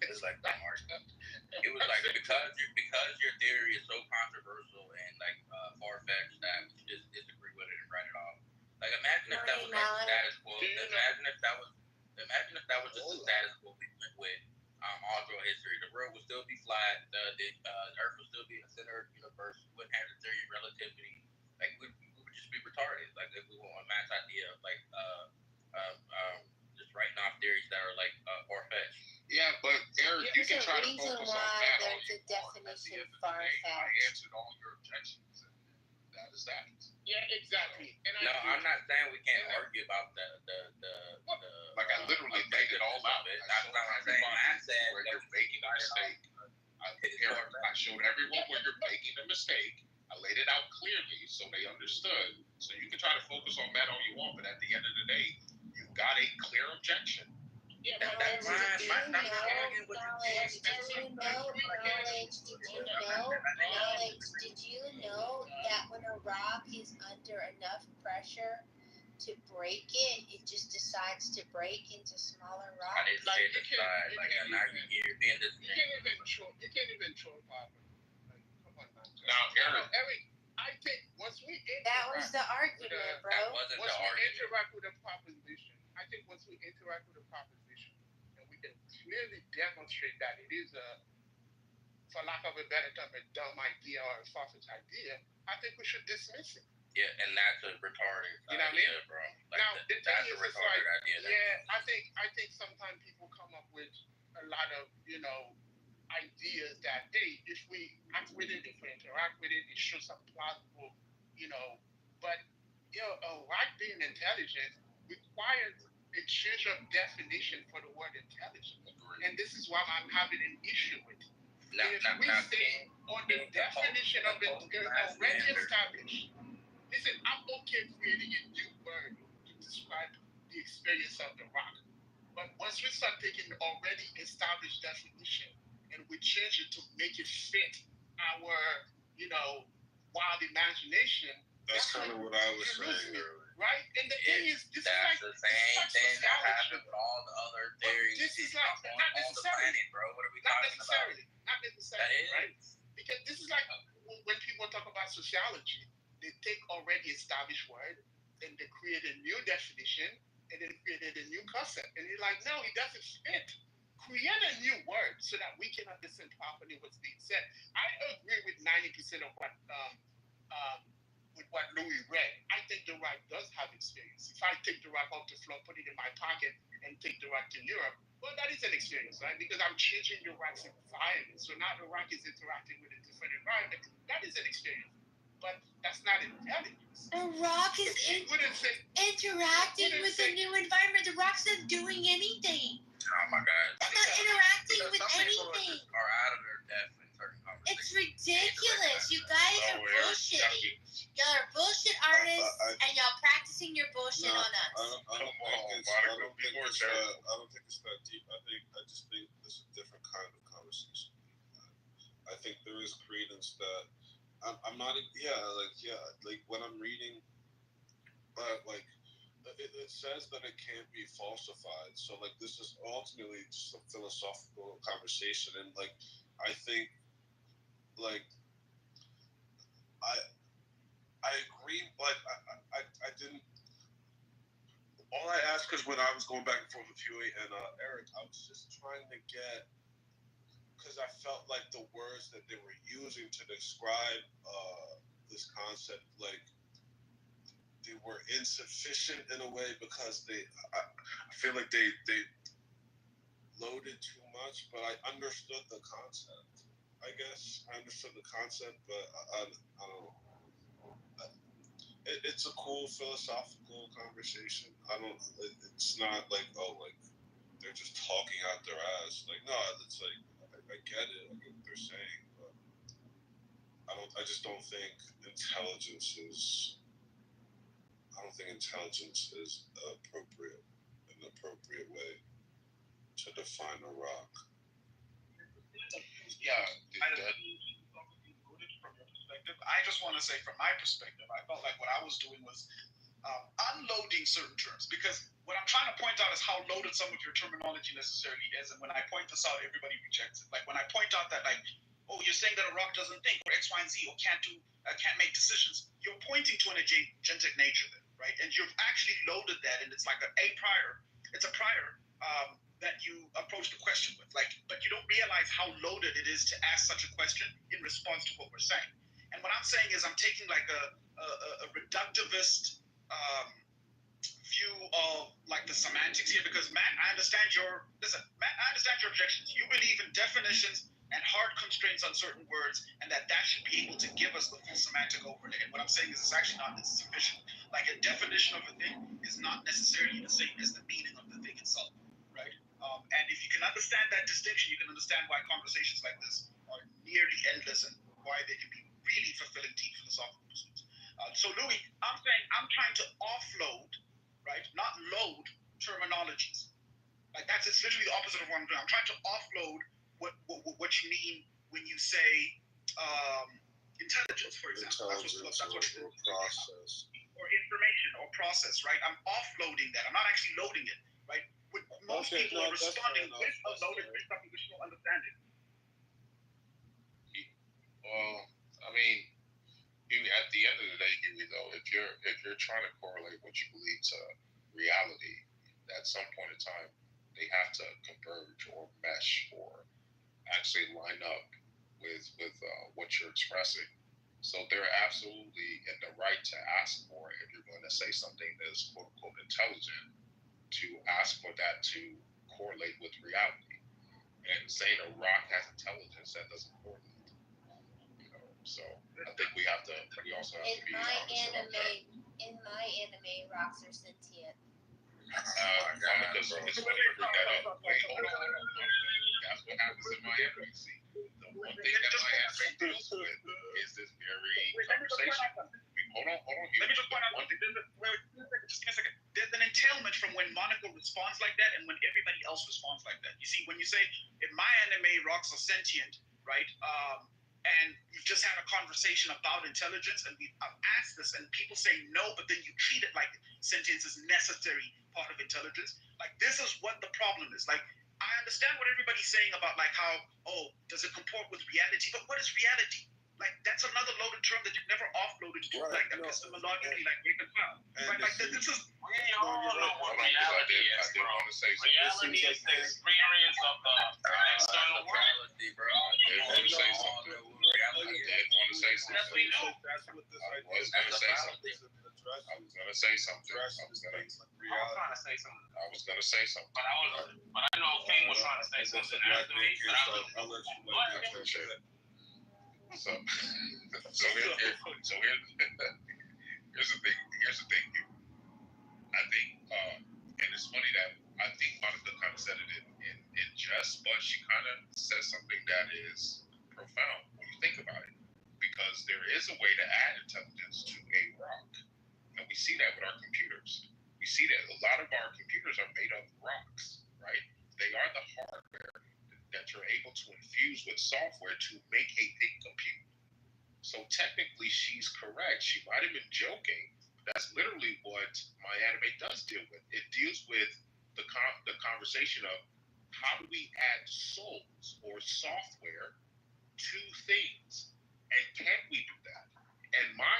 It's like dumb argument. It was like because your theory is so controversial and like far-fetched that we just disagree with it and write it off. Like imagine if that was like the status quo. Imagine if that was just the status quo we went with all through history. The world would still be flat. The Earth would still be in the center of the universe. We wouldn't have the theory of relativity. Like we would just be retarded. Like if we want a Matt's idea of like just writing off theories that are like far-fetched. Yeah, but Eric, you can try to focus on that. There's a definition of I far-fetched. answered all your objections, and that is that. Yeah, exactly. And No, I'm not saying we can't argue about the like I literally laid it all out. That's not what I'm saying. Matt said where you're making a mistake. Eric, I showed everyone where you're making a mistake. I laid it out clearly so they understood. So you can try to focus on that all you want, but at the end of the day, you got a clear objection. Yeah, That's fine. did you know, knowledge, did you know that when a rock is under enough pressure to break it, it just decides to break into smaller rocks? I didn't say decide. Like, now you're being this. You can't even troll Papa. Like, come on, man. Now, Eric, I think once we interact, that was the argument, bro. That wasn't once the we argument. interact with a proposition, I think once we interact with a proposition, and we can clearly demonstrate that it is a, for lack of a better term, a dumb idea or a far-fetched idea, I think we should dismiss it. Yeah, and that's a retarded You know what I idea, mean? bro. Like, Now, the thing that's is, a it's retarded like, idea. yeah, I think sometimes people come up with a lot of, ideas that, hey, if we act with it, if we interact with it, it shows some plausible, but, a rock being intelligent requires a change of definition for the word intelligent. And this is why I'm having an issue with it. If we say on the definition of it already established, listen, I'm okay creating a new word to describe the experience of the rock. But once we start taking already established definition and we change it to make it fit our, wild imagination, that's kind of what I was saying earlier. Right? And the thing is, this is like the same thing that happened with all the other theories. This is like, not necessarily. Planet, bro. What are we not talking necessarily. about? Not necessarily, right? Because this is like when people talk about sociology, they take already established word and they create a new definition and then created a new concept. And you're like, no, it doesn't fit. Create a new word so that we can understand properly what's being said. I agree with 90% of what Louis read. I think the rock does have experience. If I take the rock off the floor, put it in my pocket, and take the rock to Europe, well, that is an experience, right? Because I'm changing the rock's environment. So now the rock is interacting with a different environment. That is an experience. But that's not intelligence. The rock is interacting with a new environment. The rock's not doing anything. Oh my God. It's not interacting with some anything. People are out of their depth in certain conversations. It's ridiculous. You guys are bullshitting. Y'all are bullshit artists, and y'all practicing your bullshit on us. I don't think it's that deep. I just think it's a different kind of conversation. I think there is credence that I'm not. Like when I'm reading, like it says that it can't be falsified. So like this is ultimately just a philosophical conversation, and like I think like I agree, but I didn't. All I asked, because when I was going back and forth with Huey and Eric, I was just trying to get, because I felt like the words that they were using to describe this concept, like they were insufficient in a way, because I feel like they loaded too much, but I understood the concept. I guess I understood the concept, but I don't know. It's a cool philosophical conversation. It's not like, they're just talking out their ass. Like, no, it's like, I get it. I get what they're saying, but I just don't think intelligence is an appropriate way to define a rock. Yeah, from your perspective, I just want to say, from my perspective, I felt like what I was doing was unloading certain terms, because what I'm trying to point out is how loaded some of your terminology necessarily is, and when I point this out, everybody rejects it. Like when I point out that, like, oh, you're saying that a rock doesn't think, or X, Y, and Z, or can't make decisions, you're pointing to an agentic nature then, right? And you've actually loaded that, and it's like a prior that you approach the question with, like, but you don't realize how loaded it is to ask such a question in response to what we're saying. And what I'm saying is I'm taking like a reductivist view of like the semantics here, because Matt, I understand your objections. You believe in definitions and hard constraints on certain words, and that should be able to give us the full semantic overlay. And what I'm saying is it's actually not sufficient. Like a definition of a thing is not necessarily the same as the meaning of the thing itself, right? And if you can understand that distinction, you can understand why conversations like this are nearly endless and why they can be really fulfilling deep philosophical pursuits. So Louis, I'm saying I'm trying to offload, right? Not load terminologies. Like that's essentially the opposite of what I'm doing. I'm trying to offload what you mean when you say intelligence, for example. That's what it is. Process. Or information or process, right? I'm offloading that. I'm not actually loading it, right? Most people are responding with a loaded something which you don't understand it. Well, I mean, at the end of the day, Huey, though, if you're trying to correlate what you believe to reality, at some point in time, they have to converge or mesh or actually line up with what you're expressing. So they're absolutely in the right to ask for it if you're going to say something that is quote unquote intelligent, to ask for that to correlate with reality. And saying a rock has intelligence, that doesn't correlate. So I think we also have to be honest about that. In my anime, rocks are sentient. Because it's funny you bring that up. Wait, hold on. That's what happens in my anime. See, the one thing that my anime deals with is this very conversation. Hold on. Let me just point out one thing. Just give me a second. There's an entailment from when Monica responds like that and when everybody else responds like that. You see, when you say, in my anime, rocks are sentient, right? And you've just had a conversation about intelligence, and I've asked this, and people say no, but then you treat it like sentience is necessary part of intelligence. Like, this is what the problem is. Like, I understand what everybody's saying about, like, how, does it comport with reality? But what is reality? Like, that's another loaded term that you've never offloaded to, right, like, epistemologically, like, reconcile. Right? Like, this is... We all know what reality is, bro. Reality is the experience of the external world. Bro. I did want to say something. Yes, we know. I was going to say something. But I know King was trying to say something after me. So here's the thing. I think, and it's funny that I think Monica kind of said it in jest, but she kind of says something that is profound when you think about it, because there is a way to add intelligence to a rock, and we see that with our computers. We see that a lot of our computers are made of rocks, right? They are the hardware that you're able to infuse with software to make a thing compute. So technically, she's correct. She might have been joking. That's literally what my anime does deal with. It deals with the conversation of how do we add souls or software to things, and can we do that? And I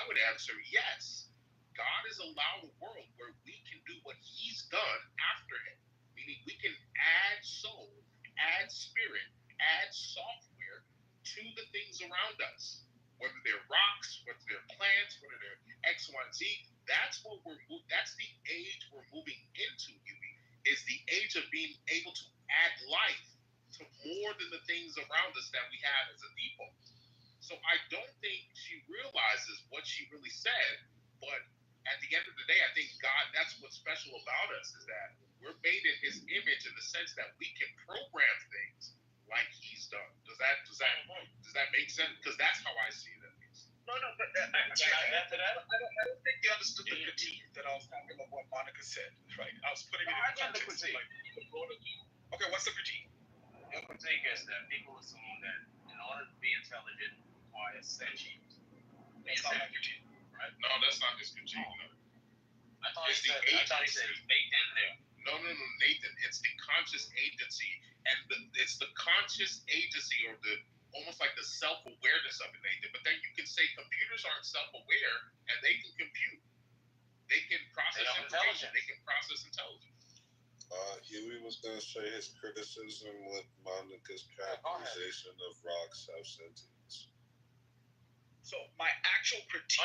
would answer yes. God has allowed a world where we can do what He's done after Him, meaning we can add soul, add spirit, add software to the things around us. Whether they're rocks, whether they're plants, whether they're X, Y, and Z, that's the age we're moving into, Yui, is the age of being able to add life to more than the things around us that we have as a default. So I don't think she realizes what she really said, but at the end of the day, I think God, that's what's special about us, is that we're made in His image in the sense that we can program things like He's done. Does that make sense? Because that's how I see it, at least. No, but I don't think you understood the critique that I was talking about what Monica said, right? I was putting it in context. Okay, what's the critique? The critique is that people assume that in order to be intelligent requires sentience. That's not my critique. Right? No, that's not his critique. No. I thought he said it's baked in there. No, Nathan. It's the conscious agency, and it's the conscious agency, or the almost like the self-awareness of it, Nathan. But then you can say computers aren't self-aware, and they can compute. They can process information. They can process intelligence. Huey was going to say his criticism with Monica's characterization of rocks have sentience. So my actual critique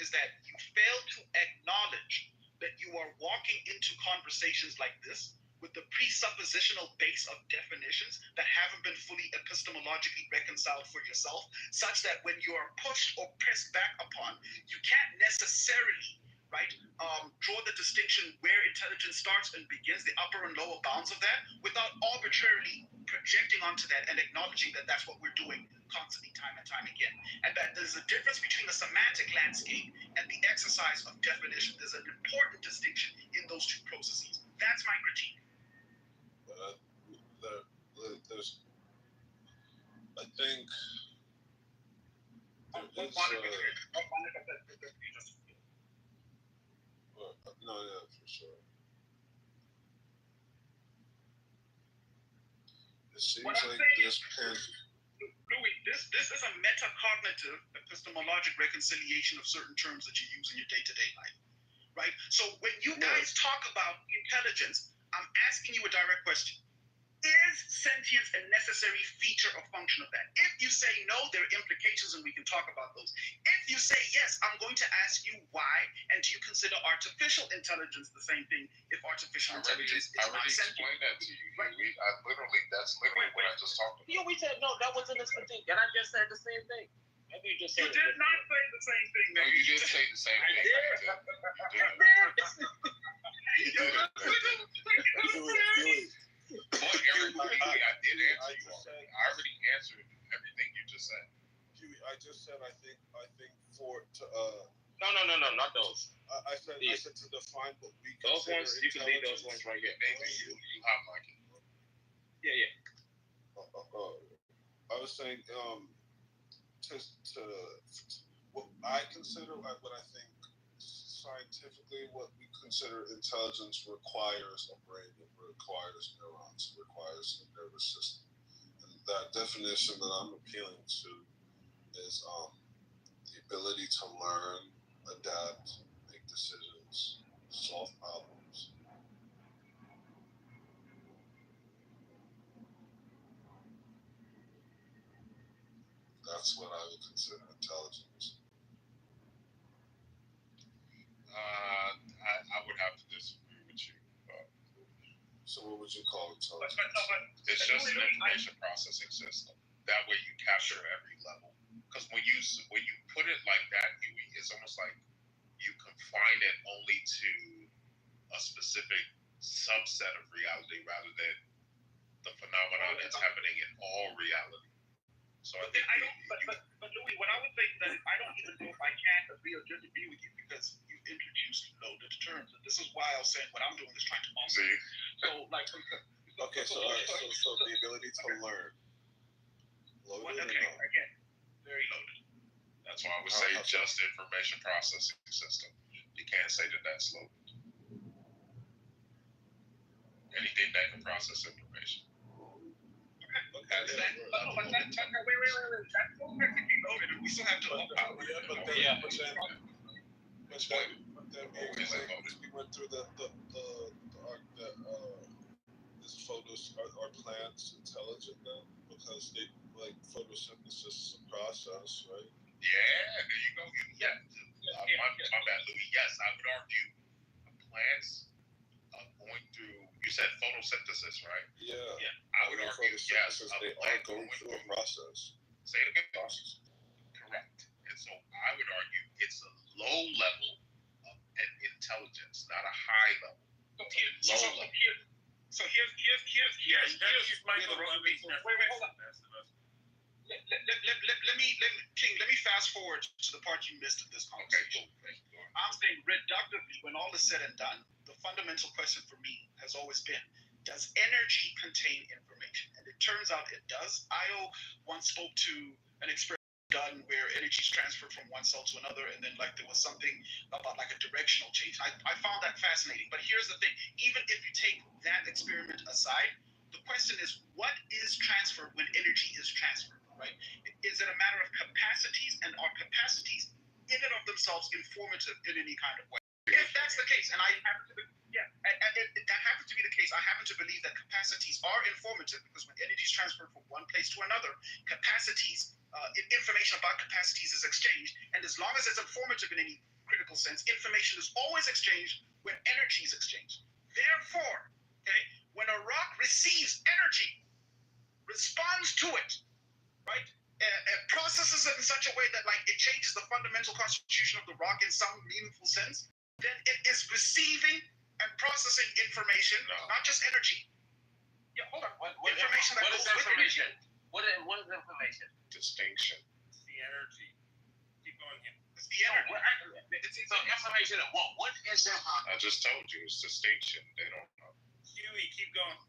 is that you fail to acknowledge that you are walking into conversations like this with the presuppositional base of definitions that haven't been fully epistemologically reconciled for yourself, such that when you are pushed or pressed back upon, you can't necessarily, right, draw the distinction where intelligence starts and begins, the upper and lower bounds of that, without arbitrarily projecting onto that and acknowledging that that's what we're doing constantly, time and time again. And that there's a difference between the semantic landscape and the exercise of definition. There's an important distinction in those two processes. That's my critique. There's, I think, no, yeah, for sure. It seems like this Louis, this is a metacognitive epistemologic reconciliation of certain terms that you use in your day-to-day life, right? So when you guys talk about intelligence, I'm asking you a direct question. Is sentience a necessary feature or function of that? If you say no, there are implications and we can talk about those. If you say yes, I'm going to ask you why, and do you consider artificial intelligence the same thing if artificial intelligence is not I already sentient? explained that to you. Right. That's literally what I just talked about. Yeah, we said no, that wasn't his critique, and I just said the same thing. Maybe you just said You did not say the same thing, No, man. you did say the same thing. But Eric, I did answer you. I already answered everything you just said. I just said I think for to No, not those. I said to define what we Those consider ones, you can leave those ones right here. Maybe you have my key. Yeah. I was saying to what I consider what I think scientifically what we consider intelligence requires a brain, it requires neurons, it requires a nervous system. And that definition that I'm appealing to is the ability to learn, adapt, make decisions, solve problems. That's what I would consider intelligence. I would have to disagree with you. So what would you call intelligence? It's just an information processing system. That way you capture every level. Because when you put it like that, it's almost like you confine it only to a specific subset of reality rather than the phenomenon that's happening in all reality. So I think but Louis, what I would say is that I don't even know if I can agree or disagree with you because you've introduced loaded terms. And this is why I was saying what I'm doing is trying to answer. So like okay, so the ability to learn. Loaded again, very loaded. That's why I would say just information processing system. You can't say that that's loaded. Anything that can process information. Wait. That's still technically loaded, and we still have to unpower it. But then we went through this photos are plants intelligent then because they like photosynthesis is a process, right? Yeah, there you go. My bad, Louis. Yes, I would argue plants going through. You said photosynthesis, right? Yeah. I would argue yes. They are going through a process. Say it again. Process. Correct. And so I would argue it's a low level of intelligence, not a high level. So here's Michael. Wait, hold on. Let me fast forward to the part you missed of this conversation. Okay, cool. I'm saying reductively, when all is said and done, the fundamental question for me has always been, does energy contain information? And it turns out it does. Io once spoke to an experiment done where energy is transferred from one cell to another, and then like there was something about like a directional change. I found that fascinating. But here's the thing, even if you take that experiment aside, the question is, what is transferred when energy is transferred, right? Is it a matter of capacities, and are capacities in and of themselves informative in any kind of way? If that's the case, and I happen to be, that happens to be the case, I happen to believe that capacities are informative because when energy is transferred from one place to another, capacities, information about capacities is exchanged, and as long as it's informative in any critical sense, information is always exchanged when energy is exchanged. Therefore, okay, when a rock receives energy, responds to it, right, and processes it in such a way that like it changes the fundamental constitution of the rock in some meaningful sense, then it is receiving and processing information, not just energy, Yeah, hold on. What Information that is goes with information? What is information? Distinction. It's the energy. Keep going here. It's the energy. So information. What is information? I just told you it's distinction. They don't know. Huey, keep going.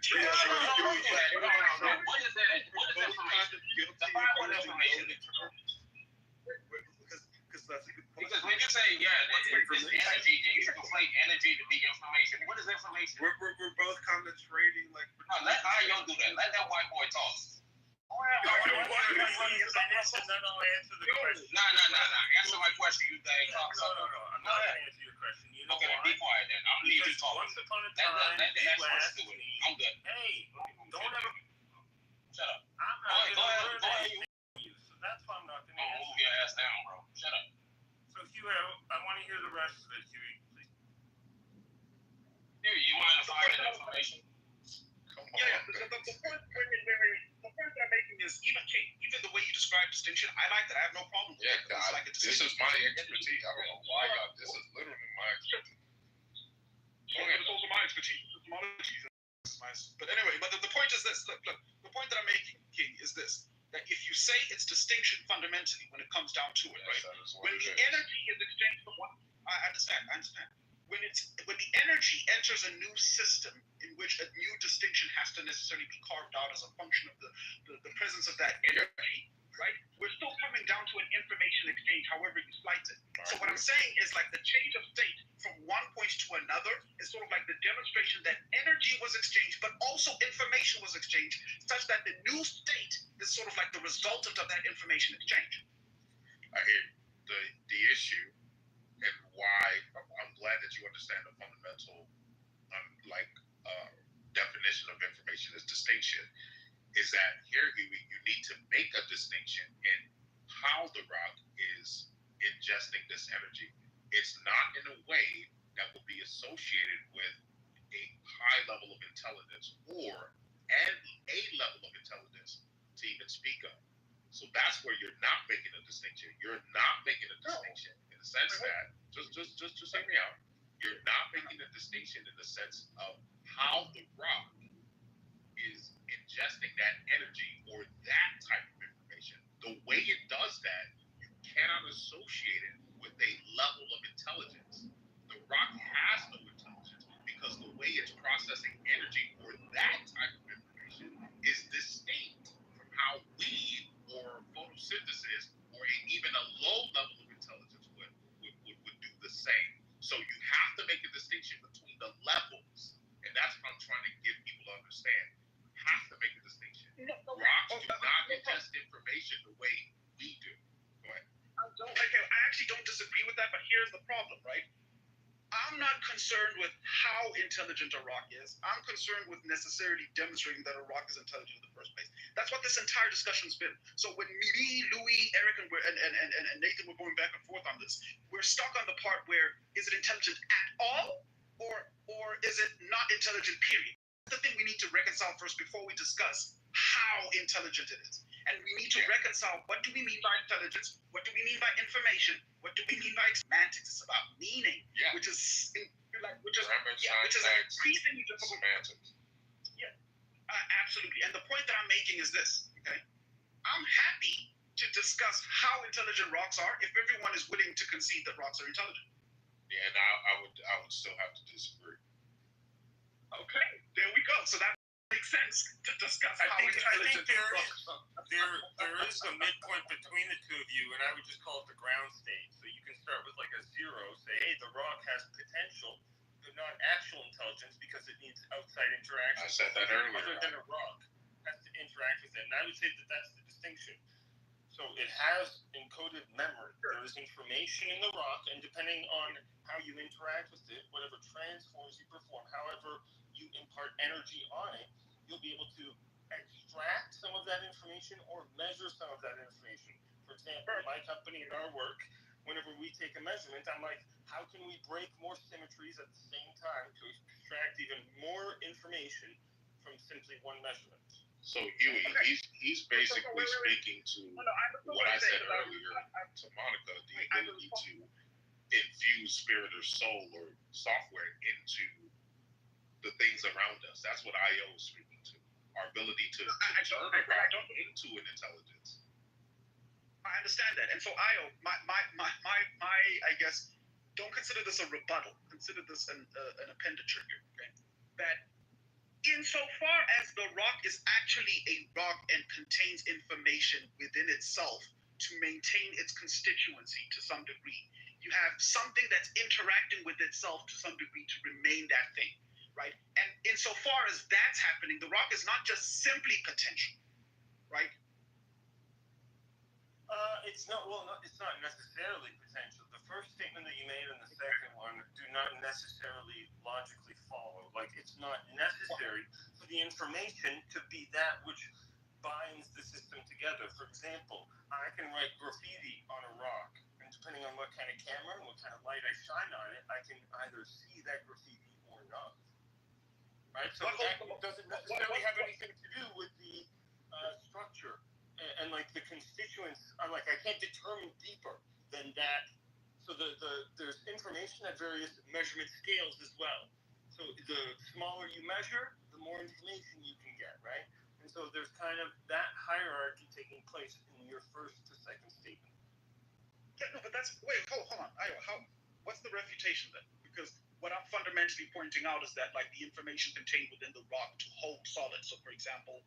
No. What is that? What is information? Define what information is. Because when you say, it's energy, you conflate energy to be information. What is information? We're both kind of trading like. No, let Ayo do that. Let that white boy talk. Answer my question. You think talk something. I'm not going to answer your question. You know okay, why? Be quiet then. I'm going to need you to talk. Once upon a time, let the you experts asked do it. me, I'm good. hey, don't ever... Shut up. I'm not Go ahead. anything from you, so that's why I'm not going to answer. Move your ass down, bro. Shut up. So, Huey, I want to hear the rest of it, Huey, please. Huey, you want to find that information? Yeah. The point that I'm making is even the way you describe distinction, I like that. I have no problem with Yeah, it. God, Like this is my expertise. I don't know why y'all. This is literally my expertise. It's also my expertise. But anyway, the point is this. Look. The point that I'm making, King, is this. That if you say it's distinction fundamentally when it comes down to it, right? When the energy is exchanged for one, I understand. When the energy enters a new system in which a new distinction has to necessarily be carved out as a function of the presence of that energy, right? We're still coming down to an information exchange, however you slice it. So what I'm saying is like the change of state from one point to another is sort of like the demonstration that energy was exchanged, but also information was exchanged, such that the new state is sort of like the resultant of that information exchange. I hear the issue and why I'm glad that you understand the fundamental definition of information as distinction is that here you need to make a distinction in how the rock is ingesting this energy. It's not in a way that will be associated with a high level of intelligence or a level of intelligence to even speak of. So that's where you're not making a distinction. You're not making a distinction in the sense that just hear me out. You're not making a distinction in the sense of how the rock is ingesting that energy or that type of information. The way it does that, you cannot associate it with a level of intelligence. The rock has no intelligence because the way it's processing energy or that type of information is distinct from how we or photosynthesis or even a low level of intelligence would do the same. So you have to make a distinction between the levels, and that's what I'm trying to get people to understand. You have to make a distinction. Rocks do not ingest information the way we do. Go ahead. I actually don't disagree with that, but here's the problem, right? I'm not concerned with how intelligent a rock is. I'm concerned with necessarily demonstrating that a rock is intelligent in the first place. That's what this entire discussion's been. So when me, Louis, Eric, and Nathan were going back and forth on this, we're stuck on the part where is it intelligent at all, or is it not intelligent, period? That's the thing we need to reconcile first before we discuss how intelligent it is. And we need to reconcile what do we mean by intelligence, what do we mean by information, what do we mean by semantics. It's about meaning, which is increasingly difficult. Semantics. Yeah, absolutely. And the point that I'm making is this, okay? I'm happy to discuss how intelligent rocks are if everyone is willing to concede that rocks are intelligent. Yeah, and I would still have to disagree. Okay, there we go. So that makes sense to discuss how intelligent rocks are. There is a midpoint between the two of you, and I would just call it the ground state. So you can start with like a 0, say, hey, the rock has potential, but not actual intelligence because it needs outside interaction. I said that earlier. Other than a rock has to interact with it. And I would say that that's the distinction. So it has encoded memory. There is information in the rock, and depending on how you interact with it, whatever transforms you perform, however you impart energy on it, you'll be able to extract some of that information or measure some of that information. For example, in my company and our work, whenever we take a measurement, I'm like, how can we break more symmetries at the same time to extract even more information from simply one measurement? So Huey, he's basically speaking to what I said earlier to Monica, the ability to infuse spirit or soul or software into the things around us. That's what IO is speaking to. Our ability to turn a rock into an intelligence. I understand that. And so my I guess, don't consider this a rebuttal. Consider this an appenditure here, okay? That insofar as the rock is actually a rock and contains information within itself to maintain its constituency to some degree, you have something that's interacting with itself to some degree to remain that thing, right? And insofar as that's happening, the rock is not just simply potential, right? It's not necessarily potential. The first statement that you made and the second one do not necessarily logically follow. Like, it's not necessary for the information to be that which binds the system together. For example, I can write graffiti on a rock, and depending on what kind of camera and what kind of light I shine on it, I can either see that graffiti or not. Right? So that doesn't necessarily have anything to do with the structure. And like the constituents are like, I can't determine deeper than that. So there's information at various measurement scales as well. So the smaller you measure, the more information you can get, right? And so there's kind of that hierarchy taking place in your first to second statement. Yeah, no, but hold on. What's the refutation then? Because what I'm fundamentally pointing out is that like the information contained within the rock to hold solid. So for example,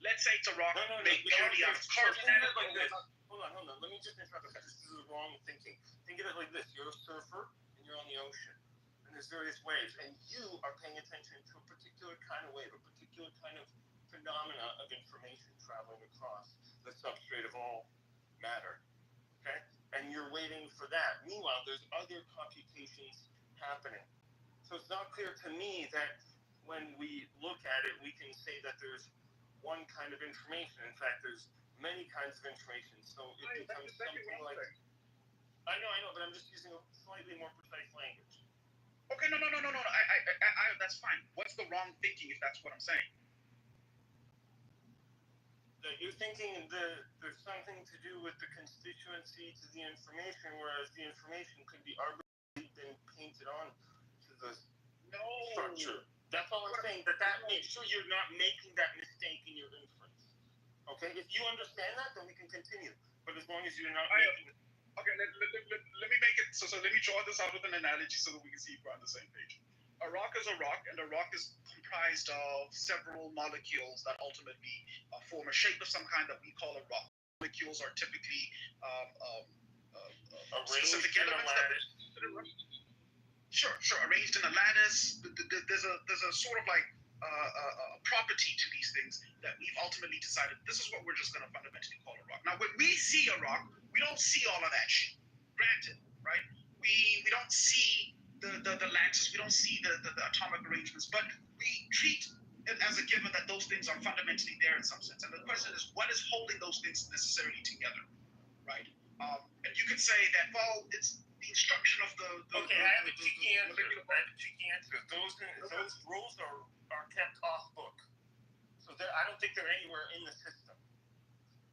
let's say it's a rock made purely out of carbon. Like this. Hold on. Let me just interrupt because this is wrong thinking. Think of it like this. You're a surfer and you're on the ocean. And there's various waves. And you are paying attention to a particular kind of wave, a particular kind of phenomena of information traveling across the substrate of all matter. Okay? And you're waiting for that. Meanwhile, there's other computations happening. So it's not clear to me that when we look at it, we can say that there's one kind of information. In fact, there's many kinds of information. So it becomes something like... I know, but I'm just using a slightly more precise language. Okay, no. That's fine. What's the wrong thinking if that's what I'm saying? That you're thinking there's something to do with the constituency to the information, whereas the information could be arbitrarily been painted on to the structure. That's all I'm saying, that makes sure you're not making that mistake in your inference. Okay? If you understand that, then we can continue. But as long as you're not making... Okay, let me make it... So let me draw this out with an analogy so that we can see if we're on the same page. A rock is a rock, and a rock is comprised of several molecules that ultimately form a shape of some kind that we call a rock. Molecules are typically specific elements arranged in a lattice. There's a sort of like a property to these things that we've ultimately decided this is what we're just going to fundamentally call a rock. Now, when we see a rock, we don't see all of that shit. Granted, right? We don't see the lattice, we don't see the atomic arrangements, but we treat it as a given that those things are fundamentally there in some sense. And the question is, what is holding those things necessarily together, right? And you could say that, well, it's the instruction of I have a cheeky answer. Those rules are kept off book. So I don't think they're anywhere in the system.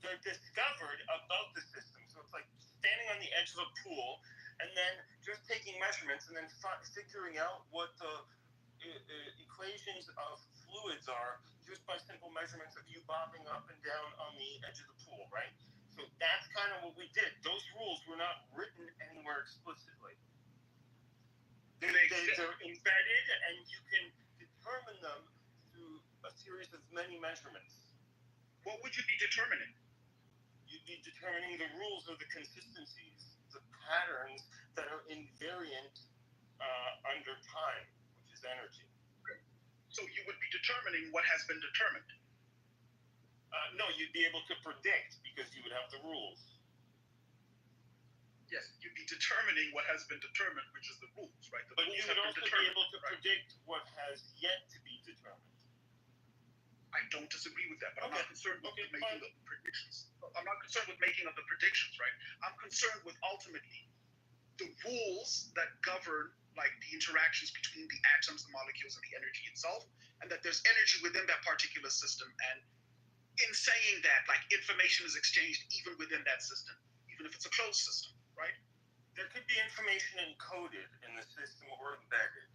They're discovered above the system. So it's like standing on the edge of a pool and then just taking measurements and then figuring out what the equations of fluids are just by simple measurements of you bobbing up and down on the edge of the pool, right? So that's kind of what we did. Those rules were not written anywhere explicitly. They're embedded, and you can determine them through a series of many measurements. What would you be determining? You'd be determining the rules of the consistencies, the patterns that are invariant under time, which is energy. Okay. So you would be determining what has been determined? No, you'd be able to predict because you would have the rules. Yes, you'd be determining what has been determined, which is the rules, right? But you would also be able to predict what has yet to be determined. I don't disagree with that, but I'm not concerned with making of the predictions. I'm not concerned with making of the predictions, right? I'm concerned with ultimately the rules that govern like the interactions between the atoms, the molecules, and the energy itself, and that there's energy within that particular system. And in saying that, like information is exchanged even within that system, even if it's a closed system, right? There could be information encoded in the system or embedded.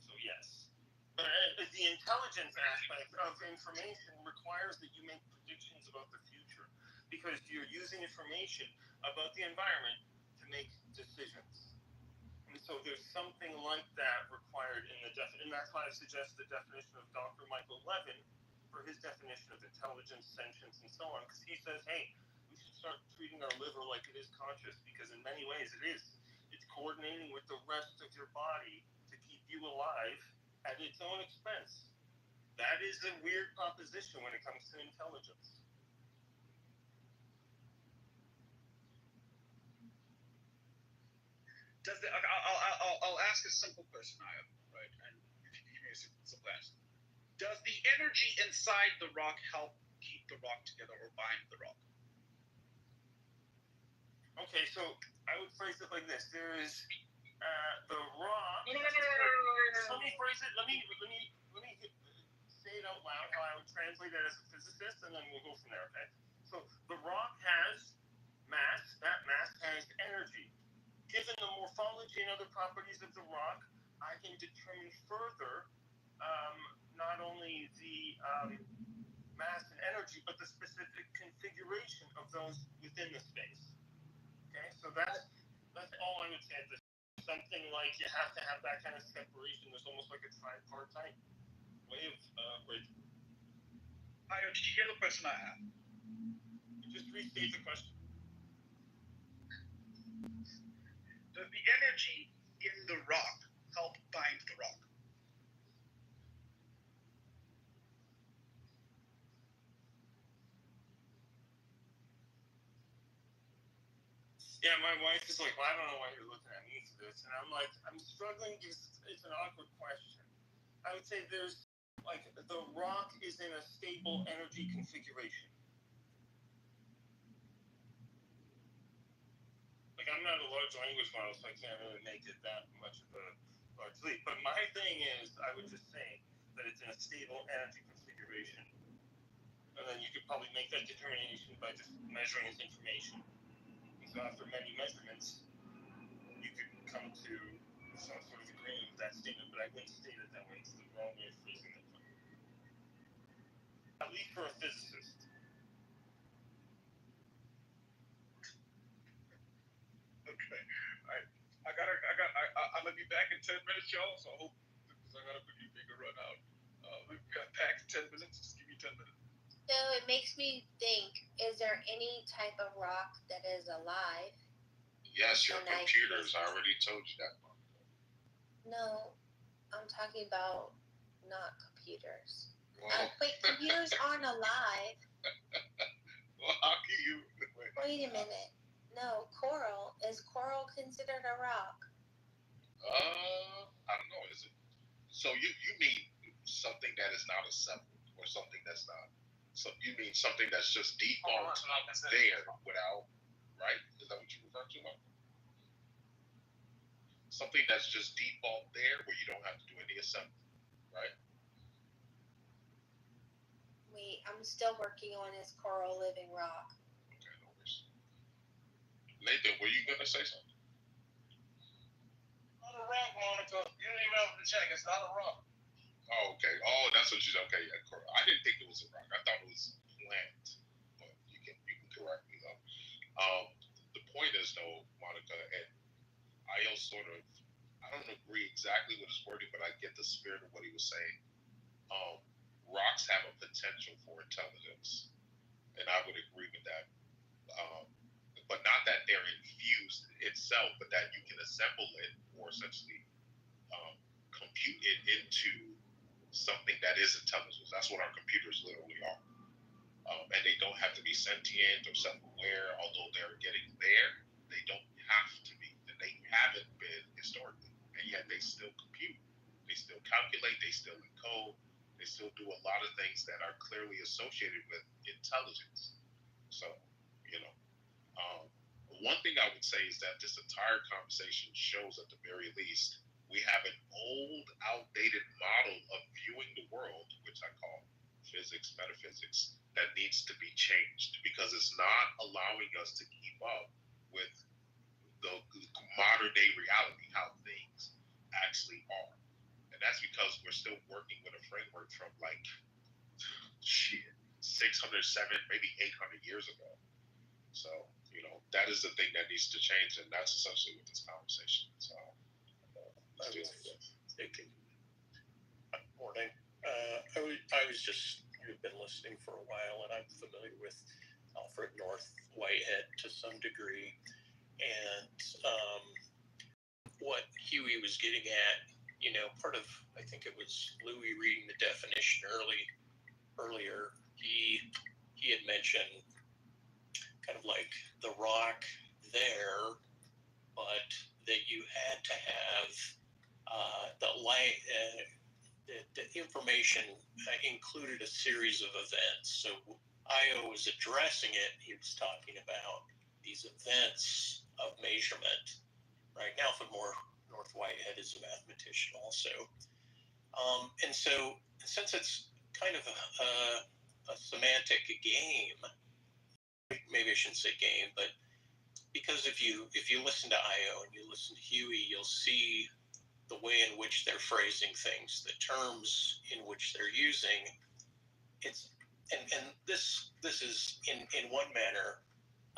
So yes. But the intelligence aspect of information requires that you make predictions about the future because you're using information about the environment to make decisions. And so there's something like that required in the and that's why I suggest the definition of Dr. Michael Levin for his definition of intelligence, sentience, and so on, because he says, hey, we should start treating our liver like it is conscious, because in many ways it is. It's coordinating with the rest of your body to keep you alive at its own expense. That is a weird proposition when it comes to intelligence. I'll ask a simple question, right? And if you give me a simple answer. Does the energy inside the rock help keep the rock together or bind the rock? Okay, so I would phrase it like this: there is the rock. No. Let me phrase it. Let me say it out loud how I would translate it as a physicist, and then we'll go from there. Okay. So the rock has mass. That mass has energy. Given the morphology and other properties of the rock, I can determine further not only the mass and energy, but the specific configuration of those within the space. Okay, so that's all I would say at this. Something like you have to have that kind of separation. There's almost like a tripartite way of bridging. Did you hear the question I had? Just restate the question. Does the energy in the rock help bind the rock? Yeah, my wife is like, well, I don't know why you're looking at me for this. And I'm like, I'm struggling because it's an awkward question. I would say there's, like, the rock is in a stable energy configuration. Like, I'm not a large language model, so I can't really make it that much of a large leap. But my thing is, I would just say that it's in a stable energy configuration. And then you could probably make that determination by just measuring its information. So after many measurements, you could come to some sort of agreement with that statement, but I wouldn't state it that way. It's the wrong way of phrasing it. At least for a physicist. Okay. I'm gonna be back in 10 minutes, y'all. So I hope, because I got a pretty big run out. We've got back in 10 minutes. Just give me 10 minutes. So it makes me think, is there any type of rock that is alive? Yes, your computers. I already told you that. No, I'm talking about not computers. Wait, computers aren't alive. Well, how can you... Wait a minute. No, coral. Is coral considered a rock? I don't know. Is it? So you mean something that is not assembled or something that's not... So you mean something that's just default there without, right? Is that what you refer to? Something that's just default there where you don't have to do any assembly, right? Wait, I'm still working on this coral living rock. Okay, no worries. Nathan, were you going to say something? Not a rock, Monica. You didn't even have to check. It's not a rock. Oh, okay. Oh, that's what you said. Okay, yeah, correct. I didn't think it was a rock. I thought it was a plant. But you can correct me though. The point is though, Monica, and I don't agree exactly with his wording, but I get the spirit of what he was saying. Rocks have a potential for intelligence, and I would agree with that. But not that they're infused itself, but that you can assemble it or essentially compute it into something that is intelligence. That's what our computers literally are. And they don't have to be sentient or self-aware, although they're getting there. They don't have to be, and they haven't been historically, and yet they still compute. They still calculate. They still encode. They still do a lot of things that are clearly associated with intelligence. So, one thing I would say is that this entire conversation shows, at the very least, we have an old, outdated model of viewing the world, which I call physics, metaphysics, that needs to be changed because it's not allowing us to keep up with the modern day reality, how things actually are. And And that's because we're still working with a framework from like, shit, 600, 700, maybe 800 years ago. So, you know, that is the thing that needs to change, and that's essentially what this conversation is dealing with. Morning. I was just, you've been listening for a while, and I'm familiar with Alfred North Whitehead to some degree. And what Huey was getting at, you know, part of, I think it was Louis reading the definition earlier, he had mentioned kind of like the rock there, but that you had to have the light, the information included a series of events. So Io was addressing it. He was talking about these events of measurement. Right now, North Whitehead is a mathematician also. And so since it's kind of a semantic game, maybe I shouldn't say game, but because if you listen to Io and you listen to Huey, you'll see the way in which they're phrasing things, the terms in which they're using. And this is in one manner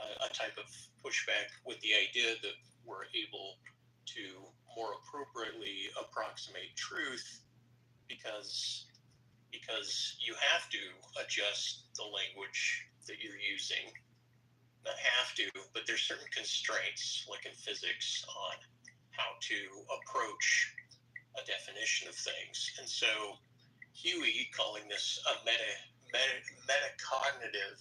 a type of pushback with the idea that we're able to more appropriately approximate truth because you have to adjust the language that you're using. Not have to, but there's certain constraints, like in physics, on how to approach a definition of things. And so Huey, calling this a metacognitive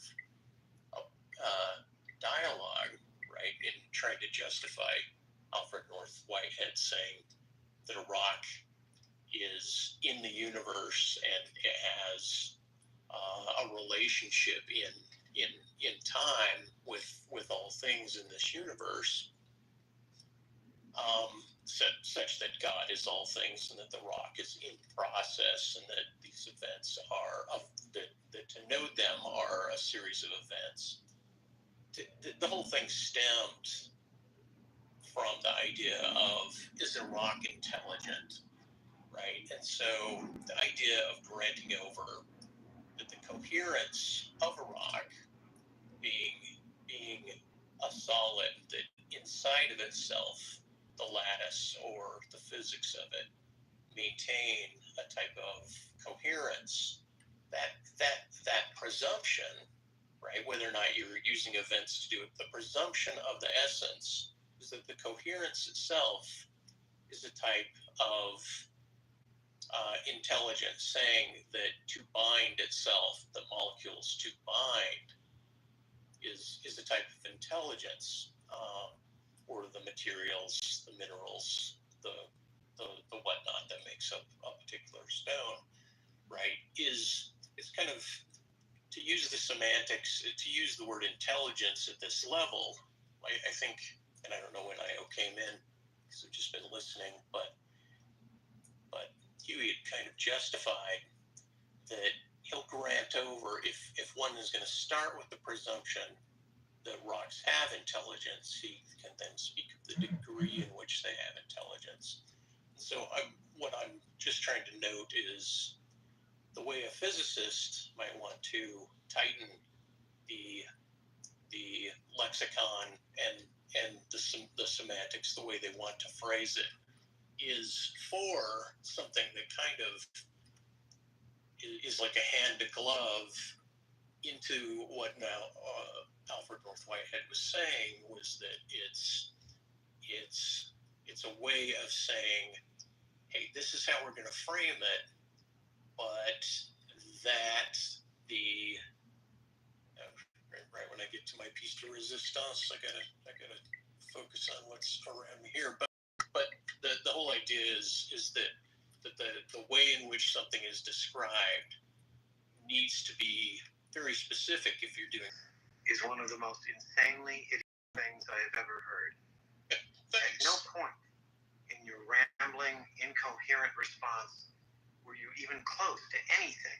dialogue, right, in trying to justify Alfred North Whitehead saying that a rock is in the universe and it has a relationship in time with all things in this universe, such that God is all things and that the rock is in process and that these events are that to know them are a series of events. The whole thing stemmed from the idea of, is a rock intelligent, right? And so the idea of granting over that the coherence of a rock being a solid that inside of itself, the lattice or the physics of it maintain a type of coherence, that presumption, right, whether or not you're using events to do it, the presumption of the essence is that the coherence itself is a type of intelligence, saying that to bind itself, the molecules to bind, is a type of intelligence, or the materials, the minerals, the whatnot that makes up a particular stone, right? Is kind of, to use the semantics, to use the word intelligence at this level. I think, and I don't know when Io came in because I've just been listening, but Huey had kind of justified that he'll grant over if one is going to start with the presumption that rocks have intelligence, he can then speak of the degree in which they have intelligence. So what I'm just trying to note is the way a physicist might want to tighten the lexicon and the semantics, the way they want to phrase it, is for something that kind of is like a hand to glove into what now Alfred North Whitehead was saying, was that it's a way of saying, hey, this is how we're going to frame it, but that the right when I get to my piece de resistance, I gotta focus on what's around me here. But the whole idea is that the way in which something is described needs to be very specific if you're doing. Is one of the most insanely idiotic things I have ever heard. At no point in your rambling, incoherent response were you even close to anything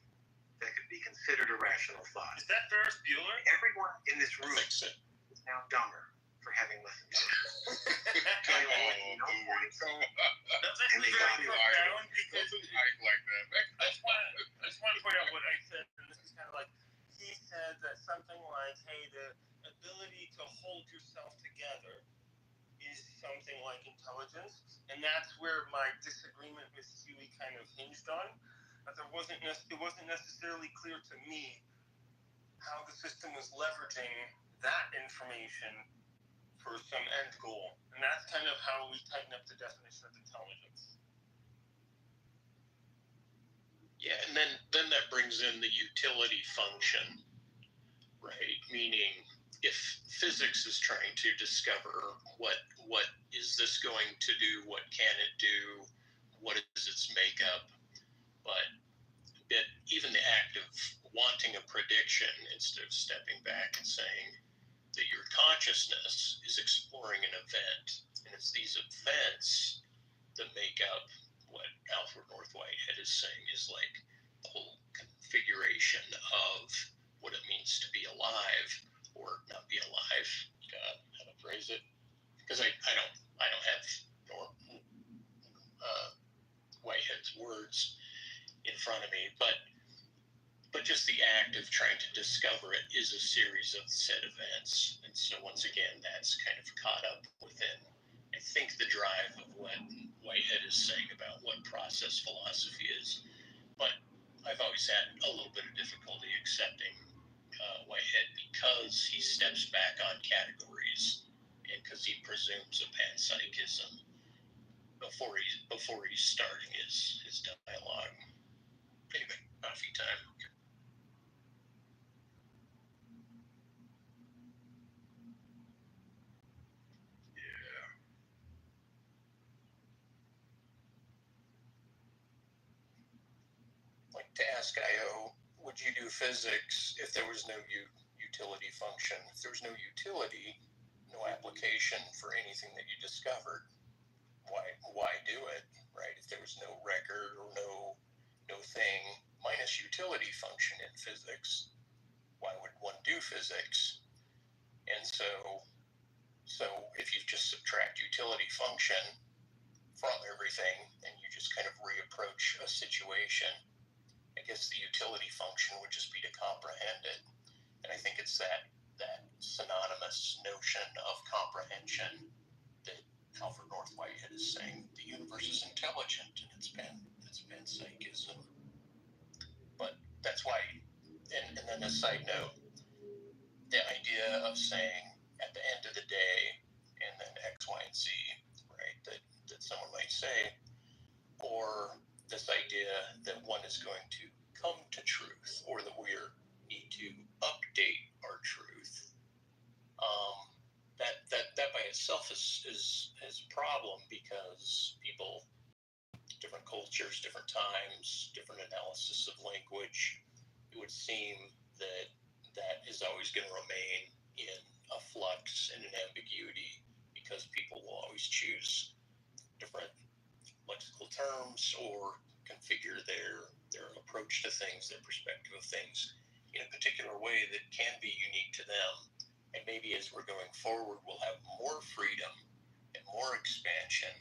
that could be considered a rational thought. Is that Ferris Bueller? Everyone in this room is now dumber for having listened to it. Come on, dude. Come on. That's actually very profound because like that. I just want to point out what I said, and this is kind of like, he said that something like, hey, the ability to hold yourself together is something like intelligence, and that's where my disagreement with Huey kind of hinged on. But it wasn't necessarily clear to me how the system was leveraging that information for some end goal, and that's kind of how we tighten up the definition of intelligence. Yeah, and then that brings in the utility function, right? Meaning, if physics is trying to discover what is this going to do, what can it do, what is its makeup, but even the act of wanting a prediction instead of stepping back and saying that your consciousness is exploring an event, and it's these events that make up what Alfred North Whitehead is saying is like the whole configuration of what it means to be alive or not be alive. How to phrase it? Because I don't have Whitehead's words in front of me, but just the act of trying to discover it is a series of set events, and so once again, that's kind of caught up within, I think, the drive of what Whitehead is saying about what process philosophy is. But I've always had a little bit of difficulty accepting Whitehead because he steps back on categories and because he presumes a panpsychism before he's starting his dialogue. Anyway, coffee time. Like to ask IO, would you do physics if there was no utility function? If there was no utility, no application for anything that you discovered, why do it, right? If there was no record or no thing minus utility function in physics, why would one do physics? And so if you just subtract utility function from everything and you just kind of reapproach a situation, I guess the utility function would just be to comprehend it. And I think it's that synonymous notion of comprehension that Alfred North Whitehead is saying the universe is intelligent and it's panpsychism. But that's why, and then a side note, the idea of saying at the end of the day, and then X, Y, and Z, right, that someone might say, or this idea that one is going to come to truth, or that we need to update our truth. That by itself is a problem, because people, different cultures, different times, different analysis of language, it would seem that is always going to remain in a flux and an ambiguity, because people will always choose different lexical terms or configure their approach to things, their perspective of things in a particular way that can be unique to them. And maybe as we're going forward, we'll have more freedom and more expansion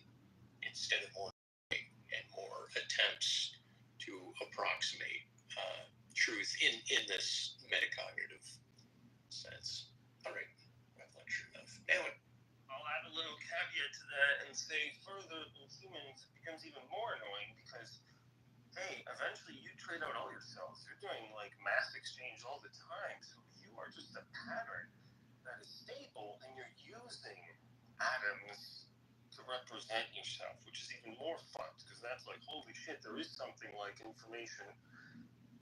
instead of more and more attempts to approximate truth in this metacognitive sense. All right, I've lectured enough. Now I'll add a little caveat to that and say further, in humans it becomes even more annoying because, hey, eventually you trade out all your cells. You're doing like mass exchange all the time, so you are just a pattern that is stable, and you're using atoms to represent yourself, which is even more fun, because that's like, holy shit, there is something like information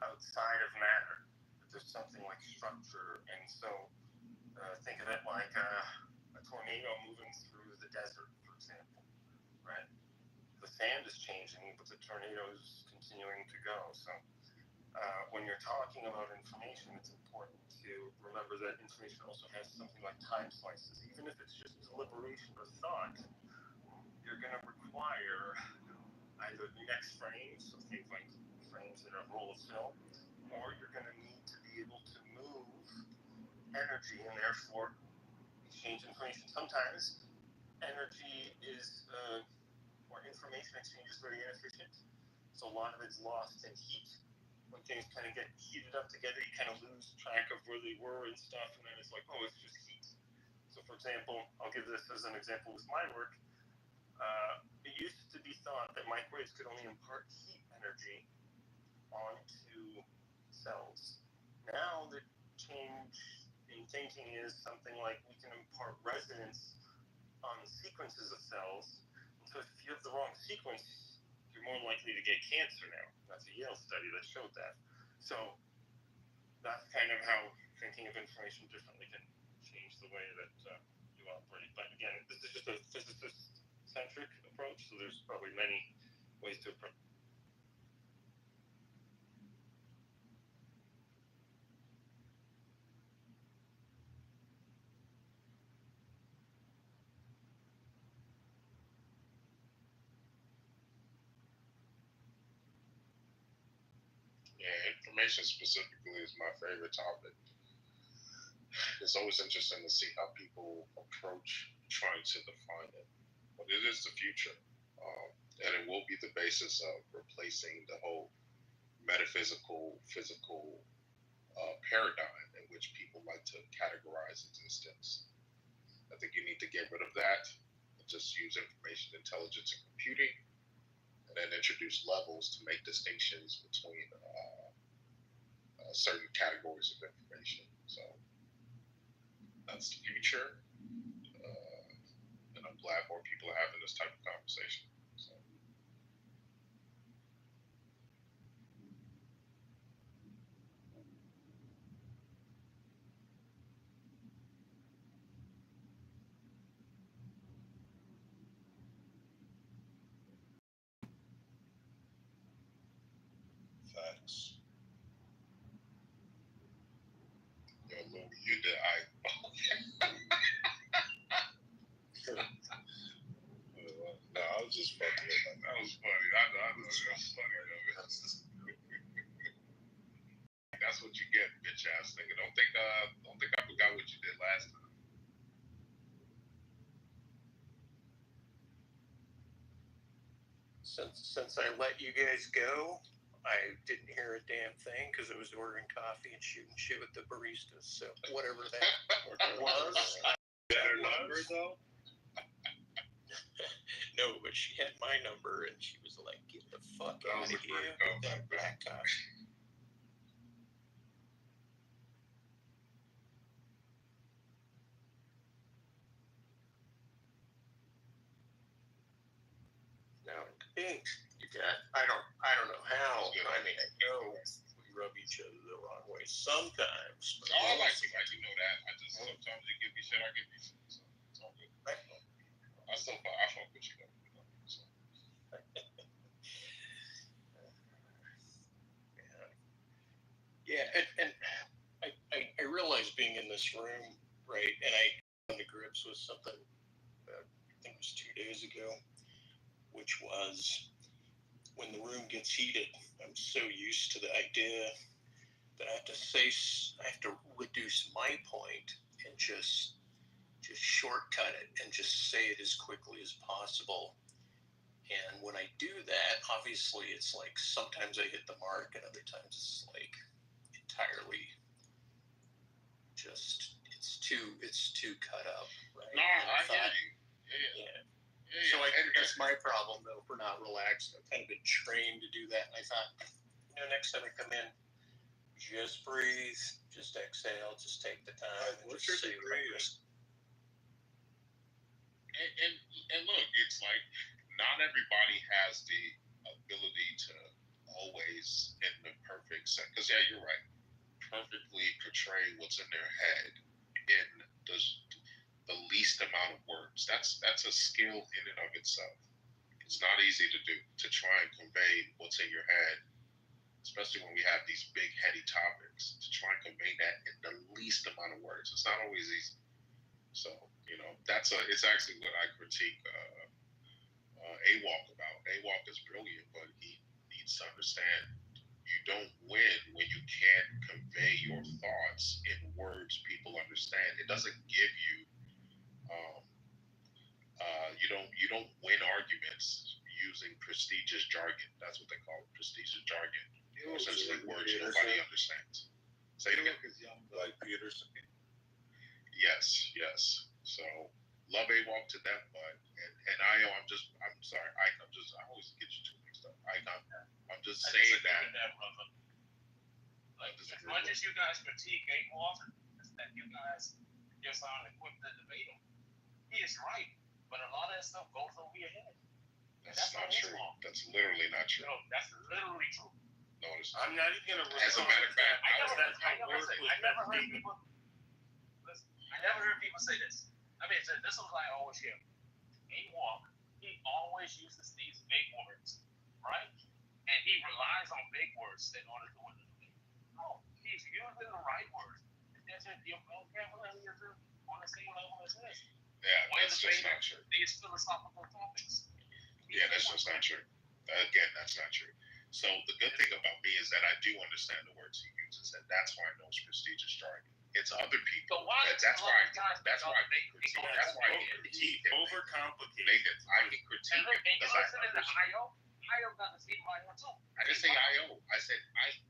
outside of matter. There's something like structure, and so think of it like a tornado moving through the desert, for example, right? The sand is changing, but the tornado is continuing to go. So when you're talking about information, it's important to remember that information also has something like time slices. Even if it's just deliberation or thought, you're going to require either the next frames, so things like frames in a roll of film, or you're going to need to be able to move energy and therefore exchange information. Sometimes energy is, or information exchange is very inefficient. So a lot of it's lost in heat. When things kind of get heated up together, you kind of lose track of where they were and stuff, and then it's like, oh, it's just heat. So for example, I'll give this as an example with my work. It used to be thought that microwaves could only impart heat energy onto cells. Now the change in thinking is something like we can impart resonance on sequences of cells. So if you have the wrong sequence, you're more likely to get cancer now. That's a Yale study that showed that. So that's kind of how thinking of information differently can change the way that you operate. But again, this is just a physicist-centric approach, so there's probably many ways to approach. Yeah, information specifically is my favorite topic. It's always interesting to see how people approach trying to define it. But it is the future, and it will be the basis of replacing the whole metaphysical, physical paradigm in which people like to categorize existence. I think you need to get rid of that and just use information intelligence and computing, and then introduce levels to make distinctions between certain categories of information. So that's the future, and I'm glad more people are having this type of conversation. So. Facts. Yo, Lou, you did No, I was just fucking with that. That was funny. I know that was funny though. That's what you get, bitch ass nigga. Don't think I forgot what you did last time. Since I let you guys go, I didn't hear a damn thing because I was ordering coffee and shooting shit with the baristas. So whatever that was. Better number though. No, but she had my number and she was like, "Get the fuck out of here with that black coffee." Now, you got, I don't know how. I mean, I know we rub each other the wrong way sometimes. But I like you know that. I just sometimes you give me shit, I give you shit. So it's all good. I fuck with you though. So. Yeah, and I realized being in this room, right, and I got to grips with something, I think it was 2 days ago, which was when the room gets heated, I'm so used to the idea that I have to reduce my point and just shortcut it and just say it as quickly as possible. And when I do that, obviously it's like sometimes I hit the mark and other times it's like entirely just it's too cut up, right? No, I hear you. Yeah. So I think that's my problem though for not relaxing. I've kind of been trained to do that, and I thought, next time I come in, just breathe, just exhale, just take the time. What's your degree? And look, it's like not everybody has the ability to always in the perfect sense. Because yeah, you're right. Perfectly portray what's in their head in the least amount of words. That's a skill in and of itself. It's not easy to do, to try and convey what's in your head, especially when we have these big heady topics, to try and convey that in the least amount of words. It's not always easy. So, it's actually what I critique AWOC about. AWOC is brilliant, but he needs to understand you don't win when you can't convey your thoughts in words people understand. It doesn't give you You don't win arguments using prestigious jargon. That's what they call it, prestigious jargon. Essentially, words nobody understands. Say it again. Like Peterson. Yes. So love A-Walk to death, but and I I'm sorry, I always get you two mixed up. I'm just saying that. Like, as much as you guys critique A-Walk, is that you guys just aren't equipped to debate him. He is right, but a lot of that stuff goes over your head. That's not true. That's literally not true. No, that's literally true. No, it's I'm not even gonna. As a matter of fact, I never heard people say this. I mean, this is what I always hear. A-Walk, he always uses these big words, right? And he relies on big words in order to win the debate. No, he's using the right words. That's it. You're on the same level as this. Yeah, that's just not true. These philosophical topics. Yeah, that's just not true. Again, that's not true. So the good thing about me is that I do understand the words he uses, and that's why I know it's prestigious jargon. It's other people. That's why they critique. That's why he overcomplicates. I can critique it because I understand. IO got the same IO too. I didn't say IO. I said Ike,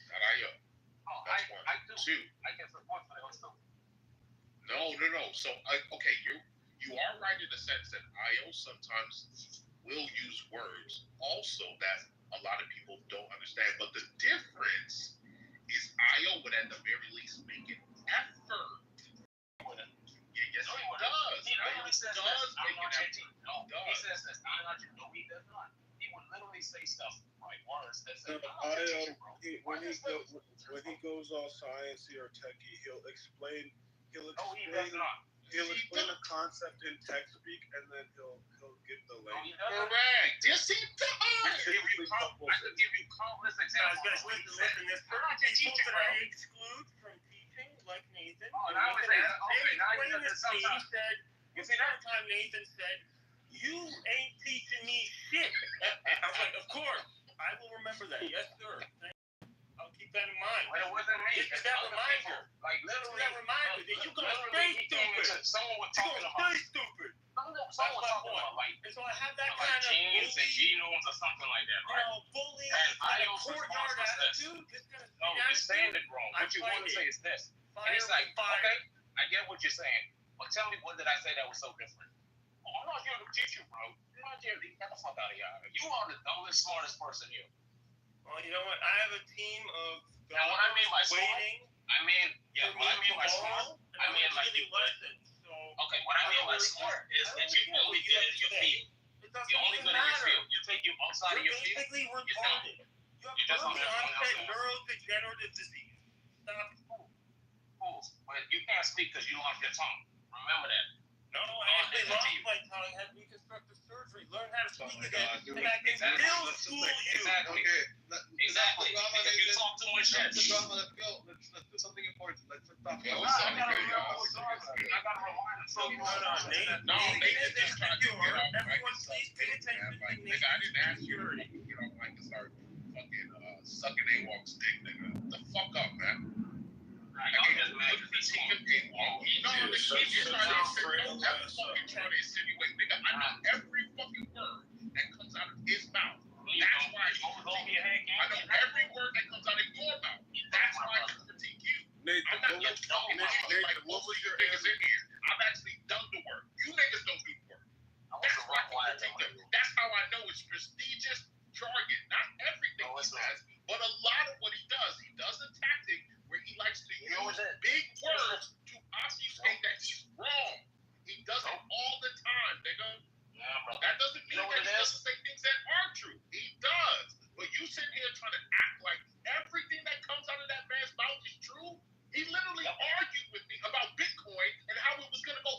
not IO. Oh, that's one. I do. Two. I can support for those too. No. So okay, you are right in the sense that IO sometimes will use words also that a lot of people don't understand. But the difference is IO would at the very least make an effort. Yes, he does. He literally says does this. make an effort. No, he says this. I'm not you. No, he does not. He would literally say stuff like words that say, When he goes all sciencey or techie, he'll explain he does not. He'll explain the concept in tech speak, and then he'll give the language. Correct. Yes, he does. I could give you countless examples. Guys, listen. There's certain people that I exclude from teaching, like Nathan. Oh, now he said, one time Nathan said, "You ain't teaching me shit." I was like, "Of course, I will remember that. Yes, sir. I'll keep that in mind." But it wasn't me. This is that reminder. Like literally, that reminder that you're gonna stay stupid. Someone was You're talking gonna about. stay stupid. Someone was talking about like. And so I have that like kind of genes and genomes or something like that, right? Bullying, and kind of IO's courtyard response was this. attitude. No, you're saying it wrong. What you want to say is this. And it's like, okay, I get what you're saying, but tell me, what did I say that was so different? Oh, I'm not here to teach you, bro. I'm not here to get the fuck out of here. You are the dumbest, smartest person here. Well, you know what? I have a team of now, what I mean by waiting. I mean, yeah, what I mean by smart, I mean like you listen. Okay, what I mean by smart is that you're only good in your field. You're only good in your field. You take you outside of your field. Basically retarded. You're just on onset neurodegenerative disease. Stop. Fools, but you can't speak because you lost your tongue. Remember that. No, I actually lost my tongue. Had reconstructive surgery. Learn how to speak again, and I can still school you. Exactly. Okay. Exactly. Because you talk too much shit. Let's go. Let's do something important. Let's talk. I gotta remind him. No, Nathan just trying to get off mic and stuff. Like, nigga, I didn't ask you to get off mic and start fucking sucking A-Walk's dick, nigga. The fuck up, man. I'm just mad because he can be No, the kid just trying to insinuate, nigga. I know every fucking word that comes out of his mouth. That's why I know every word that comes out of your mouth. That's why I critique you. I'm not just talking about like most of your niggas in here. I've actually done the work. You niggas don't do the work. That's why I critique them. That's how I know it's prestigious jargon. Not everything he says, but a lot of what he does. He does a tactic where he likes to use big words to obfuscate that he's wrong. He does it all the time, nigga. That doesn't mean that he doesn't say things that are true. He does. But you sitting here trying to act like everything that comes out of that man's mouth is true. He literally argued with me about Bitcoin and how it was going to go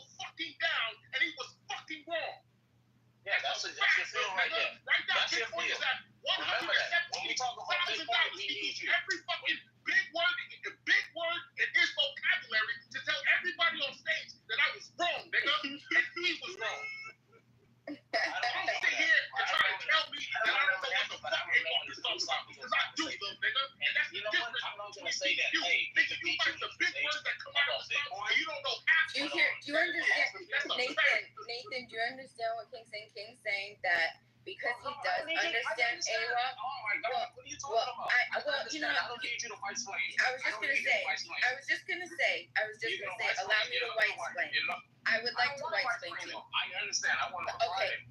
was just going to say, allow me to white explain. I would like to white explain to you. I understand. I want to. Okay.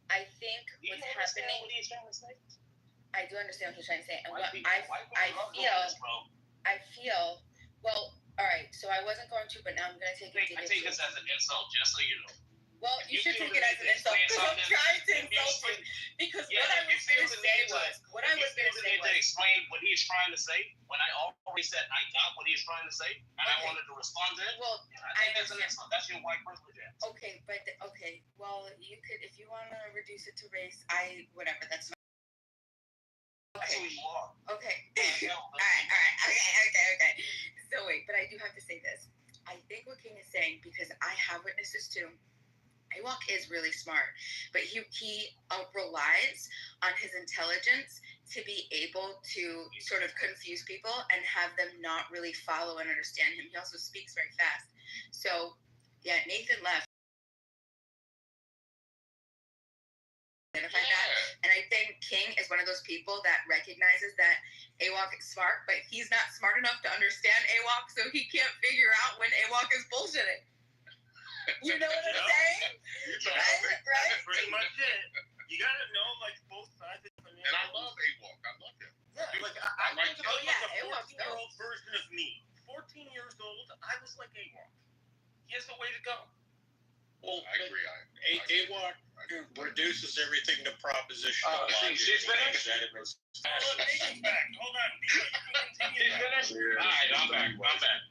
I think what's happening. What he's trying to say? I do understand what he's trying to say, and White what people love doing this, bro. I feel. Well, all right. So I wasn't going to, but now I'm going to take it. I take this as an insult, just so you know. Well, you should take it as an insult because I'm trying to insult you. Because what I was going to say was, to explain what he's trying to say when I already said I got what he's trying to say, and I wanted to respond to it. Well, I think that's an insult. That's your white privilege. Okay, but okay. Well, you could, if you want to reduce it to race, whatever. That's fine. That's who you are. Okay. All right. Okay. So wait, but I do have to say this. I think what King is saying, because I have witnesses too. Ewok is really smart, but he relies on his intelligence to be able to sort of confuse people and have them not really follow and understand him. He also speaks very fast. So, yeah, Nathan left. Identify that. And I think King is one of those people that recognizes that Ewok is smart, but he's not smart enough to understand Ewok, so he can't figure out when Ewok is bullshitting. You know what I'm saying? Right? That's pretty much it. You gotta know like both sides of the And I love Ewok. I love him. Yeah, like I think about like a 14-year-old version of me. 14 years old, I was like Ewok. He has a way to go. Well, I agree. Ewok reduces everything to propositional logic. She's finished? Hold on, Dila, you can continue. She's finished? Yeah. All right, I'm back.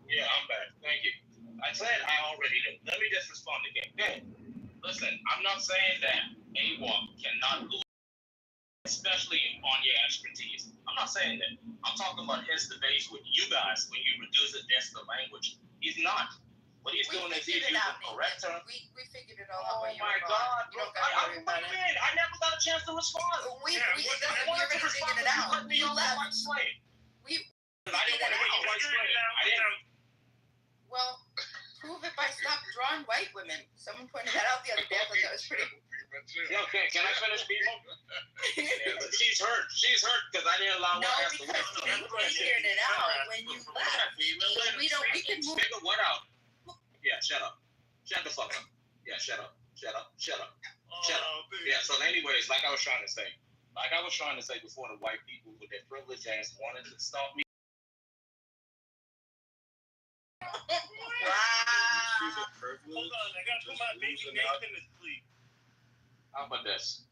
Yeah, I'm back. Thank you. I said I already knew. Let me just respond again. Okay. Listen, I'm not saying that Ewok cannot lose, especially on your expertise. I'm not saying that. I'm talking about his debates with you guys when you reduce it just to language. He's not. What he's doing is he's using correct terms. We figured it all out. Oh my God, bro! I never got a chance to respond. You're gonna figure it out. You left. I didn't want to hear you white slave. I didn't. Well, prove it by stop drawing white women. Someone pointed that out the other day. I thought that was pretty. Yo, can I finish, people? She's hurt. She's hurt because I didn't allow her to ask the question. We figured it out when you left. We can move. Figure what out? Yeah, shut up. Shut the fuck up. Yeah, shut up. Shut up. Yeah, so anyways, like I was trying to say before, the white people with their privilege ass wanted to stop me. Wow. Hold on, I gotta put my baby Nathan to sleep. How about this?